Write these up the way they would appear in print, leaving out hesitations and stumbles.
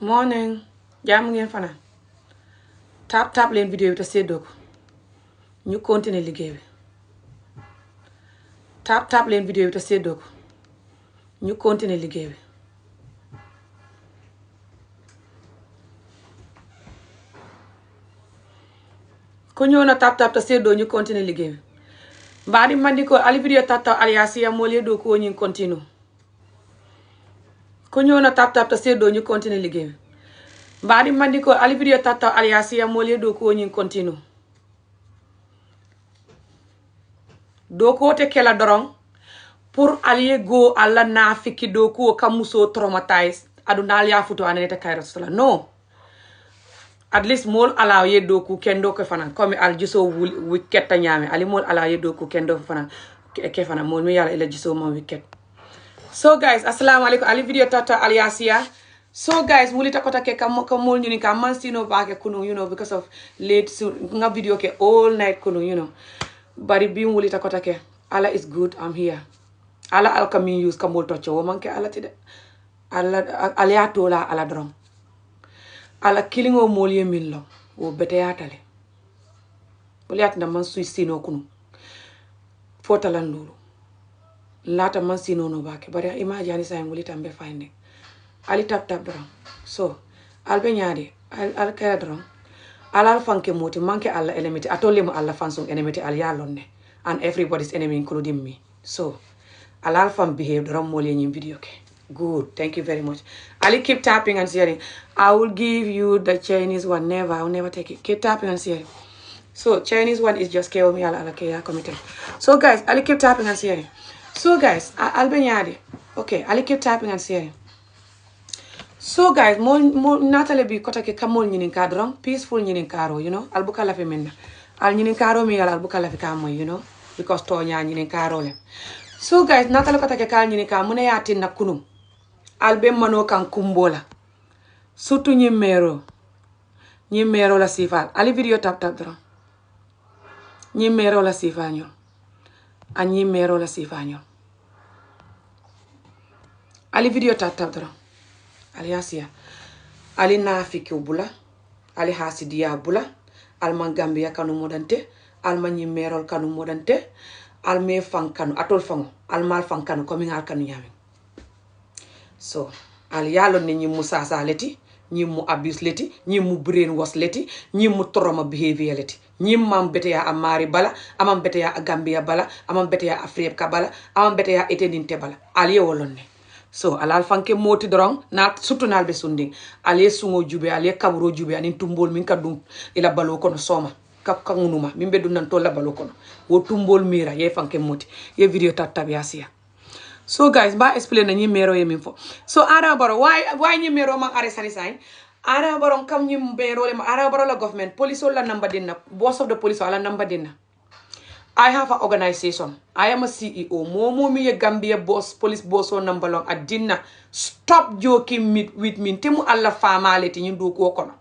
morning jàmm ngeen fanaan tap leen vidéo bi te séddoo ko ñu continuer liggéey bi tap leen vidéo bi te séddoo ko ñu continuer liggéey bi ko ñëw na tap te séddoo ñu continuer liggéey bi mbaɗi mandi ko ali vidéo tattaw aliasiya molie ɗo ko ñin continue ko ñëw na tap te séddoo ñu continuer liggéey bi mbaɗi mandi ko ali vidéo tattaw aliasiya molie ɗo ko ñin continue do ko te kela dorong pour aliye go alla nafiki do ko kamuso traumatized adu nal ya futo anete kayro sola no at least mol ala yeddo ku kendo ko fanan comme al jiso wicket ta nyame ali mol ala yeddo ku kendo fanan ke fanan mol mi yalla ila jiso mo wicket. So guys, assalamu alaikum. Ali video tata aliasia. So guys, mulita kota ke kam mol nyuni kam man sino ba ke kunu, you know, because of late so nga video ke all night kunu, you know. Bari bi mulita kota ke Allah is good, I'm here. Allah alkamin use kamol tocho wo manke Allah tide. Allah aliato la ala drum. Ala kilingo molye millo wo bete yatale woli yatna man sui sino kunu fotalan lulu lata man sino no bake bari imagine ani say woli tambe fayne ali tap dron so albe nyaade al kaya dron alal fanke moti manke alla elementi atole mo alla fansong elementi al yalonne and everybody's enemy including me. So alal fam behave dron molye nyim video ke. Good, thank you very much. Ali, keep tapping and sharing. I will give you the Chinese one. Never, I will never take it. Keep tapping and sharing. So Chinese one is just KO me ala committed. So guys, Ali, keep tapping and sharing. So guys, I'll be nyadi. Okay, Ali, keep tapping and sharing. So guys, mo natale bi kota ke kamol nyinin kadron, peaceful nyinin karo, you know. Albuka la femenda. Al nyinin karo mi ala albuka la fikamo, you know, because to nya nyinin karo le. So guys, natale kota ke kal nyinin ka mune yatin na kunum. Albe mano kan kumbola surtout ñi mero la sifal ali video tap dron ñi mero la sifañol a ñi mero la sifañol ali video tap dron ali asia ali nafiki bula ali hasidiya bula alman gambia kanu modante alman ñi merol kanu modante alme fan kanu atol fango almal fan kanu komi ngal kanu ñami. So al yalon ne ñi mu sasa leti ñi mu abuse leti ñi mu brainwash leti ñi mu trauma behavior leti ñi mam beteya a mari bala amam beteya a gambia bala amam beteya afrika bala amam beteya eteninte bala al ye wolon ne. So alal fanke moti dorong na surtout nal be sundi ale sungo jube ale kaburo jube anin tumbol min kadum ila balo kono soma kap kangunuma min be dun nan to la balo kono wo tumbol mira ye fanke moti ye video tattabiasia. So guys, ba explain na nyimero yemin fo. So Adama Barrow, why nyimero mang are sani sign? Adama Barrow kam nyimero le Adama Barrow la government, police la number dinna, boss of the police la number dinna. I have an organization. I am a CEO. Momo mi ye Gambia boss, police boss on number long at dinna. Stop joking with me. Temu alla famality nyindu ko kono.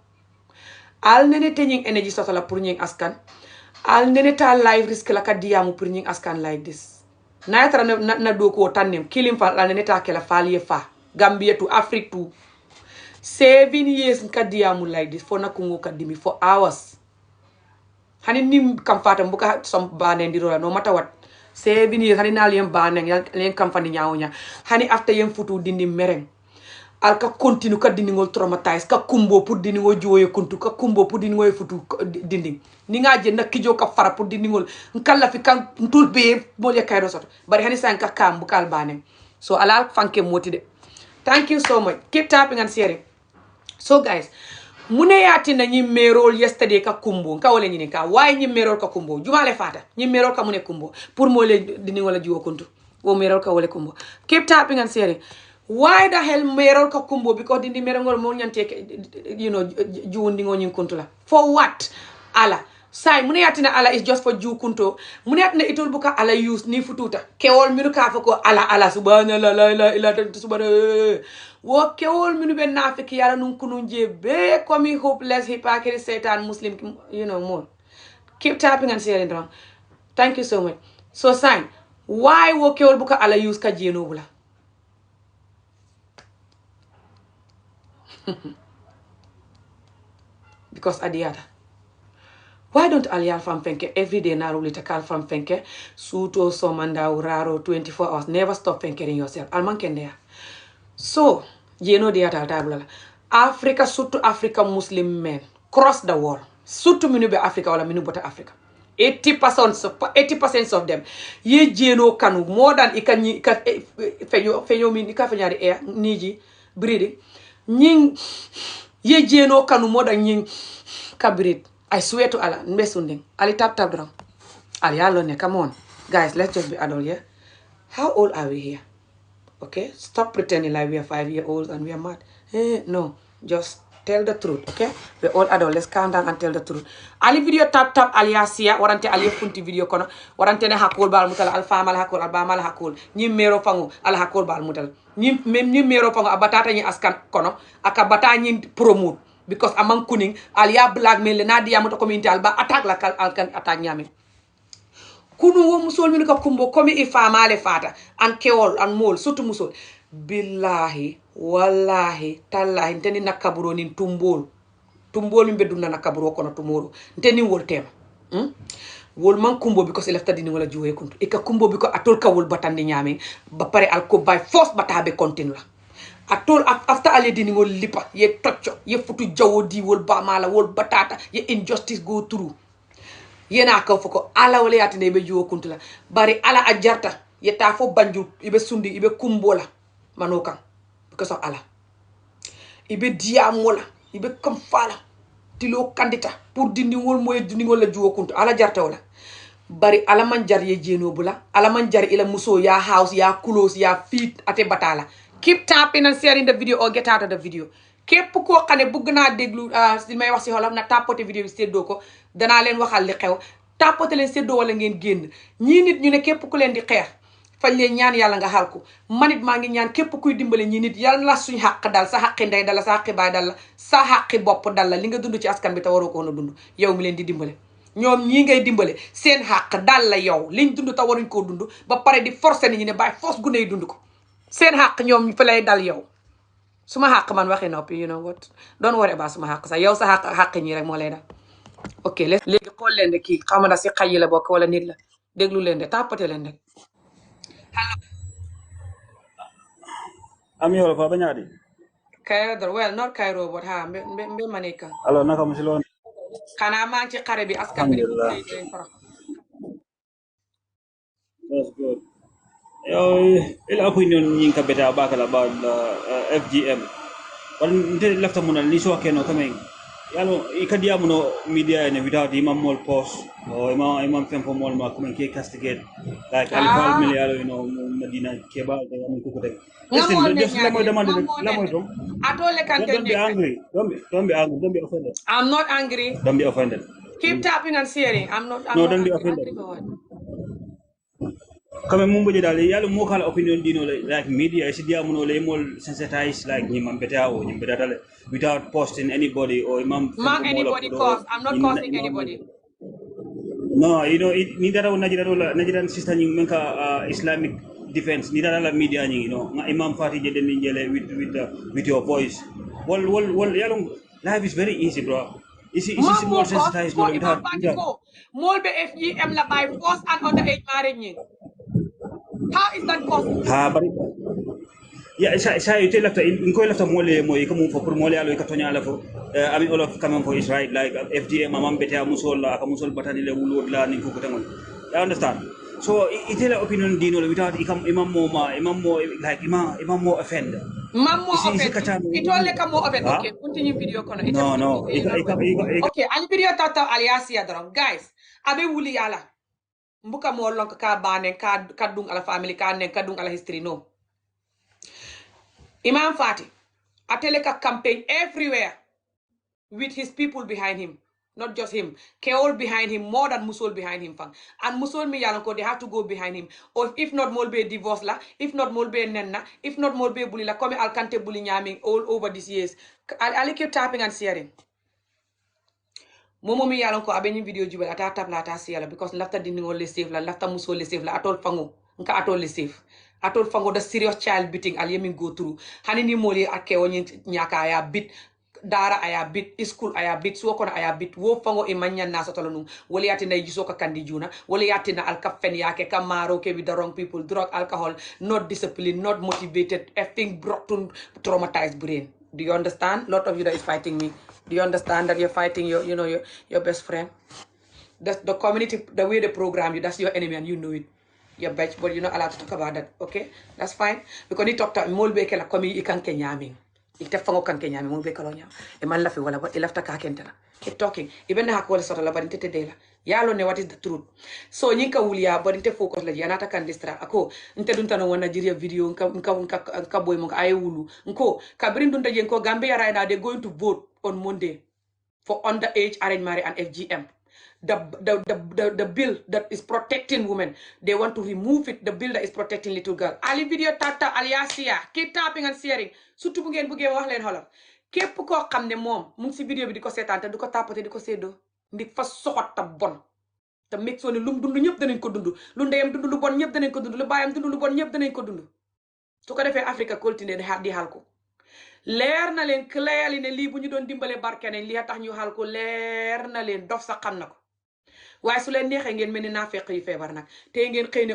Al nene tenying energy sotala pour nying askan. Al nene ta life risk la ka diamu pour nying askan like this. Na tara na do ko tanem kilim fa la neta kala falie fa Gambia to Africa to 7 years nkadiamu like this for na kungo kadimi for hours hani nim kam fata mbuka som bane ndiro no matter what 7 years hani na liem bane len kam fani nyaawnya hani after yem futu dindi mereng al ka continue ka dindi ngol traumatize ka kumbo pour dindi ngo joye kuntu ka kumbo pour dindi ngo futu dindi ni nga je nakijo ka fara pour dindi ngol nkalla fi kan ntul be mo le kayro soto bari hani san ka kam bu kal bane. So alal fanke moti de. Thank you so much, keep tapping and sharing. So guys, mune yati na nyi merol yesterday ka kumbo ka wala nyini ka why nyi merol ka kumbo jumale fata nyi merol ka mune kumbo pour mo le dindi wala jiwo kuntu wo merol ka wala kumbo. Keep tapping and sharing. Why the hell merol ka kumbo? Because dindi merongol mo nyante, you know, juundi ngo nyin kuntula. For what? Ala. Sai mune yatina ala is just for ju kunto. Mune yatina itol buka ala use ni fututa. Kewol minu ka fako ala subhanallah la ilaha illa subhanallah. Wo kewol minu be nafiki yala nun kununje be komi hopeless hypocrite satan muslim, you know, more. Keep tapping and sharing wrong. Thank you so much. So sign. Why wo kewol buka ala use ka jeno bula? because adiyata. Why don't Alial Fam Fenke every day na rulita Kal Fam Fenke, Suto, Somanda, Uraro, 24 hours, never stop fenkering yourself. Alman Kendea. So, you know the other Africa, surtout Africa Muslim men, cross the world. Surtout minube Africa wala minubota Africa. 80% of them. Ye jeno kanu more than ika fenyo min ika fenyari air niji breathing. Nying ye jeno kanu more than nying ka breathe. I swear to Allah, mbesunding. Ali tap down. Ali alone, come on. Guys, let's just be adult here. How old are we here? Okay? Stop pretending like we are 5-year-olds and we are mad. No. Just tell the truth, okay? We're all adults. Let's calm down and tell the truth. Ali video tap aliasia. Warante ali funti video kono. Warante ne hakol bal mutal. Alfama al hakol. Albama al hakol. Nyim mero fangu al hakol bal mutal. Nyim mero fangu abatata nyi askan kono. Akabata nyi promote. Because among kuning, alia blackmail na dia moto community alba attack la alkan attack nyame. Kunu wo musol mi ko kumbo komi ifama ale fata an kewol an mol surtout musol. Billahi wallahi tallahi nteni nakaburo nin tumbol. Tumbol mi beduna nakaburo kono tumoro. Nteni wol tema. Wol man kumbo because lefta dini wala juwe kuntu. Ika kumbo because atol ka wol batandi nyame ba pare al ko by force batabe continue la. Atol after ale dini wol lipa ye tocco ye futu jawo di wol ba mala wol batata ye injustice go through yena ka foko ala wala yatine be juwo kuntula bari ala a jarta ye ta fo banju ibe sundi ibe kumbola manokan because of ala ibe diamola ibe kamfala tilo kandita pour dindi wol moy dindi wol la juwo kuntu ala jarta wala bari ala man jar ye jeno bula ala man jar ila muso ya house ya close ya feet ate batala. Keep tapping and sharing the video or get out of the video. Képp koo xam ne bëgg naa déglu li may wax si xolam na tapote vidéo bi séddoo ko danaa leen waxal li xew tapote leen séddoo wala ngeen génn ñii nit ñu ne képp ku leen di xeex fañ leen ñaan yàlla nga xal ko manit maa ngi ñaan képp kuy dimbale ñii nit yàlla la suñ xàq dal sa xàqi ndey dal sa xàqi baay dal sa xàqi bopp dal li nga dund ci askan bi te waroo ko woon a dund yow mi leen di dimbale ñoom ñii ngay dimbale seen xàq dal la yow liñ dund te waruñ koo dund ba pare di forcer nit ñi ne bàyyi force gu ne dund ko seen xàq ñoom fa lay dal yow suma xàq man waxi noppi you know what don't worry about suma xàq sax yow sa xàq ñi rek moo lay dal ok léegi xool leen de kii xam na si xay yi la bokk wala nit la déglu leen de tàppate leen de Ami wala fa bañaadi Cairo dor well not Cairo but ha mbe manika alors naka mu si loon xanaa maa ngi ci xare bi askan bi di alhamdulillah leen farax that's good yo il opinion ñing ka beta bakala about FGM wan nte lafta munal ni so keno kamen yalo ikadi amuno media ne without imam mol post o imam fem mol ma kuma ke castigate like alfal milliard you know medina keba da amun ko tek listen just la moy demande la moy tom atole kan don't be angry don't be offended I'm not angry don't be offended keep tapping and sharing I'm not don't be offended kame mumbo je dal yalla mo kala opinion dino like media is dia muno le mol sensitize like ni mam beta o ni beta dal without posting anybody or imam anybody cause I'm not causing anybody no you know ni dara najiran sister ni menka islamic defense ni dara la media ni you know imam fati je den jele with your voice wal yalla life is very easy bro is more sensitized no without mol be FGM la by force and underage marriage how is that possible ha bari ya isa ite lafta in ko lafta mole moy ko mum fo pour mole alo ka tonya la fo ami olof quand même for is right like FGM mamam beta musol la ka musol batani le wulod la ni ko ko tamon you understand so ite la opinion dino without imam mo like imam mo offend Mammo offend. Itole ka mo offend. Okay, continue video kono. No. Okay, ali video tata aliasia drum. Guys, abe wuli yala. Mbuka mo long ka bane ka dung ala family ka nen ka dung ala history no. Imam Fati atele ka campaign everywhere with his people behind him. Not just him. Keol behind him, more than Musol behind him. And Musol mi yalanko, they have to go behind him. Or if not Molbe divorce la, if not Molbe nenna, if not Molbe bully la, come alkante bully nyaming all over these years. I'll keep tapping and sharing. Momo mi yalanko abenyi video jubel ata tap la ata siala because lafta dindingo le save la, lafta Musol le save la, atol fango, nka atol le save. Atol fango the serious child beating al yemin go through. Hanini moli ake onye nyaka ya beat dara aya bit school aya bit suwokono aya bit wo fango e manyan na sotolo num wala yatina jiso ka kandi juna wala yatina al kafen yake kamaro ke with the wrong people, drug, alcohol, not discipline, not motivated, effing broken, traumatized brain. Do you understand? Lot of you that is fighting me. Do you understand that you're fighting your best friend? That's the community, the way they program you, that's your enemy and you know it. Your bitch, but you're not allowed to talk about that, okay? That's fine. Because you talk to molbe ke la komi ikan kenyami. Ite fango kan kenyami molbe kalonya. E man lafi wala but ilafta ka kentela. Keep talking. Even na hakwala sota la barinte te dela. Yalo ne what is the truth. So nyinka wuliya barinte focus la yanata kan distra. Ako nte dunta no Nigeria video nka boy mo ay wulu. Nko kabrin dunta jenko Gambia right now they're going to vote on Monday for underage arranged marriage and FGM. The bill that is protecting women, they want to remove it. The bill that is protecting little girl. Ali video tata aliasia. Keep tapping and sharing. Surtout bu ngeen bëggee wax leen xolof. Képp koo xam ne moom mu ngi si vidéo bi di ko seetaan te du ko tàppate di ko séddoo ndik fa soxot ta bon te meg soo ne lu mu dund ñëpp danañ ko dund lu ndeyam dund lu bon ñëpp danañ ko dund lu baayam dund lu bon ñëpp danañ ko dund su ko defee Afrique continuer di xal ko leer na leen clearly ne lii bu ñu doon dimbale barke nañ lii tax ñu xal ko leer na leen dof sax xam na ko waaye su leen neexee ngeen mel ni naafeq yi feebar nag te ngeen xëy ne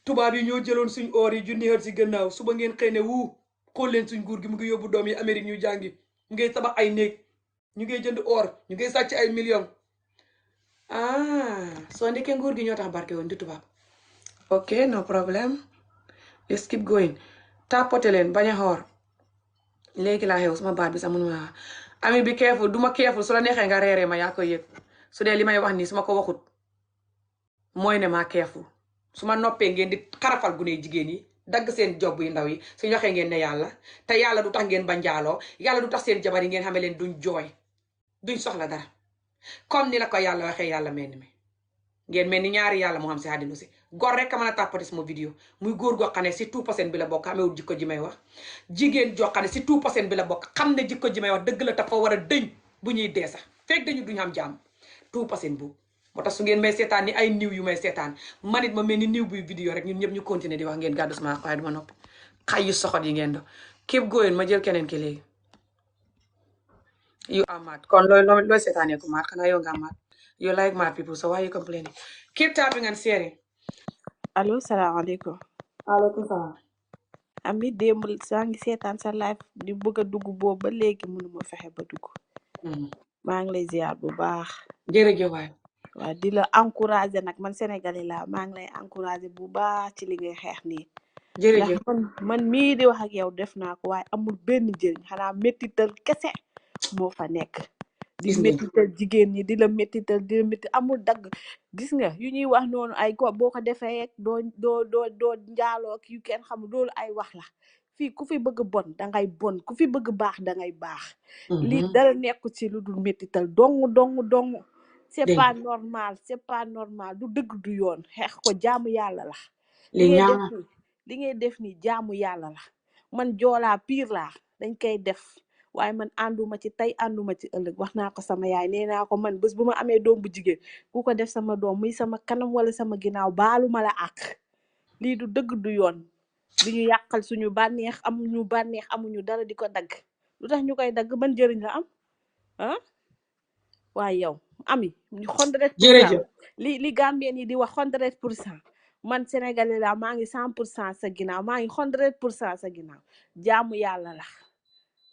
tubaab yi ñoo jëloon suñ or yi junni at si gannaaw suba ngeen xëy ne xool leen suñ nguur gi mu ngi yóbbu doom yi Amérique ñu jàngi ñu ngay tabax ay néeg ñu ngay jënd or ñu ngay sàcc ay millions soo ndekee nguur gi ñoo tax barke woon di tubaab ok no problème let's keep going tapote leen bañ a xoor léegi laa xew sama baat bi sax mënuma ami bi careful duma careful su la neexee nga reeree ma yaa koy yëg su dee li may wax nii su ma ko waxut mooy ne maa careful su ma noppee ngeen di xarafal gune jigéen yi dagg seen job yu ndaw yi suñu waxee ngeen ne yàlla te yàlla du tax ngeen ba njaaloo yàlla du tax seen jabar yi ngeen xamee leen duñ jooy duñ soxla dara comme ni la ko yàlla waxee yàlla mel ni mi ngeen mel ni ñaari yàlla moo xam si àddina si góor rek a mën a tàppati sama vidéo muy góor goo xam ne si 2% bi la bokk amewul jikko ji may wax jigéen joo xam ne si 2% bi la bokk xam ne jikko ji may wax dëgg la dafa war a dëñ bu ñuy dee sax fekk dañu duñ am jàmm 2% boobu moo tax su ngeen may seetaan ni ay niw yu may seetaan manit ma mel ni niw buy vidéo rek ñun ñëpp ñu continuer di wax ngeen gàddu sama waaye duma noppi xay yu soxot yi ngeen do keep going ma jël keneen ki léegi you are mad kon looy seetaanee ko mad xanaa yow nga mad you like mad people so why you complaining keep tapping and sharing allo salaamaaleykum. aleykum salaam ami démb saa ngi seetaan sa live di bëgg a dugg boobu ba léegi mënuma fexe ba dugg maa ngi lay ziar bu baax jërëjëf waay waaw di la encourager nag man sénégalais la maa ngi lay encourager bu baax ci li ngay xeex nii jërëjëf ndax man mii di wax ak yow def naa ko waaye amul benn njëriñ xanaa méttital kese moo fa nekk di méttital jigéen ñi di la métti amul dagg gis nga yu ñuy wax noonu ay ko boo ko defee doo njaaloo ak yu kenn xamul loolu ay wax la fii ku fi bëgg bon dangay bon ku fi bëgg baax dangay baax lii dara nekku ci lu dul méttital dong c'est pas normal du dëgg du yoon xeex ko jaamu yàlla la li ngay def ni jaamu yàlla la man joolaa piir laa dañ koy def waaye man ànduma ci tey ànduma ci ëllëg wax naa ko sama yaay nee naa ko man bés bu ma amee doom bu jigéen ku ko def sama doom muy sama kanam wala sama ginnaaw baalu ma la àq lii du dëgg du yoon di ñu yàqal suñu bànneex amuñu dara di ko dagg lu tax ñu koy dagg ban njëriñ la am waaye yow ami 100% li Gambien yi di wax 100% man sénégalais la maa ngi 100% sa ginnaaw maa ngi 100% sa ginnaaw jaamu yàlla la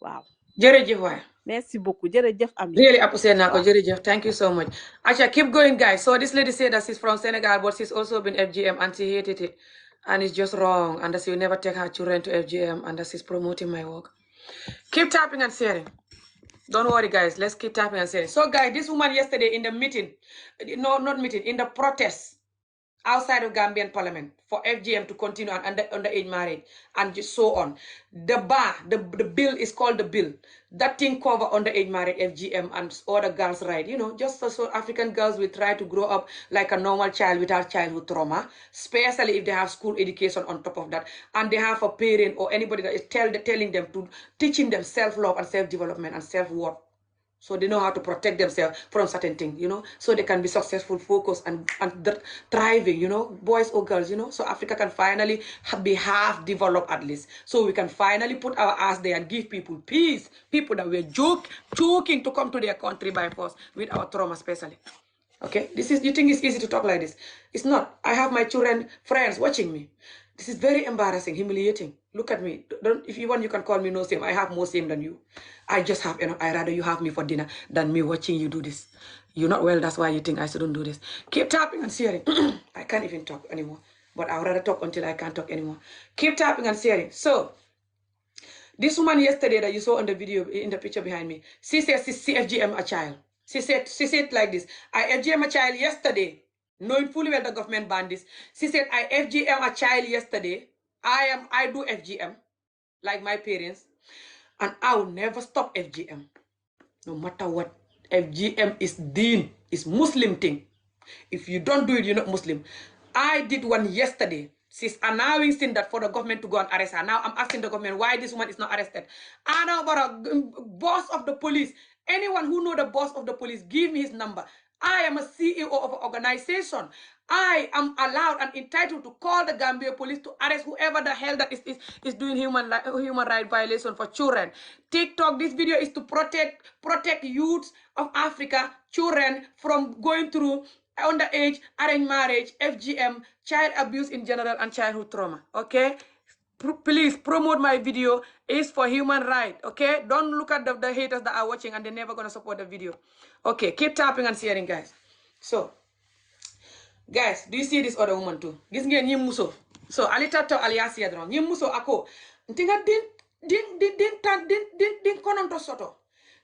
waaw jërëjëf waay merci beaucoup jërëjëf ami really appreciate naa ko jërëjëf thank you so much Acha keep going guys so this lady said that she's from Senegal but she's also been FGM and she hated it and it's just wrong and that she will never take her children to FGM and that she's promoting my work keep tapping and sharing don't worry guys let's keep tapping and sharing so guys this woman yesterday in the meeting in the protest outside of Gambian parliament for FGM to continue and underage marriage and just so on. The bill is called the bill. That thing cover underage marriage, FGM and other girls' right. Just so African girls will try to grow up like a normal child without childhood trauma, especially if they have school education on top of that. And they have a parent or anybody that is telling them to, teaching them self-love and self-development and self-worth. So they know how to protect themselves from certain things, so they can be successful, focused, and thriving, boys or girls, so Africa can finally be half developed at least. So we can finally put our ass there and give people peace. People that were joking to come to their country by force with our trauma, especially. Okay, you think it's easy to talk like this? It's not. I have my children, friends watching me. This is very embarrassing, humiliating. Look at me. If you want, you can call me no shame. I have more shame than you. I just have enough. I rather you have me for dinner than me watching you do this. You're not well, that's why you think I shouldn't do this. Keep tapping and sharing. I can't even talk anymore. But I would rather talk until I can't talk anymore. Keep tapping and sharing. So, this woman yesterday that you saw on the video, in the picture behind me, she says she FGM a child. She said like this, I FGM a child yesterday, knowing fully well the government banned this. She said, I FGM a child yesterday. I do FGM, like my parents, and I will never stop FGM. No matter what. FGM is deen, is Muslim thing. If you don't do it, you're not Muslim. I did one yesterday. She's announcing that for the government to go and arrest her. Now I'm asking the government why this woman is not arrested. I know about a boss of the police. Anyone who know the boss of the police, give me his number. I am a CEO of an organization. I am allowed and entitled to call the Gambia police to arrest whoever the hell that is doing human right violation for children. TikTok, this video is to protect youths of Africa, children from going through underage, arranged marriage, FGM, child abuse in general, and childhood trauma. Okay? Please promote my video. It's for human right. Okay? Don't look at the haters that are watching and they're never going to support the video. Okay, keep tapping and sharing, guys. So, guys, do you see this other woman too? Gis ngeen ñi muso. So, alita to alias yadron. Ñi muso ako. Ntinga din kononto soto.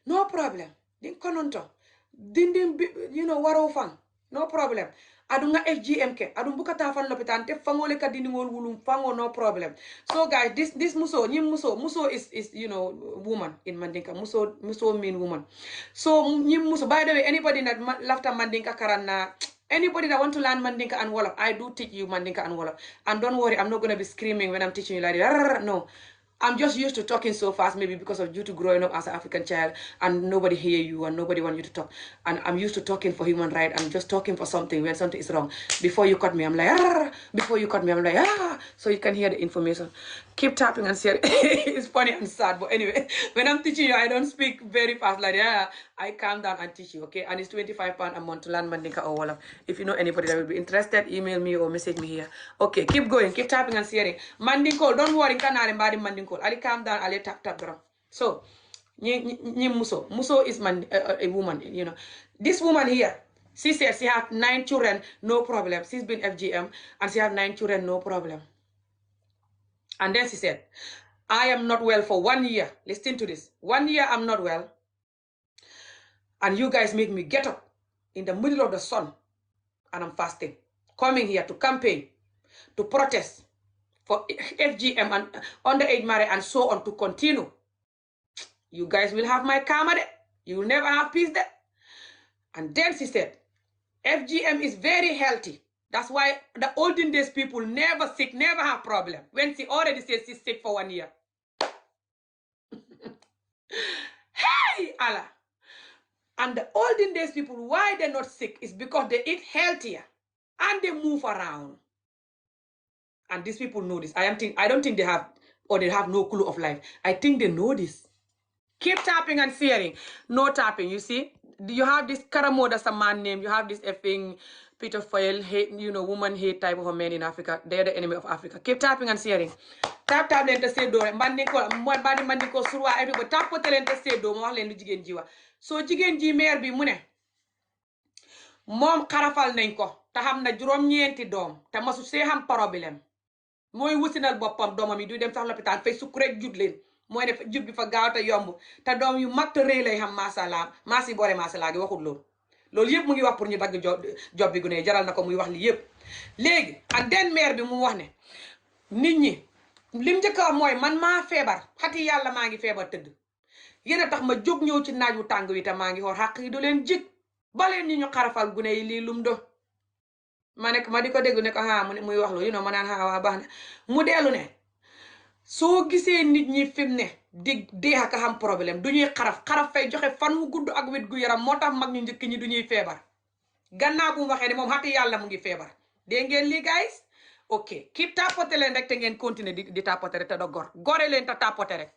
No problem. Din kononto. Din waro fang. No problem. Adunga FGM ke. Adun bukata fan lopitan te fangole ka diningol wulum fango, no problem. So guys, this muso, ñi muso is woman in Mandinka. Muso mean woman. So ñi muso, by the way, anybody that lafta Mandinka karana, anybody that want to learn Mandinka and Wolof, I do teach you Mandinka and Wolof. And don't worry, I'm not going to be screaming when I'm teaching you like that. No. I'm just used to talking so fast, maybe because of you to growing up as an African child and nobody hear you and nobody want you to talk. And I'm used to talking for human rights. I'm just talking for something when something is wrong. Before you cut me, I'm like, ah. Before you cut me, I'm like, ah. So you can hear the information. Keep tapping and sharing. It's funny and sad, but anyway, when I'm teaching you, I don't speak very fast like that. I calm down and teach you, okay? And it's £25 a month to learn Mandinka or Wolof. If you know anybody that will be interested, email me or message me here. Okay, keep going, keep tapping and sharing. Mandinko, don't worry, kanare Mandinko. Ali calm down, Ali tap drum. So, Muso is a woman, This woman here, she said she had 9 children, no problem. She's been FGM and she had 9 children, no problem. And then she said, I am not well for 1 year. Listen to this. 1 year I'm not well. And you guys make me get up in the middle of the sun and I'm fasting. Coming here to campaign, to protest for FGM and underage marriage and so on to continue. You guys will have my karma there. You will never have peace there. And then she said, FGM is very healthy. That's why the olden days people never sick, never have problem. When she already says she's sick for 1 year. Hey, Allah. And the olden days people, why they're not sick is because they eat healthier and they move around. And these people know this. I don't think they have, or they have no clue of life. I think they know this. Keep tapping and sharing. No tapping, you see? You have this Karamo, that's a man name. You have this effing Peter Foyle, hate, woman hate type of a man in Africa. They're the enemy of Africa. Keep tapping and sharing. Tap len te say do mandinko surwa everybody tap ko len te say do mo wax len lu jigen ji wa. So jigen ji maire bi mu ne mom xarafal nañ ko te xam na juróom ñeenti doom te masu see xam problème mooy wusinal boppam doomam yi du dem sax lopitaan fay sukk rek jut leen mooy ne jut bi fa gaaw te yomb te doom yu mag te rëy lay xam masala masi boole masala gi waxul loolu yëpp mu ngi wax pour ñu dagg job bi gune jaral na ko muy wax li yëpp léegi ak den maire bi mu wax ne nit ñi lim njëkk a mooy man maa feebar xati yàlla maa ngi feebar tëdd yéen a tax ma jóg ñëw ci naaj wu tàng wi te maa ngi xool xàq yi du leen jig baleen ñi ñu xarafal gune yi lii lum do ma nekk ma di ko dégg ne ko muy wax lu ma naan waa baax na mu dellu ne soo gisee nit ñi fi mu ne di dee ak xam problème du ñuy xaraf fay joxe fan wu gudd ak wét gu yaram moo tax mag ñu njëkk ñi du ñuy feebar gannaaw bu mu waxee ne moom xati yàlla mu ngi feebar dégg ngeen lii guys ok kii tapoté leen rek te ngeen continuer di tapoté rek te da gore leen te tapoté rek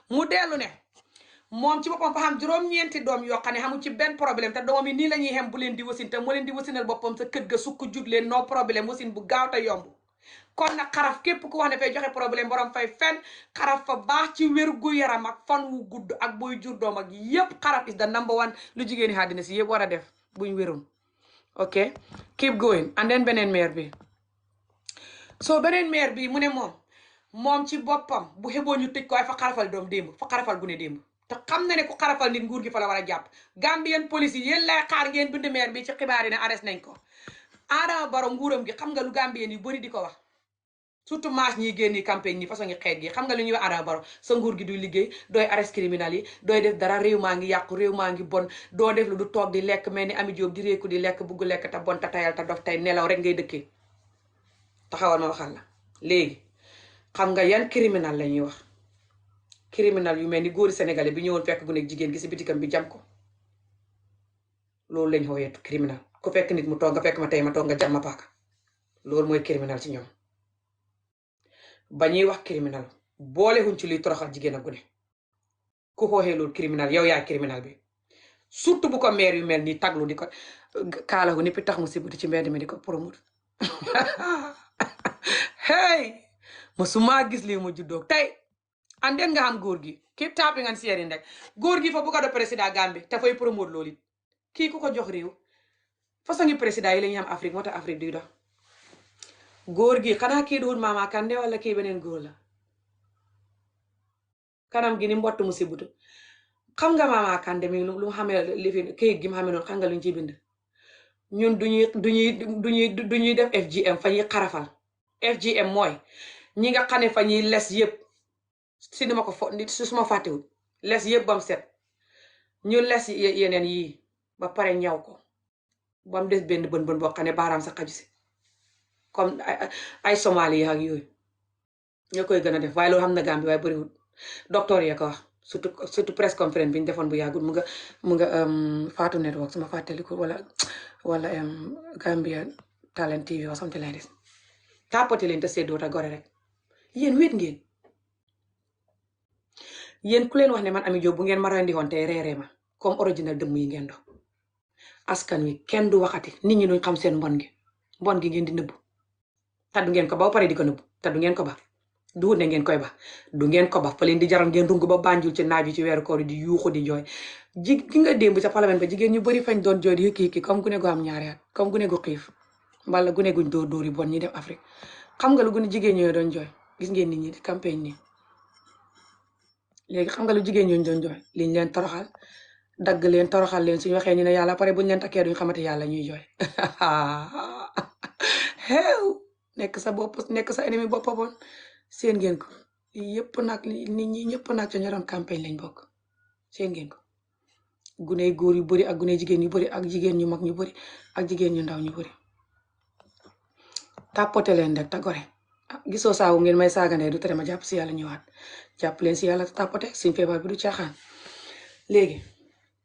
mu dellu ne moom ci boppam fa xam juróom-ñeenti doom yoo xam ne xamu ci benn problème te doom yi nii la ñuy xem bu leen di wasin te moo leen di wasinal boppam sa kër ga sukk jut leen no problème wasin bu gaaw te yomb kon nag xaraf képp ku wax ne fay joxe problème borom fay fen xaraf fa baax ci wér gu yaram ak fan wu gudd ak booy jur doom ak yépp xaraf is the number one lu jigéen ñi àddina si yëpp war a def buñ wérum ok keep going and then beneen maire bi so beneen maire bi mu ne moom ci boppam bu xeboo ñu tëj ko ay fa xarafal doom démb fa xarafal gune démb te xam na ne ku xarafal nit nguur gi fa la war a jàpp Gambian police yi yéen lay xaar ngeen bind maire bi ci xibaar yi ne arrest nañ ko Adama Barrow nguuram gi xam nga lu Gambien yu bëri di ko wax surtout marche ñiy génni campagne ñi façon ngi xeet gi xam nga lu ñuy wax Adama Barrow sa nguur gi duy liggéey dooy arrest criminal yi dooy def dara réew maa ngi yàqu réew maa ngi bon doo def lu du toog di lekk mel ni Ami Jóob di réeku di lekk bugg lekk te bon te tayal te dof tey nelaw rek ngay dëkkee taxawal ma waxal la léegi xam nga yan criminal la ñuy wax criminal yu mel ni góori sénégalais bi ñëwoon fekk gu nekk jigéen gi si bitikam bi jam ko loolu lañ xooyeetu criminal ku fekk nit mu toog nga fekk ma tey ma toog nga jam ma paaka loolu mooy criminal ci ñoom ba ñuy wax criminal boole wuñ ci luy toroxal jigéen ak gune ku xooxee loolu criminal yow yaay criminal bi surtout bu ko maire yu mel nii taglu di ko kaalahu ni pi tax mu sibuti ci mbedd mi di ko promote hey musuma gis lii mu juddoo tey anden nga xam góor gi keep tapping and sharing rek góor gi fa bu ko do président Gambie te fay promote loolu it kii ku ko jox réew façon ngi président yi la ñuy am Afrique moo tax Afrique duy dox góor gi xanaa kii duwul Mama Kandeh wala kii beneen góor la kanam gi ni mbott mu sibutu xam nga Mama Kandeh mi lu mu xamee lifin këyit gi mu xamee noonu xam nga luñ ciy bind ñun duñuy def FGM fa ñuy xarafal FGM mooy ñi nga xam ne fa ñuy les yëpp si ni ma ko su ma fàttewul les yëpp bam set ñu les yeneen yii ba pare ñaw ko bam des benn bën boo xam ne baaraam sa xaju si comme ay Somali ak yooyu ñoo koy gën a def waaye loolu xam na Gambie waaye bëriwul docteur ya ko wax surtout press conférence bi ñu defoon bu yàggul mu nga Fatou Network suma fàttaliku wala Gambian Talent TV or something like this tàppati leen te seddoo ta gore rek yéen wéet ngeen yéen ku leen wax ne man Ami Jóob bu ngeen ma rendi woon tey reeree ma comme original dëmm yi ngeen do askan wi kenn du waxati nit ñi duñ xam seen mbon gi ngeen di nëbbu te du ngeen ko ba pare di ko nëbbu te du ngeen ko ba du ne ngeen koy ba du ngeen ko ba fa leen di jaral ngeen rungu ba Banjul ci naaj wi ci weeru koor di yuuxu di jooy gi nga démb sa parlement ba jigéen ñu bëri fañ doon jooy di kii comme gune gu am ñaari at comme gune gu xiif mbala gune guñ dóor yi bon ñi dem Afrique xam nga lu gune jigéen ñooy doon jooy gis ngeen nit ñi di campagne nii léegi xam nga lu jigéen ñooñu doon jooy liñ leen toroxal dagg leen toroxal leen suñu waxee ñu ne yàlla pare buñ leen takkee duñ xamante yàlla ñuy jooy xew nekk sa bopp nekk sa ennemi bopp bon seen ngeen ko yëpp nag nit ñi ñëpp nag ca ña doon campagne lañ bokk seen ngeen ko guney góor yu bëri ak guney jigéen yu bëri ak jigéen ñu mag ñu bëri ak jigéen ñu ndaw ñu bëri tàppote leen rek te gore gisoo saawu ngeen may saagandee du tere ma jàpp si yàlla ñëwaat jàpp leen si yàlla te tàppote suñ feebar bi du caaxaan léegi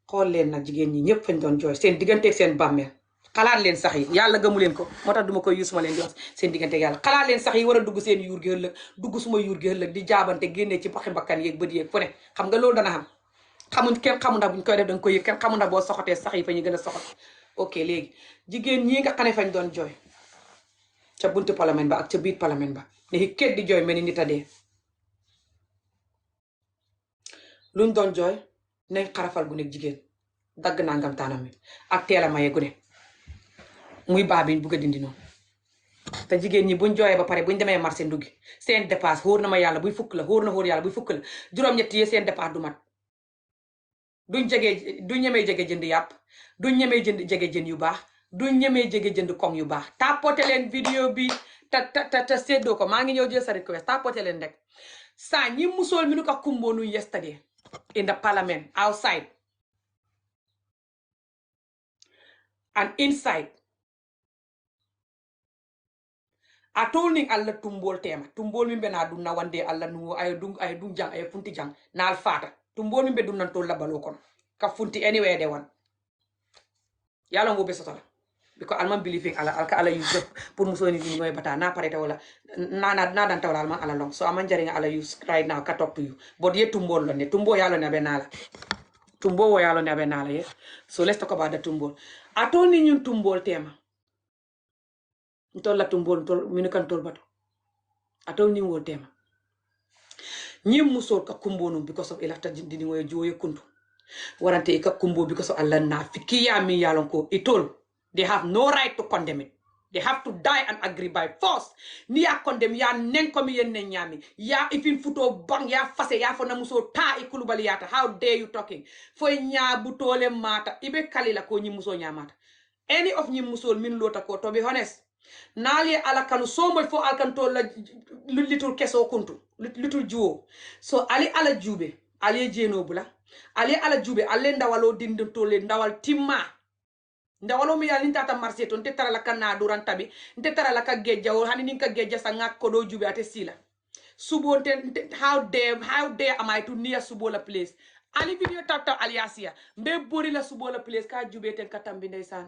xool leen nag jigéen ñi ñëpp fañ doon jooy seen digganteeg seen bàmmeel xalaat leen sax yi yàlla gëmu leen ko moo tax duma koy yusuma leen di wax seen digganteeg yàlla xalaat leen sax yi war a dugg seen yuur gi ëllëg dugg suma yuur gi ëllëg di jaabante génnee ci baxi bakkan yeeg bët yeeg fu ne xam nga loolu dana xam xamuñ kenn xamu ndax buñ koy def danga koy yëg kenn xamu ndax boo soxotee sax yi fa ñu gën a soxot ok léegi jigéen ñii nga xam ne fañ doon jooy ca buntu parlement ba ak ca biir parlement ba ne ket di jooy mel ni nit a dee luñ doon jooy nañ xarafal gu nekk jigéen dagg nangam taanam mi ak teel a maye gu ne muy baa bi bugg a dindi noonu te jigéen ñi buñ jooyee ba pare buñ demee marché nduggi seen dépasse xóor na ma yàlla buy fukk la xóor na xóor yàlla buy fukk la juróom-ñett yi seen dépasse du mat duñ ñemee jege jënd yàpp duñ ñemee jege jën yu baax duñ ñemee jege jënd koŋ yu baax tapoté leen vidéo bi te seddoo ko maa ngi ñëw jël sa request tapoté leen rek saa ñi musool mi nu ko kumboonu yesterday in the parliament outside and inside atolning alla tumbol tema tumbol min be na dum na wande alla nu ay dum jang ay funti jang na al fata tumbol min be dum nan to labalo kon ka funti anywhere de wan yalla ngo be sotala because alman believing ala alka ala use pour musoni ni ngoy bata na pareta wala na dan tawla alman ala long so aman jari ala use right now ka talk to you but ye tumbol lo ne tumbo yalo ne be nala tumbo wo yalo ne be nala ye so let's talk about the tumbol atoni ñun tumbol tema ntolla tumbol tol min kan tol bato atoni wol tema ñim musol ka kumbonu because of elafta dini ngoy joye kuntu warante ka kumbo because of Allah na fikiya mi yalon ko itol they have no right to condemn it. They have to die and agree by force. Ni ya condemn ya nen komi yen nen nyami. Ya ifin futo bang ya fase ya fona muso ta ikulubali yata. How dare you talking? Fo nya butole mata. Ibe kalila ko nyi muso nya mata. Any of nyi muso min lota ko to be honest. Nali ala kanu so much for alkanto la little keso kuntu. Little juo. So ali ala jube. Ali jeno bula. Ali ala jube. Ali ndawalo dindintole ndawal timma. Ndawalo mi yalla tata marché ton te tara la kana duran tabi te tara la ka gejja o hani ninka gejja sa ngak do jubi ate sila subo how dare am I to near subo la place ali video tap aliasia mbe bori la subo la place ka jube ten katambi ndaysan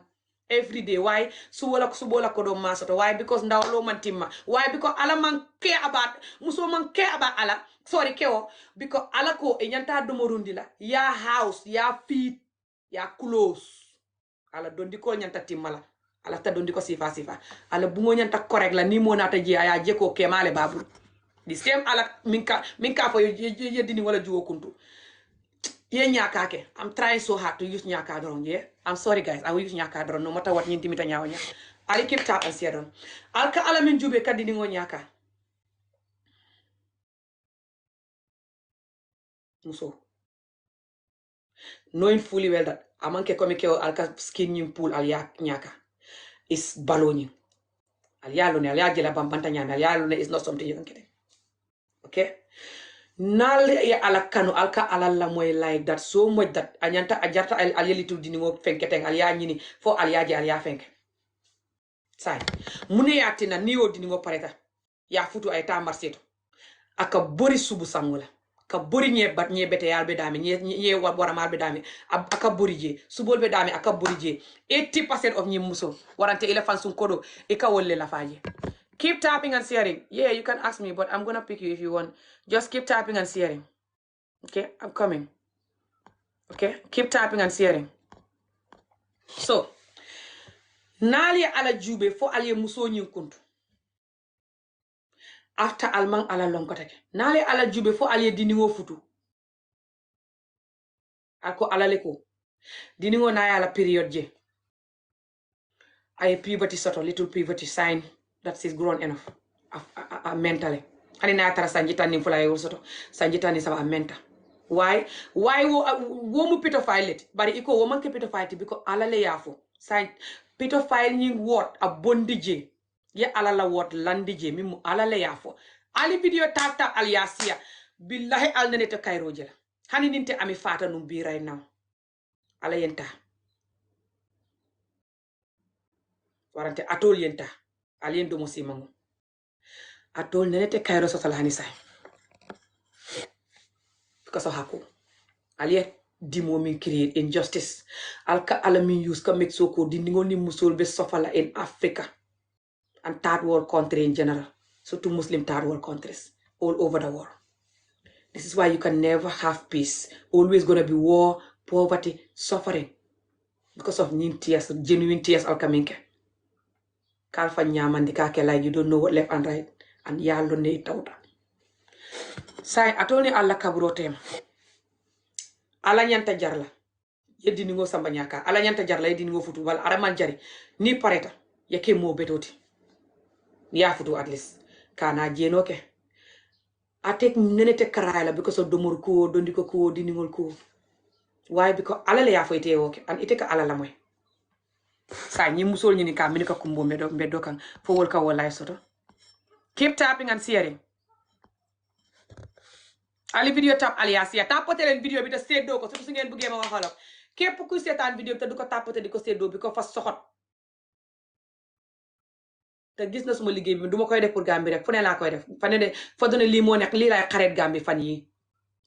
every day why subo la ko do masoto why because ndawalo man timma why because ala man care about muso man care about ala sorry keo because ala ko e nyanta do morundila ya house ya feet ya close ala dondi ko nyanta timmala ala ta dondi ko sifa ala bungo nyanta correct la ni mo nata je aya je ko kemale babul the same ala minka fo yedini wala juwo kuntu ye nyaka ke I'm trying so hard to use nyaka dron yeah I'm sorry guys I will use nyaka dron no matter what nyinti mita nyawanya ali keep tap and see don alka ala min jube kadini ngo nyaka muso knowing fully well that amanke komi ke alka skin nyim pool al nyaka is baloni al yalo ne al yajela bambanta nyame al yalo ne is not something you can get okay nal ya ala kanu alka ala la moy like that so much that anyanta ajarta al yelitu dini ngo fenketen al ya nyini fo al yaji al ya fenke sai mune yatina niwo dini ngo pareta ya futu ay ta marseto aka bori subu sangula ka bori nyebete yalbe dami nye wara marbe dami aka bori je subol be dami aka bori je 80% of nyi muso warante ile fan sun kodo e ka wolle la faje keep tapping and sharing yeah you can ask me but I'm gonna pick you if you want just keep tapping and sharing okay I'm coming okay keep tapping and sharing so nali ala jube fo ali muso nyi kuntu after alman ala lonkotake nale ala jube fo ali diniwo futu ako ala leko diniwo na ala period je ay puberty sort of little puberty sign that is grown enough mentally ani na tara sanjitani fula yo soto sanjitani sama menta why wo mu pedophile bari iko wo man ke pedophile because ala le yafo sign pedophile ni what a bondije ye ala la wot landije mimu ala le yafo ali video tap aliasia billahi alnene to kayro jela hani ninte ami fata num bi right now ala yenta warante atol yenta ali yendo musimango atol nenete kayro so sala hani say because of hako ali dimo min create injustice alka ala min use ka make so ko dindingo ni musol be sofala in Africa and third world country in general, so to Muslim third world countries all over the world. This is why you can never have peace. Always gonna be war, poverty, suffering because of tears, genuine tears al kaminke. Kalfa nyamandika ke like you don't know what left and right and yalo ne tawta. Sai atoni alla kabrotem. Ala nyanta jarla. Yedini ngo samba nyaka. Ala nyanta jarla yedini ngo futu wal araman jari ni pareta yake mo betoti. Ya futu at least kana jeno ke atek nenete karala because of domor ko dondiko ko diningol ko why because alale ya foyte woke an iteka alala moy sa nyi musol nyini ka minika kumbo mbedo kan fo wol ka wala soto keep tapping and sharing ali video tap aliasia tapote len video bi ta seddo ko su ngeen bëgge ma waxalo képp ku sétane video bi ta duko tapote diko seddo bi ko fa soxot te gis na suma liggéey bi duma koy def pour Gambie rek fu ne laa koy def fa ne de fa done lii moo nekk lii laay xareet Gambie fan yi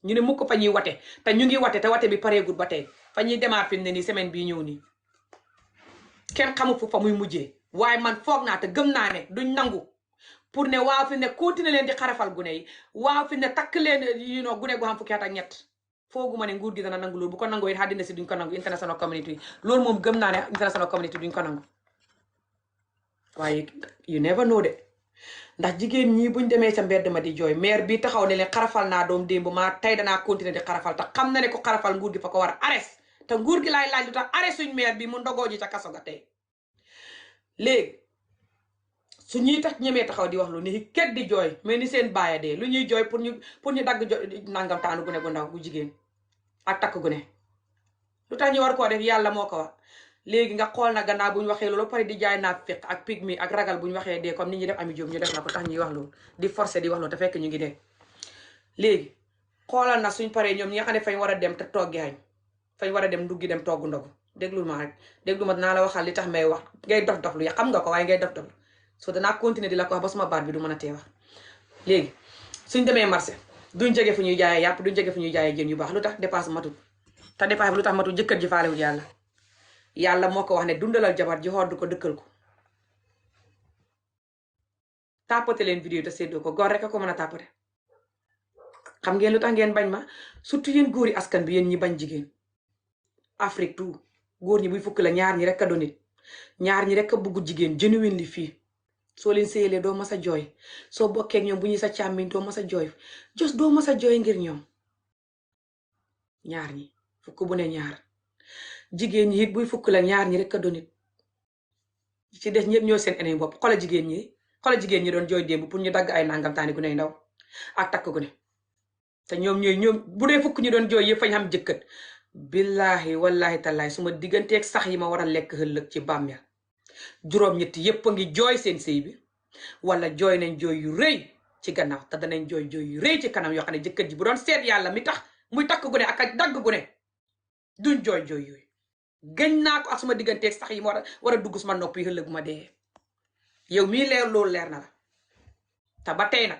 ñu ne mukk fa ñuy wate te ñu ngi wate te wate bi pareegul ba tey fa ñuy demaat fi mu ne nii semaine bii ñëw nii kenn xamul fu fa muy mujjee waaye man foog naa te gëm naa ne duñ nangu pour ne waaw fi ne continuer leen di xarafal gune yi waaw fi ne takk leen gune gu xam fukki at ak ñett fooguma ne nguur gi dana nangu loolu bu ko nangoo it àddina si duñ ko nangu international community yi loolu moom gëm naa ne international community duñ ko nangu waaye you never know de ndax jigéen ñi buñ demee ca mbedd ma di jooy maire bi taxaw ne leen xarafal naa doom démb maa tey danaa continuer di xarafal te xam na ne ko xarafal nguur gi fa ko war a arrest te nguur gi laay laaj lu tax arrest suñ maire bi mu ndogoo ji ca kaso ga tey léegi su ñuy tax ñemee taxaw di wax lu ni ket di jooy mais ni seen baaya dee lu ñuy jooy pour ñu dagg nangam taanu gune gu ndaw gu jigéen ak takk gune lu tax ñu war koo def yàlla moo ko wax léegi nga xool na gannaaw bu ñu waxee loolu pare di jaay naa fiq ak pigmi ak ragal bu ñu waxee dee comme nit ñi def ami jóom ñu def na ko tax ñuy wax loolu di forcer di wax loolu te fekk ñu ngi dee léegi xoolal na suñ paree ñoom ñi nga xam ne fañ war a dem te toggi añ fañ war a dem nduggi dem togg ndogu déglul ma rek déglu ma dinaa la waxal li tax may wax ngay dof dof lu ya xam nga ko waaye ngay dof dof lu so danaa continuer di la ko wax ba suma baat bi du mën a tee wax léegi suñ demee marché duñ jege fu ñuy jaayee yàpp duñ jege fu ñuy jaayee jën yu baax lu tax dépasse matul te dépasse bi lu tax matul jëkkër ji faalewul yàlla moo ko wax ne dundalal jabar ji xool du ko dëkkal ko tàppate leen vidéo te séddoo ko góor rek a ko mën a tàppate xam ngeen lu tax ngeen bañ ma surtout yéen góori askan bi yéen ñi bañ jigéen Afrique tout góor ñi buy fukk la ñaar ñi rek a doon nit ñaar ñi rek a bëggu jigéen genuine li fii soo leen séyalee doo mas a jooy soo bokkee ak ñoom bu ñuy sa càmmiñ doo mas a jooy doo mas a jooy ngir ñoom ñaar ñi fukk bu ne ñaar jigéen ñi it buy fukk la ñaar ñi rek a doon nit ci des ñëpp ñoo seen eneen bopp xoolal jigéen ñi doon jooy démb pour ñu dagg ay nangam taani gu ne ndaw ak takk gu ne te ñoom bu dee fukk ñu doon jooy yëpp fañ xam jëkkët billahi wallahi tallahi suma digganteeg sax yi ma war a lekk ëllëg ci bàmmeel juróom-ñetti yëpp a ngi jooy seen sëy bi wala jooy nañ jooy yu rëy ci gannaaw te danañ jooy yu rëy ci kanam yoo xam ne jëkkër ji bu doon seet yàlla mi tax muy takk gu ne ak dagg gu ne duñ jooy yooyu gëñ naa ko ak suma digganteeg sax yi ma war a dugg suma nopp yi ëllëg ma dee yow mii leer loolu leer na la te ba tey nag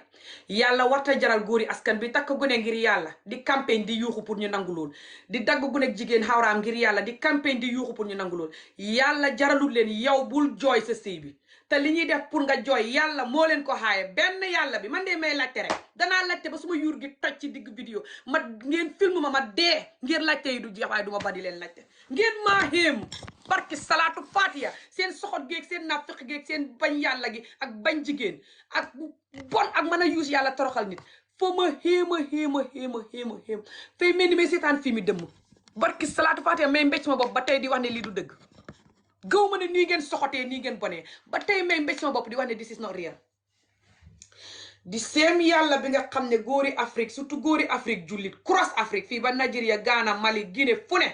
yàlla warta jaral góori askan bi takk gune ngir yàlla di campagne di yuuxu pour ñu nangu lool di dagg gune jigéen xawraam ngir yàlla di campagne di yuuxu pour ñu nangu lool yàlla jaralul leen yow bul jooy sa sëy bi te li ñuy def pour nga jooy yàlla moo leen ko xaaye benn yàlla bi man de may laajte rek danaa laajte ba suma yuur gi toj ci digg vidéo ma ngeen film ma dee ngir laajte yi du jeex waaye du ma badi leen laajte ngeen maa xéem barki salaatu fatiha seen soxot geeg seen nafiq geeg seen bañ yàlla gi ak bañ jigéen ak bon ak mën a yuus yàlla toroxal nit foo ma xéema fay mel ni may seetaan fii mi dëmm barki salaatu fatiha may mbécc ma bopp ba tey di wax ne lii du dëgg gaw ma ne nii ngeen soxotee nii ngeen bonee ba tey may mbécc ma bopp di wax ne this is not real di seem yàlla bi nga xam ne góori Afrique surtout góori Afrique jullit cross Afrique fii ba Nigeria Ghana Mali Guinée fu ne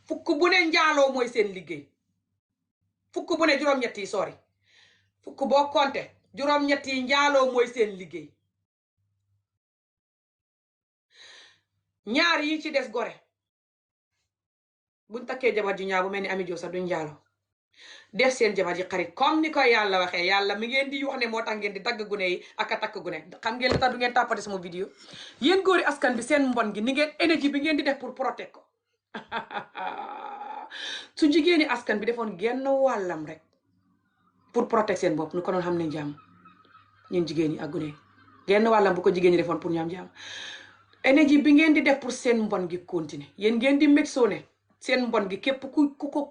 fukk bu ne njaaloo mooy seen liggéey fukk bu ne juróom-ñett yi sori fukk boo compté juróom-ñett yi njaaloo mooy seen liggéey ñaar yi ci des gore buñ takkee jabar ji ñaar bu mel ni Ami Jow sax duñ njaaloo def seen jabar ji xarit comme ni ko yàlla waxee yàlla mi ngeen di wax ne moo tax ngeen di dagg gune yi ak a takk gune xam ngeen lu tax du ngeen tàppate sama vidéo yéen góori askan bi seen mbon gi ni ngeen énergie bi ngeen di def pour protéger ko su jigéeni askan bi defoon genn wàllam rek pour protéger seen bopp nu ko doon xam ne jàmm ñun jigéen ñi ak gune yi genn wàllam bu ko jigéen ñi defoon pour ñu am jàmm énergie bi ngeen di def pour seen mbon gi continuer yéen ngeen di mexoone seen mbon gi képp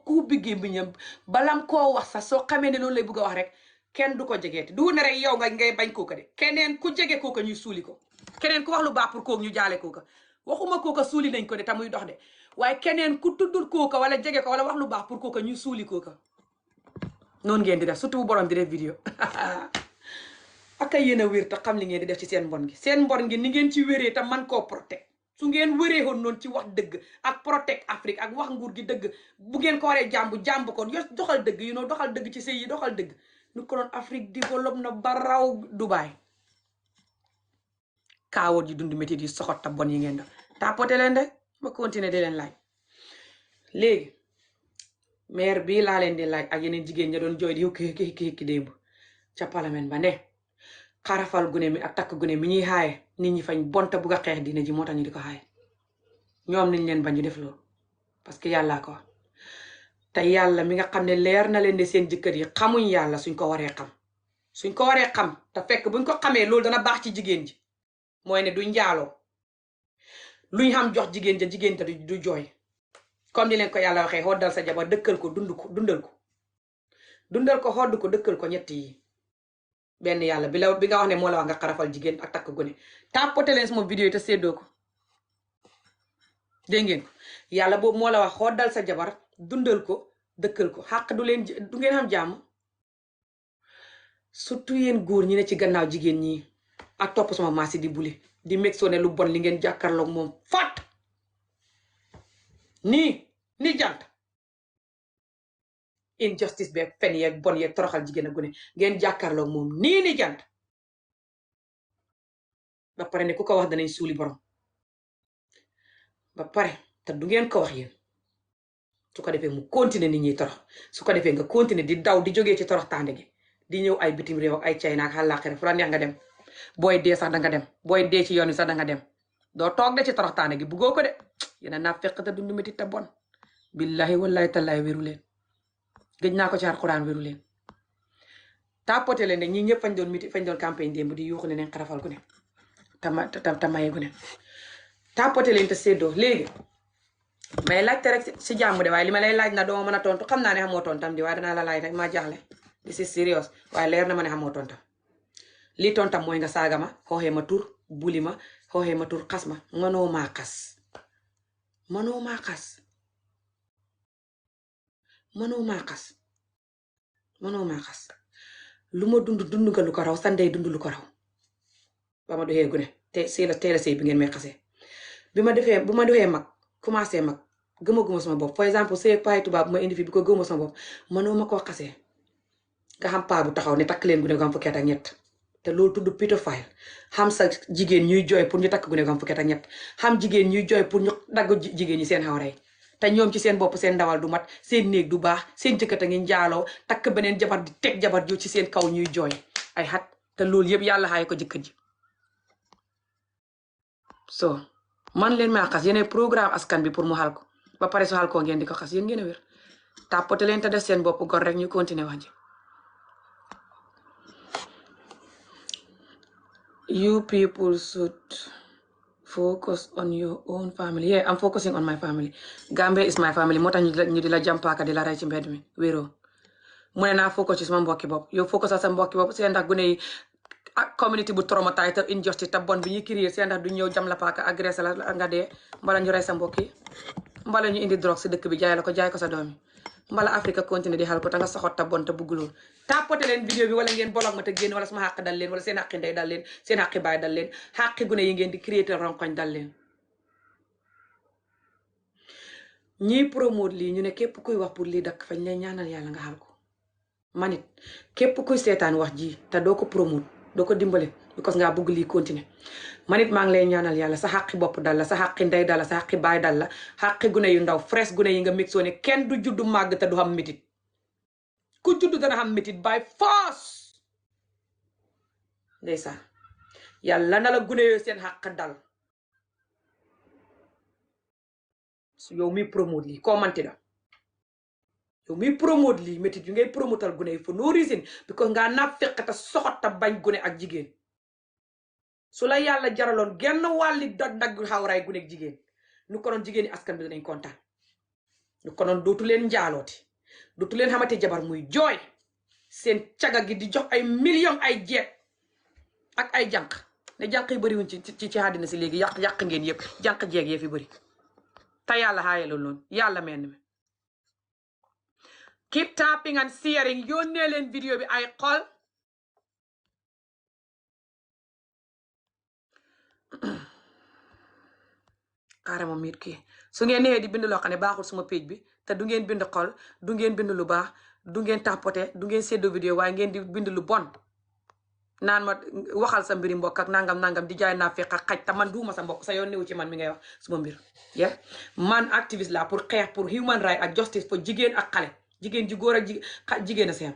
ku biggee bi ñam balam koo wax sax soo xamee ne loolu lay bëgg a wax rek kenn du ko jegeeti du ne rek yow nga ngay bañ kooka de keneen ku jege kooka ñuy suuli ko keneen ku wax lu baax pour kooku ñu jaale kooka waxuma kooka suuli nañ ko de te muy dox de waaye keneen ku tuddul kooka wala jege ko wala wax lu baax pour kooka ñuy suuli kooka noonu ngeen di def surtout bu borom di def vidéo aka yéen a wér te xam li ngeen di def ci seen mbon gi seen mbon gi ni ngeen ci wéree te man koo protect su ngeen wéree woon noonu ci wax dëgg ak protect Afrique ak wax nguur gi dëgg bu ngeen ko waree jàmb ko yo doxal dëgg you know doxal dëgg ci sëy yi doxal dëgg nu ko doon Afrique développe na ba raw Dubaï kaawoot yi dund métit yi soxot ta bon yi ngeen def tapoté leen de ma continuer di leen laaj léegi maire bii laa leen di laaj ak yeneen jigéen ña doon jooy di yow ki démb ca parlement ba ne xarafal gune mi ak takk gune mi ñuy xaaye nit ñi fañ bonta bugg a xeex diine ji moo tax ñu di ko xaaye ñoom niñ leen bañ ñu def loolu parce que yàllaa ko wax te yàlla mi nga xam ne leer na leen ne seen jëkkër yi xamuñ yàlla suñ ko waree xam te fekk buñ ko xamee loolu dana baax ci jigéen ji mooy ne du njaaloo luñ xam jox jigéen ja jigéen te du jooy comme ni leen ko yàlla waxee xoddal sa jabar dëkkal ko dundal ko xodd ko dëkkal ko ñett yi benn yàlla bi nga wax ne moo la wax nga xarafal jigéen ak takk gune tàppote leen sama vidéo yi te séddoo ko dégg ngeen ko yàlla boobu moo la wax xoddal sa jabar dundal ko dëkkal ko xàq du ngeen xam jàmm surtout yéen góor ñi ne ci gannaaw jigéen ñi ak topp sama maasi di buli di meg soo ne lu bon li ngeen jàkkaarloog moom fat ni jant injustice beeg fen yeeg bon yeeg toroxal jigéen a gune ngeen jàkkaarloog moom ni jant ba pare ne ku ko wax danañ suuli borom ba pare te du ngeen ko wax yéen su ko defee mu continuer nit ñi torox su ko defee nga continuer di daw di jógee ci torox tànde gi di ñëw ay bitim réew ak ay China ak àllaaxira fu la neex nga dem booy dee sax danga dem booy dee ci yoon wi sax danga dem doo toog de ci torox tànde gi buggoo ko de yéen a naa fekk te dundu métti te bon billahi wallahi tallahi wéru leen gëj naa ko ci alxuraan wéru leen tapoté leen de ñi ñëpp fañ doon campagne démb di yuuxu ne neen xarafal gu ne tamaye gu ne tapoté leen te séddoo léegi may laajte rek si jàmm de waaye li ma lay laaj na doo mën a tontu xam naa ne xamoo tontam di waaye danaa la laaj rek maa jaaxle this is serious waaye leer na ma ne xamoo tontam lii tontam mooy nga saaga ma xooxee ma tur buli ma xooxee ma tur xas ma mënoo maa xas lu ma dund nga lu ko raw sandey dund lu ko raw ba ma doxee gune te teel a sëy bi ngeen may xasee bu ma doxee mag commencé mag gëmaguma sama bopp par exemple sëy paay tubaab bu ma indi fi bi ko gëmuma sama bopp mënoo ma koo xasee nga xam paa bu taxaw ne takk leen gune gu am fukki at ak ñett te loolu tudd pédophile xam sa jigéen ñuy jooy pour ñu takk gune gu am fukki at ak ñett xam jigéen ñuy jooy pour ñu dagg jigéen ñi seen xawray te ñoom ci seen bopp seen ndawal du mat seen néeg du baax seen jëkkër a ngi njaaloo takk beneen jabar di teg jabar jo ci seen kaw ñuy jooy ay xat te loolu yëpp yàlla xaaye ko jëkkër ji so man leen maa xas yéen programme askan bi pour mu xal ko ba pare su xal koo ngeen di ko xas yéen ngeen a wér tàppote leen te def seen bopp gor rek ñu continuer wax ji you people should focus on your own family. Yeah, I'm focusing on my family. Gambia is my family. moo tax ñu di la jàmpaaka di la rey ci mbedd mi wéeroo mu ne naa focus ci sama mbokki bopp yow focus sa mbokki bopp seen ndax gune yi ak community bu traumatized te injustice te bon bi ñuy créer seen ndax du ñëw jam la paaka agressé la nga dee mbala ñu rey sa mbokki mbala ñu indi drogue si dëkk bi jaay la ko jaay ko sa doomi mbala Afrique continuer di xal ko te nga soxot ta bon te bugg loolu tapoté leen vidéo bi wala ngeen bolog ma te génn wala sama xàq dal leen wala seen xàqi ndey dal leen seen xàqi baay dal leen xàqi gune yi ngeen di créer ronkoñ dal leen ñiy promote lii ñu ne képp kuy wax pour lii dakk fañ lay ñaanal yàlla nga xal ko manit képp kuy seetaan wax ji te doo ko promote doo ko dimbale because ngaa bugg lii continuer manit maa ngi lay ñaanal yàlla sa xàqi bopp dal la sa xàqi ndey dal la sa xàqi baay dal la xàqi gune yu ndaw fresh gune yi nga mixoo ne kenn du juddu màgg te du xam métit ku juddu dana xam métit by force ndeysaan yàlla na la gune yooyu seen xàq dal yow mi promote lii commenté la yow mi promote lii métit yu ngay promotal gune yi for no reason because ngaa naa fekk te soxot te bañ gune ak jigéen su la yàlla jaraloon genn wàlli dagg xawraay gune ak jigéen nu ko noon jigéen ñi askan bi danañ kontaan nu ko noon dootu leen njaalooti dootu leen xamante jabar muy jooy seen caga gi di jox ay million ay jeet ak ay jànq ne jànq yi bëriwuñ ci àddina si léegi yàq ngeen yëpp jànq jeeg yee fi bëri te yàlla xaaye loolu noonu yàlla mel ni keep tapping and sharing yónnee leen vidéo bi ay xol xaaral ma miit kii su ngeen nee di bind loo xam ne baaxul suma page bi te du ngeen bind xol du ngeen bind lu baax du ngeen tapoté du ngeen séddoo vidéo waaye ngeen di bind lu bon naan ma waxal sa mbiri mbokk ak nangam di jaay naa fekk ak xaj te man duuma sa mbokk sa yoon newu ci man mi ngay wax suma mbir yeah man activiste la pour xeex pour human right ak justice pour jigéen ak xale jigéen ji góor ak jigéen a seen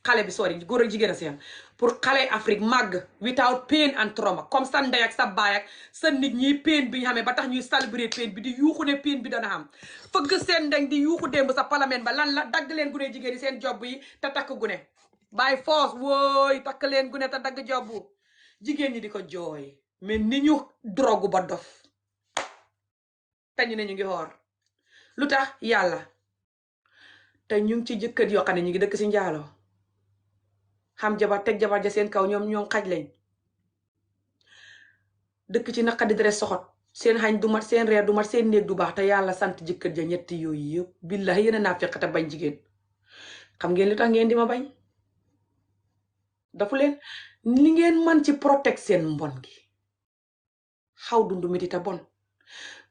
xale bi sori góor ak jigéen a si yam pour xale Afrique màgg without pain and trauma comme sa ndey ak sa baay ak sa nit ñi pain bi ñu xamee ba tax ñuy célébrer pain bi di yuuxu ne pain bi dana xam fëgg seen ndeng di yuuxu démb sa parlement ba lan la dagg leen gune jigéen yi seen job yi te takk gune by force wooy takk leen gune te dagg job jigéen ñi di ko jooy mais ni ñu drogue ba dof te ñu ne ñu ngi xoor lu tax yàlla te ñu ngi ci jëkkër yoo xam ne ñu ngi dëkk si njaaloo xam jabar teg jabar ja seen kaw ñoom xaj lañ dëkk ci naqadi deret soxot seen xañ du mat seen reer du mat seen néeg du baax te yàlla sant jëkkër ja ñetti yooyu yëpp billahi yéen a naa fekk te bañ jigéen xam ngeen li tax ngeen di ma bañ dafu leen li ngeen man ci protect seen mbon gi xaw dundu miti ta bon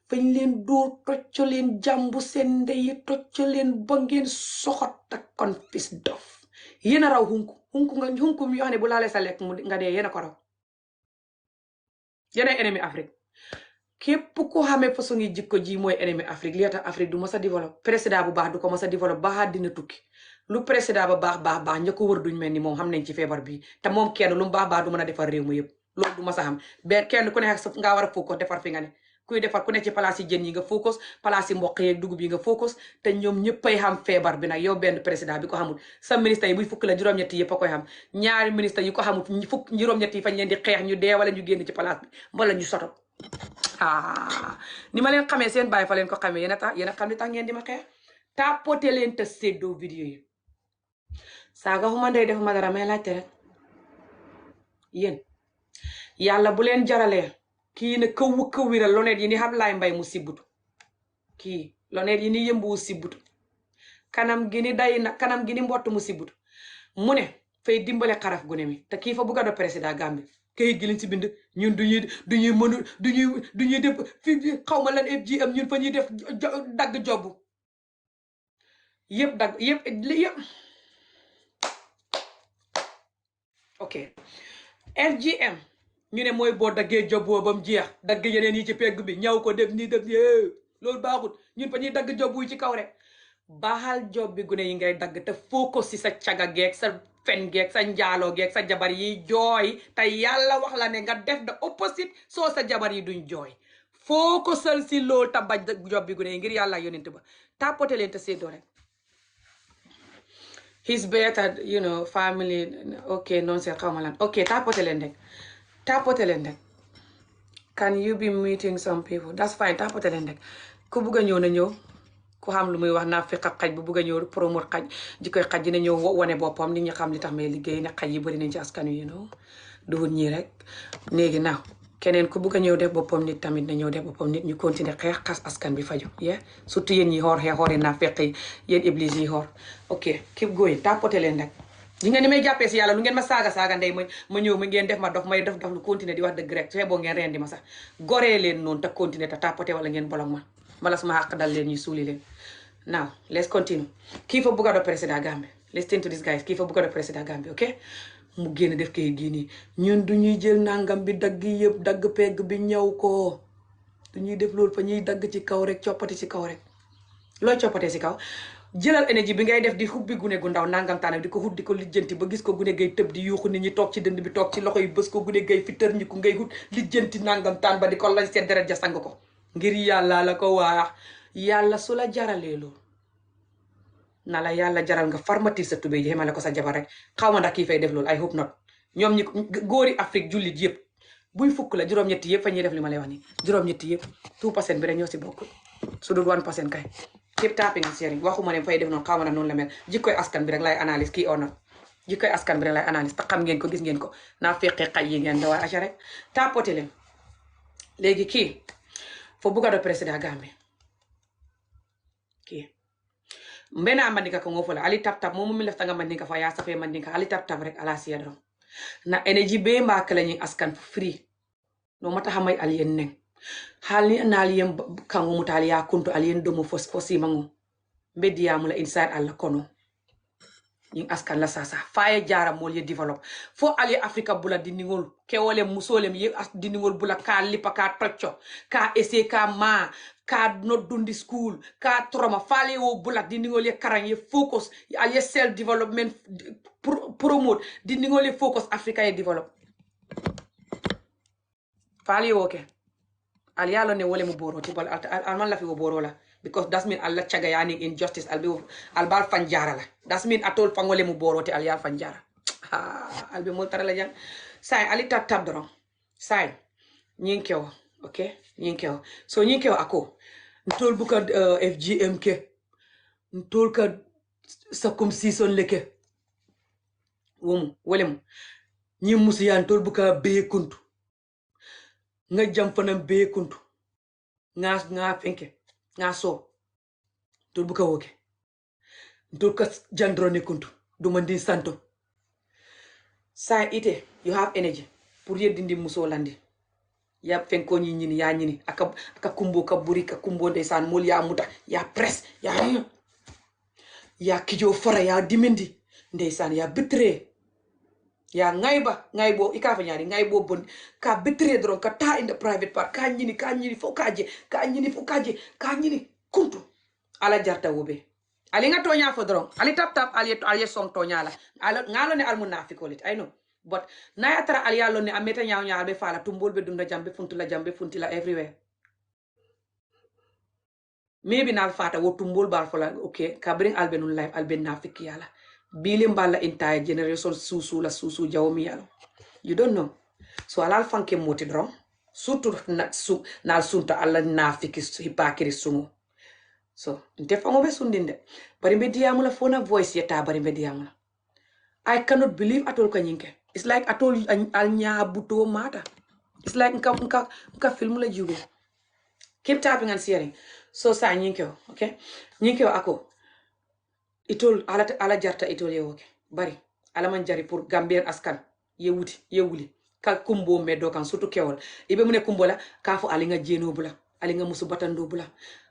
fañ leen dóor tocco leen jàmbu seen ndeyi tocco leen ba ngeen soxot ak confis dof yéen a raw hunku mi yoo xam ne bu laalee sa lekk mu nga dee yéen a ko raw yéen ay ennemi Afrique képp ko xamee façon yi jikko ji mooy ennemi Afrique li tax Afrique du mës a développe président bu baax du ko mës a développe baax dina tukki lu président ba baax ña ko wër duñ mel ni moom xam nañ ci feebar bi te moom kenn lu mu baax du mën a defar réew mi yëpp loolu du mës a xam benn kenn ku ne nga war a focus defar fi nga ne kuy defar ku ne ci place yi jën yi nga focus place yi mboq yeeg dugub yi nga focus te ñoom ñëppay xam feebar bi nag yow benn président bi ko xamul sa ministre yi buy fukk la juróom-ñett yëpp a koy xam ñaari ministre yi ko xamul fukk juróom-ñett yi fañ leen di xeex ñu dee wala ñu génn ci place bi wala ñu soto ni ma leen xamee seen bàyyi fa leen ko xamee yéen a xam li tax ngeen di ma xeex tapoté leen te séddoo vidéo yi saaga xuma ndey defuma dara may laajte rek yéen yàlla bu leen jaralee kii ne këwwiral lonet yi ni xam laay mbay mu sibbutu kii lonet yi ni yëmbuwu sibbutu kanam gi ni day na kanam gi ni mbott mu sibbutu mu ne fay dimbale xaraf gune mi te kii fa bugga do président Gambie kayit gi liñ ci bind ñun duñuy def fi xawma lan FGM ñun fa ñuy def dagg jobb yëpp dagg yëpp ok FGM ñu ne mooy boo daggee job boo bam jeex dagg yeneen yi ci pegg bi ñaw ko def nii def loolu baaxut ñun fa ñuy dagg job yi ci kaw rek baaxal job bi gune yi ngay dagg te focus si sa caga geeg sa fen geeg sa njaaloo geeg sa jabar yi jooy te yàlla wax la ne nga def the opposite soo sa jabar yi duñ jooy focusal si loolu te bañ job bi gune yi ngir yàlla yonent ba tapoté leen te séddoo rek his better family ok non c'est xawma lan ok tapoté leen rek can you be meeting some people that's fine tapoté leen rek ku bugg a ñëw na ñëw ku xam lu muy wax naa fi xaj bu bugg a ñëw promote xaj jikkoy xaj dina ñëw wane boppam nit ñi xam li tax may liggéey ne xaj yi bëri nañ ci askan wi duhut ñii rek léegi naaw keneen ku bugg a ñëw def boppam nit tamit na ñëw def boppam nit ñu continuer xeex xas askan bi faju surtout yéen ñi xoori naa fekk yéen iblis yi xoor ok keep going tapoté leen rek ñi nga ni may jàppee si yàlla lu ngeen ma saaga ndey ma ñëw ma ngeen def ma dof may def lu continuer di wax dëgg rek su boo ngeen rendi ma sax goree leen noonu te continuer te tapoté wala ngeen bolog ma wala suma xàq dal leen ñu suuli leen now let's continue kii fa bugga do président Gambie listen to this guys kii fa bugga do président Gambie ok mu génn def kay gii ñun du ñuy jël nangam bi dagg yëpp dagg pegg bi ñëw ko du ñuy def loolu fa ñuy dagg ci kaw rek coppati ci kaw rek looy coppatee si kaw jëlal énergie bi ngay def di xubbi gune gu ndaw nangam taanam di ko xut di ko lijjanti ba gis ko gune gay tëb di yuuxu nit ñi toog ci dënd bi toog ci loxo yi bës ko gune gay fi tër ñi ku ngay xut lijjanti nangam taan ba di ko lañ seen deret ja sang ko ngir yàlla la ko waax yàlla su la jaralee loolu na la yàlla jaral nga farmatir sa tubéy ji xemale ko sa jabar rek xaw ma ndax kii fay def loolu I hope not ñoom ñi góori Afrique jullit yëpp buy fukk la juróom-ñetti yëpp fa ñuy def li ma lay wax ni juróom-ñetti yëpp 2% bi rek ñoo si bokk su dul 1% kay képp tapping and sharing waxuma ne fay def noonu xaw ma na noonu la mel jikkoy askan bi rek lay analyse kii or not jikkoy askan bi rek lay analyse te xam ngeen ko gis ngeen ko naa fekkee xaj yi ngeen da war aca rek tapoté leen léegi kii fo bugga do président Gambie kii mbena mandinka ko ngofola ali tap momo mi lefta nga mandinka fa ya safe mandinka ali tap rek ala siya dron na energy be mba kala ñi askan free no mata xamay alien neng halni na alien kango mutali ya kunto alien domo fosi mango media mula inside alla kono ñi askan la sasa faye jara mol ye develop fo ali africa bula diningol kewole musolem ye diningol bula ka lipa ka tocco ka ese ka ma ka not dundi school ka trauma fale wo bulat di ngol ye karang ye focus al ye self development promote di ngol ye focus Africa ye develop fale wo ke al yalo ne wole mo boroti bal al man la fi wo borola because that's mean Allah caga yani injustice al bal fanjara la that's mean atol fangole mo boroti al yal fanjara al be mo tara la jang sai ali tab doron sai nyinkewo okay nyinkewo so nyinkewo ako ntol buka FGM ke ntol ka circumcision leke womu wolem nyi musu ya ntol buka be kuntu nga jam fanam be kuntu nga fenke nga so ntol buka woke ntol ka jandrone kuntu dumandi santo sa ite you have energy pour yeddindi muso landi ya fenko ñini ya ñini aka kumbo ka buri ka kumbo ndeysaan mol ya muta ya press ya kijo fara ya dimindi ndeysaan ya bitre ya ngaybo ika fa ñaari ngaybo bon ka bitre dron ka ta in the private part ka ñini fo kaje kuntu ala jarta wobe ali nga tonya fo dron ali tap ali song tonya la ala ngalo ne al munafiqolit I know but na atara ali yallo ne ameta nyaaw be fala tumbol be dunda jambe funti la everywhere maybe nal fata wo tumbol bal fola okay ka bring albenun life alben nafiki yala bili mbala entire generation susu jawmi yalo you don't know so alal fanke moti dron surtout nal sunta alla nafiki hipakiri sumu so nte fango be sundinde bari be diamula phone voice yeta bari be diamula I cannot believe at all kanyinke it's like at all al nya buto mata it's like nka film la jube keep tapping and sharing so sa nyinke okay nyinke ako itol ala jarta itol yewoke bari ala man jari pour Gambian askan ye wuli ka kumbo meddo kan surtout kewol ibe mune kumbo la ka fo ali nga jeno bula ali nga musu batando bula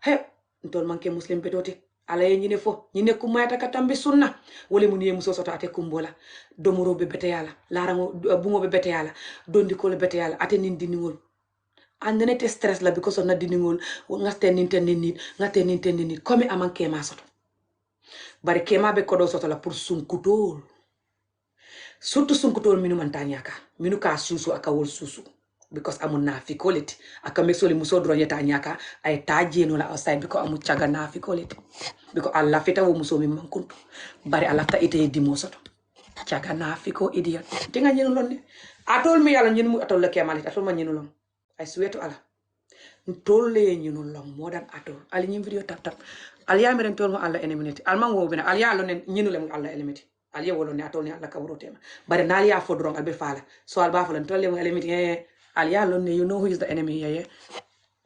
he ntol manke muslim betoti ala ye ñine fo ñine ku mayata katambe sunna wole mun ye muso soto ate kumbola domoro be bete yala larango bungo be bete yala dondi ko le bete yala ate nin diningol andene te stress la because of na diningol ngaste ninte nit comme amanke ma soto bari kema be kodo soto la pour sunkutol surtout sunkutol minu mantanyaka minu ka susu aka wol susu because amu nafikolity aka mesoli muso dronyeta nyaka ay tajeno la outside because amu chaga nafikolity because alla feta wo muso mi mankuntu bari alla ta ite dimo soto chaga nafiko idiot tinga nyinu londe atol mi yalla nyinu atol le kemalit atol ma nyinu lon I swear to Allah ntolle nyinu lon modan atol ali nyim video tap ali yamiren tol mo alla eneminati alman wo bena ali yalla nen nyinu le mo alla eneminati ali wolo ne atol ne alla kabrotema bari nali ya fodron albe fala so alba fala tolle mo eneminati ali yalla ne you know who is the enemy here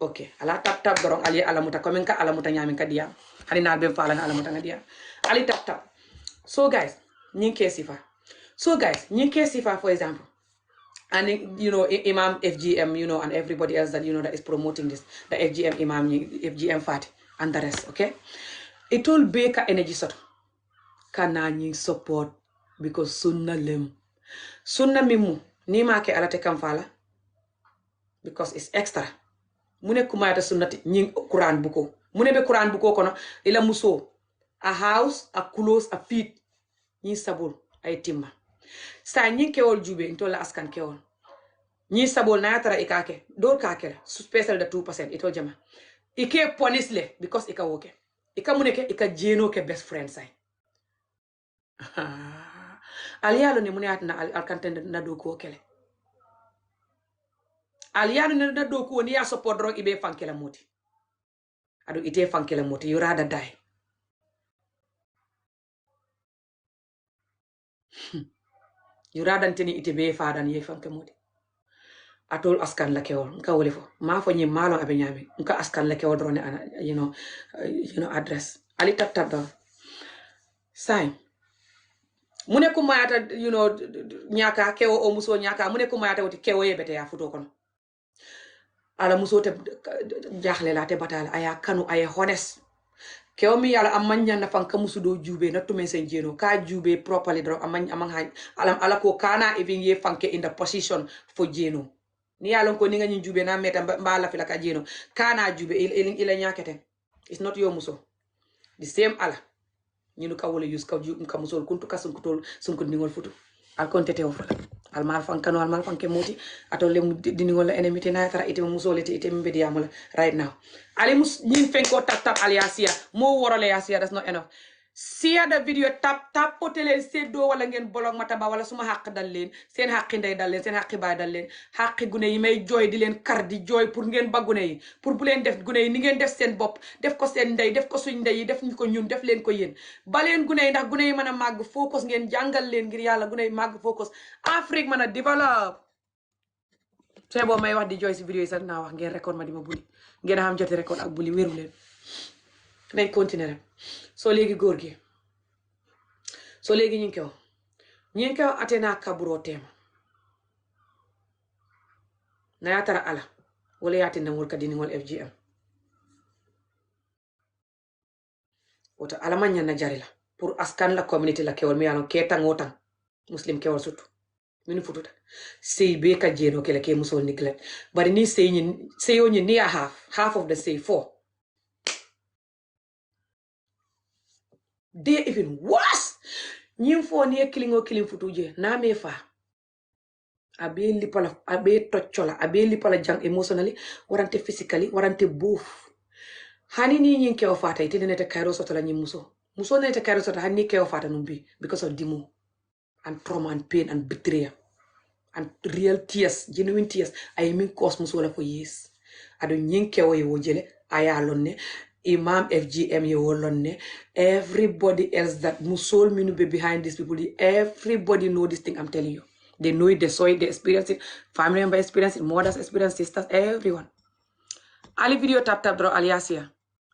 okay ala tap dorong ali alamuta komen ka alamuta nyamin ka diam hani na be fala alamuta ngadia ali tap so guys nyinke sifa for example and you know imam FGM you know and everybody else that you know that is promoting this the FGM imam FGM Fati and the rest okay it will be ka energy sort kana nyi support because sunna mimu ni ma ke alate kam fala because it's extra mune kumayata sunnati nyi Quran buko mune be Quran buko kono ila muso a house a close a feet nyi sabul ay timma sa nyi kewol jube ntola askan kewol nyi sabul na yatara ikake dor kakela special da 2% ito jama ike ponisle because ika woke ika muneke ika jeno ke best friend say aliyalo ne mune atna alkantende na do ko kele aliyalo ne na do ko ni ya support ro ibe fankela moti adu ite fankela moti you rather die you rather tani ite be fadan ye fanke moti atol askan la kewol nka wole fo ma fo nyi malo abe nyame nka askan la kewol drone you know address ali tap do sign mune ko mayata you know nyaka kewo o muso nyaka mune ko mayata woti kewo yebete ya futo kono ala muso te jaxle la te batala aya kanu aya honest kewo mi yala amanya na fanka musu do jube na tumen sen jeno ka jube properly dro amang ha ala ko kana even ye fanke in the position for jeno ni yalon ko ni nga jube na meta mbala fila ka jeno kana jube ila nyaketen. It's not your muso. The same ala ñinu ka wala use ka musol kuntu ka sunkutol sunkut ningol futu al kontete o fala al mal fankano al mal fanke moti ato le diningol la enemy te na tara ite musolete ite mbedi amala right now ali mus ñin fenko tap aliasia mo worale asia that's not enough. Share the video tap potelen seddo wala ngeen bolog mataba wala suma haq dal leen seen haqi ndey dal leen seen haqi baay dal leen haqi gune yi may joy di leen kar di joy pour ngeen ba gune yi pour bu leen def gune yi ni ngeen def seen bopp def ko seen ndey def ko suñ ndey yi def ñu ko ñun def leen ko yéen ba leen gune yi ndax gune yi mën a màgg focus ngeen jàngal leen ngir yàlla gune yi màgg focus Afrique mën a develop c'est boo may wax di joy si video yi sax naa wax ngeen record ma di ma buli ngeen xam joti record ak buli wéru leen nañ continuer rek so léegi góor gi so léegi ñu ngi kew atena kaburo tema na yatara ala wala yati ndangol kadini ngol FGM wota ala manya na jari la pour askan la community la kewol mi yano ketang wotan muslim kewol sutu minu fututa sey be ka jeno kele ke musol neglect bari ni sey onyi ni a half of the say 4 they even worse ñim fo ni kilingo kilin futuje na me fa abe lipala abe toccola abe lipala jang emotionally warante physically warante both hani ni ñin kew fata ite ne te kayro soto la ñim muso ne te kayro soto hani kew fata numbi because of demo and trauma and pain and betrayal and real tears genuine tears ay min cause muso la for years ado ñin kew ye wo jele aya lonne Imam FGM ye wolonne everybody else that musol minu be behind these people everybody know this thing I'm telling you they know it they saw it they experience it family member experience it mothers experience sisters everyone ali video tap dro aliasia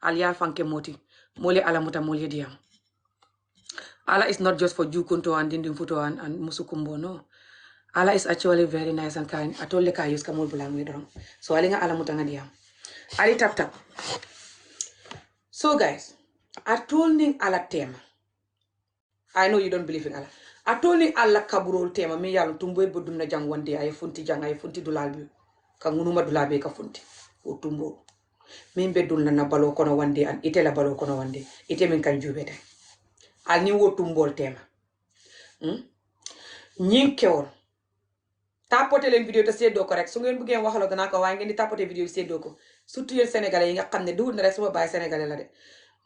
alial fanke moti mole ala muta mole diam ala is not just for jukunto and dindin futo and musukumbo no ala is actually very nice and kind atole ka use kamol bulang wedron so ali nga ala muta ngadiam ali tap so guys, I told you Allah tema. I know you don't believe in Allah. I told you Allah kaburol tema. Me yalu tumbo bodum na jang one day. Ay funti dulalbi. Kangunuma dulabe ka funti. O tumbo. Min bedul na balo kono one day and ite la balo kono one day. Ite min kan jubete. Al ni wo tumbol tema. Nyin kewol. Tapote len video te seddo ko rek su ngeen bëggee waxalo dana ko way ngeen di tapote video seddo ko surtout yeen sénégalais yi nga xamné du rek suma baay sénégalais la de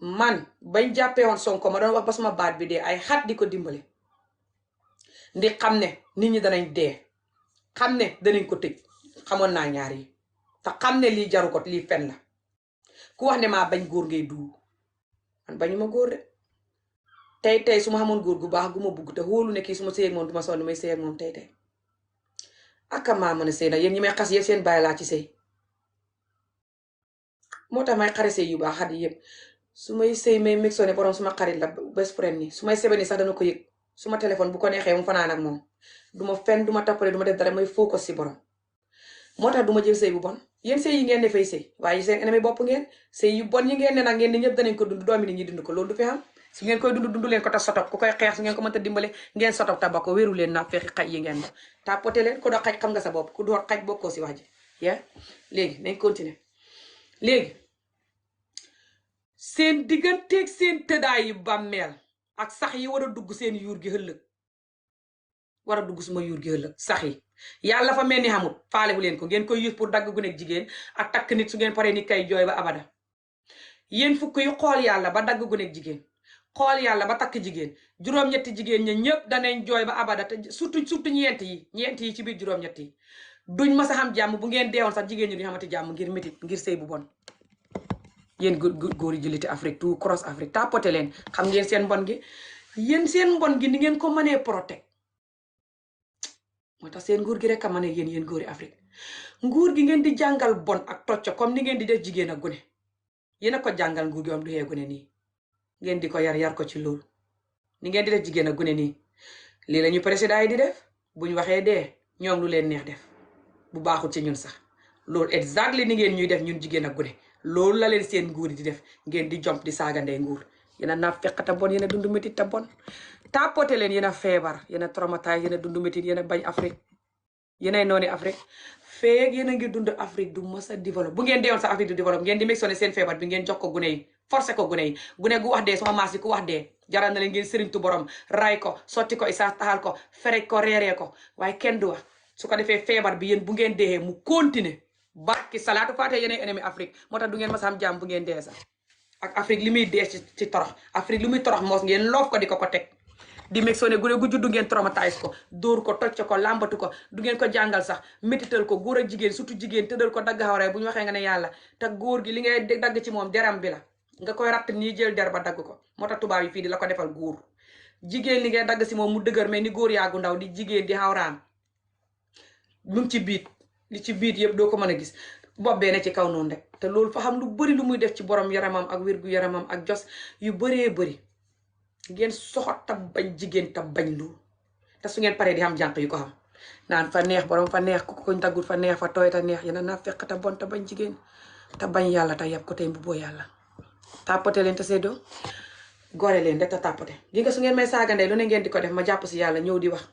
man bañ jappé won Sonko ma doon wax ba suma baat bi dé ay xat diko dimbalé ndi xamné nit ñi danañ dé xamné danañ ko tejj xamon na ñaar yi ta xamné li jaru ko li fen la ku wax né ma bañ goor ngay du man bañuma goor de tay suma xamone goor gu baax gu ma bugg te holu ne ki suma sey ak mom duma sonn may sey ak mom tay aka ma mëna sey na yeen ñi may xass yeen seen baay la ci sey motax may xare sey yu baax xadi yeb sumay sey may mixone borom suma xarit la best friend ni sumay sebeni sax dana ko yek suma téléphone bu ko nexé mu fanaan ak mom duma fen duma tapalé duma def dara may focus ci borom motax duma jël sey bu bon yeen sey yi ngeen defay sey waye seen ennemi bop ngeen sey yu bon yi ngeen ne nak ngeen ni ñepp dañ ko dund doomi ni ñi dund ko loolu du fi am su ngeen koy dund leen ko ta sotop ku koy xex su ngeen ko mënta dimbalé ngeen sotop ta bako wëru leen na fexi xaj yi ngeen ta poté leen ko do xaj xam nga sa bop ku do xaj bokko ci waji ya légui nañ continuer légui seen digganteeg seen tëddaay yu bàmmeel ak sax yi war a dugg seen yuur gi ëllëg war a dugg suma yuur gi ëllëg sax yi yàlla fa mel ni xamut faale bu leen ko ngeen koy use pour dagg gu nekk jigéen ak takk nit su ngeen paree ni kay jooy ba abada yéen fukk yu xool yàlla ba dagg gu nekk jigéen xool yàlla ba takk jigéen juróom-ñetti jigéen ña ñëpp danañ jooy ba abada te surtout ñeent yi ci biir juróom-ñett yi duñ ma sa xam jàmm bu ngeen deewoon sax jigéen ñi duñ xamati jàmm ngir métit ngir sëy bu bon yeen goor yi juliti Afrique tout cross Afrique tapoté len xam ngeen seen mbon gi yeen seen mbon gi ni ngeen ko mané protect motax seen nguur gi rek ka mané yeen goori Afrique nguur gi ngeen di jangal bon ak toccio comme ni ngeen di def jigéen ak gune yeena ko jangal nguur gi am du hé gune ni ngeen di ko yar ko ci lool ni ngeen di def jigéen ak gune ni li lañu président yi di def buñ waxé dé ñom lu leen neex def bu baaxul ci ñun sax lool exactly ni ngeen ñuy def ñun jigéen ak gune loolu la leen seen nguur di def ngeen di jomp di saaga ndey nguur yena na fekkata bon yena dundu metti ta bon tapoté leen yena feebar yena traumatisé yena dundu metti yena bañ Afrique yena noni Afrique feeg yéen a ngi dund Afrique du mës a développe bu ngeen deewoon sa Afrique du développe ngeen di mexone seen feebar bi ngeen jox ko gune yi forcé ko gune yi gune gu wax dee sama maas yi ku wax dee jaral na leen ngeen sëriñtu borom ray ko sotti ko isaa taxal ko ferej ko reeree ko waaye kenn du wax su ko defee feebar bi yéen bu ngeen deexee mu continuer barki salaatu faate yeneen ennemi Afrique moo tax du ngeen mas a am jàmm bu ngeen dee sax ak Afrique li muy dee ci torox Afrique li muy torox moos ngeen loof ko di ko teg di meg soo ne gune gu juddu ngeen traumatise ko dóor ko tocc ko làmbatu ko du ngeen ko jàngal sax métital ko góor ak jigéen surtout jigéen tëddal ko dagg xawre bu ñu waxee nga ne yàlla te góor gi li ngay dagg ci moom deram bi la nga koy ratt nii jël der ba dagg ko moo tax tubaab yi fii di la ko defal góor jigéen li ngay dagg si moom mu dëgër mais ni góor yaagu ndaw di jigéen di xawraam mu ngi ci biit li ci biit yëpp doo ko mën a gis bopp bee ne ci kaw noonu rek te loolu fa xam lu bëri lu muy def ci borom yaramam ak wér gu yaramam ak jos yu bëree bëri ngeen soxot ta bañ jigéen ta bañ lu te su ngeen paree di xam jànq yu ko xam naan fa neex borom fa neex ku ko daggul fa neex fa tooy ta neex yéen naa fekk ta bon ta bañ jigéen te bañ yàlla te yab ko tey mbubboo yàlla tàppate leen te seddoo gore leen rek te tàppate gi nga su ngeen may saaga ndey lu ne ngeen di ko def ma jàpp si yàlla ñëw di wax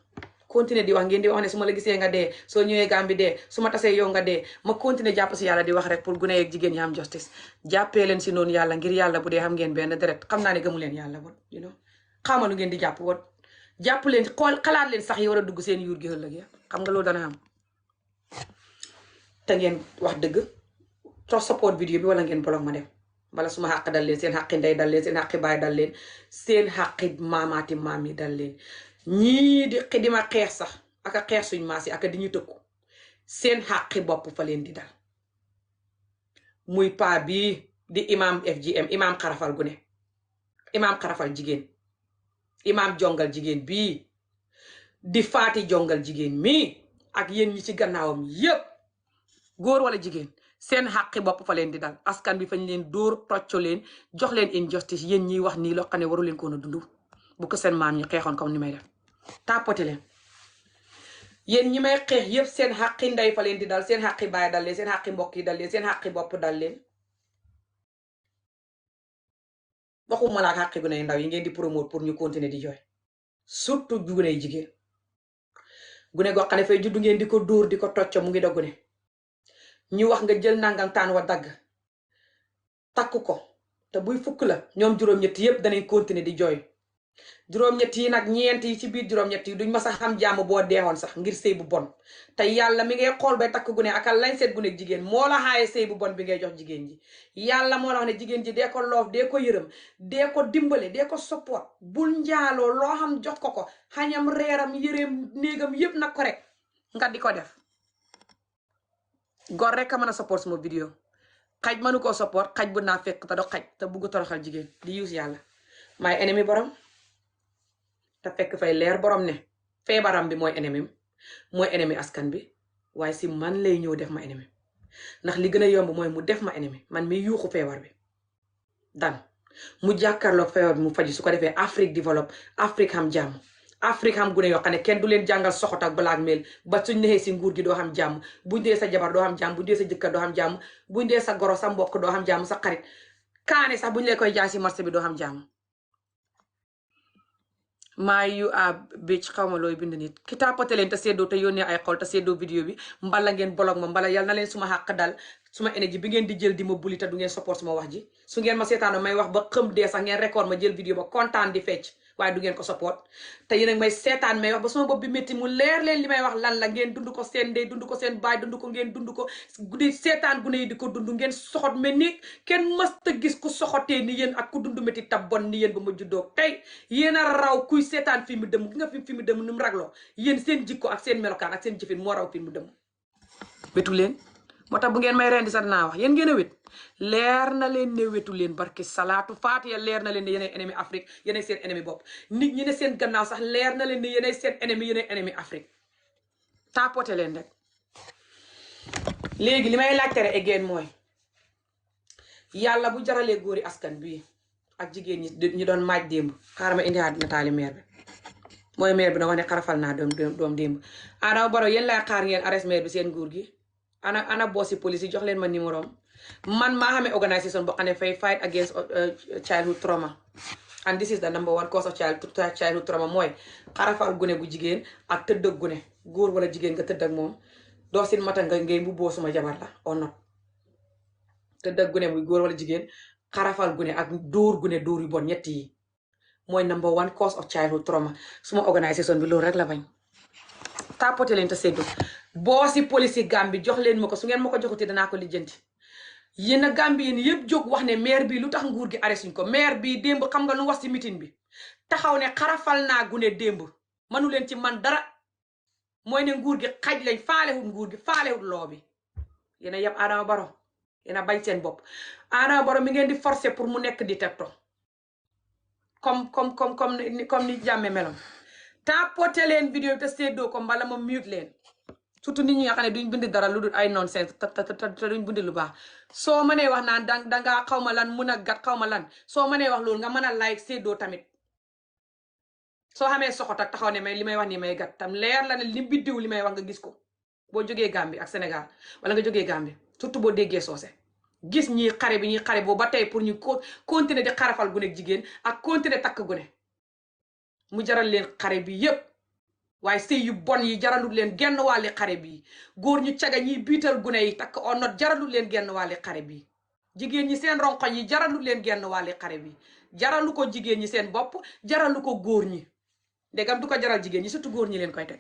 continuer di wax ngeen di wax ne su ma la gisee nga dee soo ñëwee Gambie dee su ma tasee yow nga dee ma continuer jàpp si yàlla di wax rek pour gune yeeg jigéen ñi am justice jàppee leen si noonu yàlla ngir yàlla bu dee xam ngeen benn deret xam naa ne gëmu leen yàlla wot you know xaama lu ngeen di jàpp wot jàpp leen xool xalaat leen sax yi war a dugg seen yuur gi ëllëg ya xam nga loolu dana am te ngeen wax dëgg trop support vidéo bi wala ngeen blog ma dem bala suma xàq dal leen seen xàqi ndey dal leen seen xàqi baay dal leen seen xàqi maamaati maam yi dal leen ñii di ma xeex sax aka xeex suñ maas yi aka di ñu tëkku seen xàqi bopp fa leen di dal muy paa bii di imam FGM imam xarafal gune imam xarafal jigéen imam jongal jigéen bii di faati jongal jigéen mii ak yéen ñi ci gannaawam yépp góor wala jigéen seen xàqi bopp fa leen di dal askan bi fañ leen dóor tocco leen jox leen injustice yéen ñiy wax nii loo xam ne waru leen koon a dund bu ko seen maam ñi xeexoon comme ni may def tàppati leen yéen ñi may xeex yépp seen xàqi ndey fa leen di dal seen xàqi baay dal leen seen xàqi mbokk yi dal leen seen xàqi bopp dal leen waxuma laa xàqi gune yu ndaw yi ngeen di promote pour ñu continuer di jooy surtout gune yu jigéen gune goo xam ne fay juddu ngeen di ko dóor di ko tocco mu ngi da gune ñu wax nga jël nangam taan wa dagg takk ko te buy fukk la ñoom juróom-ñett yépp danañ continuer di jooy juróom-ñett yi nag ñeent yi ci biir juróom-ñett yi duñ ma sax xam jàmm boo deexoon sax ngir sëy bu bon te yàlla mi ngay xool bay takk gune akal lañ seet gune jigéen moo la xaaye sëy bu bon bi ngay jox jigéen ji yàlla moo la wax ne jigéen ji dee ko loof dee ko yërëm dee ko dimbale dee ko support bul njaaloo loo xam jox ko xañam reeram yëreem néegam yépp nag ko rek nga di ko def gor rek a mën a support sama vidéo xaj mënu koo support xaj bu naa fekk te do xaj te bugg toroxal jigéen di use yàlla maay ennemi borom te fekk fay leer borom ne feebaram bi mooy ennemi askan bi waaye si man lay ñëw def ma ennemi ndax li gën a yomb mooy mu def ma ennemi man mi yuuxu feebar bi dan mu jàkkaarloog feebar bi mu faju su ko defee Afrique développe Afrique xam jàmm Afrique xam gune yoo xam ne kenn du leen jàngal soxot ak blackmail ba suñ nexee si nguur gi doo xam jàmm buñ dee sa jabar doo xam jàmm buñ dee sa jëkkër doo xam jàmm buñ dee sa goro sa mbokk doo xam jàmm sa xarit kaane sax buñ lee koy jaay si marché bi doo xam jàmm maa yu a bitch xaw ma looy bind nit ki tàppate leen te seddoo te yónnee ay xol te seddoo vidéo bi mbala ngeen bolog ma mbala yal na leen suma xàq dal suma énergie bi ngeen di jël di ma buli te du ngeen support suma wax ji su ngeen ma seetaano may wax ba xëm dee sax ngeen record ma jël vidéo ba kontaan di fecc waaye du ngeen ko support te yéen a may seetaan may wax ba sama bopp bi métti mu leer leen li may wax lan la ngeen dund ko seen ndey dund ko seen baay dund ko ngeen dund ko di seetaan gune yi di ko dund ngeen soxot mel ni kenn mësta gis ku soxotee ni yéen ak ku dund métti tab bon ni yéen ba ma juddoo tey yéen a raw kuy seetaan fi mu dem gi nga fi mu dem ni mu ragloo yéen seen jikko ak seen melokaan ak seen jëfin moo raw fi mu dem wetu leen moo tax bu ngeen may rendi sax dinaa wax yéen ngeen a wét leer na leen ne wetu leen barki salaatu faatiya leer na leen ne yéenay ennemi Afrique yéenay seen ennemi bopp nit ñi ne seen gannaaw sax leer na leen ne yéenay seen ennemi yéenay ennemi Afrique tapote leen rek léegi li may laajte rek again mooy yàlla bu jaralee góori askan bi ak jigéen ñi doon maaj démb xaaral ma indi nataali maire bi mooy maire bi na wax ne xarafal naa doom démb Adama Barrow yéen lay xaar ngeen arrest maire bi seen nguur gi ana bossi police yi jox leen ma numéro man maa xamee organisation boo xam ne fay fight against childhood trauma and this is the number one cause of childhood trauma mooy xarafal gune gu jigéen ak tëdd ak gune góor wala jigéen nga tëdd ak moom doo sin mata nga ngay mbubboo suma jabar la or not te dëgg gune muy góor wala jigéen xarafal gune ak dóor gune dóor yu bon ñett yi mooy number one cause of childhood trauma suma organisation bi loolu rek la bañ tapoté leen te seddu boo si police yi Gambie jox leen ma ko su ngeen ma ko joxuti danaa ko lijjanti yéen a Gambien yëpp jóg wax ne maire bi lu tax nguur gi arrêté suñ ko maire bi démb xam nga lu wax si meeting bi taxaw ne xarafal naa gune démb manu leen ci man dara mooy ne nguur gi xaj lañ faalewut nguur gi faalewut loo bi yéen a yeb Adama Barrow yéen a bañ seen bopp Adama Barrow mi ngeen di forcer pour mu nekk di tepto comme ni jàmme meloon tapoté leen vidéo te seddoo ko mbala ma mute leen surtout nit ñi nga xam ne duñ bind dara lu dul ay nonsense te duñ bind lu baax soo mënee wax naan dangaa xaw ma lan mun a gat xaw ma lan soo mënee wax loolu nga mën a like seddoo tamit soo xamee soxot ak taxaw ne may li may wax nii may gat tam leer la ne li biddiw li may wax nga gis ko boo jógee Gambie ak Sénégal wala nga jógee Gambie surtout boo déggee soose gis ñi xare bi ñuy xare boobu ba tey pour ñu continuer di xarafal gune jigéen ak continuer takk gune mu jaral leen xare bi yépp waaye sëy yu bon yi jaralul leen genn wàlli xare bi góor ñu caga ñiy biital gune yi takk on not jaralul leen genn wàlli xare bi jigéen ñi seen ronkoñ yi jaralul leen genn wàlli xare bi jaralu ko jigéen ñi seen bopp jaralu ko góor ñi ndegam du ko jaral jigéen ñi surtout góor ñi leen koy teg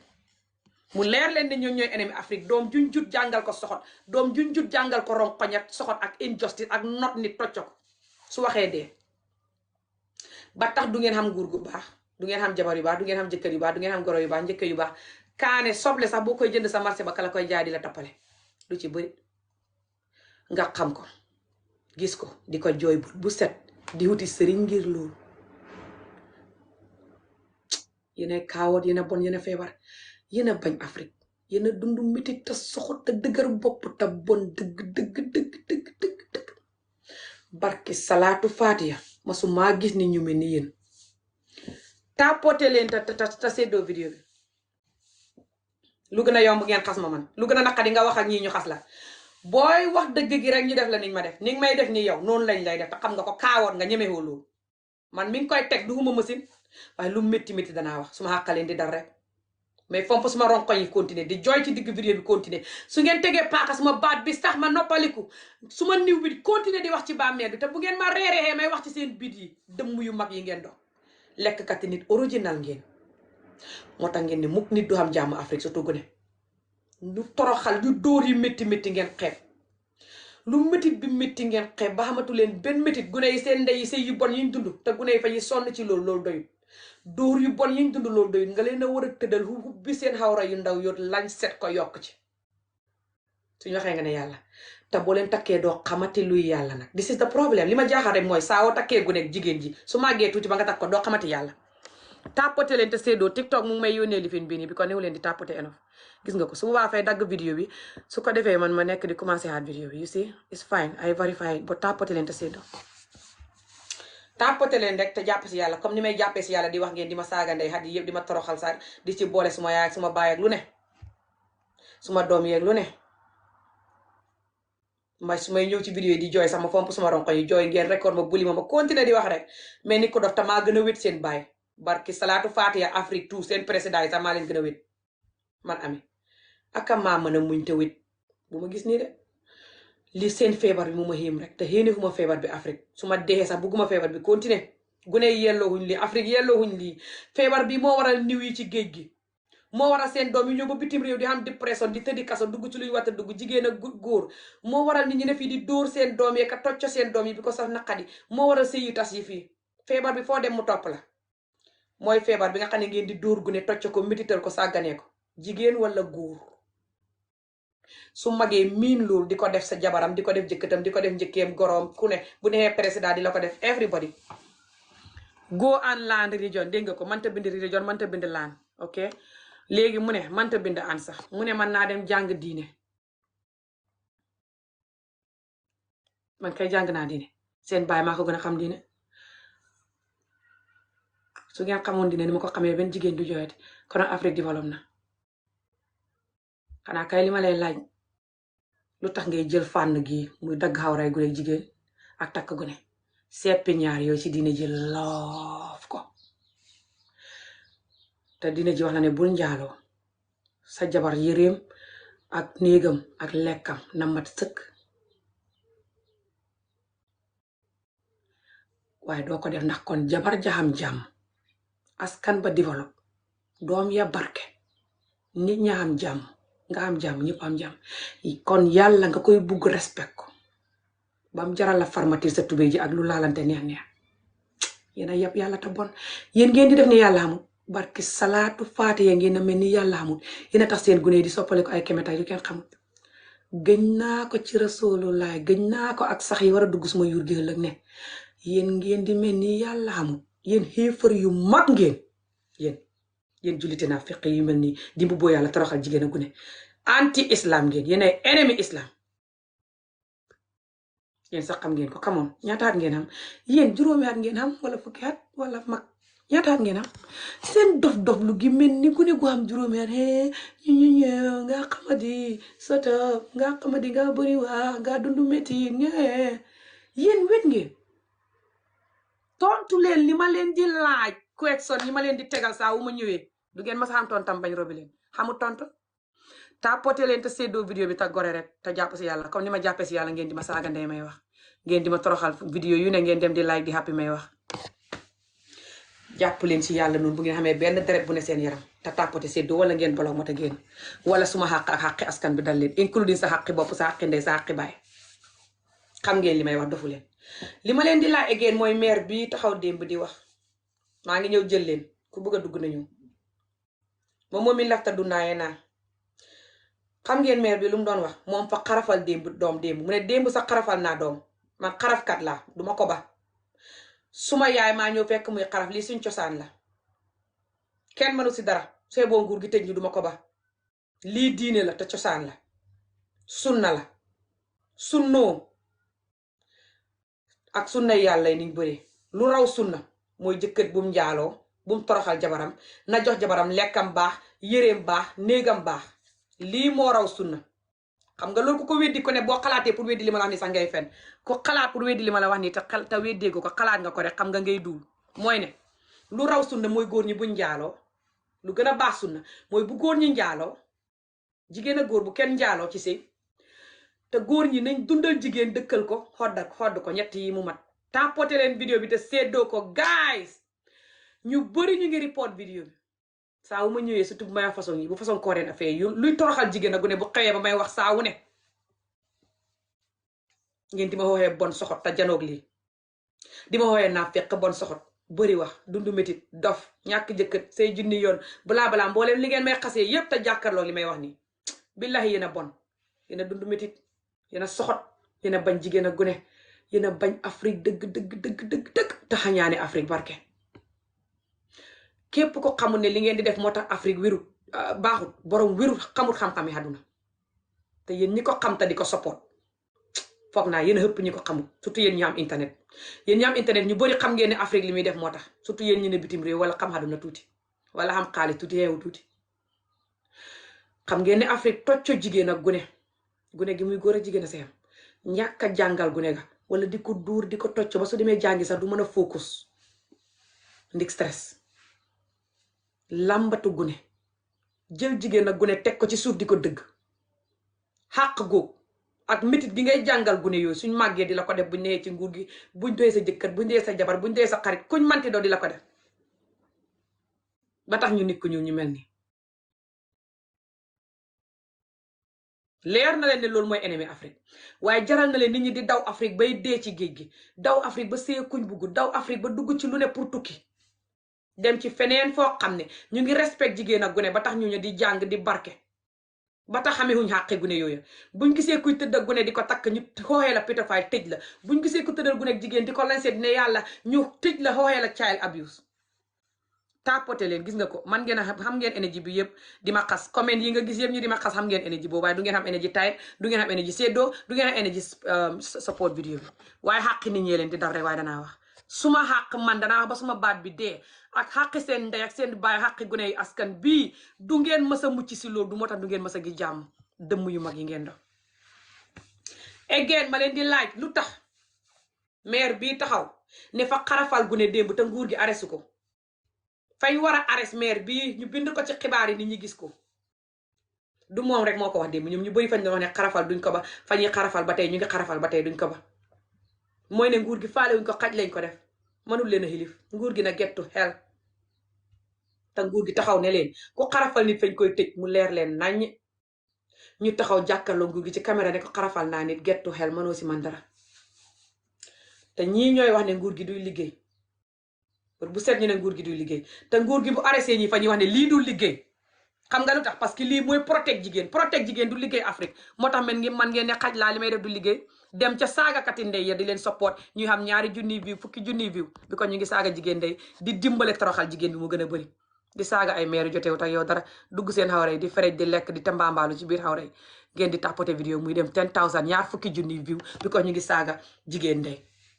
mu leer leen ne ñoom ñooy ennemi Afrique doom juñ jut jàngal ko soxot doom juñ jut jàngal ko ronkoñ ak soxot ak injustice ak not nit tocco ko su waxee dee ba tax du ngeen xam nguur gu baax du ngeen xam jabar yu baax du ngeen xam jëkkër yu baax du ngeen xam goro yu baax njëkkër yu baax kaane soble sax boo koy jënd sa marché ba kala koy jaay di la tappale lu ci bëri nga xam ko gis ko di ko jooy bu set di wuti sëriñ ngir loolu yéen kaawoot yéen bon yéen feebar yéen bañ Afrique yéen dundu métit te soxot te dëgër bopp te bon dëgg barki salaatu faatiya masuma gis ni ñu mel ni yéen tapoté leen te seddoo vidéo bi lu gën a yomb ngeen xas ma man lu gën a naqadi nga wax ak ñii ñu xas la booy wax dëgg gi rek ñu def la niñ ma def ni may def ni yow noonu lañ lay def te xam nga ko kaawoon nga ñemewoo loolu man mi ngi koy teg du huma machine waaye lu métti métti danaa wax suma xàqaleen di dal rek mais fomp suma ronkoñ yi continuer di jooy ci digg vidéo bi continuer su ngeen tegee paaka suma baat bi sax ma noppaliku suma niw bi continuer di wax ci bàmmeel bi te bu ngeen ma reeree may wax ci seen bit yi dëmm yu mag yi ngeen doon lekk kati nit original ngeen moo tax ngeen ne mukk nit du xam jàmm Afrique surtout gune lu toroxal lu dóor yi métti métti ngeen xeeb lu métit bi métti ngeen xeeb ba xamatu leen benn métit gune yi seen ndey yi sëy yu bon yiñ dund te gune yi fa ñuy sonn ci loolu doyut dóor yu bon yiñ dund loolu doyut nga leen a war a tëddal bi seen xawra yu ndaw yoot lañ set ko yokk ci suñu waxee nga ne yàlla te boo leen takkee doo xamati luy yàlla nag this is the problem li ma jaaxal rek mooy saa woo takkee gune ak jigéen ji su màggee tuuti ba nga takk ko doo xamati yàlla tapoté leen te seddoo TikTok mu ngi may yónnee lifin bii nii bi ko néew leen di tapoté enof gis nga ko su boobaa fay dagg vidéo bi su ko defee man ma nekk di commencé haat vidéo bi you see it's fine I verify ba tapoté leen te seddoo tapoté leen rek te jàpp si yàlla comme ni may jàppee si yàlla di wax ngeen di ma saaga ndey xat yi yëpp di ma toroxal sa di ci boole suma yaay ak suma baay ak lu ne suma doom yeeg lu ne su may ñëw ci vidéo yi di jooy sax ma fomp suma ronko yi jooy ngeen record ma buli ma continuer di wax rek mais ni ko dof ta maa gën a wét seen baay barki salaatu faatiya Afrique tout seen président yi sax maa leen gën a wét man ami aka maa mën a muñ te wét bu ma gis nii de li seen feebar bi mu ma xiim rek te xéene fu ma feebar bi Afrique su ma deexee sax bugguma feebar bi continuer gune yi yelloo huñ lii Afrique yelloo huñ lii feebar bi moo waral niw yi ci géej gi moo waral seen doom yi ñëw ba bitim réew di xam dépression di tëddi kaso dugg ci luy wata dugg jigéen ak góor moo waral nit ñi ne fii di dóor seen doom yi ka tocco seen doom yi bi ko sax naqadi moo waral sëy yu tas yi fii feebar bi foo dem mu topp la mooy feebar bi nga xam ne ngeen di dóor gune tocco ko mitital ko sàgganee ko jigéen wala góor su magee miin loolu di ko def sa jabaram di ko def jëkkëtam di ko def njëkkeem goroom ku ne bu neexee président di la ko def everybody go and land religion dégg nga ko mënta bind religion mënta bind land ok léegi mu ne mënta bind an sax mu ne man naa dem jàng diine man kay jàng naa diine seen baay maa ko gën a xam diine su ngeen xamoon diine ni ma ko xamee benn jigéen du jooyati kon Afrique développe na xanaa kay li ma lay laaj lu tax ngay jël fànn gi muy dagg xawray gune jigéen ak takk gune seppi ñaar yooyu ci diine ji loof ko te diine ji wax na ne bul njaaloo sa jabar yëreem ak néegam ak lekkam na mat sëkk waaye doo ko def ndax kon jabar jaxam jàmm askan ba développe doom ya barke nit ña am jàmm nga am jàmm ñëpp am jàmm kon yàlla nga koy bugg respect ko bam jaral la farmatir sa tubéy ji ak lu laalante neex neex yéen a yab yàlla te bon yéen ngeen di def ni yàlla amul barki salaatu faate ya ngeen a mel ni yàlla amul yéen a tax seen gune di soppale ko ay kemetay yu kenn xamul gëñ naa ko ci rasoolulaay gëñ naa ko ak sax yi war a dugg suma yur gi ëllëg ne yéen ngeen di mel ni yàlla amul yéen xéefar yu mag ngeen yéen jullite naa feq yu mel nii di mbubboo yàlla toroxal jigéen a gune anti islam ngeen yéen ay ennemi islam yéen sax xam ngeen ko xamoon ñaata at ngeen am yéen juróomi at ngeen am wala fukki at wala mag ñaata at ngeen am seen dof lu gi mel ni gune gu am juróomi at ñu nga xamadi sota nga xamadi nga bëri waa nga dundu métti yéen wet ngeen tontu leen li ma leen di laaj question yi ma leen di tegal saa wu ma ñëwee du ngeen ma sa xam tontam bañ robi leen xamul tontu tapoté leen te séddoo vidéo bi te gore rek te jàpp si yàlla comme ni ma jàppee si yàlla ngeen di ma saaga ndey may wax ngeen di ma toroxal vidéo yu ne ngeen dem di like di happy may wax jàpp leen si yàlla noonu bu ngeen xamee benn deret bu ne seen yaram te tapoté séddoo wala ngeen bolog ma te génn wala suma xàq ak xàqi askan bi dal leen including sa xàqi bopp sa xàqi ndey sa xàqi baay xam ngeen li may wax dofu leen li ma leen di laaj again mooy maire bi taxaw démb di wax maa ngi ñëw jël leen ku bëgg a dugg nañu moom mi lafta dundaayee naa xam ngeen maire bi lu mu doon wax moom fa xarafal démb doom démb mu ne démb sax xarafal naa doom man xarafkat laa duma ko ba suma yaay maa ñëw fekk muy xaraf lii suñ cosaan la kenn mënu si dara see boo nguur gi tëj ñu duma ko ba lii diine la te cosaan la sunna la sunnoo ak sunna yàlla yi niñ bëree lu raw sunna mooy jëkkër bum njaaloo bum toroxal jabaram na jox jabaram lekkam baax yéreem baax néegam baax lii moo raw sunna xam nga loolu ko weddi ko ne boo xalaatee pour weddi li ma la wax ni sax ngay fen ko xalaat pour weddi li ma la wax ni te weddee ko xalaat nga ko rek xam nga ngay duul mooy ne lu raw sunna mooy góor ñi buñ njaaloo lu gën a baax sunna mooy bu góor ñi njaaloo jigéen a góor bu kenn njaaloo ci sëy te góor ñi nañ dundal jigéen dëkkal ko xodd ko ñett yi mu mat tapoté leen vidéo bi te séddoo ko guys ñu bëri ñu ngi report vidéo bi saa wu ma ñëwee surtout bu may wax façon yi bu façon kooreen affaire yu luy toroxal jigéen a gune bu xewee ba may wax saa wu ne ngeen di ma waxee bon soxot te janoog lii di ma waxee naa fekk bon soxot bëri wax dundu métit dof ñàkk jëkkët say junni yoon balaa mbooleem li ngeen may xasee yépp te jàkkarloo li may wax nii billahi yéen a bon yéen a dundu métit yéen a soxot yéen a bañ jigéen a gune yéen a bañ Afrique dëgg te xañaane Afrique barke képp ko xamul ne li ngeen di def moo tax Afrique wérut baaxut borom wérut xamul xam-xami àdduna te yéen ñi ko xam te di ko support foog naa yéen a ëpp ñi ko xamul surtout yéen ñu am internet yéen ñu am internet ñu bëri xam ngeen ne Afrique li muy def moo tax surtout yéen ñi ne bitim réew wala xam àdduna tuuti wala xam xaalis tuuti xeewu tuuti xam ngeen ne Afrique tocco jigéen ak gune gi muy góor a jigéen a seyam ñàkk a jàngal gune ga wala di ko duur di ko tocc ba su demee jàngi sax du mën a focus ndik stress làmbatu gune jël jigéen ak gune teg ko ci suuf di ko dëgg xàq góog ak métit gi ngay jàngal gune yooyu suñ màggee di la ko def buñ nee ci nguur gi buñ doyee sa jëkkër buñ dee sa jabar buñ dee sa xarit kuñ manti doo di la ko def ba tax ñu nit ku ñuul ñu mel nii leer na leen ne loolu mooy ennemi Afrique waaye jaral na leen nit ñi di daw Afrique bay dee ci géej gi daw Afrique ba see kuñ bugg daw Afrique ba dugg ci lu ne pour tukki dem ci feneen foo xam ne ñu ngi respect jigéen ak gune ba tax ñu di jàng di barke ba tax xamee wuñ xàqe gune yooyu buñ gisee kuy tëdd ak gune di ko takk ñu xooxee la pédophile tëj la buñ gisee ku tëddal gune ak jigéen di ko lancé dina yàlla ñu tëj la xooxee la child abuse tapoté leen gis nga ko man ngeen a xam ngeen énergie bi yëpp di ma xas comment yi nga gis yëpp ñu di ma xas xam ngeen énergie boobu waaye du ngeen xam énergie type du ngeen xam énergie séddoo du ngeen xam énergie support vidéo bi waaye xàqi nit ñee leen di dal rek waaye danaa wax suma xàq man danaa wax ba suma baat bi dee ak xàqi seen ndey ak seen baay xàqi gune yi askan bii du ngeen mës a mucc si loolu du moo tax du ngeen mës a gi jàmm dëmm yu mag yi ngeen doon again ma leen di laaj lu tax maire bii taxaw ne fa xarafal gune démb te nguur gi arrêté ko fañ war a arrêté maire bii ñu bind ko ci xibaar yi nit ñi gis ko du moom rek moo ko wax démb ñoom ñu bëri fañ doon wax ne xarafal duñ ko ba fa ñuy xarafal ba tey ñu ngi xarafal ba tey duñ ko ba mooy ne nguur gi faale wuñ ko xaj lañ ko def mënul leen a xilif nguur gi na gettu xel te nguur gi taxaw ne leen ku xarafal nit fañ koy tëj mu leer leen naññ ñu taxaw jàkkaarloo nguur gi ci caméra ne ko xarafal naa nit gettu xel mënoo si man dara te ñii ñooy wax ne nguur gi duy liggéey bu seet ñu ne nguur gi duy liggéey te nguur gi bu arrêté ñi fa ñuy wax ne lii dul liggéey xam nga lu tax parce que lii mooy protect jigéen du liggéey Afrique moo tax man ngeen ne xaj laa li may def du liggéey dem ca saagakati ndey ya di leen support ñuy xam 2 junniy view 10 junniy view bi ko ñu ngi saaga jigéen ndey di dimbale toroxal jigéen bi mu gën a bëri di saaga ay maire jotewu tak yow dara dugg seen xawray di ferej di lekk di tambaambaalu ci biir xawray ngeen di tapoté vidéo muy dem 10,000 10 junniy view bi ko ñu ngi saaga jigéen ndey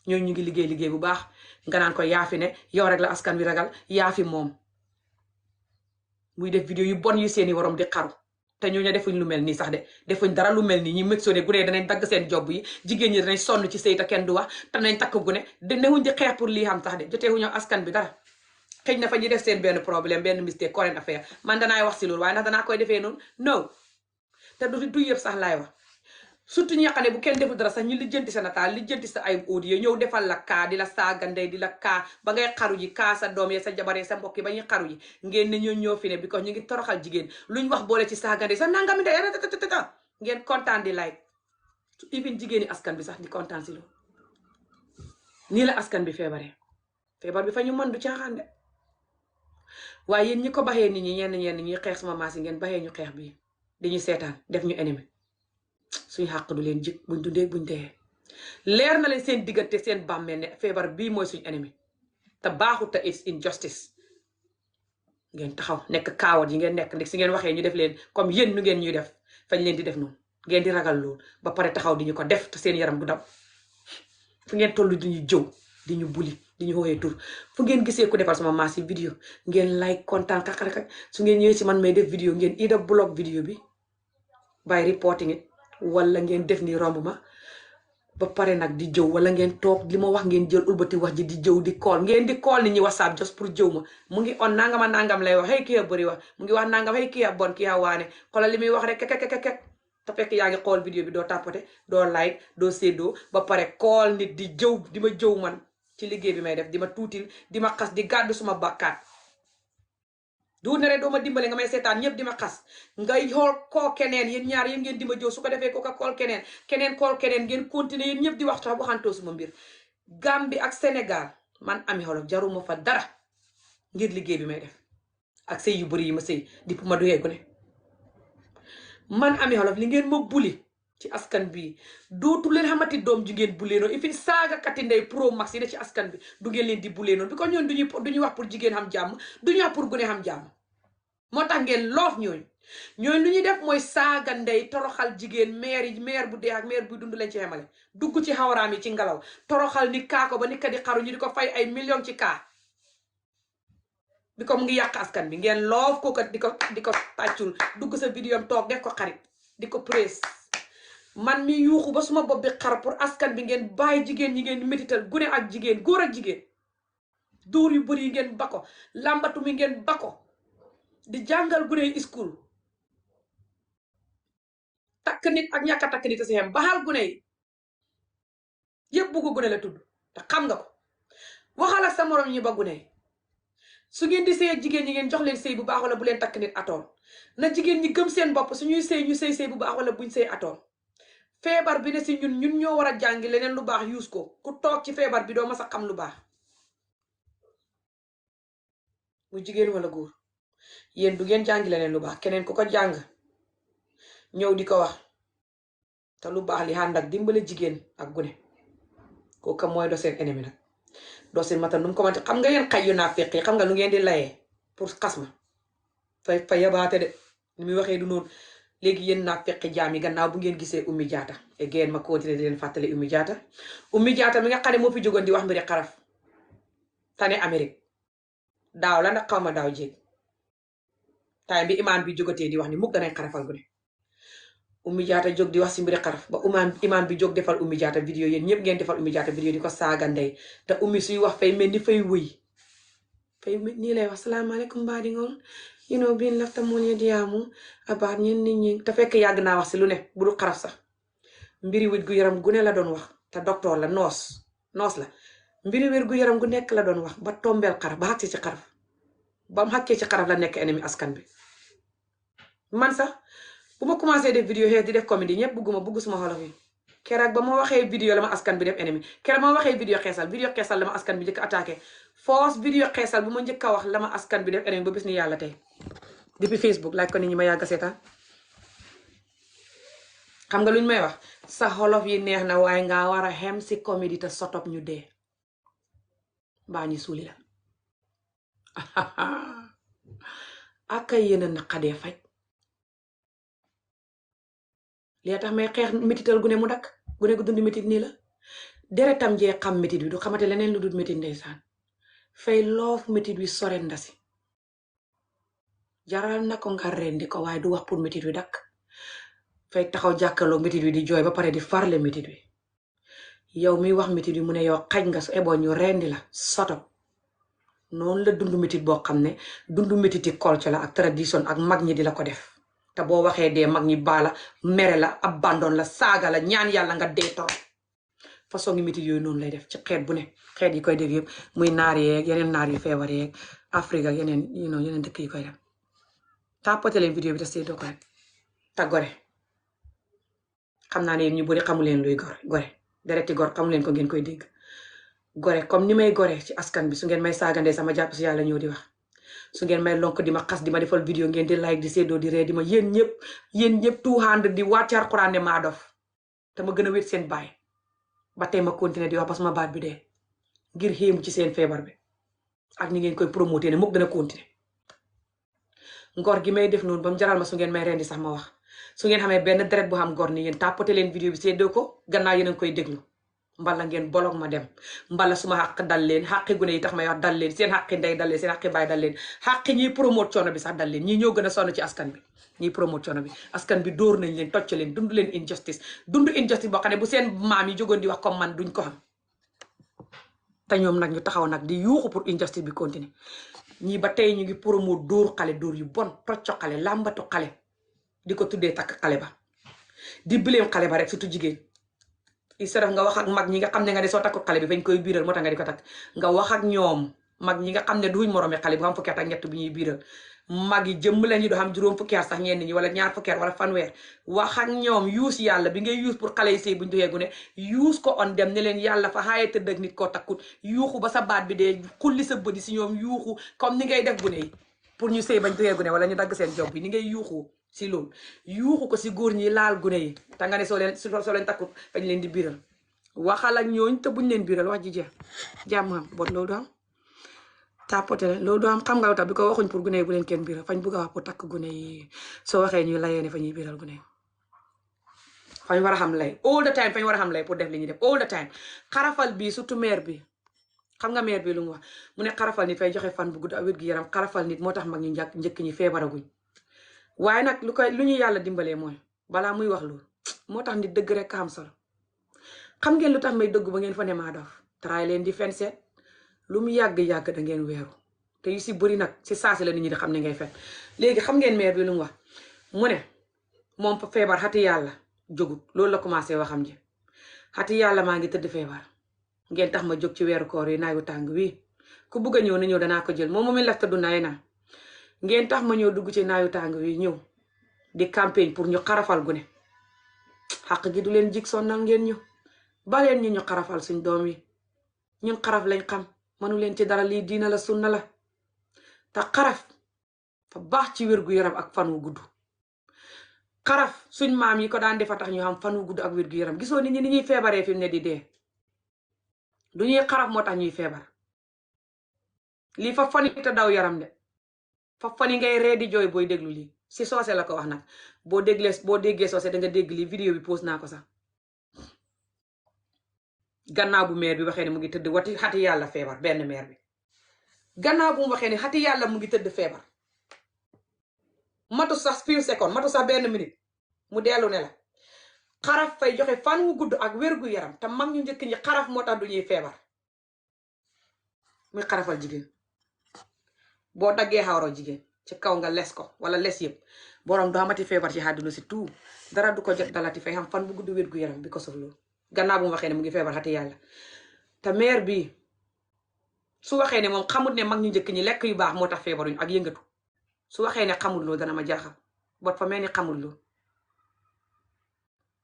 ñooñu ñu ngi liggéey bu baax nga naan ko yaafi ne yow rek la askan wi ragal yaafi moom muy def vidéo yu bon yu seeni warom di xaru te ñooñu defuñ lu mel nii sax de defuñ dara lu mel nii ñi mëgsone gune danañ dagg seen job yi jigéen ñi danañ sonn ci sëy te kenn du wax te nañ takk gune de newuñ di xeex pour lii xam sax de joteewuñu askan bi dara xëy na fa ñuy def seen benn problème benn mistake current affaire man danaay wax si loolu waaye ndax danaa koy defee noonu non te du yëpp sax laay wax surtout ñi nga xam ne bu kenn deful dara sax ñu lijjanti sa nataal lijjanti sa ay audio ñëw defal la kaa di la saaga ndey di la kaa ba ngay xaru ji kaa sa doom ya sa jabaree sa mbokk yi ba ñuy xaru ji ngeen ne ñoo fi ne bi ko ñu ngi toroxal jigéen luñ wax boole ci saaga ndey sa nangami ndey ngeen kontaan di like even jigéeni askan bi sax di kontaan si loolu nii la askan bi feebar bi fa ñu mën du caaxaan de waaye yéen ñi ko baxee nit ñi ñenn ñi xeex sama maas yi ngeen baxee ñu xeex bi dañuy seetaan def ñu ennemi suñu xàq du leen jik buñ dundee buñ dee leer na leen seen diggante seen bàmmeel ne feebar bii mooy suñu ennemi te baaxut te it's injustice ngeen taxaw nekk kaawat yi ngeen nekk si ngeen waxee ñu def leen comme yéen nu ngeen ñuy def fañ leen di def noonu ngeen di ragal loolu ba pare taxaw di ñu ko def te seen yaram du daw fu ngeen toll di ñu jëw di ñu buli di ñu xooyee tur fu ngeen gisee ku defal sama maas yi vidéo ngeen like kontaan kakak su ngeen ñëwee si man may def vidéo ngeen ida block vidéo bi by reporting it wala ngeen def ni romb ma ba pare nag di jëw wala ngeen toog li ma wax ngeen jël ulbati wax ji di jëw di call ngeen di call nit ñi whatsapp just pour jëw ma mu ngi on nangama nangam lay wax hey kii a bëri wax mu ngi wax nangam hey kii a bon kii a waane xoolal li muy wax rek kekekekek te fekk yaa ngi xool vidéo bi doo tapote doo like doo séddoo ba pare call nit di jëw di ma jëw man ci liggéey bi may def di ma tuutil di ma xas di gàddu suma bàkkaat du ne rek doo ma dimbale nga may seetaan ñëpp di ma xas ngay xool koo keneen yéen ñaar yéen ngeen di ma jëw su ko defee ko ka kool keneen kool keneen ngeen continuer yéen ñëpp di waxtaan waxantoo suma mbir Gambie ak Sénégal man Ami Olof jaruma fa dara ngir liggéey bi may def ak sëy yu bëri yi ma sëy di ma doyee gune man Ami Olof li ngeen ma buli ci askan bi dootu leen xamati doom ju ngeen bulee noonu ifin saaga kati ndey pro max yi ne ci askan bi du ngeen leen di bulee noonu bi ko ñoon duñuy wax pour jigéen xam jàmm duñu wax pour gune xam jàmm moo tax ngeen loof ñooñu lu ñuy def mooy saaga ndey toroxal jigéen maire bu dee ak maire bu dund leen ci xemale dugg ci xawraam yi ci ngelaw toroxal nit kaa ko ba nit ka di xaru ñu di ko fay ay million ci kaa bi ko mu ngi yàq askan bi ngeen loof ko kat di ko tàccul dugg sa vidéo am toog def ko xarit di ko presse man mi yuuxu ba suma bopp bi xar pour askan bi ngeen bàyyi jigéen ñi ngeen di métital gune ak jigéen góor ak jigéen dóor yu bëri yi ngeen bako làmbatu mi ngeen bako di jàngal gune yi school takk nit ak ñàkk a takk nit a si xem baxal gune yi yëpp buggu gune la tudd te xam nga ko waxal ak sa morom ñi ba gune yi su ngeen di sëy ak jigéen ñi ngeen jox leen sëy bu baax wala bu leen takk nit atool na jigéen ñi gëm seen bopp suñuy sëy ñu sëy bu baax wala buñ sëy atool feebar bi ne si ñun ñoo war a jàngi leneen lu baax use ko ku toog ci feebar bi doo ma sa xam lu baax mu jigéen wala góor yéen du ngeen jàngi leneen lu baax keneen ku ko jàng ñëw di ko wax te lu baax li ànd ak dimbale jigéen ak gune kooka mooy doo seen ennemi nag doo seen mata nu mu ko mante xam nga yéen xay yu naa feqi xam nga lu ngeen di layee pour xas ma fa yabaate de ni muy waxee du noonu léegi yéen naa feqi jaam yi gannaaw bu ngeen gisee Ummi Jaata et ngeen ma continuer di leen fàttali Ummi Jaata mi nga xam ne moo fi jógoon di wax mbiri xaraf tane Amérique daaw la ndax xaw ma daaw jéeg time bi imaam bi jógatee di wax ni mukk danañ xarafal gune Ummi Jaata jóg di wax si mbiri xaraf ba imaam bi jóg defal Ummi Jaata vidéo yéen ñëpp ngeen defal Ummi Jaata vidéo di ko saaga ndey te Ummi suy wax fay mel ni fay wëy fay nii lay wax salaamaaleykum mbaa di ngoon you know being left alone ya diyaamu about ñen nit ñi te fekk yàgg naa wax si lu ne bu dul xaraf sax mbiri wér gu yaram gu ne la doon wax te docteur la noos la mbiri wér gu yaram gu nekk la doon wax ba tombeel xaraf ba xàccee ci xaraf ba mu xàccee ci xaraf la nekk ennemi askan bi man sax bu ma commencé def vidéo xees di def comédie ñëpp bugg suma xolof yi keroog ba ma waxee vidéo la ma askan bi def ennemi keroog ba ma waxee vidéo xeesal la ma askan bi njëkk attaqué force vidéo xeesal bu ma njëkk a wax la ma askan bi def ennemi ba bis ni yàlla tey depuis Facebook laaj ko nit ñi ma yàgg seetaan xam nga luñ may wax sa xolof yi neex na waaye nga war a xem si comédie te sotop ñu dee mbaa ñu suuli la aka yéen a naqadee faj li tax may xeex métital gune mu dakk gune gu dund métit nii la deretam jee xam métit wi du xamate leneen lu dul métit ndeysaan fay loof métit wi sore ndasi jaral na ko nga rendi ko waaye du wax pour métit wi dakk fay taxaw jàkkaloo métit wi di jooy ba pare di farle métit wi yow miy wax métit wi mu ne yow xaj nga su eboo ñu rendi la sotop noonu la dund métit boo xam ne dund métiti culture la ak tradition ak mag ñi di la ko def te boo waxee dee mag ñi baala mere la abandon la saaga la ñaan yàlla nga dee toog façon ngi métit yooyu noonu lay def ci xeet bu ne xeet yi koy def yëpp muy naar yeeg yeneen naar yu feebar yeeg Afrique ak yeneen dëkk yi koy def tàppate leen vidéo bi te seetoo ko rek te gore xam naa ne yéen ñu bëri xamu leen luy gore dereti gor xamu leen ko ngeen koy dégg gore comme ni may gore ci askan bi su ngeen may saagandee sama jàpp si yàlla ñëw di wax su ngeen may lonk di ma xas di ma defal vidéo ngeen di like di seddoo di ree di ma yéen ñëpp 200 di wàcce Alxuraan ne maa dof te ma gën a wét seen baay ba tey ma continuer di wax ba sama baat bi dee ngir xéemu ci seen feebar bi ak ni ngeen koy promoté ne moo gën a continuer ngor gi may def noonu ba mu jaral ma su ngeen may rendi sax ma wax su ngeen xamee benn deret bu xam gor ni yéen tàppate leen vidéo bi seddoo ko gannaaw yéen a ngi koy déglu mbala ngeen bolog ma dem mbala suma xàq dal leen xàqi gune yi tax may wax dal leen seen xàqi ndey dal leen seen xàqi baay dal leen xàqi ñiy promote coono bi sax dal leen ñii ñoo gën a sonn ci askan bi ñiy promote coono bi askan bi dóor nañ leen tocc leen dund leen injustice boo xam ne bu seen maam yi jógoon di wax comme man duñ ko xam te ñoom nag ñu taxaw nag di yuuxu pour injustice bi continuer ñii ba tey ñu ngi promote dóor xale dóor yu bon tocco xale làmbatu xale di ko tuddee takk xale ba di bileem xale ba rek surtout jigéen i sa def nga wax ak mag ñi nga xam ne nga ne soo takkut xale bi fañ koy biiral moo tax nga di ko takk nga wax ak ñoom mag ñi nga xam ne duñ moroomi xale bu xam fukki at ak ñett bi ñuy biiral mag yi jëmm leen ñi doo xam juróom fukki at sax ñenn ñi wala ñaar fukki at wala fanweer wax ak ñoom yuus yàlla bi ngay yuus pour xale yi sëy buñ doxee gu ne yuus ko on dem ne leen yàlla fa xaaye tëdd ak nit koo takkut yuuxu ba sa baat bi dee xulli sa bëdi si ñoom yuuxu comme ni ngay def gune yi pour ñu sëy bañ doxee gu ne wala ñu dagg seen job bi ni ngay yuuxu si loolu yuuxu ko si góor ñi laal gune yi te nga ne soo leen takkut fañ leen di biiral waxal ak ñooñ te buñ leen biiral wax ji jeex jàmm am bon loolu du am tàppote leen loolu du am xam nga lu tax bi ko waxuñ pour gune yi bu leen kenn biiral fañ bëgg a wax pour takk gune yi soo waxee ñuy layee ne fa ñuy biiral gune yi fañ war a xam lay all the time fañ war a xam lay pour def li ñuy def all the time xarafal bi surtout maire bi xam nga maire bi lu mu wax mu ne xarafal nit fay joxe fan bu gudd ak wér gi yaram xarafal nit moo tax mag ñu njëkk ñi feebaraguñ waaye nag lu ñu yàlla dimbalee mooy balaa muy wax loolu moo tax nit dëgg rek ka am solo xam ngeen lu tax may dëgg ba ngeen fa ne maa dof taraay leen di fen seet lu mu yàgg-yàgg da ngeen weeru te yu si bëri nag si saasi la nit ñi di xam ne ngay fen léegi xam ngeen maire bi lu mu wax mu ne moom fa feebar xati yàlla jógut loolu la commencé waxam ji xati yàlla maa ngi tëdd feebar ngeen tax ma jóg ci weeru koor yi naayu tàng wi ku bugg a ñëw na ñëw danaa ko jël moom moomi lafta du naay naa ngeen tax ma ñëw dugg ci naayu tàng wi ñëw di campagne pour ñu xarafal gune xaq gi du leen jig sonnal ngeen ñu baleen ñu xarafal suñ doom yi ñun xaraf lañ xam mënu leen ci dara lii diina la sunna la te xaraf fa baax ci wér gu yaram ak fan wu gudd xaraf suñ maam yi ko daan defa tax ñu xam fan wu gudd ak wér gu yaram gisoo nit ñi ni ñuy feebaree fi mu ne di dee du ñuy xaraf moo tax ñuy feebar lii fa fani te daw yaram de fa fani ngay ree di jooy booy déglu lii si soose la ko wax nag boo déggee soose da nga dégg lii vidéo bi post naa ko sax gannaaw bu maire bi waxee ne mu ngi tëdd wati xati yàlla feebar benn maire bi gannaaw bu mu waxee ne xati yàlla mu ngi tëdd feebar matu sax few seconde matu sax benn minute mu dellu ne la xaraf fay joxe fan wu gudd ak wér gu yaram te mag ñu njëkk ñi xaraf moo tax du ñuy feebar muy xarafal jigéen boo daggee xawro jigéen ci kaw nga les ko wala les yëpp borom du xamati feebar ci àdduna si tout dara du ko jot dalati fay xam fan bu gudd wér gu yaram bi ko sof loolu gannaaw bu mu waxee ne mu ngi feebar xati yàlla te maire bi su waxee ne moom xamut ne mag ñu njëkk ñi lekk yu baax moo tax feebaruñu ak yëngatu su waxee ne xamul loolu dana ma jaaxal bot fa mel ni xamul loolu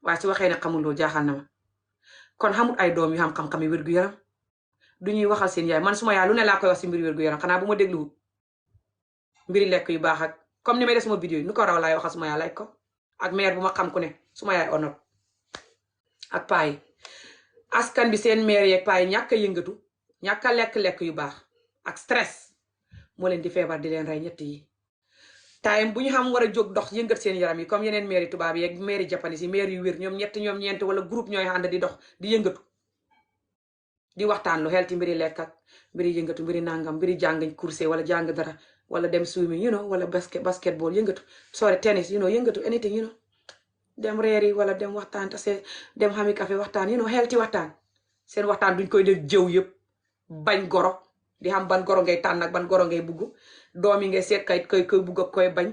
waaye su waxee ne xamul loolu jaaxal na ma kon xamut ay doom yu xam xam-xam yi wér gu yaram du ñuy waxal seen yaay man suma yaay lu ne laa koy wax si mbiri wér gu yaram xanaa bu ma dégluwut mbiri lekk yu baax ak comme ni may def suma vidéo yi nu ko raw laay waxal suma yaay laaj ko ak maire bu ma xam ku ne suma yaay onop ak paa yi askan bi seen maire yeeg paa yi ñàkk a yëngatu ñàkk a lekk-lekk yu baax ak stress moo leen di feebar di leen rey ñett yi time bu ñu xam war a jóg dox yëngat seen yaram yi comme yeneen maire yi tubaab yi ak maire yi japonais yi maire yu wér ñoom ñett ñoom ñeent wala groupe ñooy ànd di dox di yëngatu di waxtaan lu xel ci mbiri lekk ak mbiri yëngatu mbiri nangam mbiri jàng course wala jàng dara wala dem swimming wala basketball yëngatu sorry tennis yëngatu anything dem reeri wala dem waxtaan tase dem xami café waxtaan xel ci waxtaan seen waxtaan duñ koy def jëw yëpp bañ goro di xam ban goro ngay tànn ak ban goro ngay bugg doom yi ngay seet kay koy bugg ak koy bañ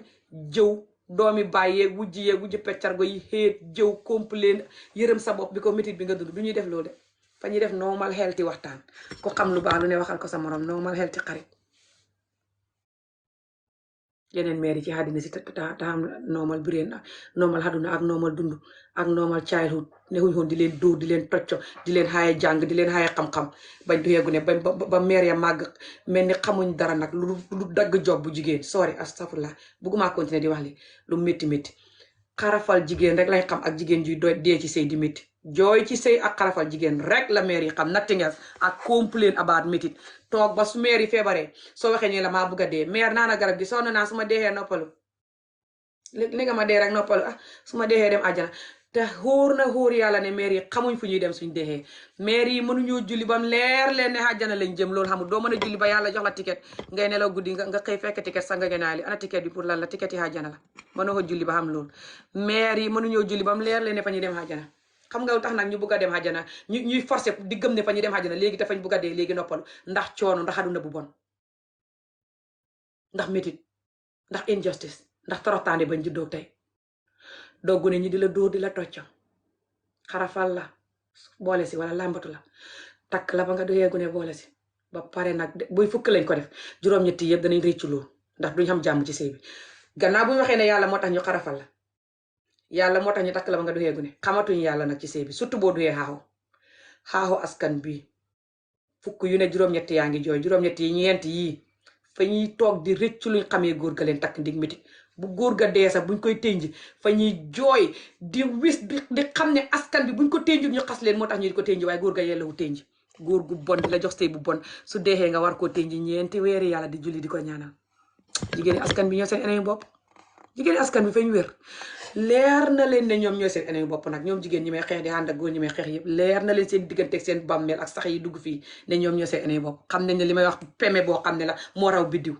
jëw doomi bàyyi wujji peccargo yi xéet jëw complain yërëm sa bopp bi ko métit bi nga dund du ñuy def loolu de fa ñuy def normal healthy waxtaan ku xam lu baax lu ne waxal ko sa morom normal healthy xarit yeneen maire yi ci àddina si ta am normal brain normal àdduna ak normal dund ak normal childhood nexuñ xoon di leen dóor di leen tocco di leen xaaye jàng di leen xaaye xam-xam bañ du yeggu ne ba maire ya màgg mel ni xamuñ dara nag lu dagg job bu jigéen sorry astafurlah bugguma continuer di wax li lu métti xarafal jigéen rek lay xam ak jigéen juy dee ci sëy di métti jooy ci sëy ak xarafal jigéen rek la maire yi xam nothing else ak complain about métit toog ba su maire yi feebaree soo waxee ñu la maa bugg a dee maire naana garab gi sonn naa su ma deexee noppalu li nga ma dee rek noppalu su ma deexee dem àjjana te xóor yàlla ne maire yi xamuñ fu ñuy dem suñ deexee maire yi mënuñoo julli bam leer leen ne àjjana lañ jëm loolu xamul doo mën a julli ba yàlla jox la ticket ngay nelaw guddi nga xëy fekk ticket sax nga genaali ana ticket bi pour lan la ticket yi àjjana la mënoo ko julli ba xam loolu maire yi mënuñoo julli bam leer leen ne fa ñuy dem àjjana xam nga lu tax nag ñu bugg a dem àjjana ñuy forcé di gëm ne fa ñuy dem àjjana léegi dafañ bugg a dee léegi noppalu ndax coono ndax aduna bu bon ndax métit ndax injustice ndax toroxtaande bañ juddoo tey doo gune ñi di la dóor di la tocco xarafal la boole si wala làmbatu la takk la ba nga doyee gune boole si ba pare nag buy fukk lañ ko def juróom-ñetti yëpp danañ réccu loolu ndax duñ xam jàmm ci sëy bi gannaaw bu ñu waxee ne yàlla moo tax ñu xarafal la yàlla moo tax ñu takk la ba nga doyee gune xamatuñ yàlla nag ci sëy bi surtout boo duyee xaaxu askan bi fukk yu ne juróom-ñetti yaa ngi jooy juróom-ñetti yi ñeent yii fa ñuy toog di rëccu luñ xamee góor ga leen takk ndig métit bu góor ga dee sax buñ koy tënj fa ñuy jooy di wis di xam ne askan bi buñ ko tënjul ñu xas leen moo tax ñu di ko tënj waaye góor ga yellewu tënj góor gu bon di la jox sëy bu bon su deexee nga war koo tënj ñeenti weeri yàlla di julli di ko ñaanal jigéeni askan bi ñoo seen eneen bopp jigéeni askan bi fañ wér leer na leen ne ñoom ñooy seen eneen bopp nag ñoom jigéen ñi may xeex di ànd ak góor ñi may xeex yëpp leer na leen seen digganteeg seen bàmmeel ak sax yi dugg fii ne ñoom ñooy seen eneen bopp xam nañ ne li may wax peme boo xam ne la moo raw biddiw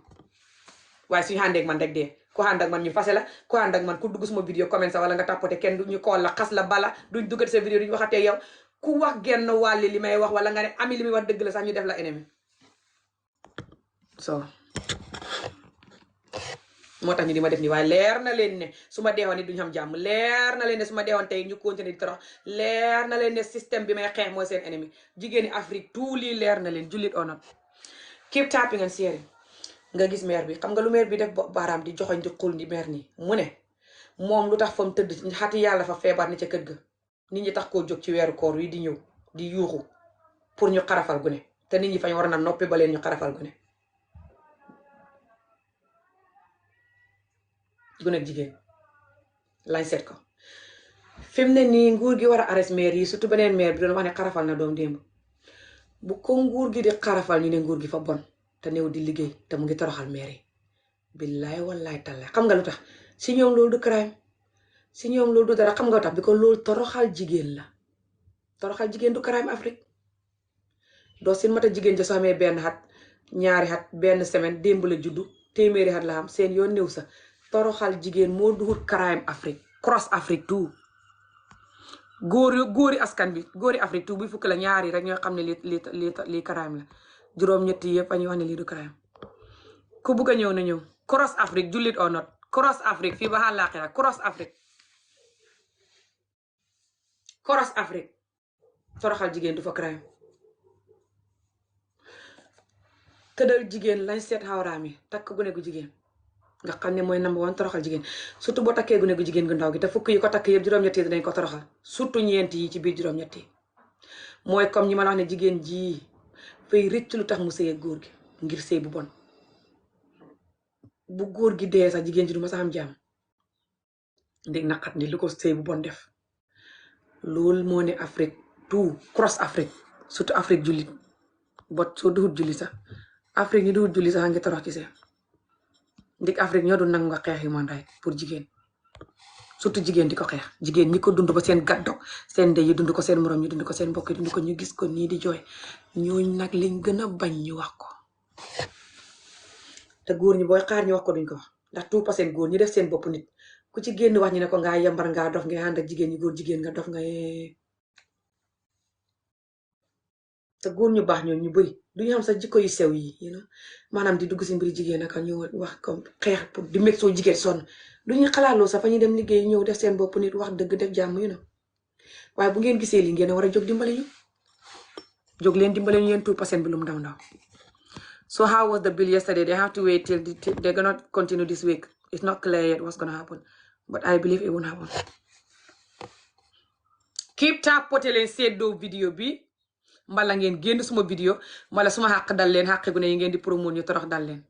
waaye suñu àndeeg man rek dee ku ànd ak man ñu fase la ku ànd ak man ku dugg suma vidéo comment sa wala nga tapoté kenn ñu kool la xas la bala duñ duggat sa vidéo duñ waxatee yow ku wax genn wàlli li may wax wala nga ne ami li muy wax dëgg la sax ñu def la ennemi so moo tax ñu di ma def nii waaye leer na leen ne su ma deewoon ni duñu xam jàmm leer na leen ne su ma deewoon tey ñu continuer di torox leer na leen ne système bi may xeex mooy seen ennemi jigéeni Afrique tout lii leer na leen jullit onot keep tapping and sharing nga gis maire bi xam nga lu maire bi def baaraam di joxoñ di xul di maire nii mu ne moom lu tax fa mu tëdd xati yàlla fa feebar ni ca kër ga nit ñi tax koo jóg ci weeru koor wi di ñëw di yuuxu pour ñu xarafal gune te nit ñi fañ war na noppi ba leen ñu xarafal gune gune ak jigéen lañ seet ko fi mu ne nii nguur gi war a arrêté maire yi surtout beneen maire bi doon wax ne xarafal na doom démb bu ko nguur gi di xarafal ñu ne nguur gi fa bon te néew di liggéey te mu ngi toroxal maire yi billaay wallaay tallaay xam nga lu tax si ñoom loolu du crime si ñoom loolu du dara xam nga tax bi ko loolu toroxal jigéen la toroxal jigéen du crime Afrique doo sin mata jigéen ja soo xamee benn xat ñaari xat benn semaine démb la juddu téeméeri xat la xam seen yoon néew sa toroxal jigéen moo duhut crime Afrique cross Afrique tout góori askan bi góori Afrique tout buy fukk la ñaari rek ñoo xam ne lii crime la juróom-ñetti yëpp a ñuy wax ne lii du crime ku bugg a ñëw na ñëw cross Afrique jullit or not cross Afrique fii ba àllaaxira cross Afrique toroxal jigéen du fa crime tëddal jigéen lañ seet xawraam yi takk gune gu jigéen nga xam ne mooy number one toroxal jigéen surtout boo takkee gune gu jigéen gu ndaw gi te fukk yi ko takk yëpp juróom-ñett yi dinañ ko toroxal surtout ñeent yi ci biir juróom-ñett yi mooy comme ñi ma la wax ne jigéen ji fay rëcc lu tax mu sëy ak góor gi ngir sëy bu bon bu góor gi dee sax jigéen ji du ma sax am jàmm ndig naqat ni lu ko sëy bu bon def loolu moo ne Afrique tout cross Afrique surtout Afrique jullit bot soo duhut julli sax Afrique ñi duhut julli sax a ngi torox ci seen ndig Afrique ñoo doon nangu nga xeex human right pour jigéen surtout jigéen di ko xeex jigéen ñi ko dund ba seen gàddo seen ndey yi dund ko seen morom ñi dund ko seen mbokk yi dund ko ñu gis ko nii di jooy ñooñ nag liñ gën a bañ ñu wax ko te góor ñi booy xaar ñu wax ko duñ ko wax ndax tout pas seen góor ñi def seen bopp nit ku ci génn wax ñu ne ko ngaa yambar ngaa dof nga ànd ak jigéen ñi góor jigéen nga dof nga te góor ñu baax ñoom ñu bëri duñu xam sax jikko yu sew yi maanaam di dugg si mbiri jigéen ak ñu wax comme xeex pour di meg soo jigéen sonn duñuy xalaatloo sax fa ñuy dem liggéey ñëw def seen bopp nit wax dëgg def jàmm waaye bu ngeen gisee li ngeen war a jóg dimbale ñu jóg leen dimbale ñu yéen 2% bi lu mu ndaw ndaw. So how was the bill yesterday? They have to wait till they're gonna continue this week. It's not clear yet what's gonna happen, but I believe it won't happen. Keep tapote leen seddoo vidéo bi mbala ngeen génn suma vidéo mbala suma xàq dal leen xàqi gune yi ngeen di promote ñu torox dal leen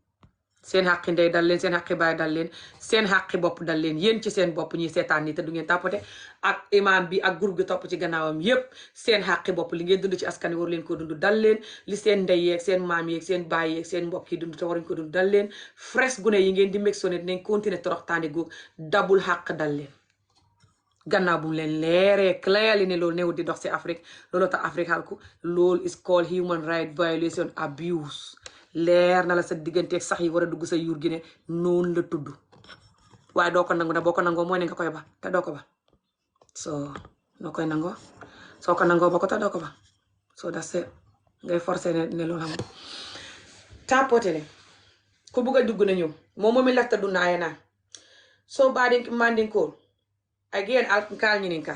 seen xàqi ndey dal leen seen xàqi baay dal leen seen xàqi bopp dal leen yéen ci seen bopp ñuy seetaan ni te du ngeen tapote ak imam bi ak groupe bi topp ci gannaawam yépp seen xàqi bopp li ngeen dund ci askan wi waru leen ko dund dal leen li seen ndey yeeg seen maam yeeg seen baay yeeg seen mbokk yi dund te waruñ ko dund dal leen fresh gune yi ngeen di meg sonné dinañ continuer torox taandi googu dabul xàq dal leen gannaaw bu mu leen leeree clearly ne loolu newut di dox ci Afrique loolu tax Afrique xalku loolu is called human right violation abuse leer na la sa digganteeg sax yi war a dugg sa yuur gi ne noonu la tudd waaye doo ko nangu na boo ko nangoo mooy ne nga koy ba te doo ko ba so noo koy nangoo soo ko nangoo ba ko te doo ko ba so da se ngay forcé ne loolu xam tapote le ku bugg a dugg na ñëw moom lafta du naaye naa so baadin mandin kool again alkal ñininka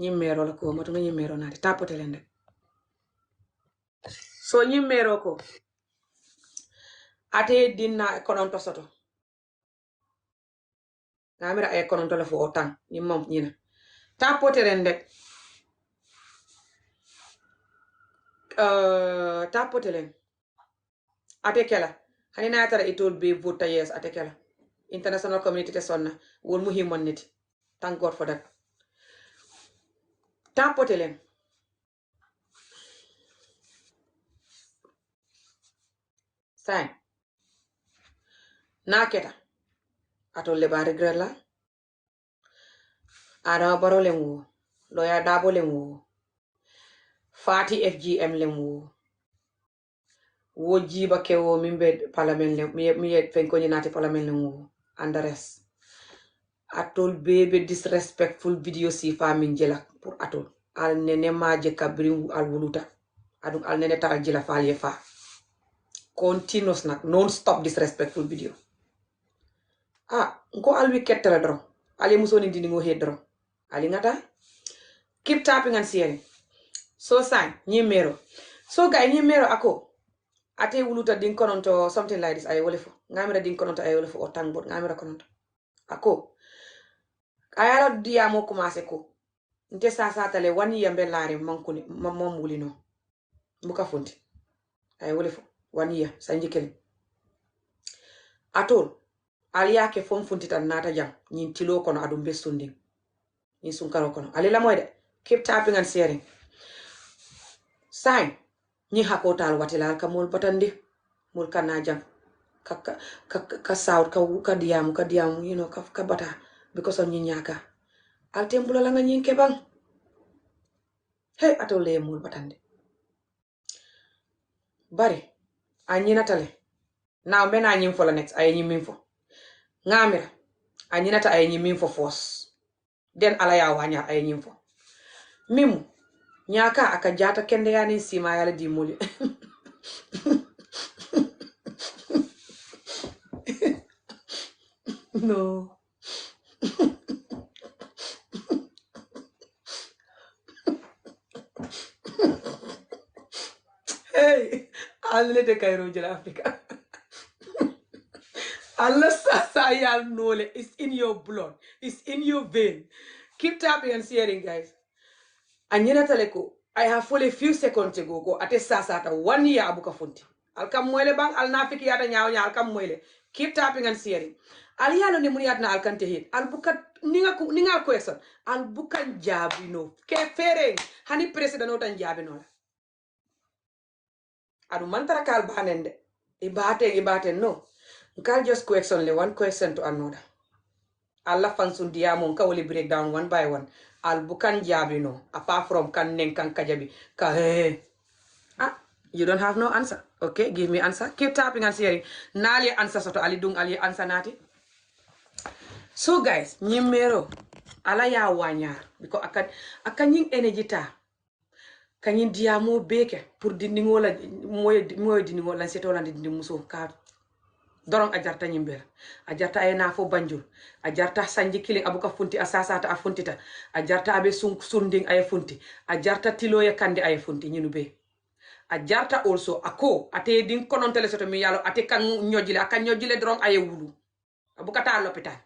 ñimmero la ko matu nga ñimmero naati tapote leen rek so ñimmero ko ate dinna kononto soto ngamira ay kononto la fo o tan ñimmom ñina tapote leen rek tapote leen ate kela hani na tara itol be vota yes ate kela international community te sonna wol mu humanity thank God for that tapote leen sain na keta atol le ba regret la Adama Barrow len wo Lawyer Darboe len wo Fati FGM len wo jiba kewo mimbe parliament len mi yet fen ko nati parliament len wo andares atol bebe disrespectful video si famin jela pour atol al nene maje kabri al wuluta adum al nene tal jela falye fa continuous nak non stop disrespectful video ngo al wicket la dro ali musoni dindi ngo he dro ali ngata keep tapping and sharing so sign nyimero so guy nyimero ako ate wuluta din kononto something like this ay wolefo ngamira din kononto ay wolefo o tangbot ngamira kononto ako ayala diyamo commencé ko nte sa tale wani yambe laare mankuni mom wulino muka funti ay wolefo wani ya sanjikeli atol aliya ke fom funti tan nata jam nyin tilo kono adum besundi ni sunkaro kono ali la moyde keep tapping and sharing sign ni hakotal watilal ka mol patandi mol kana jam ka saut ka diam ka bata because of nyaka al tembulo la nga nyinke bang hey atole mol patandi bari anyina tale now mena nyim for the next ay nyim info ngamira anyina ta ay nyim info force den ala ya wanya ay nyim fo mimu nyaka aka jata kende yani sima yala di moli No. Hey, I'll let the Cairo in Africa. Unless Sasayal Nole is in your blood, it's in your vein. Keep tapping and sharing, guys. And Taleko, I have fully few seconds to go. Ate Sasata 1 year abuka funti. I'll come mwele bang, I'll nafiki yata nyao, I'll come mwele. Keep tapping and sharing. Aliyalo ni muni atna alkante hit. I'll buka ninga question. I'll buka njabi no. Ke fereng. Hani president ota njabi no. Adu mantara kal banende. Ibate no. Nkal just question le one question to another. Allah fansun diamo nka woli break down one by one. Al bukan jabi no. Apart from kan neng kan kajabi. Ka hey. Ah, you don't have no answer. Okay, give me answer. Keep tapping and sharing. Nali answer soto ali dung ali answer nati. So guys, nyimero ala ya wanyar because akan yin energy ta. Kanyin diamo beke pour dindingo la moy dindingo la seto la dindi muso ka dorong ajarta nyimbel ajarta ay na fo banjul ajarta sanji killing abuka funti asasata a funtita ajarta abe sunding ay funti ajarta tilo ya kandi ay funti nyinu be ajarta also ako ate din konontele soto mi yalo ate kan nyojile aka nyojile dorong ay wulu abuka ta l'hôpital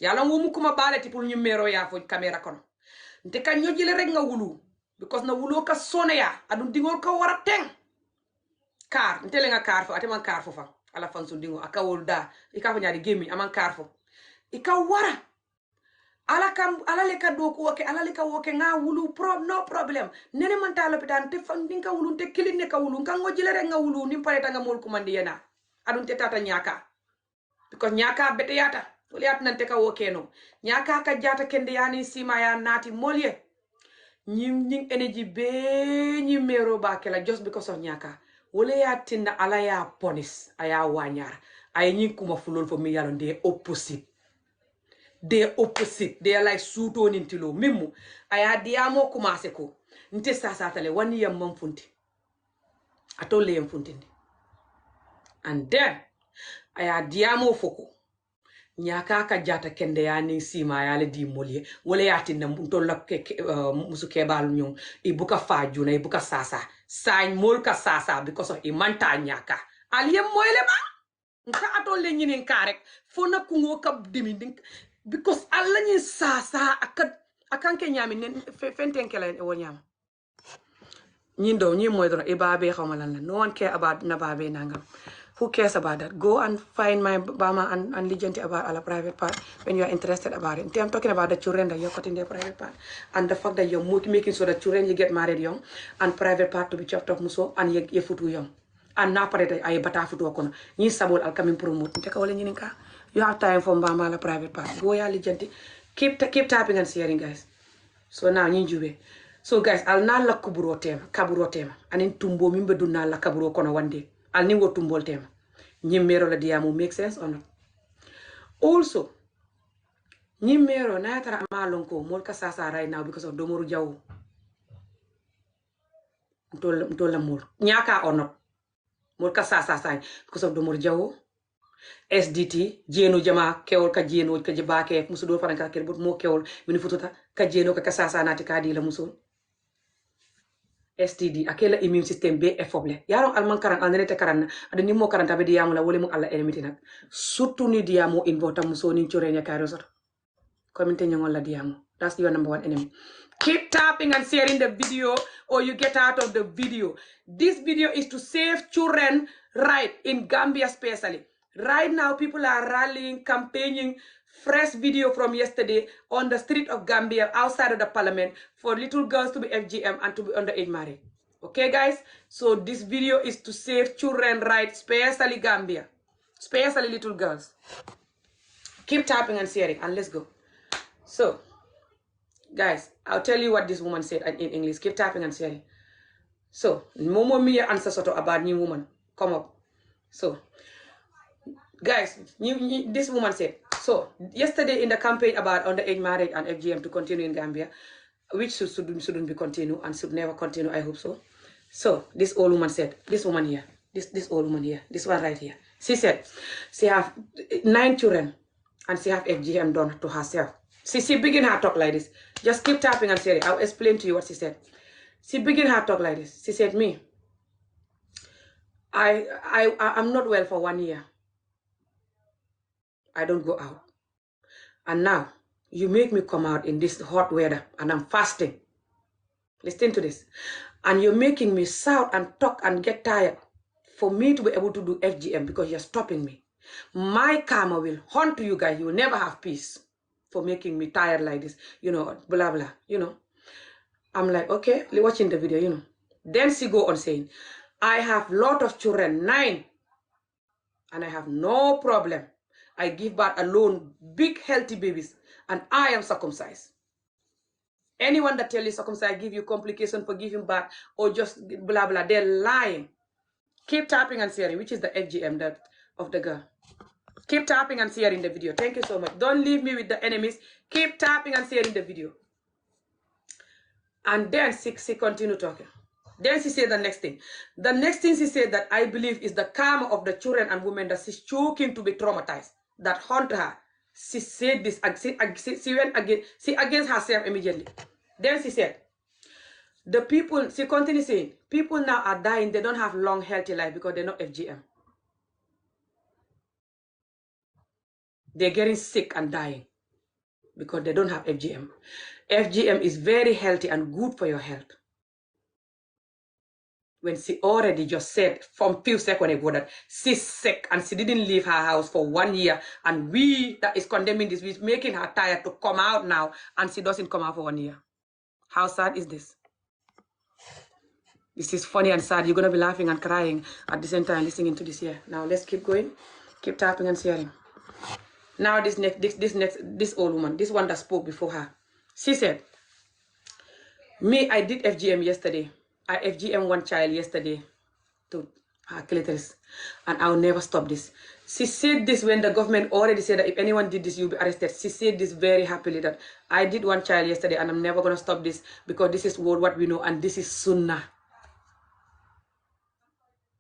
yalo ngumu kuma baleti pour nyimero ya fo camera kono nte kan nyojile rek nga wulu because na wulo ka sone ya adun dingol ka wara teng kar ntele nga kar fo ate man kar fo fa ala fansu dingo aka wolda ika fa nyaari gemi aman kar fo ika wara ala le ka do ko ke ala le ka woke nga wulu no problem nene man ta l'hôpital te fan dinga wulu te kiline ka wulu nga ngojile rek nga wulu nim pare tanga mol ko mandi yana adun te tata nyaka because nyaka bete yata woli at nante ka woke no nyaka ka jata kende yani sima ya nati molye nying energy be nyimero ba kala just because of nyaka wole ya tinna ala ya ponis aya wanyar ay nyin kuma fulol fo mi yalon de opposite they are like suto nintilo mimu aya diamo kuma seko nte sasa tale wani yam man funti atole yam funtinde and then aya diamo foko nyaka ka jata kende yani sima yale di molye wole ya tinna mtolla musu kebal nyon ibuka fajuna ibuka sasa sañ mol ka sasa because of imanta nyaka aliyem moyle ba nka atole nyinin karek fona kungo ka dimi because alla nyi sasa akanke nyami fenten kala wo nyam nyindo nyi moy dro ibabe xawma lan la no one care about na babe nangam. Who cares about that? Go and find my Bama and legend about our private part when you are interested about it. I'm talking about the children that you're cutting their private part. And the fact that you're making sure that children you get married young and private part to be chopped off muso and you futu young. And now parete ay bata futu akono. Ni sabol al coming promote. You have time for Bama la private part. Go ya legend. Keep tapping and sharing, guys. So now ninjube. So guys, I'll na la kaburo tema. And in tumbo mimbe do na la kaburo kono one day. Al ni wotum bol tema nyimero la diamu make sense or not. Also nyimero na tara malonko mol ka sasa right now because of domoru jaw mtola mol nyaka or not mol ka sasa sai because of domoru jaw SDT jeno jama kewol ka jeno ka jibake musu do faranka kel bot mo kewol mini fututa ka jeno ka sasa nati ka di la musul STD akela immune system be e foble yaron alman karan anete karan adani mo karanta be diamu la wole mo alla elimiti nak surtout ni diamu in vota muso ni chorenya karo sot commente nyongol la diamu that's your number one enemy. Keep tapping and sharing the video or you get out of the video. This video is to save children right in Gambia especially. Right now people are rallying, campaigning. Fresh video from yesterday on the street of Gambia outside of the parliament for little girls to be FGM and to be underage married. Okay, guys? So this video is to save children rights, especially Gambia, especially little girls. Keep tapping and sharing, and let's go. So, guys, I'll tell you what this woman said in English. Keep tapping and sharing. So, Momo Mia answer sort of about new woman. Come up. So, guys, this woman said, so yesterday in the campaign about underage marriage and FGM to continue in Gambia, which shouldn't be continued and should never continue, I hope so. So this old woman said, this woman here, this old woman here, this one right here. She said she have 9 children and she have FGM done to herself. She begin her talk like this. Just keep tapping and sharing. I'll explain to you what she said. She begin her talk like this. She said, me, I'm not well for 1 year. I don't go out. And now, you make me come out in this hot weather and I'm fasting. Listen to this. And you're making me shout and talk and get tired for me to be able to do FGM because you're stopping me. My karma will haunt you guys. You will never have peace for making me tired like this. You know, blah, blah, you know. I'm like, okay, watching the video, you know. Then she go on saying, I have lot of children, 9. And I have no problem. I give birth alone, big healthy babies. And I am circumcised. Anyone that tell you circumcised give you complication for giving birth or just blah, blah, they're lying. Keep tapping and sharing, which is the FGM of the girl. Keep tapping and sharing the video. Thank you so much. Don't leave me with the enemies. Keep tapping and sharing the video. And then she continued talking. Then she said the next thing. The next thing she said that I believe is the karma of the children and women that she's choking to be traumatized. That haunt her. She said this. She went against herself immediately. Then she said, the people, she continued saying, people now are dying. They don't have long, healthy life because they're not FGM. They're getting sick and dying because they don't have FGM. FGM is very healthy and good for your health. When she already just said from few seconds ago that she's sick and she didn't leave her house for 1 year, and we that is condemning this, we're making her tired to come out now, and she doesn't come out for 1 year. How sad is this? This is funny and sad. You're gonna be laughing and crying at the same time listening to this here. Now let's keep going. Keep tapping and sharing. Now this old woman, this one that spoke before her, she said, me, I did FGM yesterday. I FGM one child yesterday to her clitoris, and I'll never stop this. She said this when the government already said that if anyone did this, you'll be arrested. She said this very happily that I did one child yesterday and I'm never gonna stop this because this is what we know and this is Sunnah.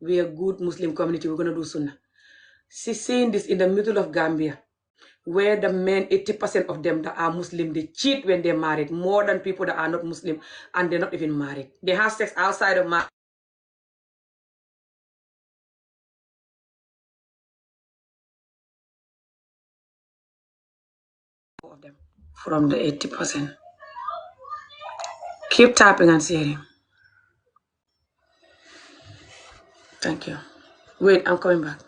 We are a good Muslim community, we're gonna do Sunnah. She's saying this in the middle of Gambia, where the men, 80% of them that are Muslim, they cheat when they're married, more than people that are not Muslim and they're not even married. They have sex outside of marriage. Of them from the 80%. Keep tapping and sharing. Thank you. Wait, I'm coming back.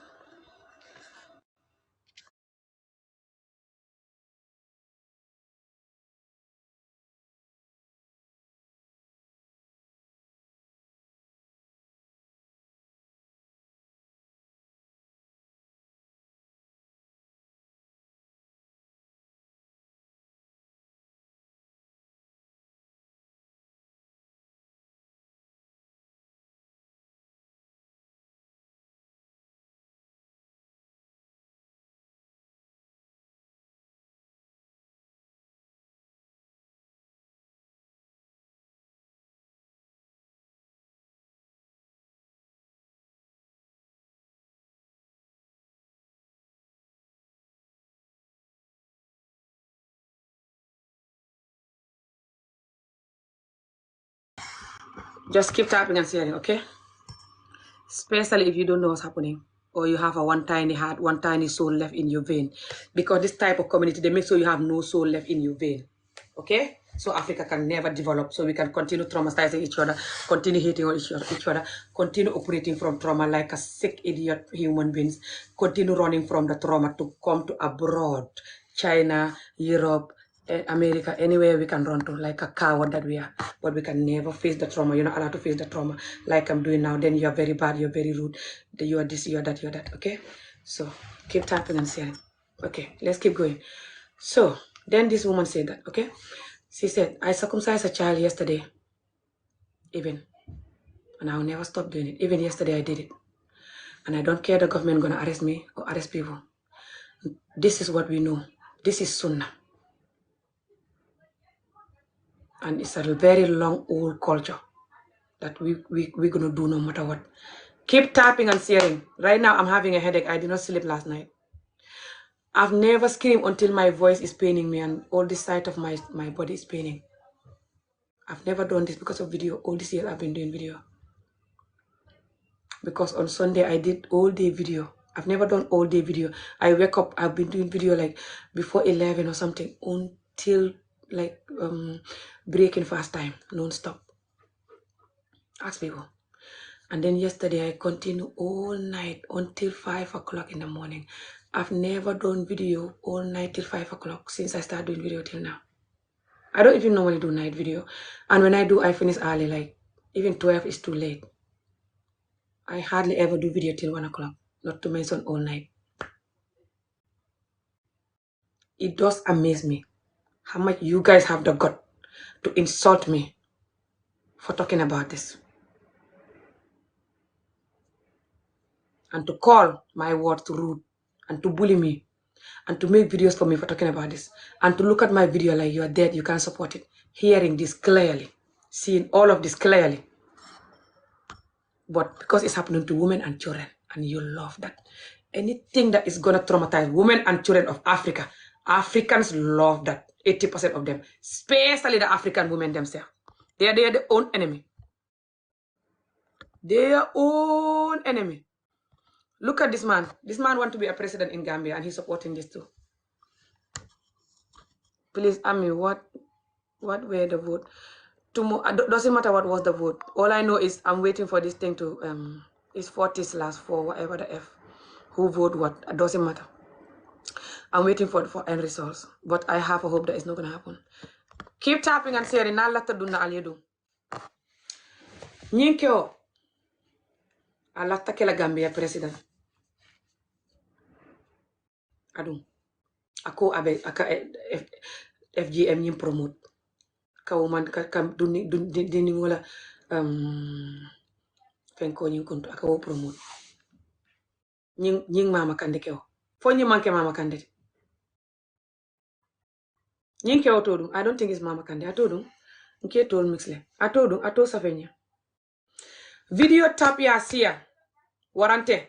Just keep tapping and sharing, okay? Especially if you don't know what's happening or you have a one tiny heart, one tiny soul left in your vein. Because this type of community, they make sure you have no soul left in your vein. Okay? So Africa can never develop. So we can continue traumatizing each other, continue hating on each other, continue operating from trauma like a sick idiot human beings, continue running from the trauma to come to abroad, China, Europe, America, anywhere we can run to like a coward that we are, but we can never face the trauma. You're not allowed to face the trauma like I'm doing now. Then you're very bad, you're very rude, you are this, you're that, okay? So keep tapping and sharing. Okay, let's keep going. So then this woman said that, okay? She said, I circumcised a child yesterday, even, and I'll never stop doing it. Even yesterday I did it. And I don't care the government gonna arrest me or arrest people. This is what we know. This is Sunnah. And it's a very long old culture that we're gonna do no matter what. Keep tapping and sharing. Right now I'm having a headache. I did not sleep last night. I've never screamed until my voice is paining me and all this side of my body is paining. I've never done this because of video. All this year I've been doing video. Because on Sunday I did all day video. I've never done all day video. I wake up, I've been doing video like before 11 or something until like breaking fast time, non-stop. Ask people. And then yesterday I continued all night until 5 o'clock in the morning. I've never done video all night till 5 o'clock since I started doing video till now. I don't even normally do night video. And when I do, I finish early, like even 12 is too late. I hardly ever do video till 1 o'clock, not to mention all night. It does amaze me how much you guys have the gut to insult me for talking about this. And to call my words rude and to bully me and to make videos for me for talking about this and to look at my video like you are dead, you can't support it. Hearing this clearly, seeing all of this clearly. But because it's happening to women and children and you love that. Anything that is going to traumatize women and children of Africa, Africans love that. 80% of them, especially the African women themselves. They are their own enemy. Their own enemy. Look at this man. This man wants to be a president in Gambia and he's supporting this too. Please, Ami, what were the vote? Doesn't matter what was the vote. All I know is I'm waiting for this thing to, it's 40/4, whatever the F. Who vote what? It doesn't matter. I'm waiting for end results. But I have a hope that it's not going to happen. Keep tapping and sharing. Na lata duna aliyedu. Nyinkyo. Alata ke la Gambia president. Adum. Ako abe aka FGM nyim promote. Ka woman ka duni wala fenko nyim konto aka wo promote. Nying mama kande keo. Fo nyi manke mama kande. Nying keo todum. I don't think it's mama kande. Atodum. Nke tol mixle. Atodum. Ato safenya. Video tap ya siya. Warante.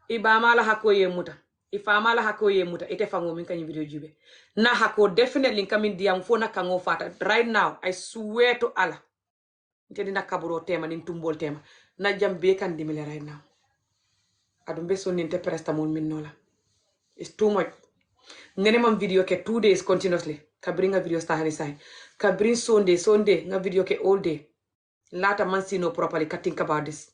Ibama la hako ye muta. Ifama la hako ye muta. Ite fango minka nyi video jube. Na hako definitely kamin diam fo na kango fata. Right now, I swear to Allah. Nte dina kaburo tema, nintumbol tema. Na jambe kan dimile right now. Adumbe so ninte prestamol min nola. It's too much. Nene mam video ke 2 days continuously. Ka bring a video stahani sign. Ka bring Sunday, nga video ke all day. Lata man see no properly. Ka think about this.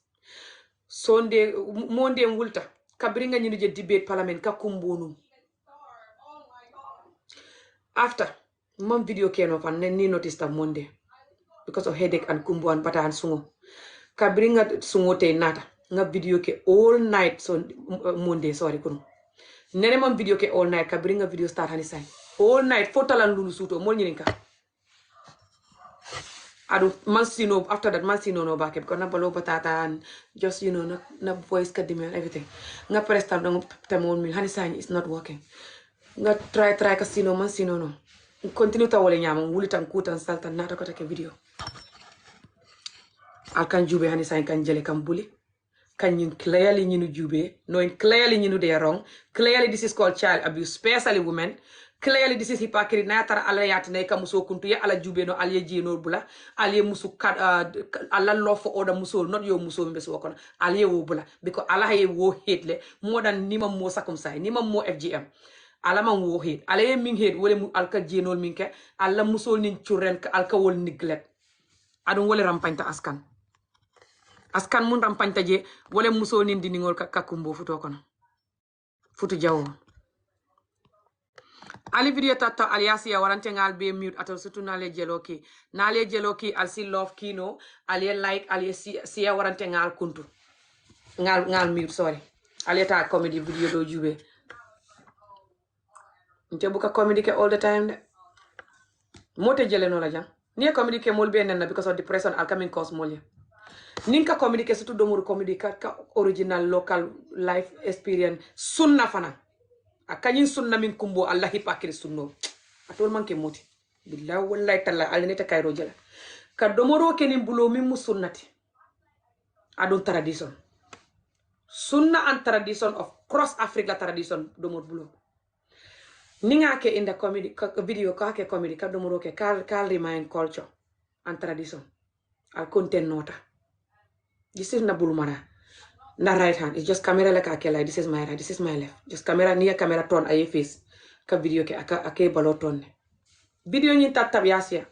Sunday, Monday wulta. Ka bring a nyinu je debate parliament. Ka kumbonu. After, mam video came off and then noticed that Monday. Because of headache and kumbu and bata and sungo. Ka bring a sungo te nata. Nga video ke all night. So Monday, sorry kunu. Nene mam video ke all night. Ka bring a video start hani sign. All night. Fotalan lulu suto. Mol nyininka. Adu mansino after that mansino no back because na balo batata and just na voice kadime and everything. Nga prestam no tamon mil hani sign is not working. Nga try casino mansino no. Continue ta wole nyama wuli tan kutan saltan nata ko take video. Al kan jube hani sign kan jele kan bully. Can you clearly jube knowing clearly they are wrong. Clearly this is called child abuse, especially women. Clearly this is hypocrisy na tara ala yatne ka muso kuntu ya ala jube no ala jino bula ala musu ala love for other muso not your muso mbe so kono ala wo bula because ala he wo hate le more than nima mo circumcised nima mo FGM ala man wo hate ala ye min hate wole mu alka jino minke ala muso nin churen ka alka wol neglect adon wole rampanta askan mun rampanta je wole muso nin diningol ka kumbo futo kono futu jawo ali video tata aliasi ya warante ngal be mute atal sutu nale jeloki al si love kino ali like ali si ya warante ngal kuntu ngal mute sorry ali ta comedy video do jube nte buka comedy ke all the time de mote jele no la jang ni comedy ke mol be nenna because of depression al coming cause molye ninka comedy ke sutu domuru comedy ka original local life experience sunna fana akanyin sunna min kumbo Allah hipakiri sunno atol manke moti billahi wallahi talla alineta kayro jala ka domoro kenin bulo min musunnati adon tradition sunna and tradition of cross Africa tradition domor bulo Ninga ke in the comedy video ka ke comedy ka domoro ke kal remind culture and tradition. Al content nota. This is na bulumara. Na right hand. It's just camera like ake like this is my right, this is my left. Just camera near camera turn aye face. Ka video ke ake baloton. Video nyin tap yasia.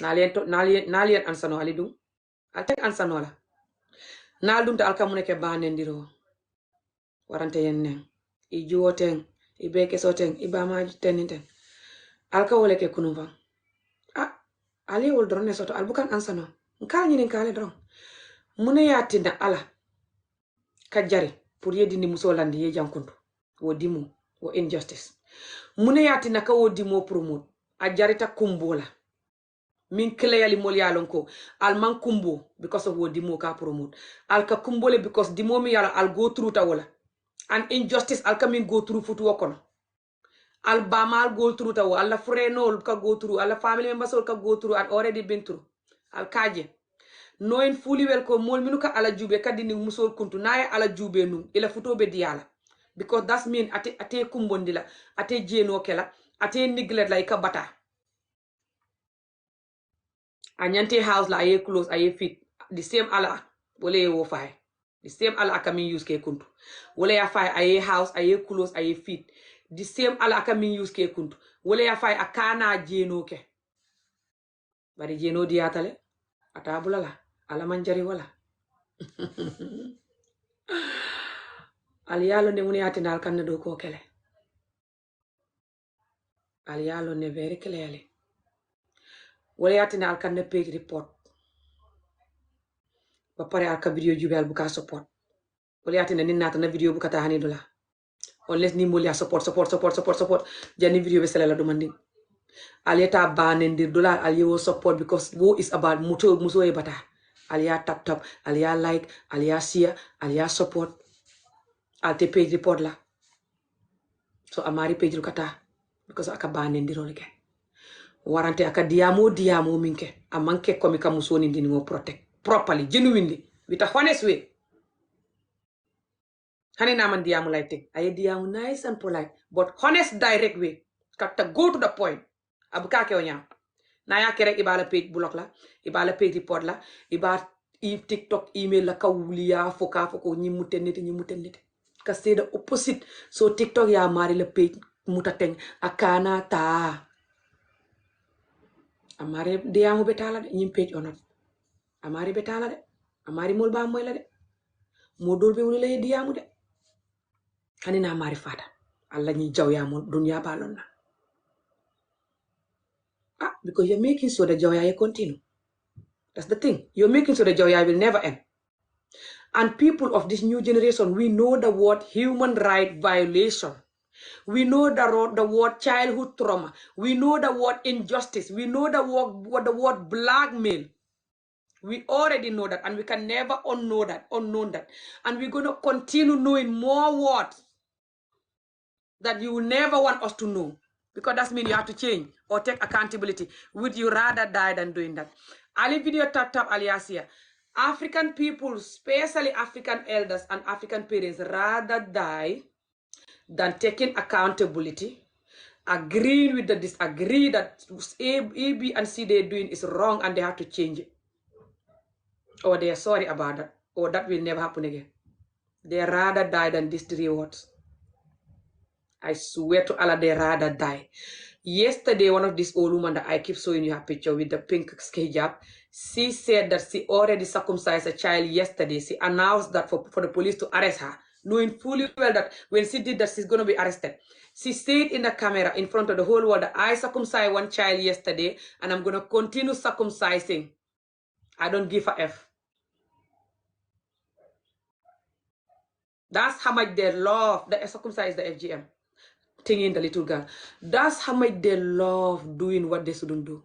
Nalien ansano alidum. I'll take ansano la. Naldum ta alka muneke banendiro. Warante yenneng. I juoteng. I beke soteng. I bama teninten. Alka wole ke kunuva. Ali wol drone soto albukan ansano. Nkal nyini nkale drone. Mune yati na ala. Kajari. Pour ye dindi muso landi ye jankundu. Wo dimu. Wo injustice. Mune yati na ka wo dimu promote. Ajarita kumbola. Min clearly mol yalon ko al man kumbo because of wo dimo ka promote al ka kumbole because dimo mi yala al go through ta wala and injustice al ka min go through futu wakono al bamal go through ta wala frenol ka go through al family members ka go through and already been through al kaje knowing fully well ko mol minu ka ala jube kadini musol kuntu naye ala jube num ila futo be diala because that's mean ate kumbondila ate jeno kela ate neglect like ka bata anyante house la aye close aye fit the same ala wole ye wo fay the same ala akamin use ke kuntu wole ya fay aye house aye close aye fit the same ala akamin use ke kuntu wole ya fay akana jeno ke bari jeno diatale atabula la ala manjari wala aliyalo ne muni ati dal kan do ko kele aliyalo ne very clearly wole ati dal kan page report ba pare aka video jubel bu ka support wole ati ne ninata na video bu kata hani dola unless ni molia support jani video be sala do mandi aleta banendir dola aliyo support because wo is about muso e bata aliya tap aliya like aliya share aliya support alte page report la so amari page kata because aka banendir olike warante aka diamo minke amanke komi kamuso ni ndini mo protect properly genuinely with a honest way hani naman diamu like thing aye diamu nice and polite but honest direct way kata go to the point abuka ke onya na ya kere ibala page block la ibala page report la iba TikTok email la kawuliya foko nyi mutennete ka say the opposite so TikTok ya mari la page mutateng akana ta amare diamu betala de nyim page onat amari betala de amari mol ba moy la de modol be wuli la diamu de hani na mari fata alla ñi jaw ya mo dunya balon na because you're making sure the joy continue. That's the thing. You're making sure the joy will never end. And people of this new generation, we know the word human right violation. We know the word childhood trauma. We know the word injustice. We know the word blackmail. We already know that, and we can never unknown that. And we're going to continue knowing more words that you will never want us to know. Because that means you have to change or take accountability. Would you rather die than doing that? Ali video tap aliasia. African people, especially African elders and African parents, rather die than taking accountability, agreeing with the disagree that A, B, and C they're doing is wrong and they have to change it. Or they're sorry about that. Or that will never happen again. They rather die than these 3 words. I swear to Allah, they rather die. Yesterday, one of these old women that I keep showing you her picture with the pink hijab, she said that she already circumcised a child yesterday. She announced that for the police to arrest her, knowing fully well that when she did that, she's going to be arrested. She said in the camera in front of the whole world that I circumcised one child yesterday and I'm going to continue circumcising. I don't give a F. That's how much they love the circumcised the FGM. Thing the little girl. That's how much they love doing what they shouldn't do.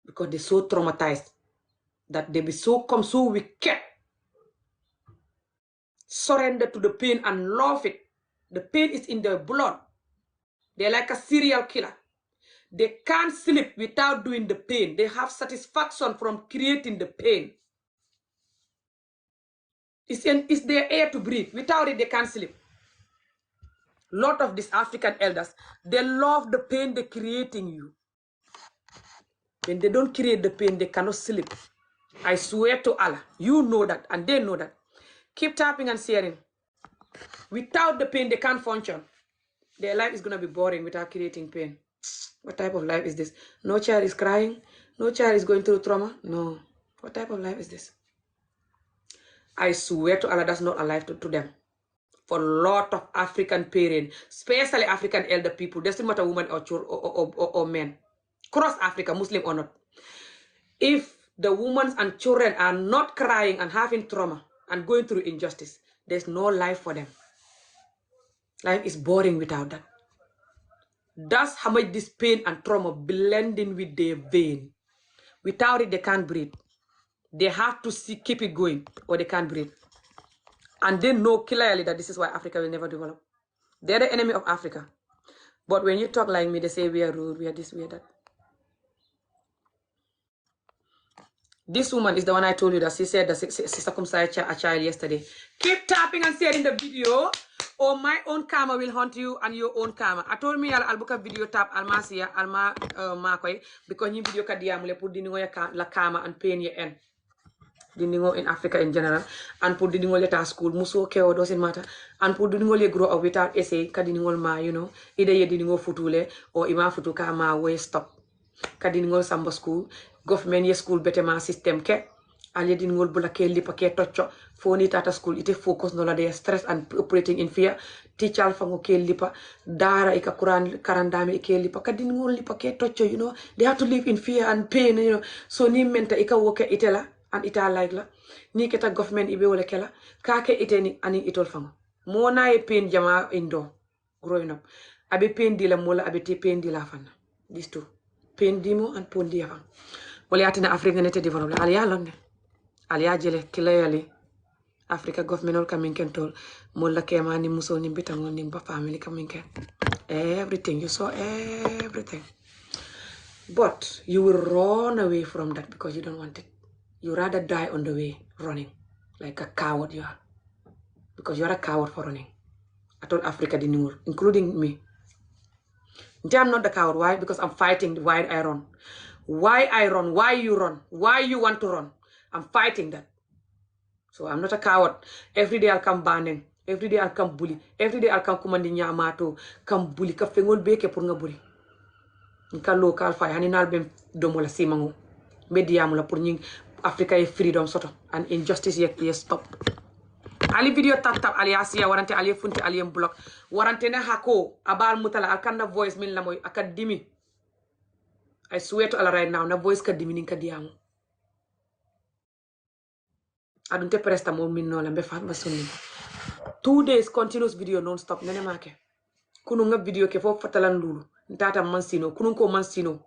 Because they're so traumatized that they be so wicked. Surrender to the pain and love it. The pain is in their blood. They're like a serial killer. They can't sleep without doing the pain. They have satisfaction from creating the pain. It's their air to breathe. Without it, they can't sleep. lot of these African elders, they love the pain they're creating you. When they don't create the pain, they cannot sleep. I swear to Allah, you know that, and they know that. Keep tapping and sharing. Without the pain, they can't function. Their life is going to be boring without creating pain. What type of life is this? No child is crying. No child is going through trauma. No. What type of life is this? I swear to Allah, that's not a life to them. For a lot of African parents, especially African elder people, doesn't matter woman or men, cross Africa, Muslim or not. If the women and children are not crying and having trauma and going through injustice, there's no life for them. Life is boring without that. That's how much this pain and trauma blending with their vein. Without it, they can't breathe. They have to keep it going or they can't breathe. And they know clearly that this is why Africa will never develop. They're the enemy of Africa. But when you talk like me, they say we are rude, we are this, we are that. This woman is the one I told you that she said that she circumcised a child yesterday. Keep tapping and sharing the video, or my own karma will haunt you and your own karma. I told me I'll book a video tap almasia alma makoy because you video kadiamule put the la karma and pain your end. Dindingo in Africa in general, and put dindingo leta school, muso keo doesn't matter, and put dindingo le grow up without essay, kadingo ma, you know, either ye dindingo futule or ima futuka ma way stop. Kadingo samba school, government ye school better ma system ke, ali dindingo bula ke lipa ke tocho, phone tata school, ite focus no la de stress and operating in fear, teacher fango ke lipa, dara ika kuran karandame ke lipa, kadingo lipa ke tocho, you know, they have to live in fear and pain, you know, so ni menta ika woke itela, and ita like la ni keta government ibe wala kela ka ke iteni ani itol fango mo na e pain jama indo growing up abe pain di la mola abe te pain di la fan these two pain dimo and pon di fan wala yatina africa nete develop ala ya lonne ala ya jele clearly Africa government ol kamin ken tol mola kema ni muso ni bitango ni ba family kamin ken everything you saw everything, but you will run away from that because you don't want it. You rather die on the way running like a coward you are, because you are a coward for running. I told Africa the new, including me. I'm not the coward. Why? Because I'm fighting why I run. Why I run? Why you run? Why you want to run? I'm fighting that. So I'm not a coward. Every day I'll come banning. Every day I'll come bully. Every day I'll come commanding nyamato. Come bully. Ka fengol beke pour nga bully. Nka local fire. Hani nalbem domola simango. Mediamula pour nying Africa is freedom soto and injustice ye stop. Ali video tap ali asia warante ali funti ali block warante na hako abal mutala akanda voice min la moy akadimi. I swear to Allah right now na voice kadimi nin kadiamu. Adunte presta mo min no la be fa ba sunni. 2 days continuous video non stop nene make. Kunu nga video ke fo fatalan lulu ntata mansino kunu ko mansino.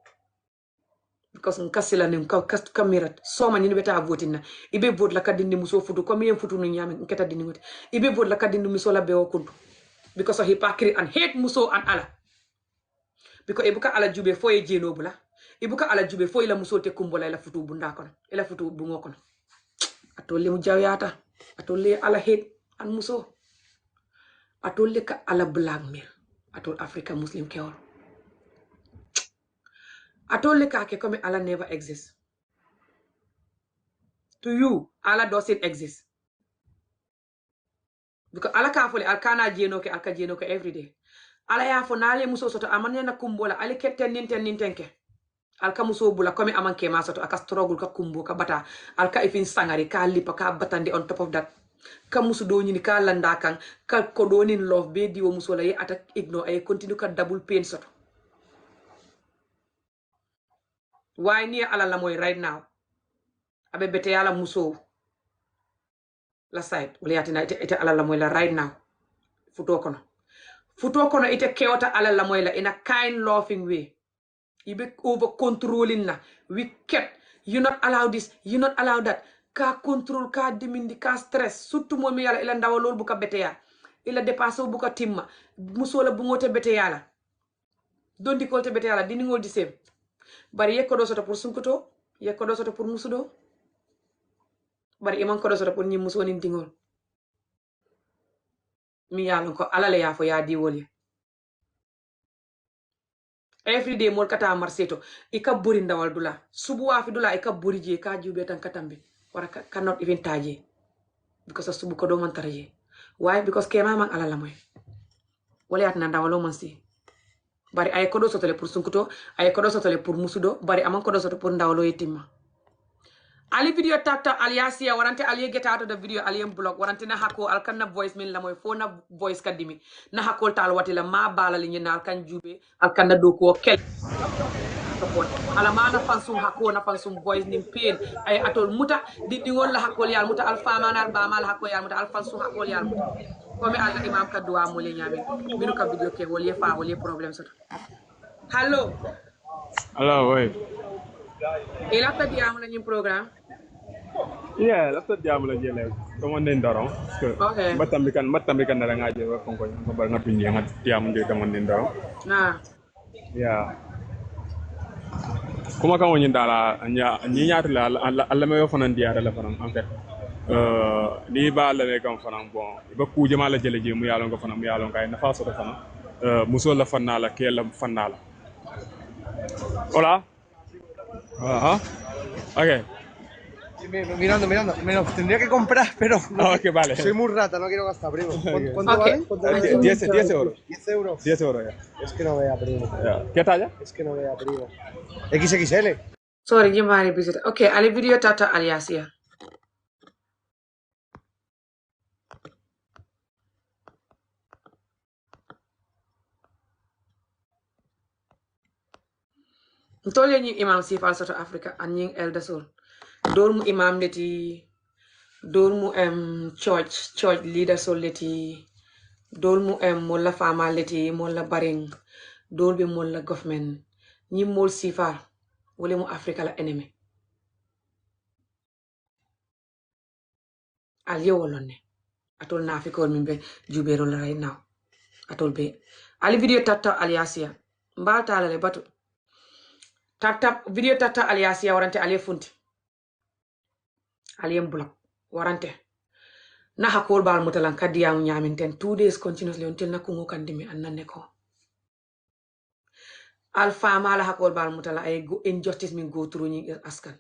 Because nkasila ni kamera soma ni beta voting na ibe vote la kadindi muso futu comme yen futu no nyame nketa dindi ngote ibe vote la kadindi muso la bewo kuntu because of hypocrisy and hate muso and Allah, because ibuka ala jube fo e jeno bula ibuka ala jube fo ila muso te kumbola ila futu bunda kono ila futu bungo kono atole mu jawyata atole ala hate and muso atole ka ala blackmail atole Africa Muslim kewol I told the kake come Allah never exists. To you, Allah doesn't exist. Because Allah ka fole alkana jenoke alka jenoke every day. Allah ya fo nale muso soto amanya na kumbola ale keten nintenke. Alka muso bula come amanke ma soto aka struggle ka kumbo ka bata alka ifin sangari ka lipa ka batande on top of that. Ka muso do nyini ka landa kan ka ko do nin love be diwo muso la ye attack ignore ay continue ka double pain soto. Why near ala la moy right now? Abe bete ala muso la side wala yatina ite ala la moy la right now. Futo kono ite keota ala la moy la in a kind loving way. Ibe over controlling la. We kept you not allow this, you not allow that. Ka control ka dimindi ka stress surtout mo mi yalla ila ndaw lol bu ka bete ya. Ila dépassé bu ka timma muso la bu ngote bete yalla. Dondi kolte bete yalla dini ngol di sem. Bari yekko do soto pour sunkuto yekko do soto pour musudo bari iman ko do soto pour nyi muso nin dingol mi yalon ko alale ya fo ya di woli every day mol kata marseto ika buri ndawal dula subu wafi dula ika buri je ka jube tan katambe wara cannot even taje because of subu ko do man taraje why because kema man ala lamoy wala at na ndawalo man si bari ay kodo sotole pour sunkuto ay kodo sotole pour musudo bari aman kodo soto pour ndawalo yetimma ali video tata aliasia warante ali get out of the video ali blog warante na hako al kan na voice min la moy fo na voice kadimi na hako tal wati la ma bala li nyina al kan jube al kan na do ko kel support ala ma na fansum hako na fansum voice nim pain ay atol muta di ngol la hako yal muta al fama na al ba mal hako yal muta al fansum hako yal muta comme al imam ka duwa mo le nyamin minu ka video ke wol ye fa wol ye problem soto hello way. ila ta diam la nyim programme Yeah, laptop jam la jele. Kamu nendorong. okay Batambikan na lang aja wa kung ko ba nga pinye nga tiam de kamu nendorong. na Yeah. Kuma kamu nyindala nya nyinyat la alla me fonan diara la fanam en fait. Ni ba la me kam fanam bon. Ba ku jama la jele je mu yalon ko fanam yalon kay na fa so fanam. Muso la fanala kela fanala. Hola. Ajá. Okay. Mirando. Me lo tendría que comprar, pero no, Ok, vale. soy muy rata, no quiero gastar, primo. ¿Cuánto Okay. vale? ¿Cuánto vale? 10 euros. 10 euros. 10 euros ya. Es que no vea, primo. ¿Qué talla? Es que no vea, primo. XXL. sorry jimari visit okay ali video tata aliasia ntole ni imam sifal soto africa an ning elder soul dor mu imam leti dor mu church leader soul leti dor mu molla fama leti molla baring dor be molla government ni mol sifal wole mu africa la enemy al yewolone atol nafikol min be jubero la right now atol be ali video tata aliasia mbata la le batu tata video tata aliasia warante ali funti ali blog warante na hakol bal mutalan kadiyamu nyaminten 2 days continuously until na kungo kandimi annane ko al fama la hakol bal mutala ay go injustice min go through ni askan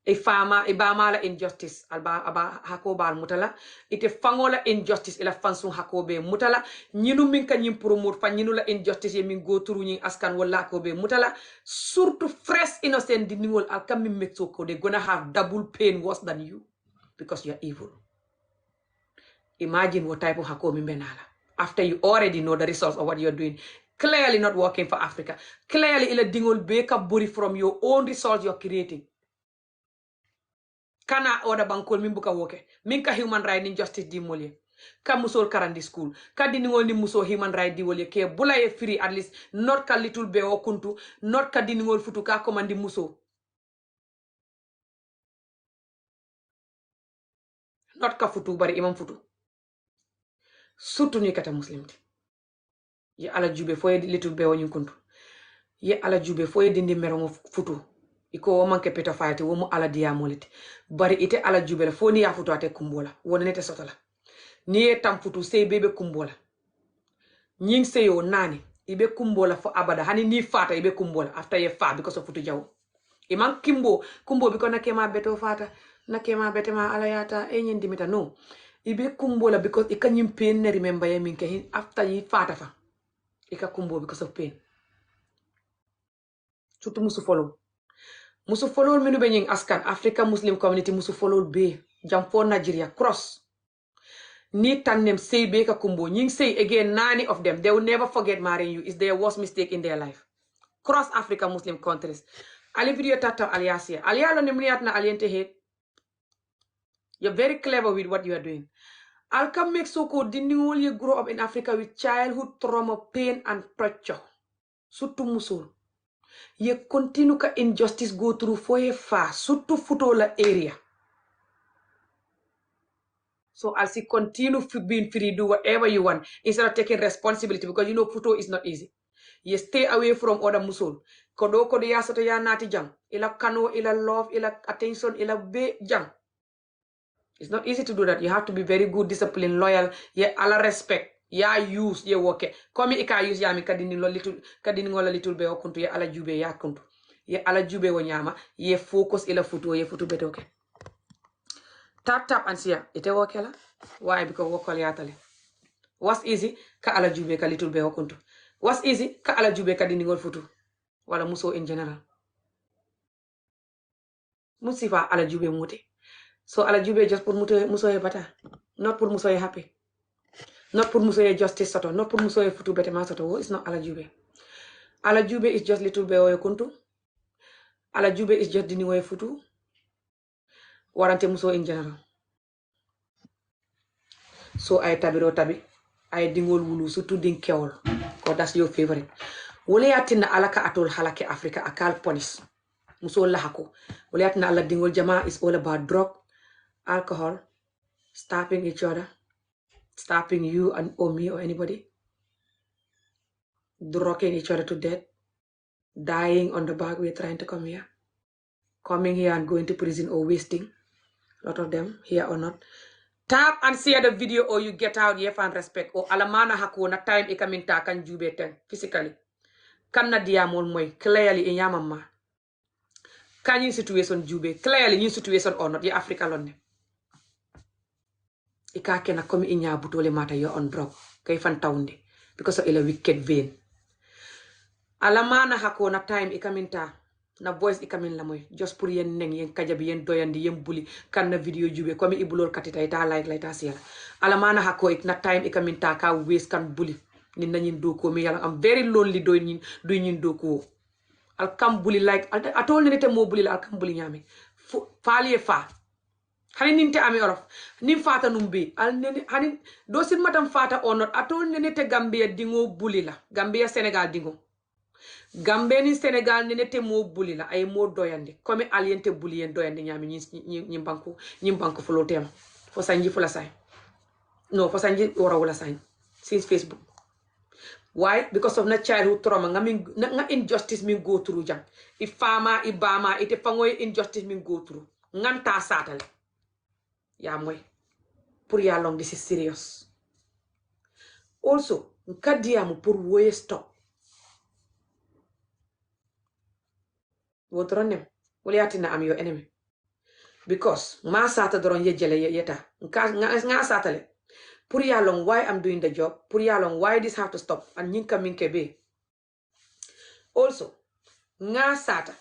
e fama e bamala injustice alba aba hako bal mutala ite fangola injustice ila fansun hako be mutala nyinu min ka nyim promote fa nyinu la injustice ye min go through ni askan wala ko be mutala surtout fresh innocent di niwol al kam min metso ko they gonna have double pain worse than you because you are evil. Imagine what type of hako min benala after you already know the results of what you're doing. Clearly not working for Africa. Clearly ila dingol beka buri from your own results you're creating. Kana order bankol min buka woke min ka human right injustice di molye ka musol karandi school ka diningol ni muso human right di wolye ke bula ye free at least not ka little be o kuntu not ka diningol futu ka komandi muso not ka futu bari imam futu surtout ni kata muslimti ye ala jube foye little be o nyin kuntu ye ala jube foye dindi mero mo futu iko wo manke peta fayati wo mu ala diya moliti bari ite ala jubele fo ni ya futu ate kumbola wona nete sotola ni ye tam futu sey bebe kumbola nying seyo nani ibe kumbola fo abada hani ni fata ibe kumbola after ye fa because of futu jawo iman kumbo biko na kema beto fata na kema bete ma ala yata e nyin dimita no ibe kumbola because ikanyim pain ne remember ye minke after ye fata fa ika kumbo because of pain surtout musu follow minu be nying askan Africa Muslim community musu follow be jam for Nigeria cross ni tanem say be ka kumbo nying say again 90 of them they will never forget marrying you is their worst mistake in their life cross Africa Muslim countries ali video tata aliasia alialo nimniat na aliente head you're very clever with what you are doing I'll come make so called the new you grow up in Africa with childhood trauma pain and torture surtout musul ye continue ka injustice go through for a fast surtout futo la area so I'll see continue being free do whatever you want instead of taking responsibility because you know futo is not easy you stay away from other musul kodo ya soto ya nati jang ila kano ila love ila attention ila be jang it's not easy to do that you have to be very good disciplined loyal ye ala respect ya use ye woke komi ika use yami kadini ngola little be okuntu ye ala jube ya kuntu ye ala jube wo nyama ye focus ila futu ye futu betoke tap and see ite woke la why because wokol yatale was easy ka ala jube ka little be okuntu was easy ka ala jube kadini ngol futu wala muso in general musifa ala jube muti so ala jube just pour muso ye bata not pour muso ye happy not pour muso ye justice soto not pour muso ye futu bete ma soto it's not ala jube. Ala jube is just little be oye kuntu. Ala jube is just dini oye futu. Warante muso in general. So ay tabiro tabi. Ay dingol wulu sutu ding keol. Because that's your favorite. Wole yatina alaka atol halake Africa akal police. Muso lahako. Wole yatina ala dingol jama is all about drug, alcohol, stopping each other, stopping you or me or anybody, drugging each other to death, dying on the back way trying to come here, coming here and going to prison or wasting. A lot of them here or not. Tap and share the video or you get out here and respect or alamana hako na time ikaminta kan jube ten physically. Kan na diamol moy clearly in yamama. Can you situation jube clearly you situation or not ya Africa lonne. Ika kena komi inya butole mata yo on drug kay fan tawndi because of a wicked vein. Alamana hako na time ikaminta na voice ikamin la moy just pour yen neng yen kajabi yen doyandi yen buli kan na video jube komi ibulol katita ita like la ita siala alamana hako ik na time ikaminta ka waste kan buli ni nanyin doko mi yalla am very lonely do nyin doko al kam buli like atol ne te mo buli la al kam buli nyami faaliye fa hani ninte ami orof nim fata numbi al ne hani do sin matam fata onot atol ne te Gambia dingo buli la Gambia Senegal dingo Gambeni Senegal nenete mo buli la ay mo doyande comme aliente buli en doyande nyami ñi banku flotem fo sanji fula say no fo sanji ora wala say since Facebook why because of na childhood trauma nga injustice min go through jam ifama ibama ite fangoy injustice min go through nganta satal ya moy pour ya long this is serious also nkadiamu pour woye stop wodronem wala yatina am your enemy because ma sata doron yejele yeta nga satale pour ya long why I'm doing the job pour ya long why this have to stop and nyinka minke be also nga sata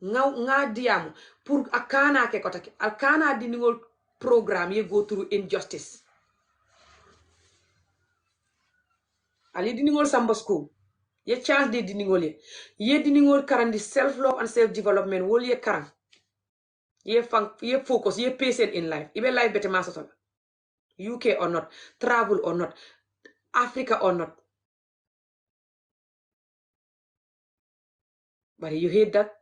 nga diamu pour akana ke kotake akana diningol program ye go through injustice ali diningol samba school ye chance de diningol ye diningol karandi self love and self development wol ye karang ye focus ye patient in life ibe life better masotola UK or not travel or not Africa or not but you hate that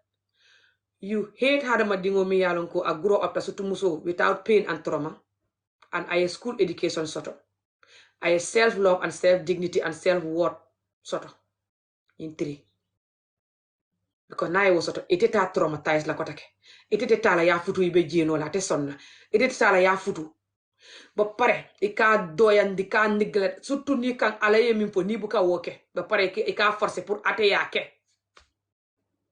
you hate hadama dingo mi yalon ko a grow up ta sutu muso without pain and trauma and I school education soto I self love and self dignity and self worth soto in 3 because na yo soto iteta traumatized la kotake itete tala ya futu ibe jeno la te sonna itete tala ya futu ba pare ika doyandi ka neglect surtout ni kan alaye min fo ni buka woke ba pare ika forcer pour ate yake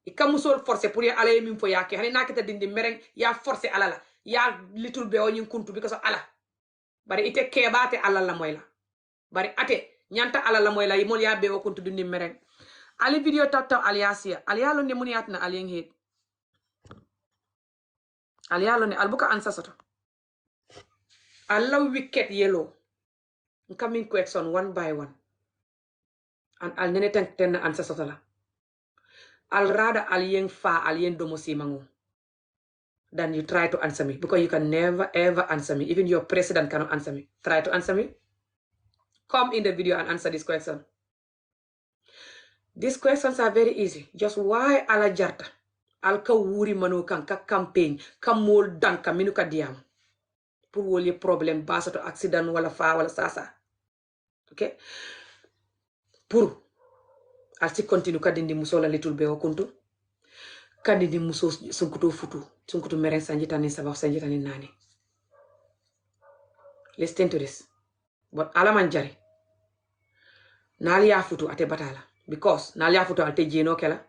ika musol forcer pour ya alaye min fo yake hani nakata dindi mereng ya forcer alala ya little be onyin kuntu because of ala bari ite kebate alala moyla bari ate nyanta alala moyla yimol ya be o kuntu dindi mereng ali video tata aliasia alialo ne muniat na alien head alialo ne albuka ansa soto allow wicked yellow coming question one by one and al nene ten ansa soto la al rada alien fa alien domosi mangu than you try to answer me because you can never ever answer me even your president cannot answer me try to answer me come in the video and answer this question. These questions are very easy. Just why ala jarta alka wuri manu kan ka campaign kamol danka minuka diam pour woli problem basato accident wala fa wala sasa okay pour alsi continue kadindi musola little be okuntu kadindi muso sunkutu meren sanjitani sabah sanjitani nani listen to this but alaman jari Nali ya futu ate batala. Because nali ya futu alte jeno kela.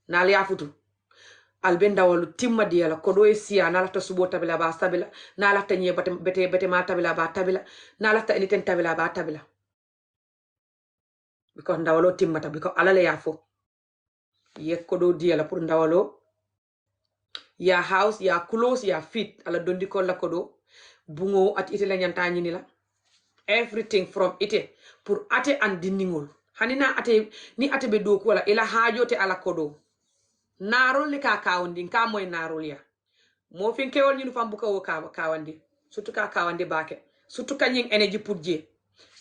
Nali ya futu. Albenda walu timma diala kodo e siya nalata subo tabila ba stabila. Nalata nye bete ma tabila ba tabila. Nalata anything tabila ba tabila. Because ndawalo timmata. Because alale ya fo. Ye kodo diala pour ndawalo. Ya house, ya close, ya fit. Ala dondi ko la kodo. Bungo at ite la nyanta nyini la. Everything from ite. Pour ate and diningol. Hanina ate, ni ate be doku wala. Ila hajo te ala kodo. Narol li ka kawandi. Nka moy narol ya. Mo fin kewol ñunu fam bu ko kawandi. Surtout ka kawandi bake. Surtout ka nying energy pour je.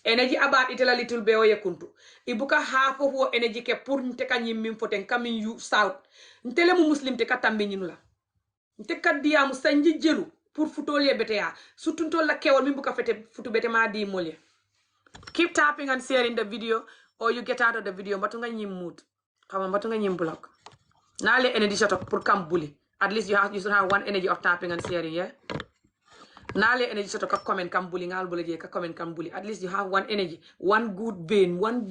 Energy about ite la little be o yekuntu. Ibuka half of wo energy ke pour nte ka nyim min foten kamin you south. Ntele mu muslim te katambe ñinu la. Nte kaddiyamu sanji jelu pour futolye bete ya. Surtout ntol la kewol min buka fete futu bete ma di molye. Keep tapping and sharing the video or you get out of the video. Mbatunga nyim mood. Kama mbatunga nyim block. Nale energy shut up pour kam bully. At least you should have one energy of tapping and sharing, yeah? Nale energy shut up ka comment kam bully ngal bully ka comment kam bully. At least you have one energy, one good vein, one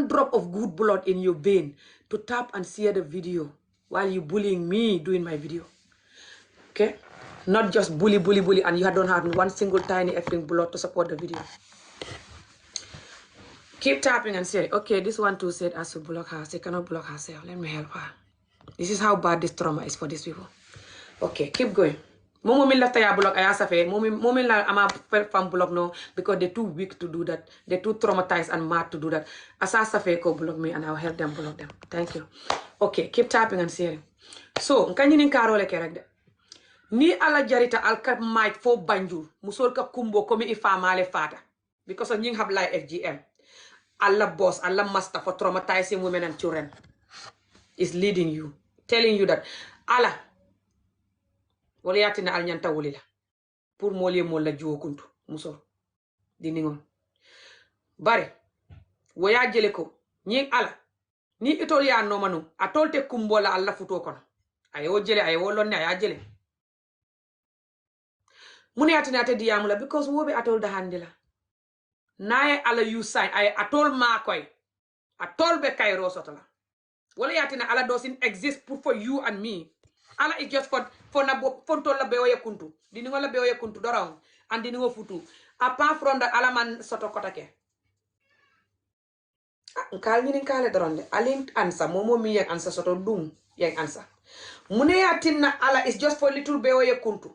drop of good blood in your vein to tap and share the video while you bullying me doing my video. Okay? Not just bully and you don't have one single tiny effing blood to support the video. Keep tapping and sharing. Okay, this one too said I should block her. She cannot block herself. Let me help her. This is how bad this trauma is for these people. Okay, keep going. Momo min lafta ya block aya safe. Momo la ama fam block no because they're too weak to do that. They're too traumatized and mad to do that. Asa safe ko block me and I'll help them block them. Thank you. Okay, keep tapping and sharing. So, nkanyi nin karole kerek de. Ni ala jarita alka might for Banjul. Musol ka kumbo komi ifamale fata. Because of nying have like FGM. Allah boss, Allah master for traumatizing women and children is leading you, telling you that Allah wala yatina al nyanta wulila pour molie mol la jiwo kuntu muso di ningon bare waya jele ko nyi ala ni itol ya no manu atol te kumbola Allah futo kono ayo jele ayo lonne aya jele muni yatina te diyamula because wobe atol da handila naye ala you sign ay atol ma koy atol be kayro sotala wala yatina ala doesn't exist for you and me. Allah is just for na fonto la beoye kuntu. Dini ngola beoye kuntu dorong and dini ngo futu. Apart from that ala man soto kotake. Nkal ni nkale doronde. Alin ansa momo mi yang ansa soto dum yang ansa. Mune yatina Allah is just for little beoye kuntu.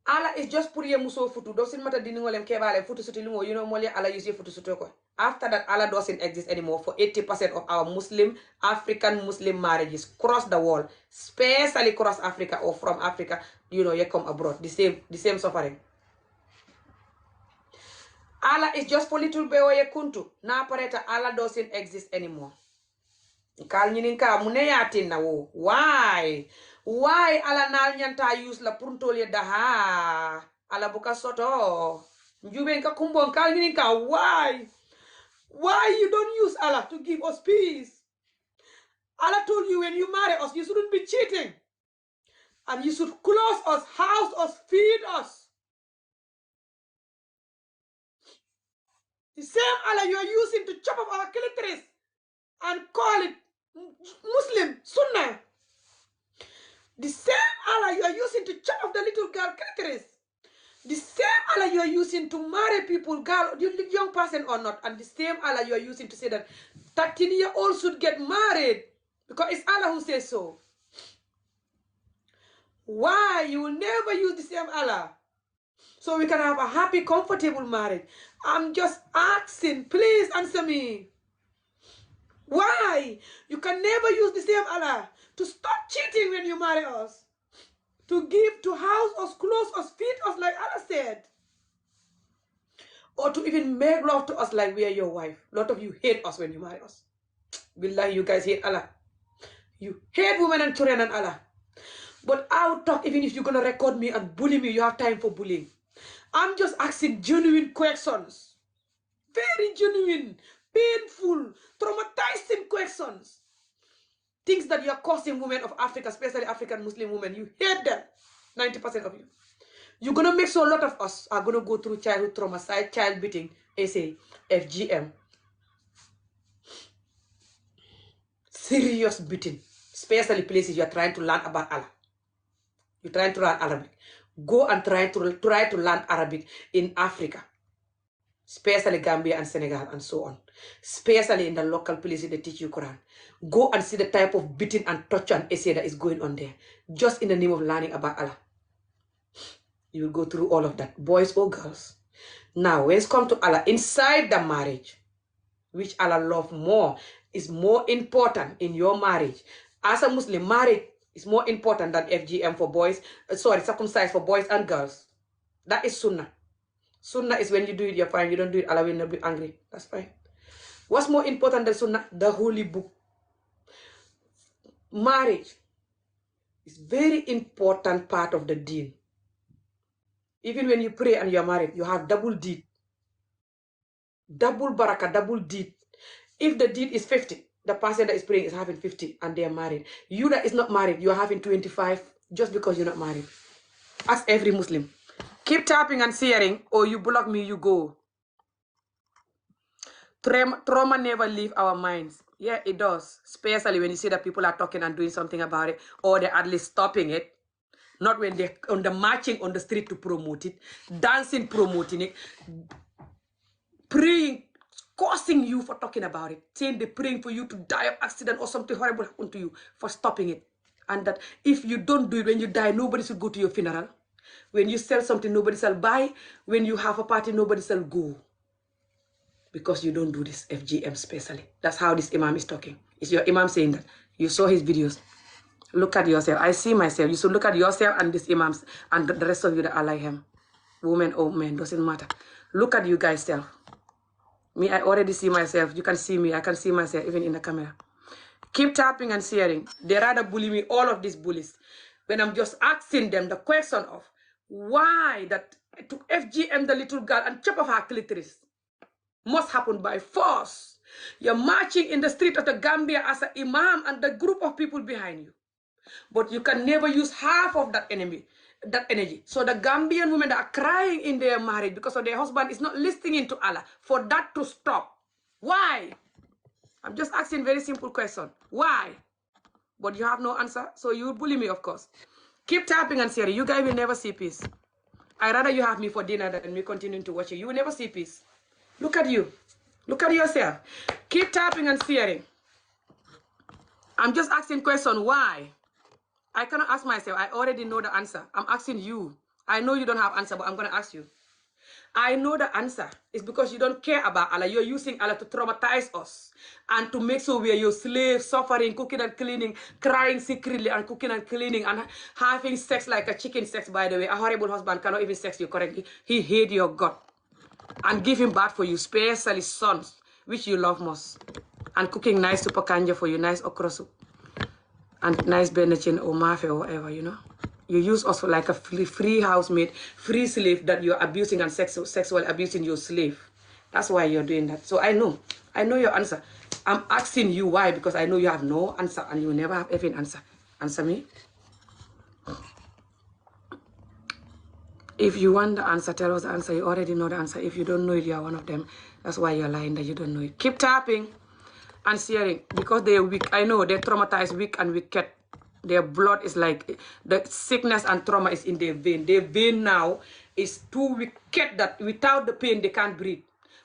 Allah is just pour ye muso futu. Doesn't matter dini ngolem kebale futu soto lingo you know mole Allah use futu soto ko. After that, Allah doesn't exist anymore for 80% of our African Muslim marriages cross the world, especially across Africa or from Africa, you come abroad. The same suffering. Allah is just for little beoye kuntu. Na pareta Allah doesn't exist anymore. Kal nyininka mune yatin na wo. Why? Why Allah nal nyanta use la puntole daha? Allah buka soto. Njube nka kumbo kal nyininka why? Why you don't use Allah to give us peace? Allah told you when you marry us, you shouldn't be cheating. And you should clothe us, house us, feed us. The same Allah you are using to chop off our clitoris and call it Muslim, Sunnah. The same Allah you are using to chop off the little girl clitoris. The same Allah you are using to marry people, girl, young person or not, and the same Allah you are using to say that 13-year-olds should get married because it's Allah who says so. Why? You will never use the same Allah. So we can have a happy, comfortable marriage. I'm just asking, please answer me. Why? You can never use the same Allah to stop cheating when you marry us. To give, to house us, clothe us, feed us like Allah said. Or to even make love to us like we are your wife. A lot of you hate us when you marry us. Billahi, you guys hate Allah. You hate women and children and Allah. But I'll talk even if you're going to record me and bully me, you have time for bullying. I'm just asking genuine questions. Very genuine, painful, traumatizing questions. Things that you are causing women of Africa, especially African Muslim women. You hate them, 90% of you. You're going to make sure a lot of us are going to go through childhood trauma, child beating, essay, FGM, serious beating, especially places you are trying to learn about Allah. You're trying to learn Arabic. Go and try to learn Arabic in Africa, especially Gambia and Senegal and so on. Especially in the local places they teach you Quran. Go and see the type of beating and torture and essay that is going on there, just in the name of learning about Allah. You will go through all of that, boys or girls. Now, when it's come to Allah, inside the marriage, which Allah love more, is more important in your marriage. As a Muslim, marriage is more important than FGM for boys, circumcise for boys and girls. That is Sunnah. Sunnah is when you do it, you're fine. You don't do it, Allah will not be angry. That's fine. What's more important than Sunnah? The holy book. Marriage is very important part of the deen. Even when you pray and you're married, you have double deed. Double barakah, double deed. If the deed is 50, the person that is praying is having 50 and they are married. You that is not married, you are having 25 just because you're not married. Ask every Muslim. Keep tapping and sharing, or you block me, you go. Trauma never leave our minds. Yeah, it does. Especially when you see that people are talking and doing something about it, or they're at least stopping it. Not when they're on the marching on the street to promote it, dancing, promoting it, praying, cursing you for talking about it, saying they're praying for you to die of accident or something horrible happen to you for stopping it. And that if you don't do it, when you die, nobody should go to your funeral. When you sell something, nobody shall buy. When you have a party, nobody shall go. Because you don't do this, FGM especially. That's how this imam is talking. Is your imam saying that? You saw his videos. Look at yourself. I see myself. You should look at yourself and this imams and the rest of you that are like him. Women or men, doesn't matter. Look at you guys self. Me, I already see myself. You can see me. I can see myself even in the camera. Keep tapping and sharing. They rather bully me, all of these bullies. When I'm just asking them the question of why that to FGM the little girl and chop off her clitoris must happen by force. You're marching in the street of the Gambia as an imam and the group of people behind you. But you can never use half of that energy. So the Gambian women that are crying in their marriage because of their husband is not listening to Allah, for that to stop. Why? I'm just asking very simple question. Why? But you have no answer, so you bully me, of course. Keep tapping and sharing. You guys will never see peace. I'd rather you have me for dinner than me continuing to watch you. You will never see peace. Look at you. Look at yourself. Keep tapping and sharing. I'm just asking question, why? I cannot ask myself. I already know the answer. I'm asking you. I know you don't have answer, but I'm going to ask you. I know the answer. It's because you don't care about Allah. You're using Allah to traumatize us and to make sure we are your slaves, suffering, cooking and cleaning, crying secretly and cooking and cleaning and having sex like a chicken sex, by the way. A horrible husband cannot even sex you correctly. He hate your God and give him bad for you, especially sons, which you love most. And cooking nice super kanja for you, nice okra soup. And nice benachin or mafe or whatever, you know. You use us for like a free housemaid, free slave that you're abusing and sexually abusing your slave. That's why you're doing that. So I know your answer. I'm asking you why, because I know you have no answer and you will never have even answer. Answer me. If you want the answer, tell us the answer. You already know the answer. If you don't know it, you are one of them. That's why you're lying that you don't know it. Keep tapping and sharing, because they're weak. I know they're traumatized, weak and wicked. Their blood is like, the sickness and trauma is in their vein. Their vein now is too wicked that without the pain, they can't breathe.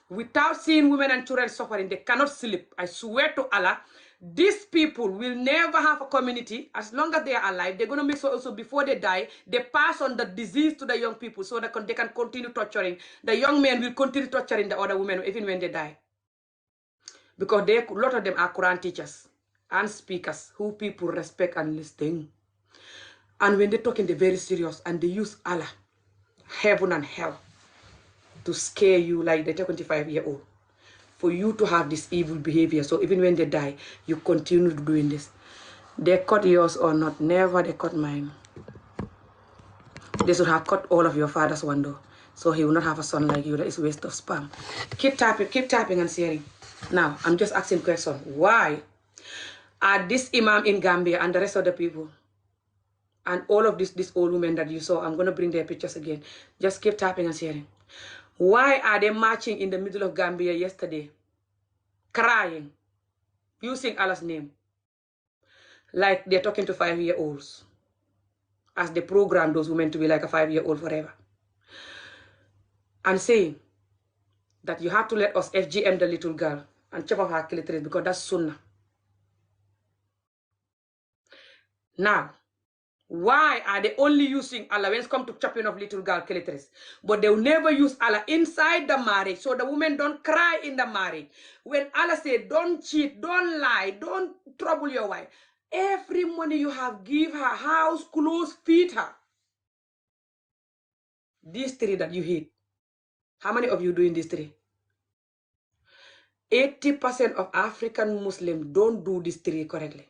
Without seeing women and children suffering, they cannot sleep. I swear to Allah, these people will never have a community. As long as they are alive, they're going to make sure also before they die, they pass on the disease to the young people so that they can continue torturing. The young men will continue torturing the other women even when they die. Because a lot of them are Quran teachers and speakers who people respect and listen. And when they're talking, they're very serious and they use Allah, heaven and hell, to scare you like the 25-year-old. For you to have this evil behavior. So even when they die, you continue doing this. They cut yours or not, never they cut mine. They should have cut all of your father's window. So he will not have a son like you. That is a waste of sperm. Keep tapping and sharing. Now, I'm just asking question. Why are this imam in Gambia and the rest of the people and all of these old women that you saw, I'm going to bring their pictures again. Just keep tapping and sharing. Why are they marching in the middle of Gambia yesterday, crying, using Allah's name, like they're talking to 5-year-olds, as they program those women to be like a 5-year-old forever, and saying that you have to let us FGM the little girl and chop off her clitoris because that's sunnah. Now, why are they only using Allah when it comes to chopping off little girl clitoris? But they will never use Allah inside the marriage, so the women don't cry in the marriage. When Allah said, don't cheat, don't lie, don't trouble your wife, every money you have, give her house, clothes, feed her. These three that you hate, how many of you doing these three? 80% of African Muslims don't do these three correctly.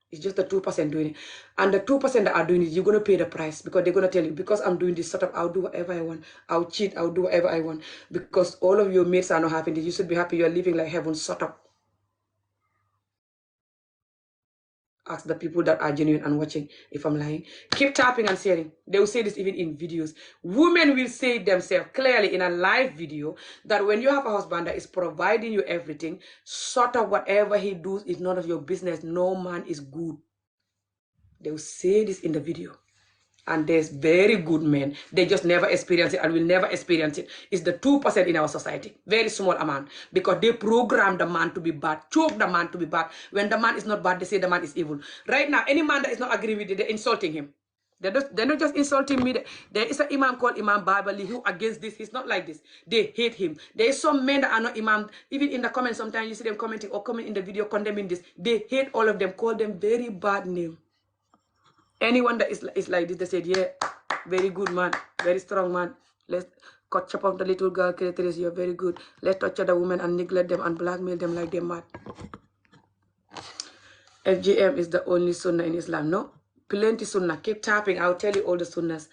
It's just the 2% doing it. And the 2% that are doing it, you're going to pay the price, because they're going to tell you, because I'm doing this setup, I'll do whatever I want. I'll cheat, I'll do whatever I want. Because all of your mates are not having this. You should be happy you're living like heaven. Shut up. Ask the people that are genuine and watching if I'm lying. Keep tapping and sharing. They will say this even in videos. Women will say themselves clearly in a live video that when you have a husband that is providing you everything, sort of whatever he does is none of your business. No man is good. They will say this in the video. And there's very good men. They just never experience it and will never experience it. It's the 2% in our society. Very small amount. Because they program the man to be bad. Choke the man to be bad. When the man is not bad, they say the man is evil. Right now, any man that is not agreeing with it, they're insulting him. They're not just insulting me. There is an imam called Imam Babali who against this. He's not like this. They hate him. There is some men that are not imam. Even in the comments, sometimes you see them commenting or comment in the video condemning this. They hate all of them. Call them very bad name. Anyone that is like this, they said, yeah, very good man, very strong man. Let's chop off the little girl clitoris, you're very good. Let's torture the women and neglect them and blackmail them like they're mad. FGM is the only sunnah in Islam. No, plenty sunnah. Keep tapping. I'll tell you all the sunnahs.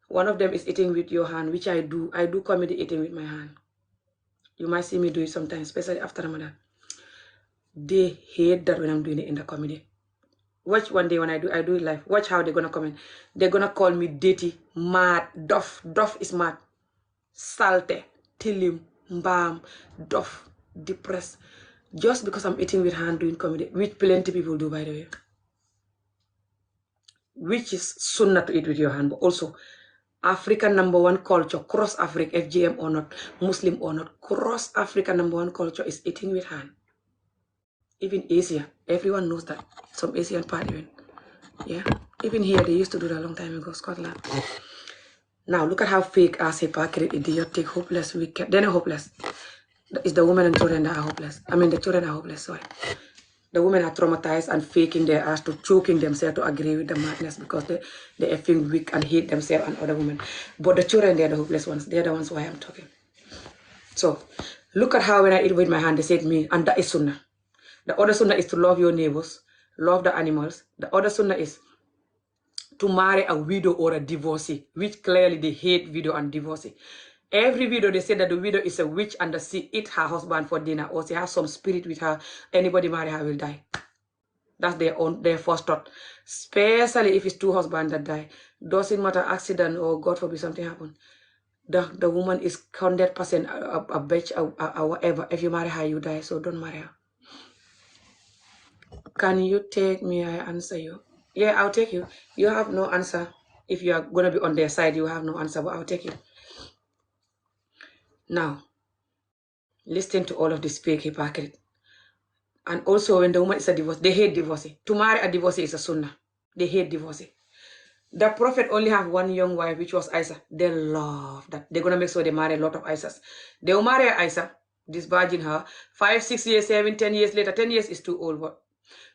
One of them is eating with your hand, which I do. I do comedy eating with my hand. You might see me do it sometimes, especially after Ramadan. They hate that when I'm doing it in the comedy. Watch one day when I do it live. Watch how they're gonna comment. They're gonna call me dirty, mad, dof. Dof is mad. Salte, tilim, mbam, dof, depressed. Just because I'm eating with hand doing comedy, which plenty people do, by the way. Which is sunnah to eat with your hand, but also African #1 culture, cross Africa, FGM or not, Muslim or not, cross Africa #1 culture is eating with hand. Even Asia, everyone knows that. Some Asian part even. Yeah. Even here, they used to do that a long time ago, Scotland. Now, look at how fake, ass, hypocrite, idiotic, hopeless, wicked. They're not hopeless. It's the women and children that are hopeless. I mean, the children are hopeless, sorry. The women are traumatized and faking their ass to choking themselves to agree with the madness because they're effing weak and hate themselves and other women. But the children, they're the hopeless ones. They're the ones why I'm talking. So, look at how when I eat with my hand, they say to me, and that is sunnah. The other sunnah is to love your neighbors, love the animals. The other sunnah is to marry a widow or a divorcee, which clearly they hate widow and divorcee. Every widow, they say that the widow is a witch and she eat her husband for dinner or she has some spirit with her. Anybody marry her will die. That's their first thought. Especially if it's two husbands that die. Doesn't matter accident or God forbid something happen. The woman is 100% a bitch or whatever. If you marry her, you die. So don't marry her. Can you take me? I answer you. Yeah, I'll take you. You have no answer. If you are going to be on their side, you have no answer, but I'll take you. Now, listen to all of this fake hypocrite. And also, when the woman is a divorce, they hate divorcee. To marry a divorcee is a sunnah. They hate divorcee. The prophet only have one young wife, which was Isa. They love that. They're going to make sure they marry a lot of Isas. They will marry Isa, this virgin her. 5, 6 years, 7, 10 years later. 10 years is too old, but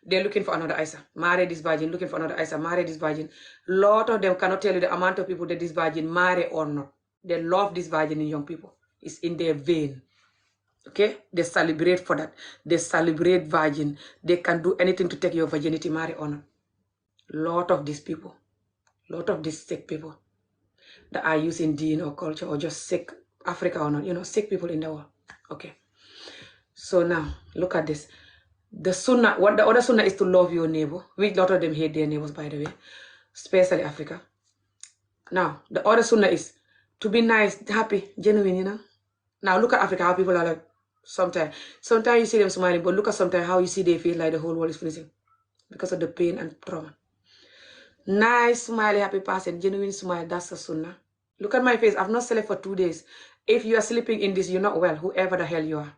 they're looking for another Isa. Marry this virgin, looking for another Isa. Marry this virgin. Lot of them cannot tell you the amount of people that this virgin marry or not. They love this virgin in young people. It's in their vein. Okay? They celebrate for that. They celebrate virgin. They can do anything to take your virginity, marry or not. Lot of these people. Lot of these sick people that are using deen or culture or just sick Africa or not. You know, sick people in the world. Okay. So now, look at this. The sunnah, what the other sunnah is to love your neighbor, which a lot of them hate their neighbors, by the way, especially Africa. Now, the other sunnah is To be nice, happy, genuine, you know. Now look at Africa, how people are like, sometimes you see them smiling, but look at sometimes how you see they feel like the whole world is finishing because of the pain and trauma. Nice, smiley, happy person, genuine smile, that's a sunnah. Look at my face, I've not slept for 2 days. If you are sleeping in this, you're not well, whoever the hell you are.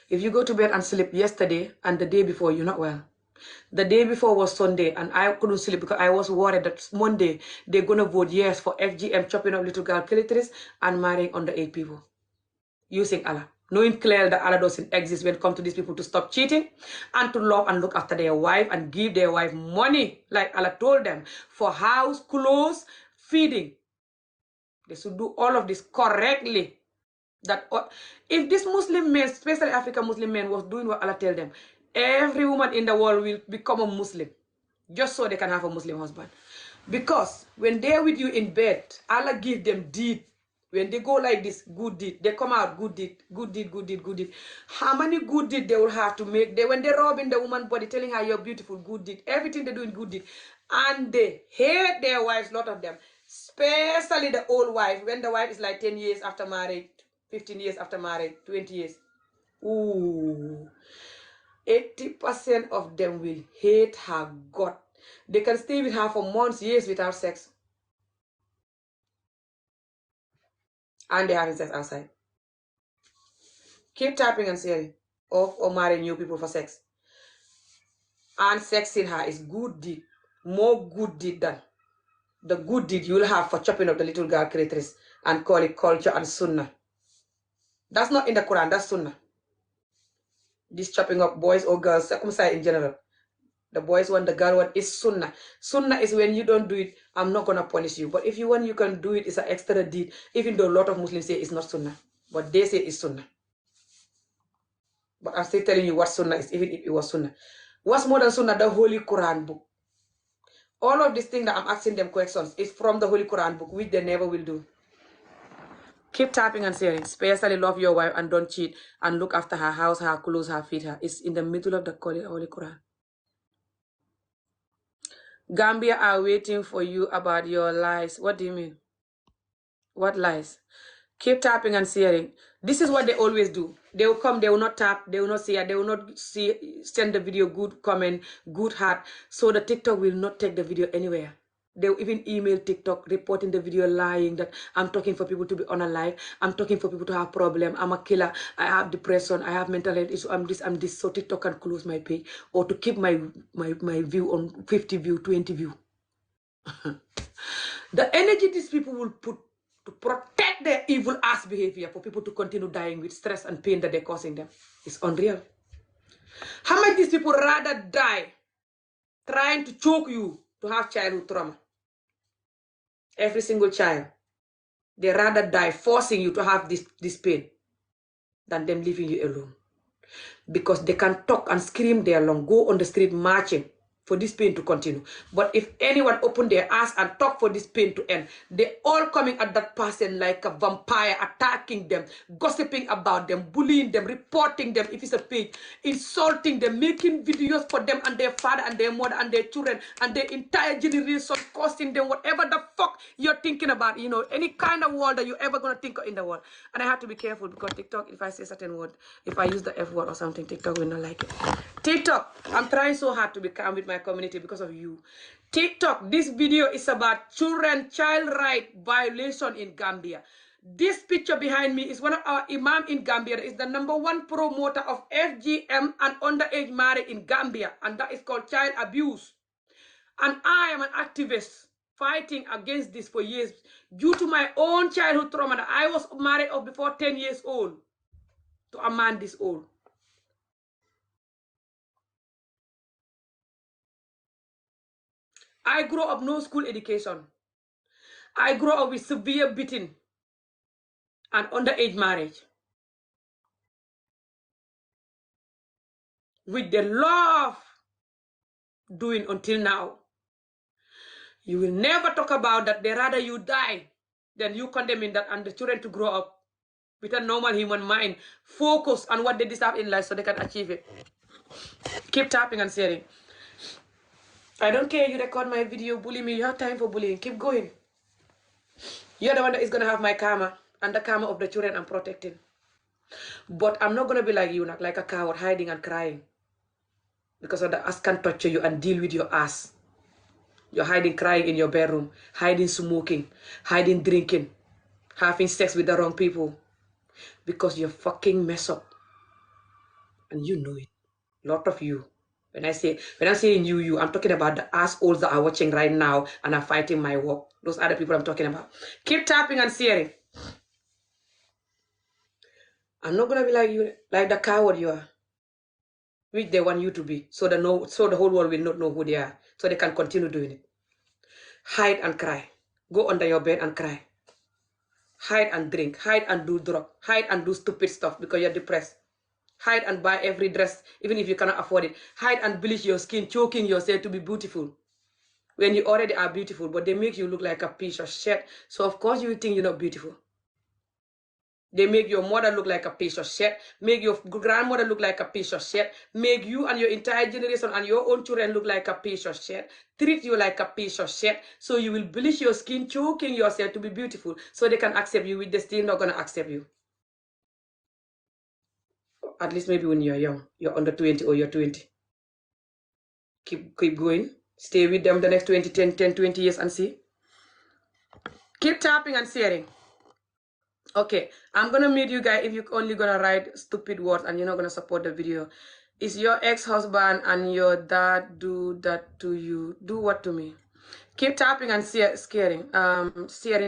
If you go to bed and sleep yesterday and the day before, you're not well. The day before was Sunday and I couldn't sleep because I was worried that Monday they're going to vote yes for FGM chopping up little girl clitoris and marrying underage people. Using Allah. Knowing clearly that Allah doesn't exist when it comes to these people to stop cheating and to love and look after their wife and give their wife money like Allah told them for house, clothes, feeding. They should do all of this correctly. That if this Muslim men, especially African Muslim men, was doing what Allah tell them, every woman in the world will become a Muslim just so they can have a Muslim husband. Because when they're with you in bed, Allah give them deed. When they go like this, good deed, they come out good deed, good deed, good deed, good deed. How many good deed they will have to make? When they're robbing the woman's body, telling her you're beautiful, good deed, everything they're doing good deed. And they hate their wives, a lot of them. Especially the old wife, when the wife is like 10 years after marriage, 15 years after marriage, 20 years. Ooh. 80% of them will hate her God. They can stay with her for months, years without sex. And they're having sex outside. Keep tapping and sharing. Or marrying new people for sex. And sexing her is good deed. More good deed than the good deed you'll have for chopping up the little girl clitoris and call it culture and sunnah. That's not in the Quran, that's sunnah. This chopping up boys or girls, circumcised in general. The boys one, the girl one is sunnah. Sunnah is when you don't do it, I'm not going to punish you. But if you want, you can do it. It's an extra deed. Even though a lot of Muslims say it's not sunnah. But they say it's sunnah. But I'm still telling you what sunnah is, even if it was sunnah. What's more than sunnah? The Holy Quran book. All of these things that I'm asking them questions is from the Holy Quran book, which they never will do. Keep tapping and sharing. Especially love your wife and don't cheat. And look after her house, her clothes, her feed her. It's in the middle of the Holy Quran. Gambia are waiting for you about your lies. What do you mean? What lies? Keep tapping and sharing. This is what they always do. They will come, they will not tap, they will not share, they will not send the video good comment, good heart. So the TikTok will not take the video anywhere. They will even email TikTok reporting the video lying that I'm talking for people to be unalive. I'm talking for people to have problem. I'm a killer. I have depression. I have mental health issue. I'm this. So TikTok can close my page or to keep my view on 50 view, 20 view. The energy these people will put to protect their evil ass behavior for people to continue dying with stress and pain that they're causing them is unreal. How much these people rather die trying to choke you to have childhood trauma? Every single child. They rather die forcing you to have this pain than them leaving you alone. Because they can talk and scream their lung, go on the street marching for this pain to continue. But if anyone open their ass and talk for this pain to end, they all coming at that person like a vampire, attacking them, gossiping about them, bullying them, reporting them if it's a page, insulting them, making videos for them and their father and their mother and their children and their entire generation, causing them whatever the fuck you're thinking about, you know, any kind of word that you're ever going to think of in the world. And I have to be careful because TikTok, if I say certain word, if I use the F word or something, TikTok will not like it. TikTok, I'm trying so hard to be calm with my community because of you. TikTok, this video is about children, child right violation in Gambia. This picture behind me is one of our imam in Gambia. Is the #1 promoter of FGM and underage marriage in Gambia. And that is called child abuse. And I am an activist fighting against this for years due to my own childhood trauma. That I was married off before 10 years old to a man this old. I grew up no school education. I grew up with severe beating and underage marriage. With the love doing until now. You will never talk about that. They rather you die than you condemning that and the children to grow up with a normal human mind. Focus on what they deserve in life so they can achieve it. Keep tapping and sharing. I don't care you record my video, bully me. You have time for bullying. Keep going. You're the one that is gonna have my karma and the karma of the children I'm protecting. But I'm not gonna be like you, like a coward, hiding and crying because of the ass can touch you and deal with your ass. You're hiding, crying in your bedroom, hiding, smoking, hiding, drinking, having sex with the wrong people because you fucking mess up and you know it. Lot of you. When I'm saying you, I'm talking about the assholes that are watching right now and are fighting my war. Those are the people I'm talking about. Keep tapping and sharing. I'm not gonna be like you, like the coward you are, which they want you to be, so the whole world will not know who they are, so they can continue doing it. Hide and cry. Go under your bed and cry. Hide and drink. Hide and do drug. Hide and do stupid stuff because you're depressed. Hide and buy every dress, even if you cannot afford it. Hide and bleach your skin, choking yourself to be beautiful. When you already are beautiful, but they make you look like a piece of shit. So of course you think you're not beautiful. They make your mother look like a piece of shit, make your grandmother look like a piece of shit, make you and your entire generation and your own children look like a piece of shit, treat you like a piece of shit, so you will bleach your skin, choking yourself to be beautiful, so they can accept you, which they're still not going to accept you. At least maybe when you're young, you're under 20 or you're 20. Keep going. Stay with them the next 20 years and see. Keep tapping and sharing. Okay, I'm gonna meet you guys if you're only gonna write stupid words and you're not gonna support the video. Is your ex-husband and your dad do that to you? Do what to me? Keep tapping and sharing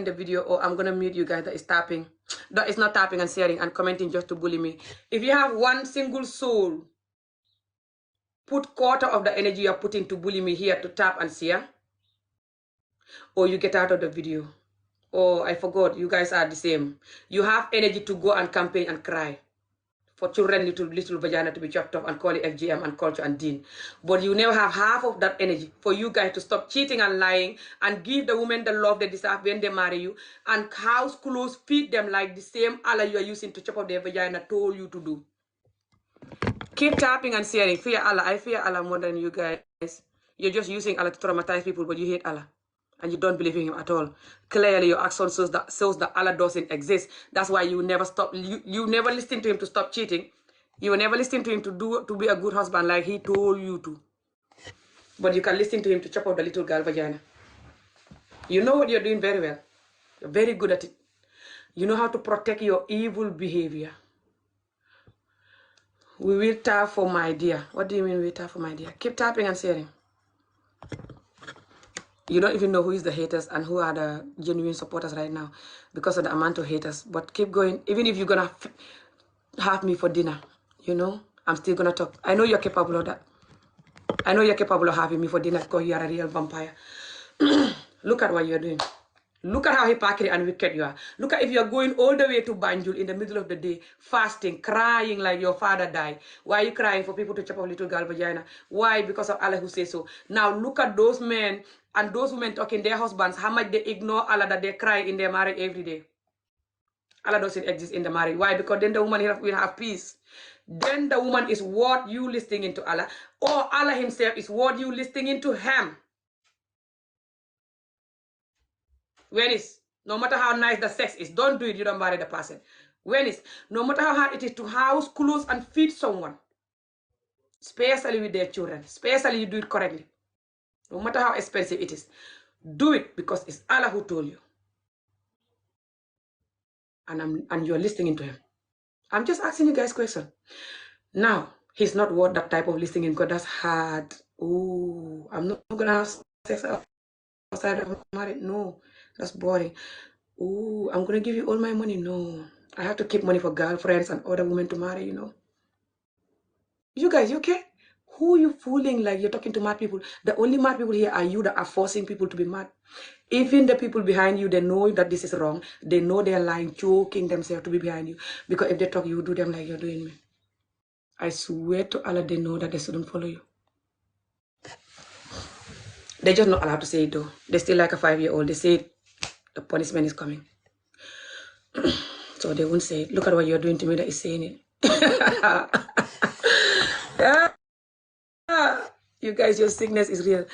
the video, or I'm gonna meet you guys that is tapping. That is not tapping and sharing and commenting just to bully me. If you have one single soul, put quarter of the energy you're putting to bully me here to tap and share, or you get out of the video. Oh, I forgot. You guys are the same. You have energy to go and campaign and cry for children, little vagina to be chopped off and call it FGM and culture and dean. But you never have half of that energy for you guys to stop cheating and lying and give the women the love they deserve when they marry you, and house clothes, feed them like the same Allah you are using to chop off their vagina told you to do. Keep tapping and sharing. Fear Allah. I fear Allah more than you guys. You're just using Allah to traumatize people, but you hate Allah. And you don't believe in him at all. Clearly, your action shows that Allah doesn't exist. That's why you never stop. You never listen to him to stop cheating. You will never listen to him to be a good husband like he told you to. But you can listen to him to chop off the little girl vagina. You know what you're doing very well. You're very good at it. You know how to protect your evil behavior. We will tap for my dear. What do you mean we tap for my dear? Keep tapping and sharing. You don't even know who is the haters and who are the genuine supporters right now because of the amount of haters. But keep going. Even if you're going to have me for dinner, you know, I'm still going to talk. I know you're capable of that. I know you're capable of having me for dinner because you are a real vampire. Look at what you're doing. Look at how hypocrite and wicked you are. Look at if you're going all the way to Banjul in the middle of the day, fasting, crying like your father died. Why are you crying for people to chop off little girl vagina? Why? Because of Allah who says so. Now look at those men and those women talking their husbands, how much they ignore Allah, that they cry in their marriage every day. Allah doesn't exist in the marriage. Why? Because then the woman will have peace. Then the woman is what you listening into Allah, or Allah himself is what you listening into him. When is, no matter how nice the sex is, don't do it, you don't marry the person. When is, no matter how hard it is to house, clothes, and feed someone, especially with their children, especially you do it correctly. No matter how expensive it is, do it because it's Allah who told you. And you're listening to him. I'm just asking you guys question. Now, he's not worth that type of listening because that's hard. Oh, I'm not gonna have sex outside of marriage. No, that's boring. Oh, I'm gonna give you all my money. No, I have to keep money for girlfriends and other women to marry, you know. You guys, you okay? Who you fooling like you're talking to mad people? The only mad people here are you that are forcing people to be mad. Even the people behind you, they know that this is wrong. They know they're lying, choking themselves to be behind you. Because if they talk, you do them like you're doing me. I swear to Allah, they know that they shouldn't follow you. They're just not allowed to say it though. They're still like a 5-year-old. They say the punishment is coming. So they won't say it. Look at what you're doing to me that is saying it. You guys, your sickness is real.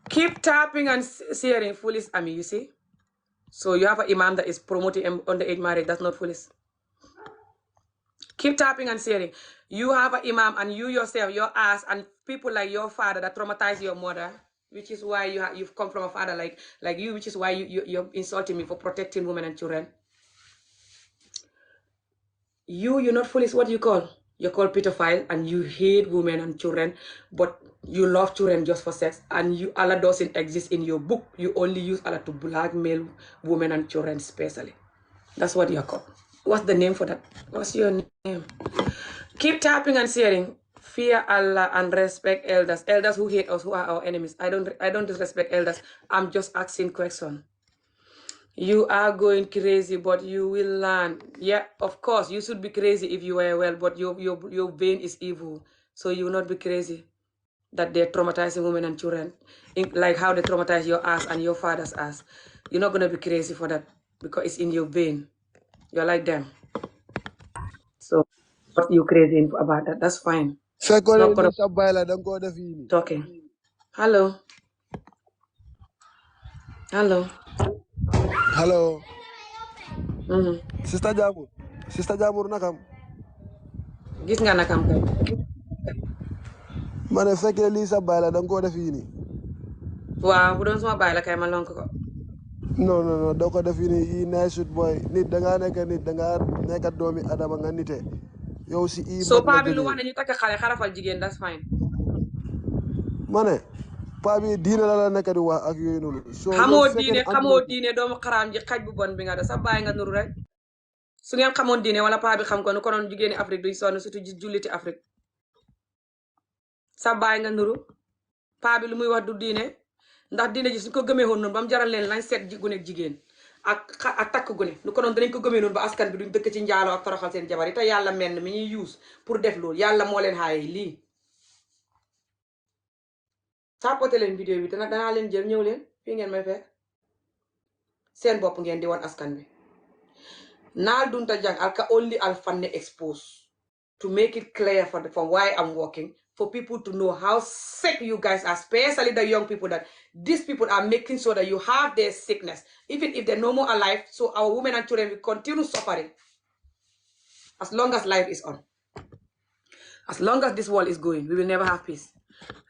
Keep tapping and sharing. Foolish Ami, you see? So you have an imam that is promoting underage marriage. That's not foolish. Keep tapping and sharing. You have an imam and you yourself, your ass, and people like your father that traumatize your mother, which is why you've come from a father like you, which is why you're insulting me for protecting women and children. You're not foolish. What do you call? You're called pedophile and you hate women and children, but you love children just for sex. And Allah doesn't exist in your book. You only use Allah to blackmail women and children especially. That's what you're called. What's the name for that? What's your name? Keep tapping and sharing. Fear Allah and respect elders. Elders who hate us, who are our enemies. I don't disrespect elders. I'm just asking question. You are going crazy, but you will learn. Yeah, of course, you should be crazy if you were well, but your vein is evil. So you will not be crazy that they're traumatizing women and children, like how they traumatize your ass and your father's ass. You're not going to be crazy for that because it's in your vein. You're like them. So what you crazy about that? That's fine. It's not part of talking. Hello. Hello. Hello. Sister Jamur nakam. Gis nga nakam kay. Ma ne fekkee lii sa baay la danga koo def fii nii. Waaw bu doon suma baay la kay ma lonk ko. non doo ko def fii nii yii nay sut booy nit dangaa nekk doomi adama nga nite yow si so paa bi lu wax ne ñu takk xale xarafal jigéen that's fine. ma ne paa bi diine la nekk di wax ak yooyu noonu. xamoo diine doomu xaraam ji xaj bu bon bi nga da sa baay nga nuru rek. su ngeen xamoon diine wala paa bi xam ko nu konoon jigéeni Afrique duñ sonn surtout julliti Afrique. sa baay nga nuru paa bi lu muy wax du diine ndax diine ji suñ ko gëmee woon noonu ba mu jaral leen lañ seet gune ak jigéen ak takk gune nu ko noonu danañ ko gëmee noonu ba askan bi duñ dëkk ci njaaloo ak toroxal seen jabar yi te yàlla mel mi ñuy use pour def loolu yàlla moo leen xaaye lii. sàppote leen vidéo bi te nag danaa leen jël ñëw leen fii ngeen may fekk seen bopp ngeen di woon askan bi. Naal Dunta Jang alka only al fanne expose to make it clear from why I'm working, for people to know how sick you guys are, especially the young people, that these people are making sure that you have their sickness, even if they're no more alive, so our women and children will continue suffering as long as life is on. As long as this world is going, we will never have peace.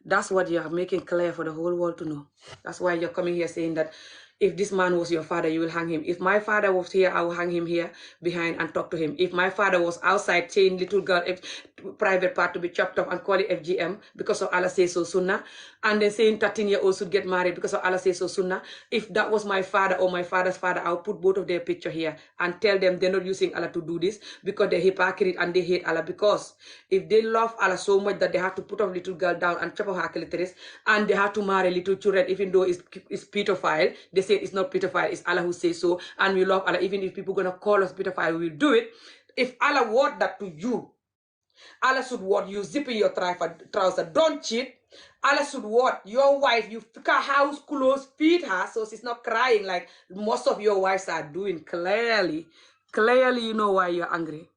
That's what you're making clear for the whole world to know. That's why you're coming here saying that if this man was your father, you will hang him. If my father was here, I will hang him here behind and talk to him. If my father was outside saying little girl, private part to be chopped off and call it FGM because of Allah says so sunnah, and then saying 13-year-olds should get married because of Allah says so sunnah. If that was my father or my father's father, I'll put both of their picture here and tell them they're not using Allah to do this because they're hypocrite and they hate Allah. Because if they love Allah so much that they have to put off little girl down and chop off her clitoris and they have to marry little children, even though it's pedophile, they say it's not pedophile, it's Allah who says so, and we love Allah. Even if people gonna call us pedophile, we will do it. If Allah word that to you, Allah should word you zipping your trouser, don't cheat. Allah should word your wife, you pick her house clothes, feed her so she's not crying like most of your wives are doing. Clearly you know why you're angry.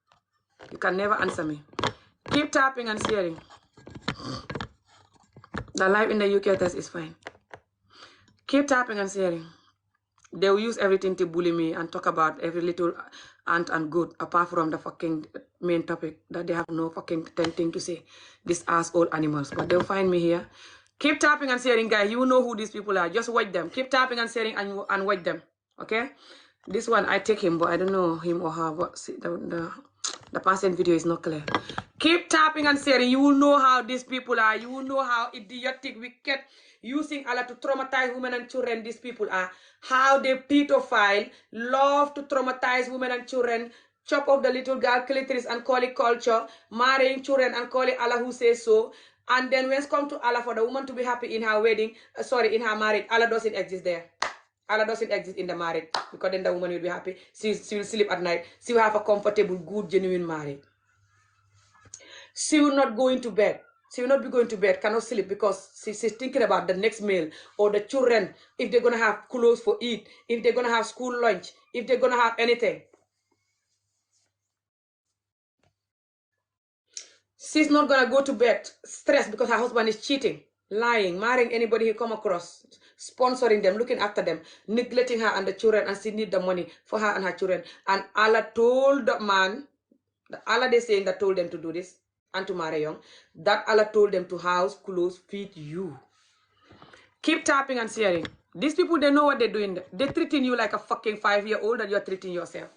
You can never answer me. Keep tapping and sharing. The life in the UK test is fine. Keep tapping and sharing. They will use everything to bully me and talk about every little ant and goat apart from the fucking main topic that they have no fucking thing to say. These asshole animals. But they'll find me here. Keep tapping and sharing, guys. You know who these people are. Just watch them. Keep tapping and sharing and watch them. Okay? This one, I take him, but I don't know him or her. But see, the person video is not clear. Keep tapping and sharing. You will know how these people are. You will know how idiotic, wicked, using Allah to traumatize women and children these people are. How they pedophile, love to traumatize women and children, chop off the little girl clitoris and call it culture, marrying children and call it Allah who says so. And then when it's come to Allah for the woman to be happy in her wedding, in her marriage, Allah doesn't exist there. Allah doesn't exist in the marriage because then the woman will be happy. She will sleep at night. She will have a comfortable, good, genuine marriage. She will not go into bed. She will not be going to bed, cannot sleep because she's thinking about the next meal or the children, if they're going to have clothes for eat, if they're going to have school lunch, if they're going to have anything. She's not going to go to bed stressed because her husband is cheating. lying, marrying anybody he come across, sponsoring them, looking after them, neglecting her and the children, and she need the money for her and her children. And Allah told the man, Allah they saying that told them to do this and to marry young, that Allah told them to house, clothes, feed you. Keep tapping and sharing. These people, they know what they're doing. They're treating you like a fucking 5-year-old that you're treating yourself.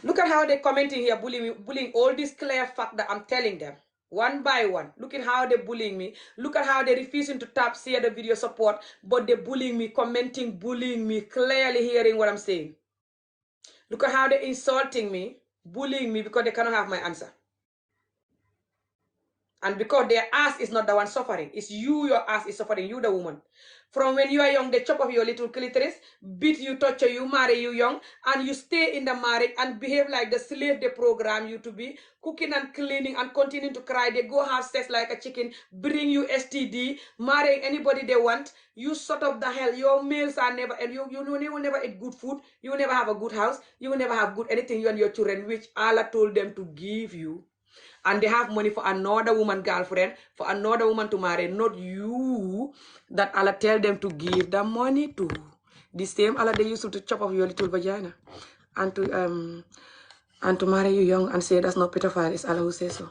Look at how they're commenting here, bullying all this clear fact that I'm telling them. One by one. Look at how they're bullying me. Look at how they're refusing to tap, share the video support, but they're bullying me, commenting, bullying me, clearly hearing what I'm saying. Look at how they're insulting me, bullying me because they cannot have my answer. And because their ass is not the one suffering, it's you, your ass is suffering, you the woman. From when you are young, they chop off your little clitoris, beat you, torture you, marry you young, and you stay in the marriage and behave like the slave they program you to be, cooking and cleaning and continuing to cry. They go have sex like a chicken, bring you STD, marrying anybody they want. You sort of the hell, your meals are never, and you will never eat good food, you will never have a good house, you will never have good anything, you and your children, which Allah told them to give you. And they have money for another woman girlfriend, for another woman to marry, not you, that Allah tell them to give the money to. The same Allah they used to chop off your little vagina and to marry you young and say that's not pedophile. It's Allah who says so.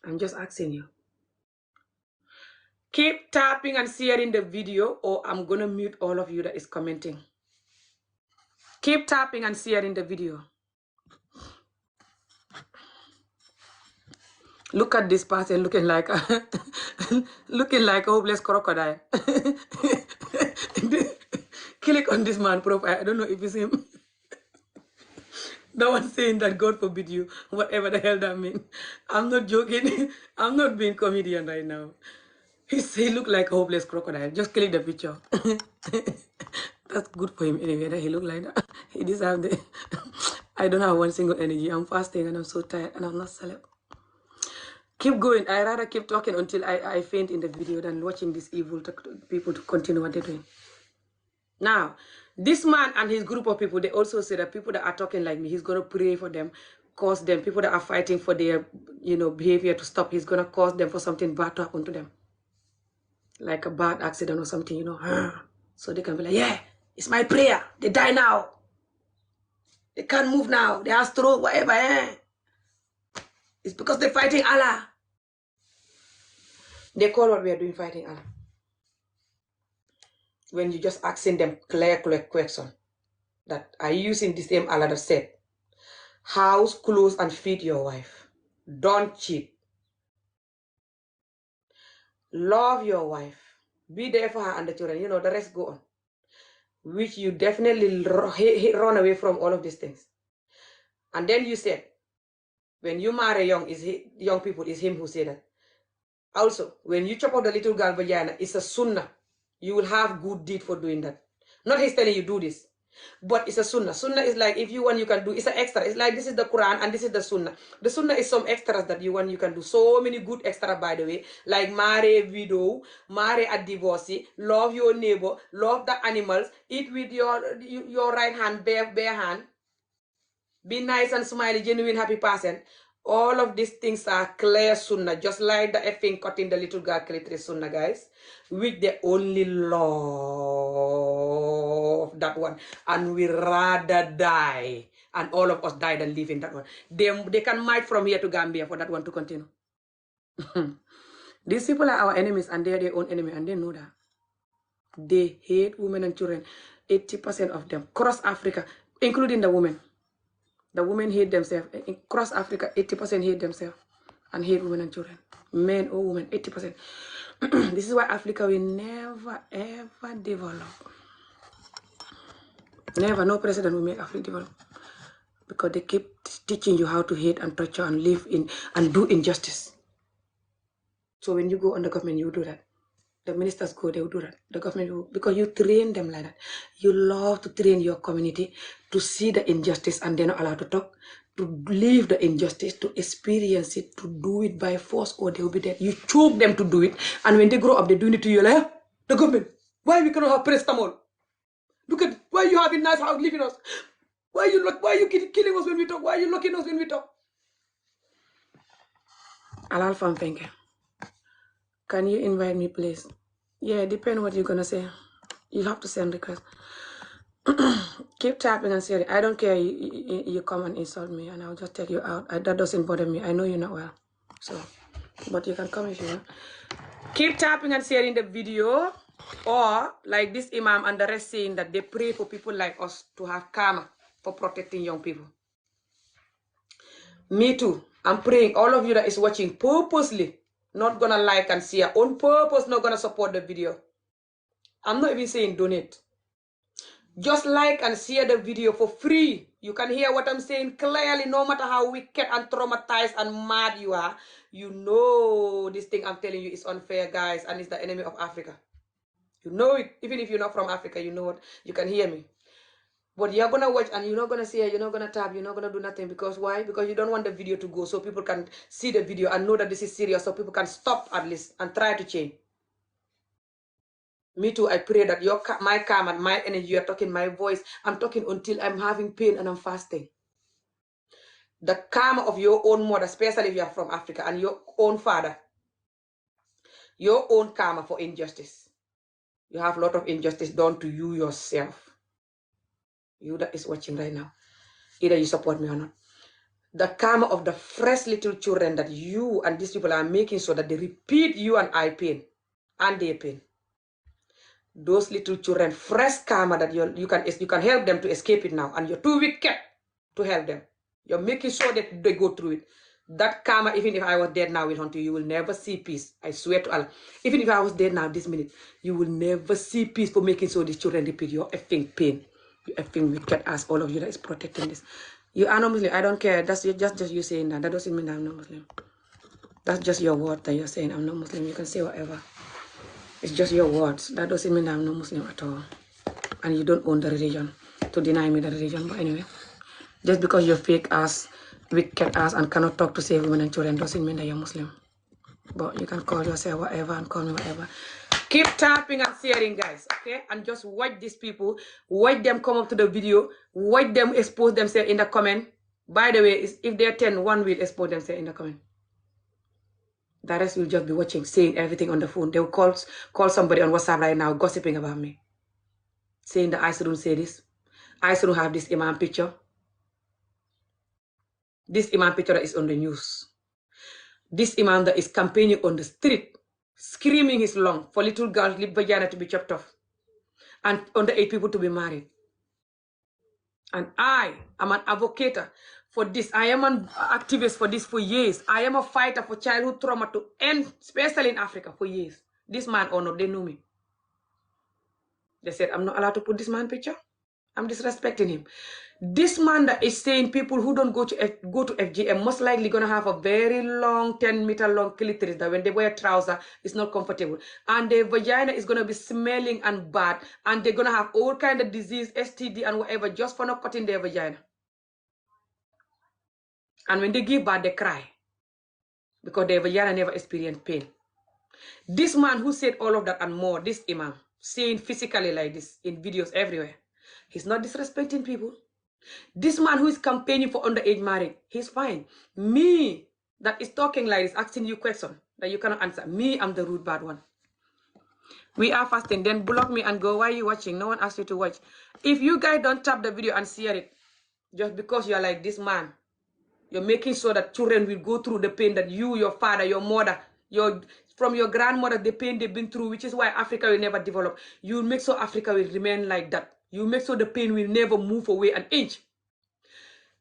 I'm just asking you. Keep tapping and sharing the video or I'm gonna mute all of you that is commenting. Keep tapping and sharing the video. Look at this person looking like a hopeless crocodile. Click on this man profile. I don't know if it's him. The one saying that God forbid you, whatever the hell that means. I'm not joking. I'm not being comedian right now. He look like a hopeless crocodile. Just click the picture. That's good for him anyway that he look like that. He deserves the I don't have one single energy. I'm fasting and I'm so tired and I'm not celeb. Keep going. I rather keep talking until I faint in the video than watching these evil people to continue what they're doing. Now, this man and his group of people, they also say that people that are talking like me, he's going to pray for them, cause them, people that are fighting for their, behavior to stop, he's going to cause them for something bad to happen to them. Like a bad accident or something, So they can be like, yeah, it's my prayer. They die now. They can't move now. They have stroke, whatever, It's because they're fighting Allah. They call what we are doing fighting Allah. When you just asking them clear question that are you using the same Allah that said, house, clothes, and feed your wife. Don't cheat. Love your wife. Be there for her and the children. The rest go on. Which you definitely run away from all of these things. And then you said, when you marry young people, it's him who said that. Also, when you chop out the little girl vagina, it's a sunnah. You will have good deed for doing that. Not he's telling you do this. But it's a sunnah. Sunnah is like if you want, you can do. It's an extra. It's like this is the Quran and this is the sunnah. The sunnah is some extras that you want, you can do. So many good extra, by the way. Like marry a widow, marry a divorcee, love your neighbor, love the animals, eat with your right hand, bare hand. Be nice and smiley, genuine, happy person. All of these things are clear sunnah, just like the effing cutting the little girl clitoris sunnah, guys. Which they only love that one. And we rather die. And all of us die than live in that one. They can migrate from here to Gambia for that one to continue. These people are our enemies and they are their own enemy and they know that. They hate women and children. 80% of them. Cross Africa, including the women. The women hate themselves. Across Africa, 80% hate themselves and hate women and children. Men or women, 80%. This is why Africa will never, ever develop. Never, no president will make Africa develop. Because they keep teaching you how to hate and torture and live in and do injustice. So when you go on the government, you do that. The ministers go, they will do that. The government will, because you train them like that. You love to train your community to see the injustice and they're not allowed to talk, to live the injustice, to experience it, to do it by force or they will be dead. You choke them to do it. And when they grow up, they're doing it to you like, the government, why we cannot have paracetamol? Look at, why you have a nice house living us? Why you killing us when we talk? Why are you locking us when we talk? Alal Famfenke. Can you invite me, please? Yeah, depend what you're gonna say. You have to send request. Keep tapping and saying, I don't care. You come and insult me, and I'll just take you out. That doesn't bother me. I know you're not well. So, but you can come if you want. Keep tapping and sharing the video, or like this imam and the rest saying that they pray for people like us to have karma for protecting young people. Me too. I'm praying all of you that is watching purposely, not gonna like and share on purpose, not gonna support the video. I'm not even saying donate. Just like and share the video for free. You can hear what I'm saying clearly, no matter how wicked and traumatized and mad you are. You know this thing I'm telling you is unfair, guys, and it's the enemy of Africa. You know it. Even if you're not from Africa, you know what. You can hear me. But you're going to watch and you're not going to share, you're not going to tap, you're not going to do nothing. Because why? Because you don't want the video to go so people can see the video and know that this is serious, so people can stop at least and try to change. Me too, I pray that my calm and my energy, you're talking my voice. I'm talking until I'm having pain and I'm fasting. The karma of your own mother, especially if you're from Africa, and your own father. Your own karma for injustice. You have a lot of injustice done to you yourself. You that is watching right now. Either you support me or not. The karma of the fresh little children that you and these people are making so that they repeat you and I pain. And their pain. Those little children, fresh karma that you can help them to escape it now. And you're too wicked to help them. You're making sure that they go through it. That karma, even if I was dead now with Hunter, you will never see peace. I swear to Allah. Even if I was dead now this minute, you will never see peace for making sure these children repeat your effing pain. You effing wicked ass, all of you that is protecting this. You are not Muslim. I don't care. That's just you saying that. That doesn't mean I'm not Muslim. That's just your word that you're saying I'm not Muslim. You can say whatever. It's just your words. That doesn't mean I'm not Muslim at all. And you don't own the religion to deny me the religion. But anyway, just because you're fake ass, wicked ass, and cannot talk to save women and children doesn't mean that you're Muslim. But you can call yourself whatever and call me whatever. Keep tapping and sharing, guys, okay? And just watch these people. Watch them come up to the video. Watch them expose themselves in the comment. By the way, if they're 10, one will expose themselves in the comment. The rest will just be watching, saying everything on the phone. They will call somebody on WhatsApp right now, gossiping about me. Saying that I shouldn't say this. I shouldn't have this imam picture. This imam picture that is on the news. This imam that is campaigning on the street, screaming his lung for little girls' lip vagina to be chopped off. And underage people to be married. And I am an advocate for this. I am an activist for this for years. I am a fighter for childhood trauma to end, especially in Africa, for years. This man or not, they know me. They said, I'm not allowed to put this man picture. I'm disrespecting him. This man that is saying people who don't go to FGM most likely going to have a very long, 10-meter long clitoris that when they wear trousers, it's not comfortable. And their vagina is going to be smelling and bad. And they're going to have all kind of disease, STD and whatever, just for not cutting their vagina. And when they give birth, they cry. Because their vagina never experienced pain. This man who said all of that and more, this imam, saying physically like this in videos everywhere, he's not disrespecting people. This man who is campaigning for underage marriage, he's fine. Me, that is talking like this, asking you question that you cannot answer. Me, I'm the rude bad one. We are fasting. Then block me and go, why are you watching? No one asked you to watch. If you guys don't tap the video and share it, just because you're like this man, you're making sure that children will go through the pain that you, your father, your mother, from your grandmother, the pain they've been through, which is why Africa will never develop. You make sure Africa will remain like that. You make sure the pain will never move away an inch.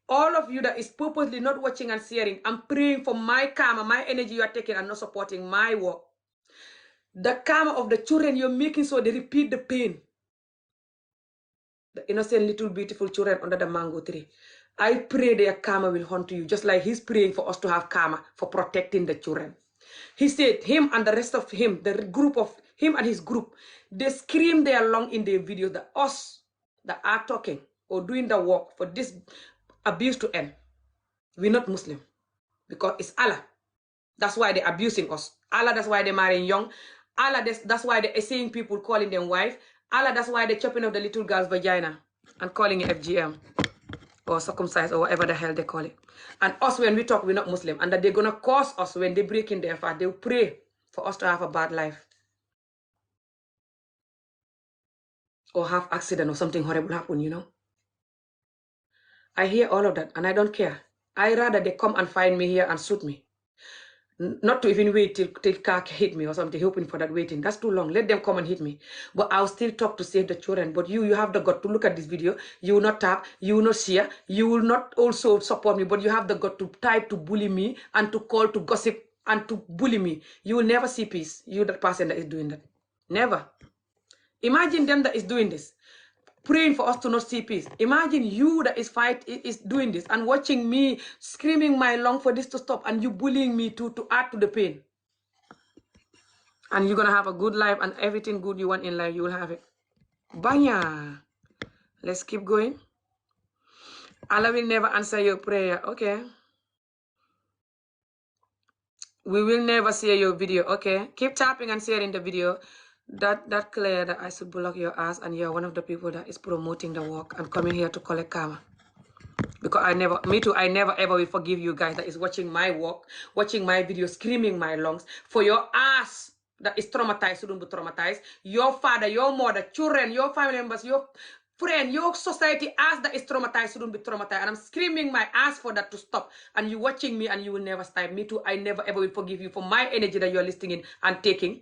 All of you that is purposely not watching and sharing, I'm praying for my karma, my energy you are taking and not supporting my work. The karma of the children you're making so they repeat the pain. The innocent little beautiful children under the mango tree. I pray their karma will haunt you, just like he's praying for us to have karma for protecting the children. He said him and the rest of him, the group of him and his group, they scream their lung in their videos that us that are talking or doing the work for this abuse to end. We're not Muslim because it's Allah. That's why they're abusing us. Allah, that's why they're marrying young. Allah, that's why they're saying people, calling them wife. Allah, that's why they're chopping off the little girl's vagina and calling it FGM. or circumcised or whatever the hell they call it. And us, when we talk, we're not Muslim. And that they're going to cause us, when they break in their fast, they'll pray for us to have a bad life. Or have accident or something horrible happen, you know. I hear all of that and I don't care. I rather they come and find me here and shoot me. Not to even wait till car hit me or something, hoping for that waiting. That's too long. Let them come and hit me. But I'll still talk to save the children. But you have the gut to look at this video. You will not tap. You will not share. You will not also support me. But you have the gut to type to bully me and to call to gossip and to bully me. You will never see peace. You the person that is doing that. Never. Imagine them that is doing this. Praying for us to not see peace. Imagine you that is doing this and watching me screaming my lung for this to stop and you bullying me to add to the pain. And you're gonna have a good life and everything good you want in life, you will have it. Banya. Let's keep going. Allah will never answer your prayer. Okay. We will never see your video. Okay. Keep tapping and sharing the video. That clear that I should block your ass and you're one of the people that is promoting the work and coming here to collect karma. Because I never ever will forgive you guys that is watching my work, watching my video, screaming my lungs for your ass that is traumatized, shouldn't be traumatized. Your father, your mother, children, your family members, your friend, your society ass that is traumatized, shouldn't be traumatized. And I'm screaming my ass for that to stop. And you watching me and you will never stop. Me too, I never ever will forgive you for my energy that you're listening and taking.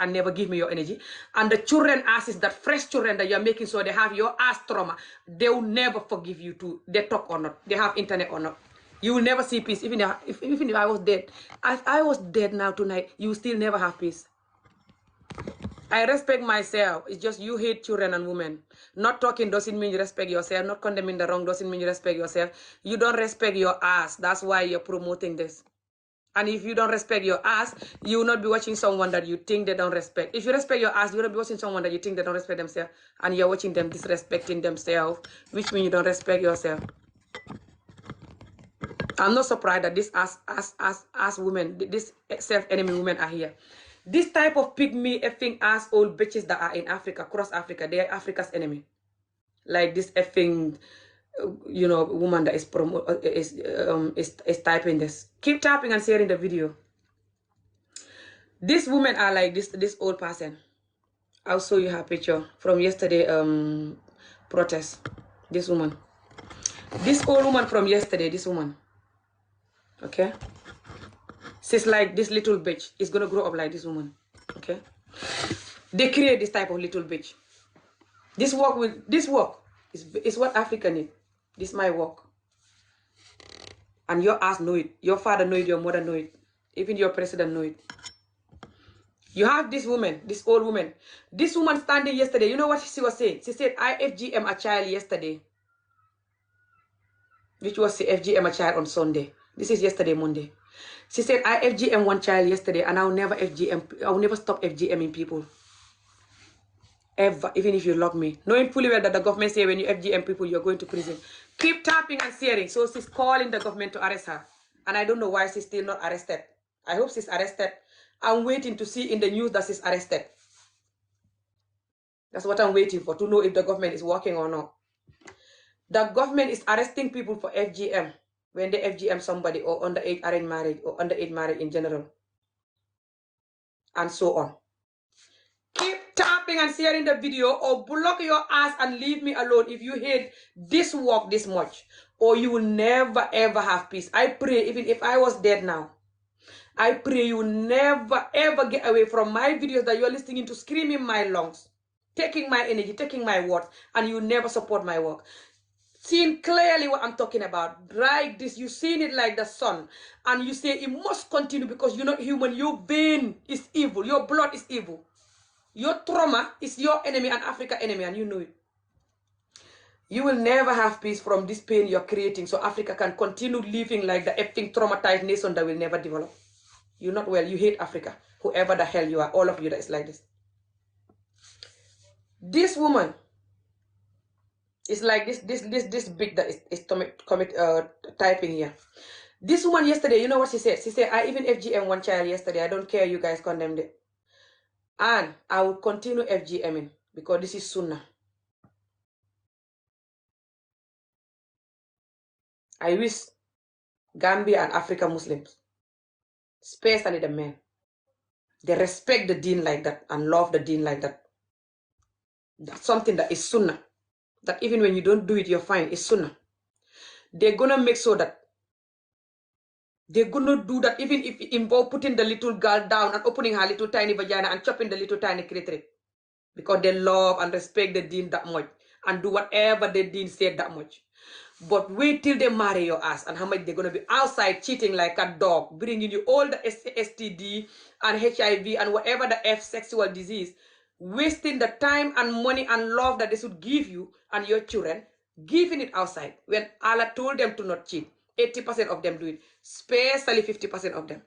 And never give me your energy. And the children asses, that fresh children that you're making so they have your ass trauma, they will never forgive you too. They talk or not. They have internet or not. You will never see peace. Even if I was dead. If I was dead now tonight, you will still never have peace. I respect myself. It's just you hate children and women. Not talking doesn't mean you respect yourself. Not condemning the wrong doesn't mean you respect yourself. You don't respect your ass. That's why you're promoting this. And if you don't respect your ass, you will not be watching someone that you think they don't respect. If you respect your ass, you will not be watching someone that you think they don't respect themselves. And you're watching them disrespecting themselves, which means you don't respect yourself. I'm not surprised that this ass women, these self-enemy women are here. This type of pygmy effing ass old bitches that are in Africa, across Africa, they are Africa's enemy. Like this effing, woman that is typing this. Keep tapping and sharing the video. These women are like this old person. I'll show you her picture from yesterday protest. This woman. This old woman from yesterday, this woman. Okay? She's like this little bitch. Is gonna grow up like this woman. Okay? They create this type of little bitch. This work is what Africa need. This is my work. And your ass know it. Your father know it, your mother know it. Even your president know it. You have this woman, this old woman. This woman standing yesterday, you know what she was saying? She said, I FGM a child yesterday. Which was the FGM a child on Sunday. This is yesterday, Monday. She said, I FGM one child yesterday and I'll never stop FGMing people. Ever, even if you love me. Knowing fully well that the government say when you FGM people, you're going to prison. Keep tapping and sharing. So she's calling the government to arrest her. And I don't know why she's still not arrested. I hope she's arrested. I'm waiting to see in the news that she's arrested. That's what I'm waiting for, to know if the government is working or not. The government is arresting people for FGM when they FGM somebody or underage arranged marriage or underage marriage in general. And so on. Keep tapping and sharing the video or block your ass and leave me alone if you hate this work this much. Or you will never ever have peace. I pray, even if I was dead now, I pray you never ever get away from my videos that you're listening to, screaming my lungs, taking my energy, taking my words, and you never support my work. Seeing clearly what I'm talking about, like this, you seen it like the sun, and you say it must continue because you're not human. Your vein is evil, your blood is evil. Your trauma is your enemy and Africa enemy, and you know it. You will never have peace from this pain you're creating, so Africa can continue living like the effing traumatized nation that will never develop. You're not well. You hate Africa. Whoever the hell you are, all of you that is like this. This woman is like this big that is typing here. This woman yesterday, you know what she said? She said, I even FGM one child yesterday. I don't care. You guys condemned it. And I will continue FGMing because this is Sunnah. I wish Gambia and African Muslims, especially the men, they respect the deen like that and love the deen like that. That's something that is sunnah. That even when you don't do it, you're fine. It's sunnah. They're gonna make sure that they're gonna do that even if it involves putting the little girl down and opening her little tiny vagina and chopping the little tiny clitoris. Because they love and respect the deen that much and do whatever the deen said that much. But wait till they marry your ass and how much they're going to be outside cheating like a dog, bringing you all the STD and HIV and whatever the F sexual disease, wasting the time and money and love that they should give you and your children, giving it outside when Allah told them to not cheat. 80% of them do it, especially 50% of them.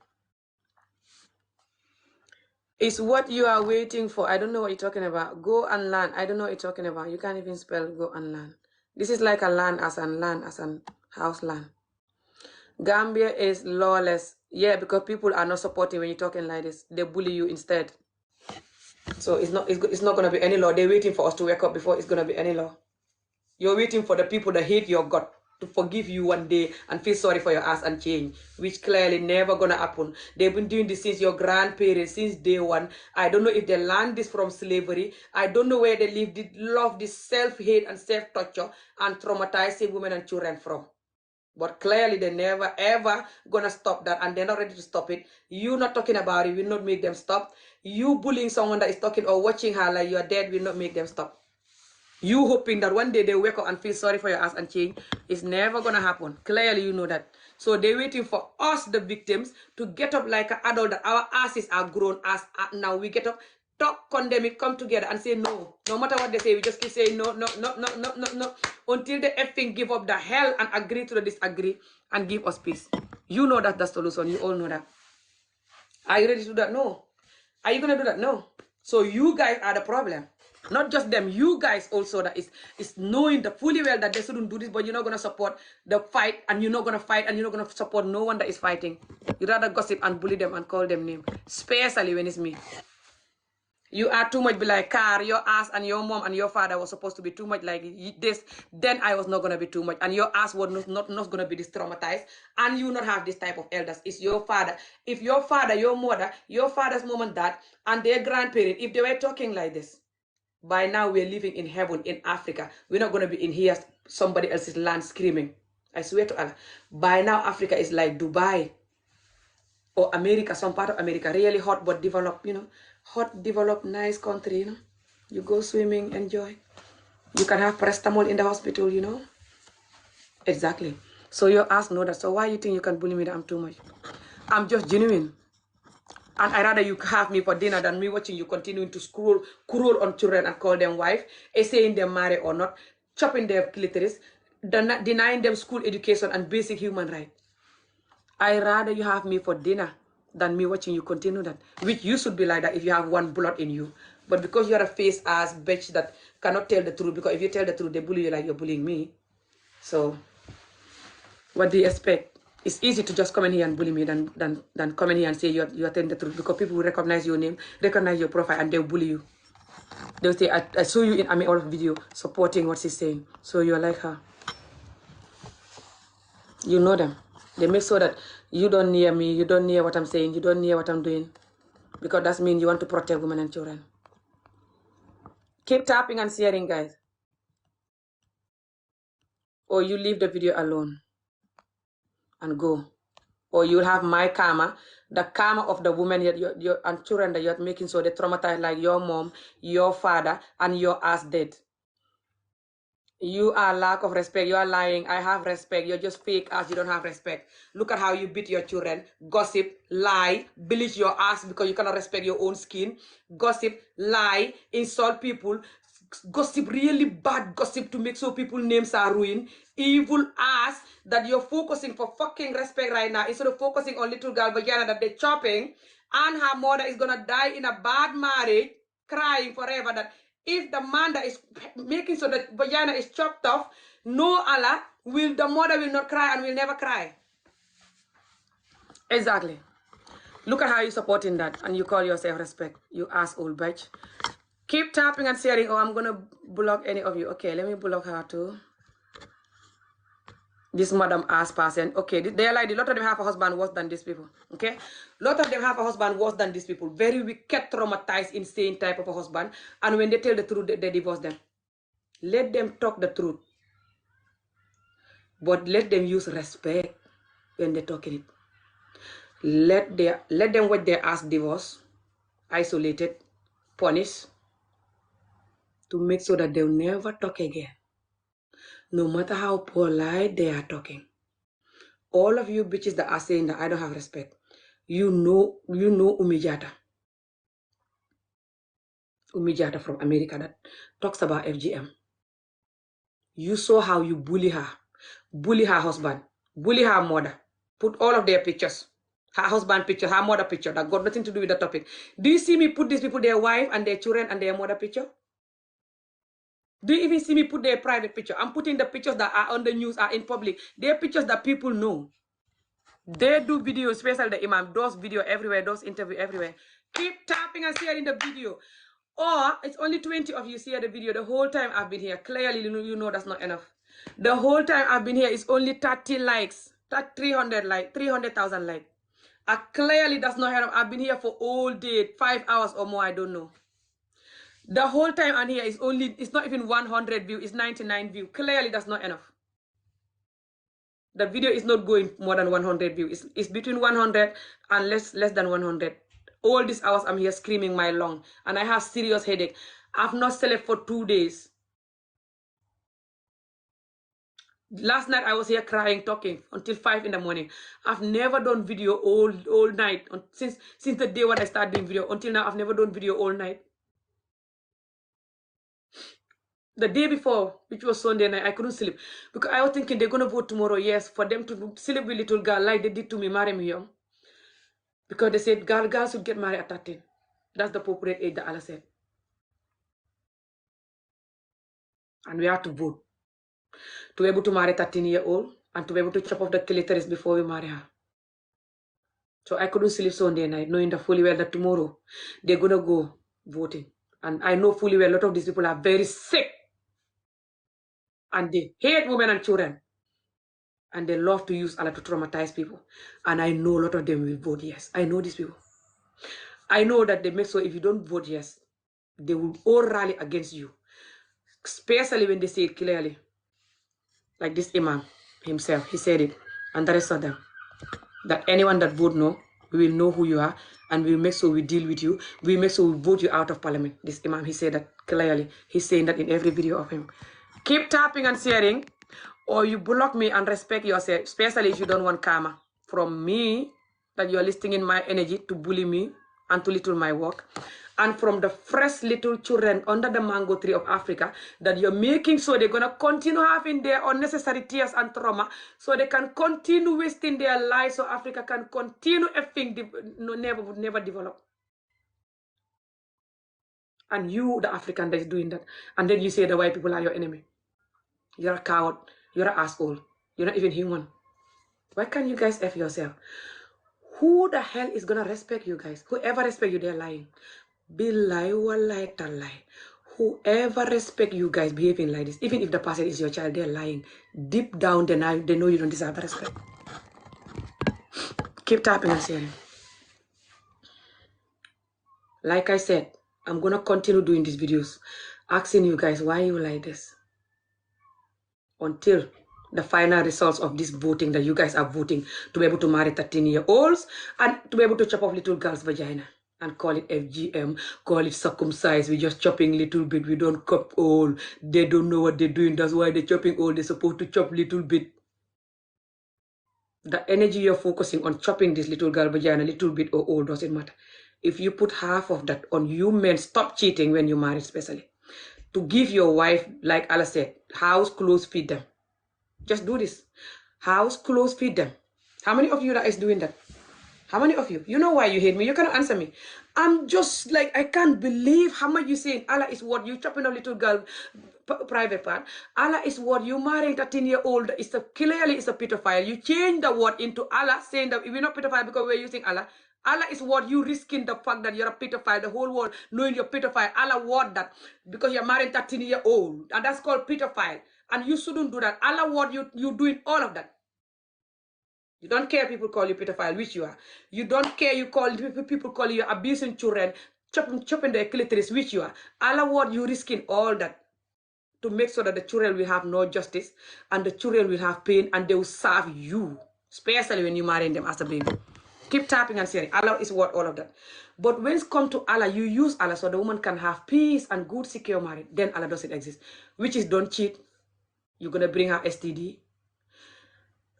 It's what you are waiting for. I don't know what you're talking about. Go and learn. I don't know what you're talking about. You can't even spell go and learn. This is like a land as an house land. Gambia is lawless. Yeah, because people are not supporting when you're talking like this. They bully you instead. So it's not going to be any law. They're waiting for us to wake up before it's going to be any law. You're waiting for the people that hate your God to forgive you one day and feel sorry for your ass and change, which clearly never gonna happen. They've been doing this since your grandparents, since day one. I don't know if they learned this from slavery. I don't know where they love this self-hate and self-torture and traumatizing women and children from. But clearly they never ever gonna stop that and they're not ready to stop it. You not talking about it will not make them stop. You bullying someone that is talking or watching her like you're dead will not make them stop. You hoping that one day they wake up and feel sorry for your ass and change is never gonna happen. Clearly you know that. So they're waiting for us, the victims, to get up like an adult that our asses are grown as now. We get up, talk, condemn it, come together and say no. No matter what they say, we just keep saying no, no, no, no, no, no, no. Until they effing give up the hell and agree to the disagree and give us peace. You know that's the solution. You all know that. Are you ready to do that? No. Are you gonna do that? No. So you guys are the problem. Not just them, you guys also that is knowing the fully well that they shouldn't do this, but you're not gonna support the fight and you're not gonna fight and you're not gonna support no one that is fighting. You rather gossip and bully them and call them names, especially when it's me. You are too much be like Car, your ass and your mom and your father was supposed to be too much like this. Then I was not gonna be too much, and your ass was not gonna be this traumatized, and you not have this type of elders. It's your father. If your father, your mother, your father's mom and dad, and their grandparent, if they were talking like this, by now we're living in heaven in Africa. We're not gonna be in here somebody else's land screaming. I swear to Allah. By now Africa is like Dubai or America, some part of America, really hot but developed, hot, developed, nice country, You go swimming, enjoy. You can have paracetamol in the hospital, Exactly. So your ass know that. So why you think you can bully me that I'm too much? I'm just genuine. And I rather you have me for dinner than me watching you continuing to cruel on children and call them wife, saying them married or not, chopping their clitoris, denying them school education and basic human rights. I rather you have me for dinner than me watching you continue that, which you should be like that if you have one blood in you. But because you're a face ass bitch that cannot tell the truth, because if you tell the truth, they bully you like you're bullying me. So, what do you expect? It's easy to just come in here and bully me than come in here and say you're telling the truth, because people will recognize your name, recognize your profile, and they'll bully you. They'll say, I saw you in all of video supporting what she's saying. So you're like her. You know them. They make sure that you don't near me, you don't near what I'm saying, you don't near what I'm doing. Because that means you want to protect women and children. Keep tapping and sharing, guys. Or you leave the video alone and go. Or you'll have my karma, the karma of the women and children that you're making so they traumatize like your mom, your father, and your ass dead. You are lack of respect. You are lying. I have respect. You're just fake ass. You don't have respect. Look at how you beat your children. Gossip, lie, bleach your ass because you cannot respect your own skin. Gossip, lie, insult people. Gossip, really bad gossip to make sure people's names are ruined. Evil ass that you're focusing for fucking respect right now instead of focusing on little girl vagina that they're chopping, and her mother is gonna die in a bad marriage, crying forever that if the man that is making so that vagina is chopped off, no Allah, the mother will not cry and will never cry. Exactly. Look at how you're supporting that and you call yourself respect. You ass old bitch. Keep tapping and sharing. Oh, I'm gonna block any of you. Okay, let me block her too. This madam ass person, okay, they're like, a lot of them have a husband worse than these people, okay? A lot of them have a husband worse than these people. Very wicked, traumatized, insane type of a husband. And when they tell the truth, they divorce them. Let them talk the truth. But let them use respect when they're talking it. Let them watch their ass divorce, isolated, punished, to make sure that they'll never talk again. No matter how polite they are talking. All of you bitches that are saying that I don't have respect, you know Umijata from America that talks about FGM. You saw how you bully her husband, bully her mother, put all of their pictures, her husband picture, her mother picture, that got nothing to do with the topic. Do you see me put these people, their wife and their children and their mother picture? Do you even see me put their private picture? I'm putting the pictures that are on the news, are in public. They're pictures that people know. They do videos, especially the imam, does video everywhere, does interview everywhere. Keep tapping and sharing the video. Or it's only 20 of you share the video the whole time I've been here. Clearly, you know that's not enough. The whole time I've been here is only 30 likes. 300,000 likes. Clearly that's not enough. I've been here for all day, 5 hours or more, I don't know. The whole time I'm here is it's not even 100 views, it's 99 views. Clearly that's not enough. The video is not going more than 100 views. It's between 100 and less than 100. All these hours I'm here screaming my lung. And I have serious headache. I've not slept for 2 days. Last night I was here crying, talking until 5 in the morning. I've never done video all night. Since the day when I started doing video. Until now I've never done video all night. The day before, which was Sunday night, I couldn't sleep. Because I was thinking they're going to vote tomorrow, yes, for them to sleep with little girl like they did to me, marry me young. Because they said girls should get married at 13. That's the appropriate age that Allah said. And we have to vote. To be able to marry 13-year-old and to be able to chop off the clitoris before we marry her. So I couldn't sleep Sunday night, knowing that fully well that tomorrow they're going to go voting. And I know fully well a lot of these people are very sick. And they hate women and children. And they love to use Allah to traumatize people. And I know a lot of them will vote yes. I know these people. I know that they make sure if you don't vote yes, they will all rally against you. Especially when they say it clearly. Like this imam himself, he said it. And the rest of them. That anyone that vote no, we will know who you are. And we will make sure we deal with you. We will make sure we vote you out of parliament. This imam, he said that clearly. He's saying that in every video of him. Keep tapping and sharing. Or you block me and respect yourself, especially if you don't want karma from me, that you are listing in my energy to bully me and to little my work. And from the fresh little children under the mango tree of Africa, that you're making so they're going to continue having their unnecessary tears and trauma, so they can continue wasting their lives, so Africa can continue never develop. And you, the African, that is doing that. And then you say the white people are your enemy. You're a coward. You're an asshole. You're not even human. Why can't you guys F yourself? Who the hell is gonna respect you guys? Whoever respect you, they're lying. Billahi wallahi tallahi. Whoever respect you guys behaving like this, even if the person is your child, they're lying. Deep down, they know you don't deserve the respect. Keep tapping and sharing. Like I said, I'm gonna continue doing these videos, asking you guys why you like this. Until the final results of this voting that you guys are voting to be able to marry 13-year-olds and to be able to chop off little girls' vagina and call it FGM, call it circumcised. We're just chopping little bit. We don't chop all. They don't know what they're doing. That's why they're chopping all. They're supposed to chop little bit. The energy you're focusing on chopping this little girl vagina, little bit or all, doesn't matter. If you put half of that on you men, stop cheating when you marry, especially. To give your wife, like Allah said, house, clothes, feed them. Just do this. House, clothes, feed them. How many of you that is doing that? How many of you? You know why you hate me. You cannot answer me. I'm just like, I can't believe how much you saying Allah is what you chopping a little girl private part. Allah is what you marrying 13-year-old. Clearly it's a pedophile. You change the word into Allah, saying that we're not pedophile because we're using Allah. Allah is what you risking the fact that you're a pedophile, the whole world knowing you're pedophile. Allah word that because you're marrying 13-year-old. And that's called pedophile. And you shouldn't do that. Allah what you doing all of that. You don't care people call you pedophile, which you are. You don't care people call you abusing children, chopping their clitoris, which you are. Allah what you risking all that to make sure that the children will have no justice and the children will have pain and they will serve you, especially when you marry them as a baby. Keep tapping and saying Allah is worth all of that. But when it comes to Allah, you use Allah so the woman can have peace and good, secure marriage. Then Allah doesn't exist. Which is don't cheat. You're going to bring her STD.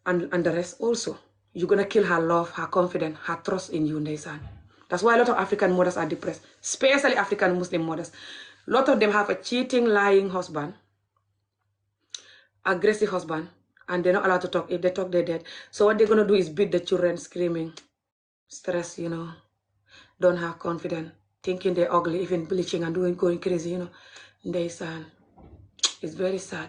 And the rest also. You're going to kill her love, her confidence, her trust in you, Ndesan. That's why a lot of African mothers are depressed. Especially African Muslim mothers. A lot of them have a cheating, lying husband. Aggressive husband. And they're not allowed to talk. If they talk, they're dead. So what they're going to do is beat the children, screaming. Stress, don't have confidence, thinking they're ugly, even bleaching and going crazy, Ndeysaan. It's very sad.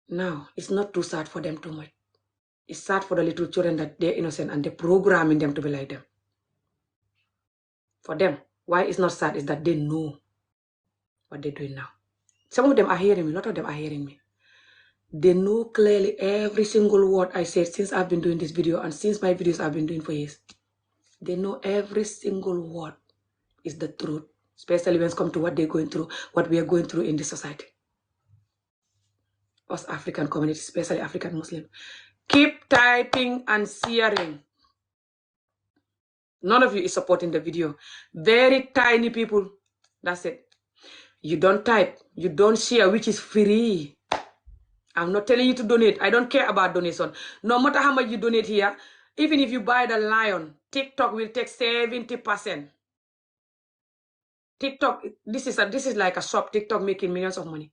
Now, it's not too sad for them too much. It's sad for the little children that they're innocent and they're programming them to be like them. For them, why it's not sad is that they know what they're doing now. Some of them are hearing me, a lot of them are hearing me. They know clearly every single word I said since I've been doing this video and since my videos I've been doing for years. They know every single word is the truth, especially when it comes to what they're going through, what we are going through in this society. Us African community, especially African Muslim. Keep typing and sharing. None of you is supporting the video. Very tiny people. That's it. You don't type. You don't share, which is free. I'm not telling you to donate. I don't care about donation. No matter how much you donate here, even if you buy the lion, TikTok will take 70%. TikTok, this is like a shop, TikTok making millions of money.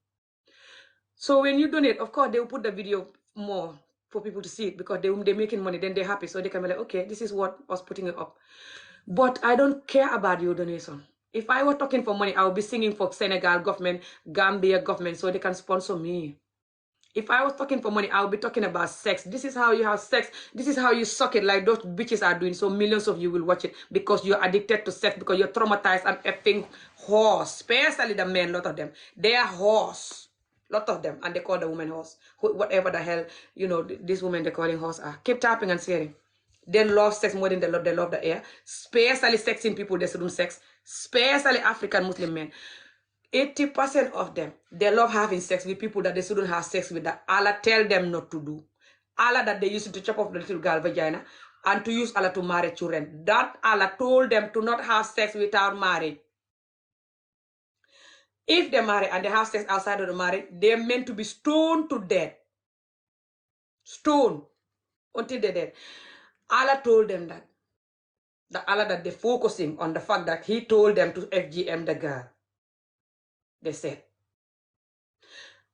So when you donate, of course, they will put the video more for people to see it because they're making money, then they're happy. So they can be like, okay, this is what was putting it up. But I don't care about your donation. If I were talking for money, I would be singing for Senegal government, Gambia government, so they can sponsor me. If I was talking for money, I would be talking about sex. This is how you have sex. This is how you suck it like those bitches are doing. So millions of you will watch it because you're addicted to sex, because you're traumatized and effing horse. Especially the men, lot of them. They are horse. Lot of them. And they call the woman horse. Whatever the hell, these women they're calling horse are. Keep tapping and sharing. They love sex more than they love the air. Especially sexing people, they shouldn't sex. Especially African Muslim men. 80% of them, they love having sex with people that they shouldn't have sex with, that Allah tell them not to do. Allah that they used to chop off the little girl vagina and to use Allah to marry children. That Allah told them to not have sex without marriage. If they marry and they have sex outside of the marriage, they're meant to be stoned to death. Stoned until they're dead. Allah told them that. The Allah that they're focusing on the fact that He told them to FGM the girl. They said.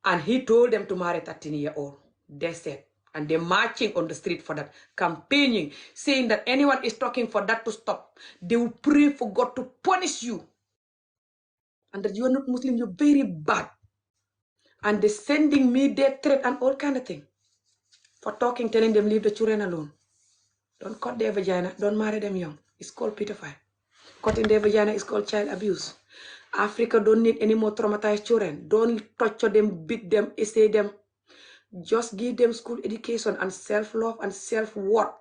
And He told them to marry 13-year-old. They said. And they're marching on the street for that. Campaigning. Saying that anyone is talking for that to stop. They will pray for God to punish you. And that you are not Muslim, you're very bad. And they're sending me death threat and all kind of thing. For talking, telling them leave the children alone. Don't cut their vagina. Don't marry them young. It's called pedophile. Cutting their vagina is called child abuse. Africa don't need any more traumatized children. Don't torture them, beat them, essay them. Just give them school education and self-love and self-worth,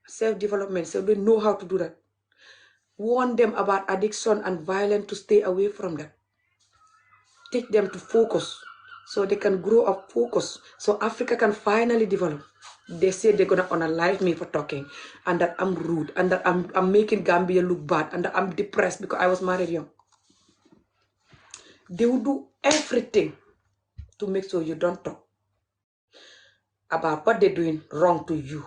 self-development, so they know how to do that. Warn them about addiction and violence to stay away from that. Teach them to focus so they can grow up focused, so Africa can finally develop. They say they're gonna unalive me for talking, and that I'm rude, and that I'm making Gambia look bad, and that I'm depressed because I was married young. They will do everything to make sure you don't talk about what they're doing wrong to you.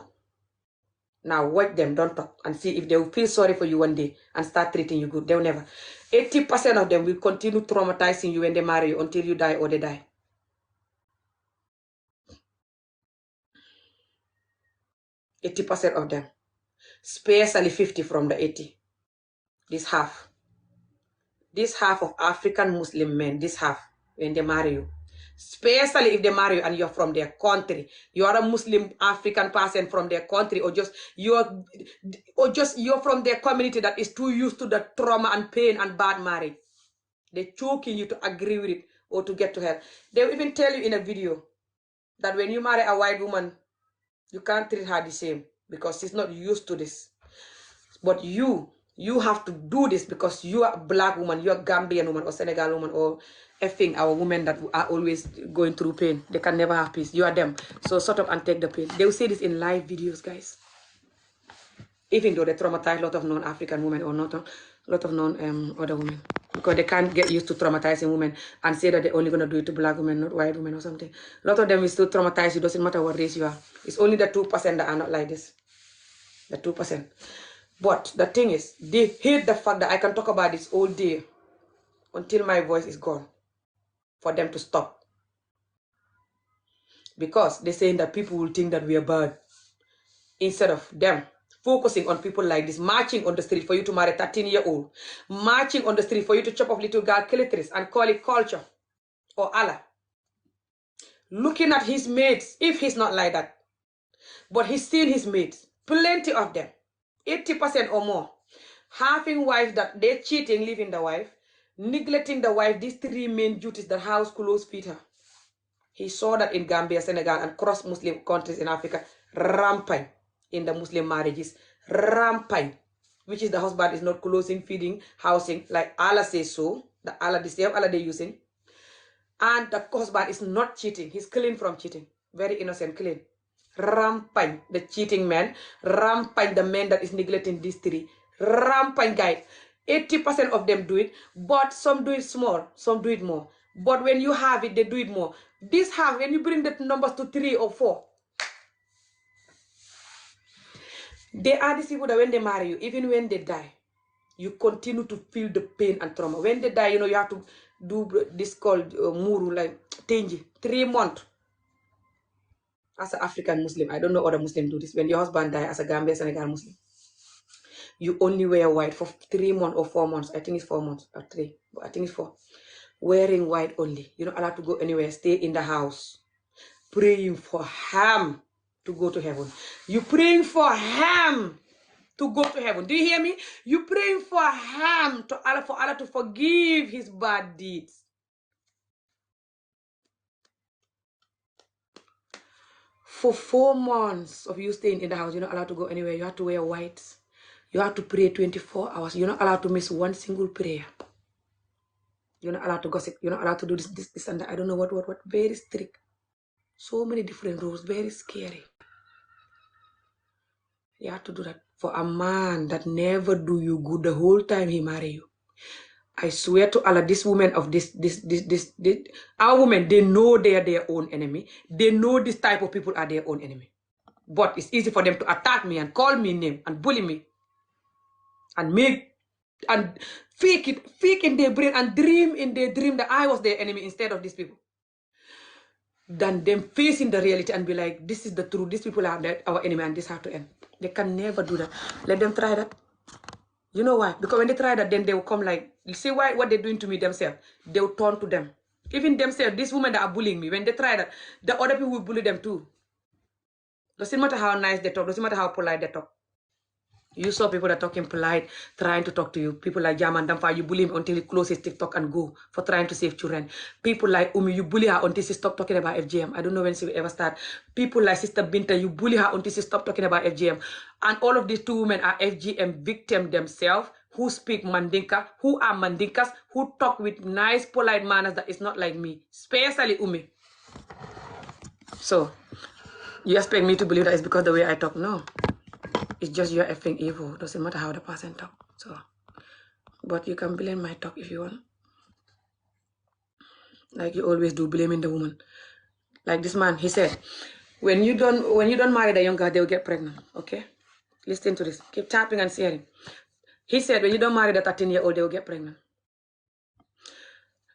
Now watch them, don't talk, and see if they will feel sorry for you one day and start treating you good. They'll never. 80% of them will continue traumatizing you when they marry you until you die or they die. 80% of them. Especially 50 from the 80. This half. This half of African Muslim men, this half, when they marry you. Especially if they marry you and you're from their country. You are a Muslim African person from their country, or just you're from their community that is too used to the trauma and pain and bad marriage. They're choking you to agree with it or to get to hell. They'll even tell you in a video that when you marry a white woman, you can't treat her the same because she's not used to this. But you have to do this because you are a black woman, you're a Gambian woman or Senegal woman or effing our women that are always going through pain. They can never have peace. You are them. So shut up and take the pain. They will say this in live videos, guys. Even though they traumatize a lot of non-African women or not a lot of non-other women. Because they can't get used to traumatizing women and say that they're only going to do it to black women, not white women or something. A lot of them will still traumatize you. Doesn't matter what race you are. It's only the 2% that are not like this. The 2%. But the thing is, they hate the fact that I can talk about this all day until my voice is gone. For them to stop. Because they're saying that people will think that we are bad. Instead of them focusing on people like this, marching on the street for you to marry a 13-year-old, marching on the street for you to chop off little girl clitoris and call it culture or Allah. Looking at his mates, if he's not like that. But he's seen his mates, plenty of them, 80% or more, having wives that they're cheating, leaving the wife, neglecting the wife, these 3 main duties that house clothes feed her. He saw that in Gambia, Senegal, and cross Muslim countries in Africa, rampant in the Muslim marriages, rampant, which is the husband is not clothing, feeding, housing, like Allah says so, the same Allah they're using, and the husband is not cheating, he's clean from cheating, very innocent, clean. Rampant, the cheating man, rampant, the man that is neglecting these 3, rampant guys. 80% of them do it, but some do it small, some do it more. But when you have it, they do it more. This half, when you bring the numbers to 3 or 4, they are these people that when they marry you, even when they die, you continue to feel the pain and trauma. When they die, you have to do this called muru, like tenji, 3 months. As an African Muslim, I don't know other Muslims do this. When your husband dies as a Gambian Senegal Muslim, you only wear white for 3 months or 4 months. I think it's 4 months or 3, but I think it's 4. Wearing white only. You're not allowed to go anywhere. Stay in the house. Praying for him to go to heaven. You praying for him to go to heaven. Do you hear me? You praying for him for Allah to forgive his bad deeds. For 4 months of you staying in the house, you're not allowed to go anywhere. You have to wear white. You have to pray 24 hours. You're not allowed to miss one single prayer. You're not allowed to gossip. You're not allowed to do this and that. I don't know what. Very strict. So many different rules. Very scary. You have to do that for a man that never do you good the whole time he marry you. I swear to Allah, this woman of this our women, they know they are their own enemy. They know this type of people are their own enemy. But it's easy for them to attack me and call me name and bully me and fake in their brain and dream in their dream that I was their enemy instead of these people. Than them facing the reality and be like, this is the truth, these people are our enemy and this has to end. They can never do that. Let them try that. You know why? Because when they try that, then they will come like, see why what they're doing to me themselves. They will turn to them. Even themselves, these women that are bullying me, when they try that, the other people will bully them too. Doesn't matter how nice they talk, doesn't matter how polite they talk. You saw people that are talking polite, trying to talk to you. People like Jaman Damfa, you bully him until he closes TikTok and go for trying to save children. People like Umi, you bully her until she stop talking about FGM. I don't know when she will ever start. People like Sister Binta, you bully her until she stop talking about FGM. And all of these 2 women are FGM victims themselves, who speak Mandinka, who are Mandinkas, who talk with nice, polite manners that is not like me, especially Umi. So, you expect me to believe that it's because the way I talk? No. It's just you're effing evil. Doesn't matter how the person talk. So, but you can blame my talk if you want. Like you always do, blaming the woman. Like this man, he said, when you don't marry the young girl, they will get pregnant. Okay? Listen to this. Keep tapping and sharing. He said, when you don't marry the 13-year-old, they will get pregnant.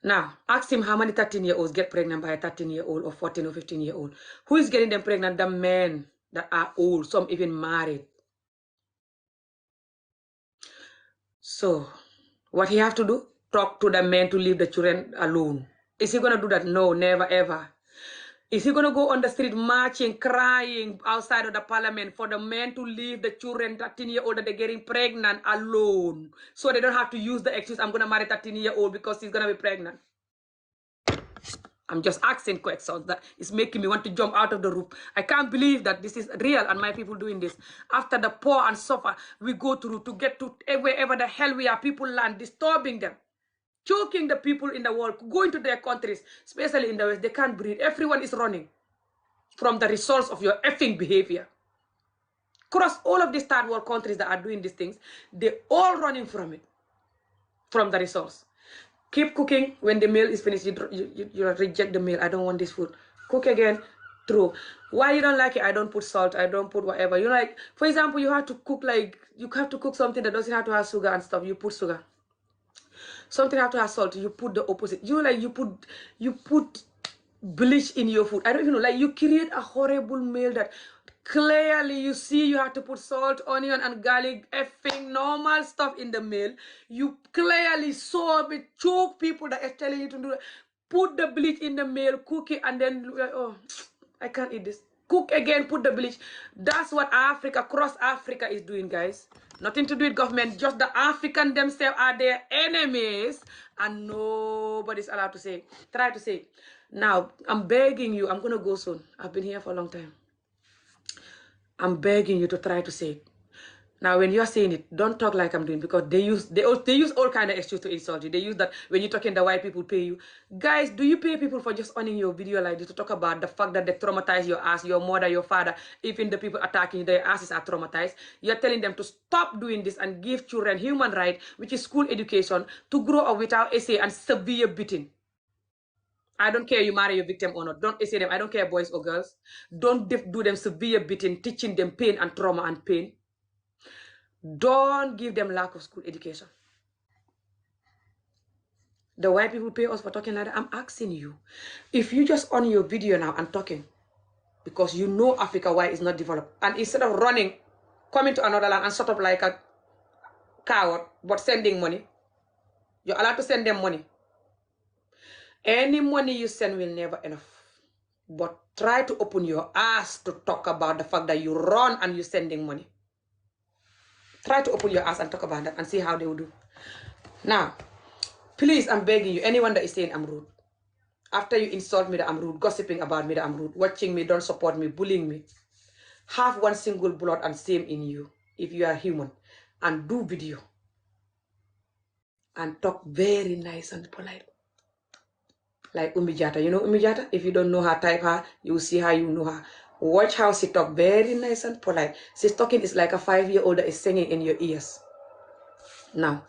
Now, ask him how many 13-year-olds get pregnant by a 13-year-old or 14 or 15-year-old. Who is getting them pregnant? The men that are old, some even married. So, what he have to do? Talk to the men to leave the children alone. Is he going to do that? No, never, ever. Is he going to go on the street marching, crying outside of the parliament for the men to leave the children, 13-year-old, that they're getting pregnant alone? So they don't have to use the excuse, I'm going to marry 13-year-old because he's going to be pregnant. I'm just asking questions that is making me want to jump out of the roof. I can't believe that this is real and my people doing this. After the poor and suffer we go through to get to wherever the hell we are, people land, disturbing them, choking the people in the world, going to their countries, especially in the West. They can't breathe. Everyone is running from the results of your effing behavior. Across all of these third world countries that are doing these things, they're all running from it, from the results. Keep cooking. When the meal is finished, you reject the meal. I don't want this food. Cook again. True. Why you don't like it? I don't put salt. I don't put whatever. You know, like, for example, you have to cook something that doesn't have to have sugar and stuff. You put sugar. Something have to have salt. You put the opposite. You put bleach in your food. I don't even know. Like, you create a horrible meal that clearly you see you have to put salt, onion, and garlic, effing normal stuff in the meal. You clearly saw it, choke people that is telling you to do that. Put the bleach in the meal, cook it, and then, oh, I can't eat this. Cook again, put the bleach. That's what Africa, across Africa is doing, guys. Nothing to do with government, just the African themselves are their enemies, and nobody's allowed to say, try to say. Now, I'm begging you, I'm gonna go soon. I've been here for a long time. I'm begging you to try to say it. Now, when you're saying it, don't talk like I'm doing, because they use all kind of excuse to insult you. They use that when you're talking, the white people pay you. Guys, do you pay people for just owning your video like this to talk about the fact that they traumatize your ass, your mother, your father, even the people attacking you, their asses are traumatized? You're telling them to stop doing this and give children human right, which is school education, to grow up without essay and severe beating. I don't care you marry your victim or not. Don't essay them. I don't care boys or girls. Don't do them severe beating, teaching them pain and trauma and pain. Don't give them lack of school education. The white people pay us for talking like that. I'm asking you, if you just on your video now and talking, because you know Africa, why is not developed, and instead of running, coming to another land and sort of like a coward, but sending money, you're allowed to send them money. Any money you send will never enough. But try to open your ass to talk about the fact that you run and you're sending money. Try to open your ass and talk about that and see how they will do. Now, please, I'm begging you, anyone that is saying I'm rude, after you insult me that I'm rude, gossiping about me that I'm rude, watching me, don't support me, bullying me, have one single blood and same in you, if you are human, and do video and talk very nice and polite. Like Umijata. You know Umijata? If you don't know her, type her, you will see how you know her. Watch how she talk, very nice and polite. She's talking is like a 5-year-old that is singing in your ears. Now,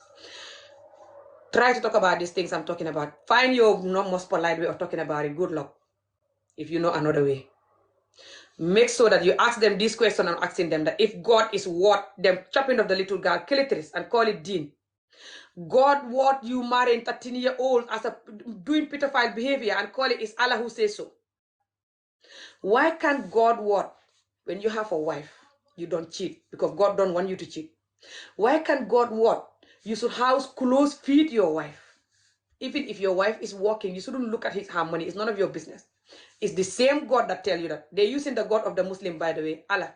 try to talk about these things I'm talking about. Find your most polite way of talking about it. Good luck. If you know another way. Make sure that you ask them this question. I'm asking them that if God is what, them chopping of the little girl, kill it and call it Dean. God, what you marrying 13-year-old as a doing pedophile behavior and call it is Allah who says so. Why can't God what? When you have a wife, you don't cheat because God don't want you to cheat. Why can't God what? You should house clothes, feed your wife. Even if your wife is working, you shouldn't look at her money. It's none of your business. It's the same God that tell you that. They're using the God of the Muslim, by the way, Allah.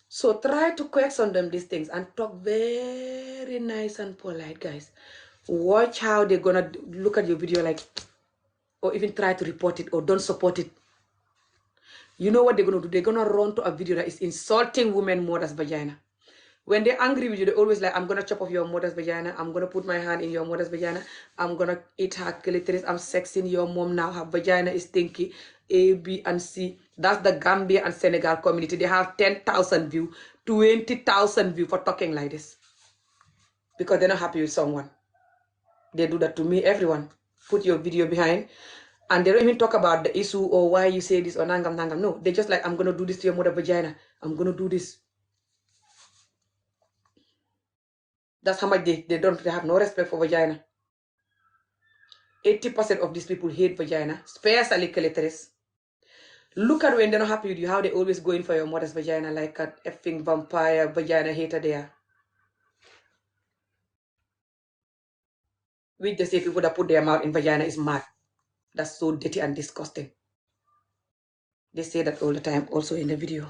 So try to question them these things and talk very nice and polite, guys. Watch how they're gonna look at your video like, or even try to report it or don't support it. You know what they're gonna do? They're gonna run to a video that is insulting women mother's vagina. When they're angry with you, they're always like, I'm gonna chop off your mother's vagina. I'm gonna put my hand in your mother's vagina. I'm gonna eat her clitoris. I'm sexing your mom now. Her vagina is stinky. A, B, and C. That's the Gambia and Senegal community. They have 10,000 views, 20,000 views for talking like this. Because they're not happy with someone. They do that to me, everyone. Put your video behind. And they don't even talk about the issue or why you say this or nangam nangam. No, they're just like, I'm gonna do this to your mother's vagina. I'm gonna do this. That's how much they have no respect for vagina. 80% of these people hate vagina, especially clitoris. Look at when they're not happy with you, how they always go in for your mother's vagina like an effing vampire vagina hater there. Which they say people that put their mouth in vagina is mad. That's so dirty and disgusting. They say that all the time also in the video,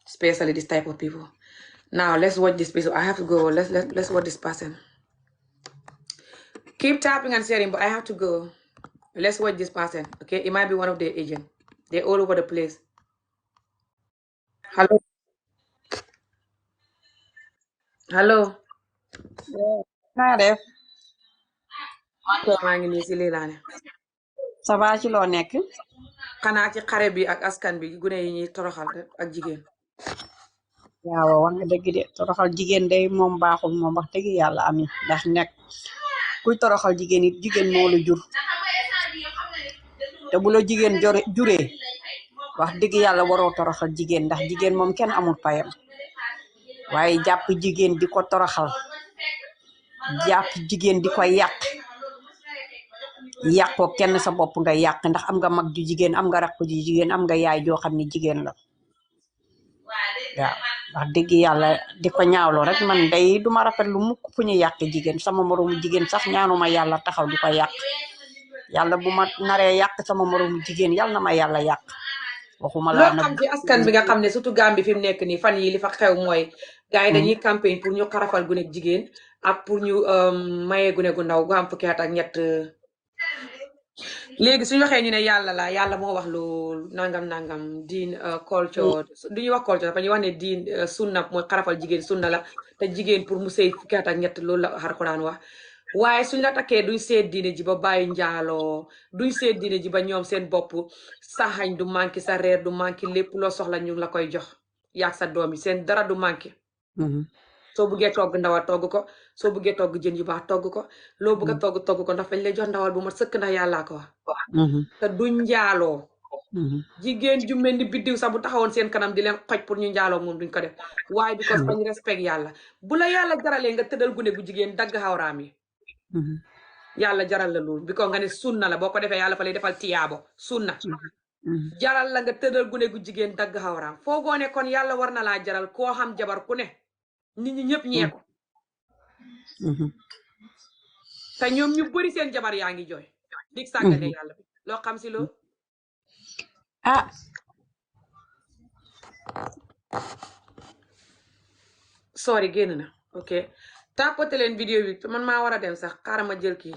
especially this type of people. Now let's watch this person. I have to go. Let's watch this person. Keep tapping and sharing, but I have to go. Let's watch this person. Okay, it might be one of their agents. They're all over the place. Hello. naa def maa ngi nii si lii laa ne. ça va ci loo nekk xanaa ci xare bi ak askan bi gune yi ñuy toroxal ak jigéen. waaw wax nga dëgg de toroxal jigéen day moom baaxul moom wax dëgg yàlla ami ndax nekk kuy toroxal jigéen it jigéen moo la jur te bu la jigéen juree wax dëgg yàlla waroo toroxal jigéen ndax jigéen moom kenn amul payam waaye jàpp jigéen di ko toroxal jàpp jigéen di ko yàqoo kenn sa bopp nga yàq ndax am nga mag ju jigéen am nga rakk ju jigéen am nga yaay joo xam ne jigéen la waaw wax dëgg yàlla di ko ñaawloo rek man day duma rafet lu mukk fu ñu yàq jigéen sama moroomu jigéen sax ñaanuma yàlla taxaw di ko yàq yàlla bu ma naree yàq sama moroomu jigéen yàlla na ma yàlla yàq waxuma laa loo xam ci askan bi nga xam ne surtout Gambie fi mu nekk nii fan yi li fa xew mooy gars yi dañuy campagne pour ñu xarafal gune jigéen ak pour ñu maye gune gu ndaw gu am fukki at ak ñett. léegi suñu waxee ñu ne yàlla moo wax loolu nangam diin culture du ñuy wax culture dafa ñuy wax ne diin sunna mooy xarafal jigéen sunna la te jigéen pour mu sëy fukki at ak ñett loolu la Alxuraan wax waaye suñ la takkee duñ seet diine ji ba bàyyi njaaloo duñ seet diine ji ba ñoom seen bopp sa xañ du manqué sa reer du manqué lépp loo soxla ñu la koy jox yaag sa doom yi seen dara du manqué soo buggee togg ndawal togg ko soo buggee togg jën yu baax togg ko loo bëgg a togg ko ndax fañ lay jox ndawal bu mat sëkk ndax yàllaa ko wax te duñ njaaloo jigéen ju mel ni biddiw sax bu taxawoon seen kanam di leen xoj pour ñu njaaloo moom duñ ko def waaye because fañ respect yàlla bu la yàlla jaralee nga tëddal gune gu jigéen dagg xawraam yi yàlla jaral la loolu because nga ne sunna la boo ko defee yàlla fa lay defal tiyaabo sunna jaral la nga tëddal gune gu jigéen dagg xawraam foogoo ne kon yàlla war na laa jaral koo xam jabar ku ne nit ñi ñëpp ñee ko te ñoom ñu bëri seen jabar yaa ngi jooy dig sàggane yàlla bi loo xam si loolu sorry génn na ok tàppate leen vidéo bi man maa war a dem sax xaaral ma jël kii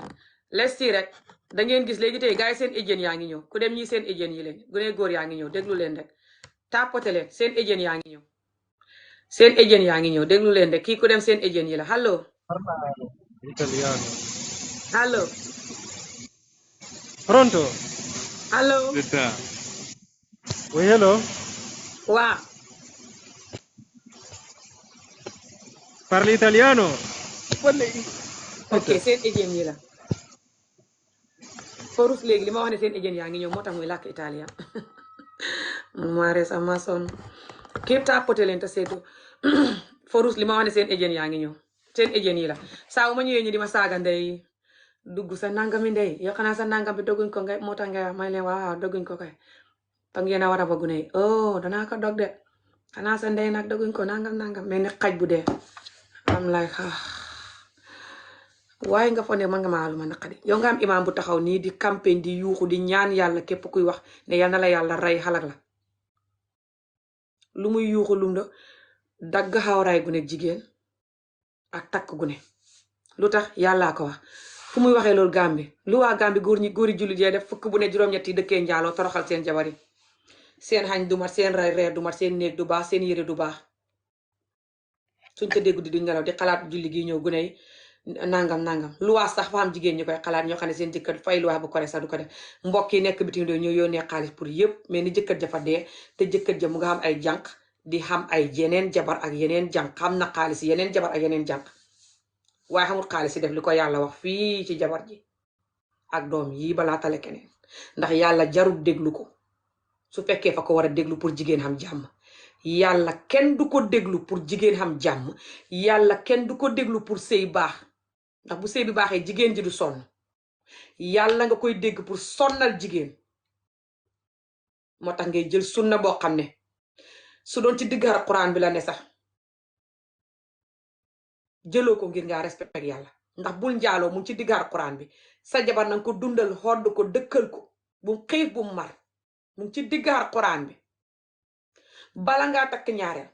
les si rek da ngeen gis léegi tey gars yi seen ejeen yaa ngi ñëw ku dem ñi seen ejeen yi leen gune góor yaa ngi ñëw déglu leen rek tàppate leen seen ejeen yaa ngi ñëw seen ejeen yaa ngi ñëw déglu leen rek kii ku dem seen ejeen yi la allo Italiano. allo Pronto? allo Oui, hello. waaw Parli italiano? ok seen ejeen yi la forus léegi li ma wax ne seen ejeen yaa ngi ñëw moo tax muy làkk italien man maa rees ama sonn képp tàppate leen te seetu forus li ma wax ne seen ejeen yaa ngi ñëw seen ejeen yi la saa bu ma ñëwee ñu di ma saaga ndey dugg sa nangami ndey yow xanaa sa nangam bi dogguñ ko ngay moo tax nga may leen waaw dogguñ ko kay te ngeen a war a ba gune yi oh danaa ko dog de xanaa sa ndey nag dogguñ ko nangam mel ni xaj bu dee am lay waaye nga foog ne man nga maa lu ma naqari yow nga am imaam bu taxaw nii di campagne di yuuxu di ñaan yàlla képp kuy wax ne yal na la yàlla rey xalak la lu muy yuuxu lum da dagg xawraay gune jigéen ak takk gune lu tax yàllaa ko wax fu muy waxee loolu Gàmbi lu waa Gàmbi góori jullit yee def fukk bu ne juróom-ñett yi dëkkee njaaloo toroxal seen jabar yi seen xañ du mat seen reer du mat seen néeg du baax seen yére du baax suñ ko déggu di duñ nelaw di xalaat julli gi ñëw gune yi nangam luwaas sax fa am jigéen ñu koy xalaat ñoo xam ne seen jëkkër fay luwaas bu ko sax du ko def mbokk yi nekk bitim réew ñoo yónnee xaalis pour yëpp mais ni jëkkër ja fa dee te jëkkër ja mu nga xam ay jànq di xam ay yeneen jabar ak yeneen jànq xam na xaalis yeneen jabar ak yeneen jànq waaye xamul xaalis yi def li ko yàlla wax fii ci jabar ji ak doom yi balaa tale keneen ndax yàlla jarul déglu ko su fekkee fa ko war a déglu pour jigéen xam jàmm yàlla kenn du ko déglu pour jigéen xam jàmm yàlla kenn du ko déglu pour sëy baax ndax bu sëy bi baaxee jigéen ji du sonn yàlla nga koy dégg pour sonnal jigéen moo tax ngay jël sunna boo xam ne su doon ci digg Alxuraan bi la ne sax jëloo ko ngir nga respect yàlla ndax bul njaaloo mu ci digg Alxuraan bi sa jabar nanga ko dundal xodd ko dëkkal ko bu xiif bu mar mu ngi ci diggaar Quran bi bala ngaa takk ñaareel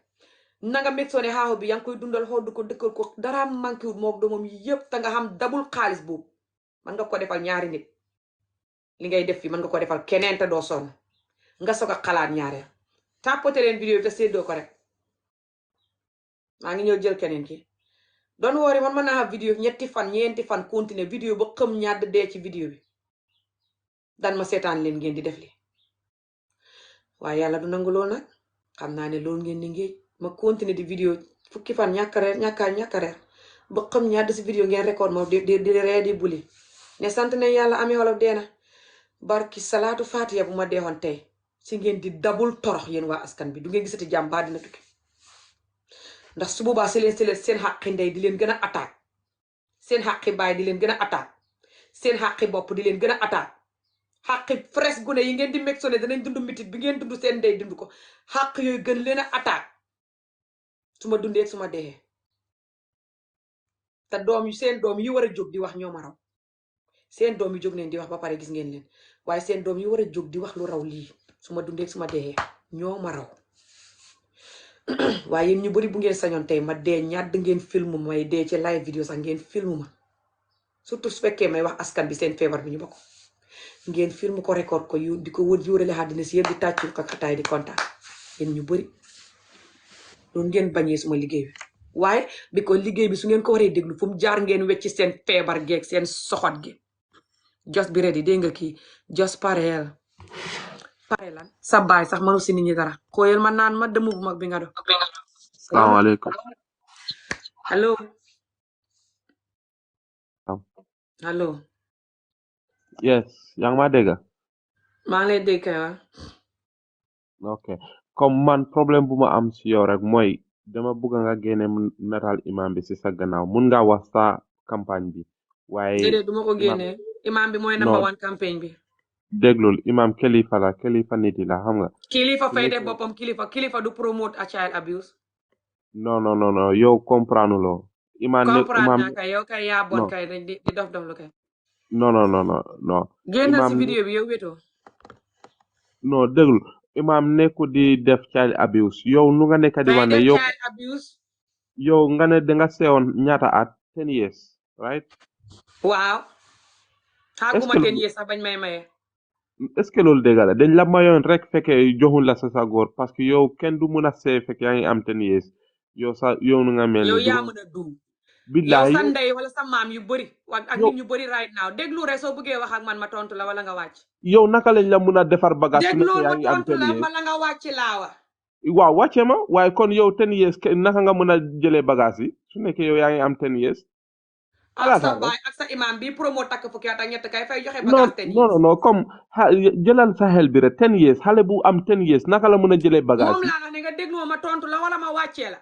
nanga meg soo ne xaaxu bi yaa ngi koy dundal xool ko dëkkal ko dara manqué wut mook doomam yi yëpp te nga xam dabul xaalis boobu man nga ko defal ñaari nit li ngay def fi mën nga ko defal keneen te doo sonn nga soog a xalaat ñaareel tàppote leen vidéo bi te séddoo ko rek maa ngi ñëw jël keneen ki doon woori man mën naa xam vidéo ñetti fan ñeenti fan continuer vidéo ba xëm ñadd dee ci vidéo bi dan ma seetaan leen ngeen di def li waaye yàlla du nangu lool nag xam naa ne loolu ngeen di ngéej ma continuer di vidéo fukki fan ñàkk reer ba xam ñadd si vidéo ngeen record ma di ree di buli ne sant ne yàlla amee wolof deena barki salaatu faatiya bu ma deexoon tey si ngeen di dabul torox yéen waa askan bi du ngeen gisati jàmm baa dina tukki ndax su boobaa seen xàqi ndey di leen gën a attaque seen xàqi baay di leen gën a attaque seen xàqi bopp di leen gën a attaque xàqi fres gune yi ngeen di meg sone danañ dund mitit bi ngeen dund seen ndey dund ko xàq yooyu gën leen a attaque su ma dundee su ma deexee te seen doom yi war a jóg di wax ñoo ma raw seen doom yi jóg neen di wax ba pare gis ngeen leen waaye seen doom yi war a jóg di wax lu raw lii su ma dundee su ma deexee ñoo ma raw waaye yéen ñu bari bu ngeen sañoon tey ma dee ñàdd ngeen film may dee ci live vidéo sax ngeen film ma surtout su fekkee may wax askan bi seen feebar bi ñu bokk ngeen film ko record ko yu di ko wër yóorale àddina si yëpp di tàccul ko xataay di kontaan yéen ñu bari loolu ngeen bañee suma liggéey bi waaye bi ko liggéey bi su ngeen ko waree déglu fu mu jaar ngeen wecc seen feebar geeg seen soxot gi jos bi ready dégg nga kii jos pareel pare lan sa baay sax mënu si nit ñi dara xooyal ma naan ma demu bu mag bi nga do salaamaaleykum. allo allo yes yaa ngi maa dégg. maa ngi lay dégg kay wa ok comme man problème bu ma am si yow rek mooy dama bëgg nga génne nataal imam bi si sa gannaaw mun nga wax sa campagne bi waaye déedéet duma ko génnee imam bi mooy number one campagne bi déglul imam kilifa la kilifa nit yi la xam nga. kilifa fay de boppam kilifa du promote a child abuse. non yow comprendre loo. comprendre kay yow kay yaa bon kay di dof lu kay. non. génn si vidéo bi yow wétoo. non déglu imam nekku di def child abuse yow nu nga nekk di wane yow child abuse. yow nga ne danga sewoon ñaata at 10 years right. waaw. xaaguma 10 years sax bañ may maye. est-ce que loolu dégg la dañ la mayoon rek fekkee joxul la sa góor parce que yow kenn du mun a see fekk yaa ngi am 10 years yow nu nga mel yow yaa mën a dum billahi yow sa ndey wala sa maam yu bëri ak nit ñu bëri right now déglu rek soo bëggee wax ak man ma tontu la wala nga wàcc. yow naka lañ la mun a defar bagage su déglu nekkee yaa ma ngi am 10 tontu la years wala nga wàcc laawa. waaw wàcce ma waaye kon yow 10 years naka nga mën a jëlee bagage yi su nekkee yow yaa ngi am 10 years. ak sa baay ak sa imam bi promo takk fukki at ak ñett kay fay joxe bagage 10 years. non comme jëlal sa xel bi rek 10 years xale bu am 10 years naka la mën a jëlee bagage moom laa ne nga déglu ma tontu la wala ma wàccee la.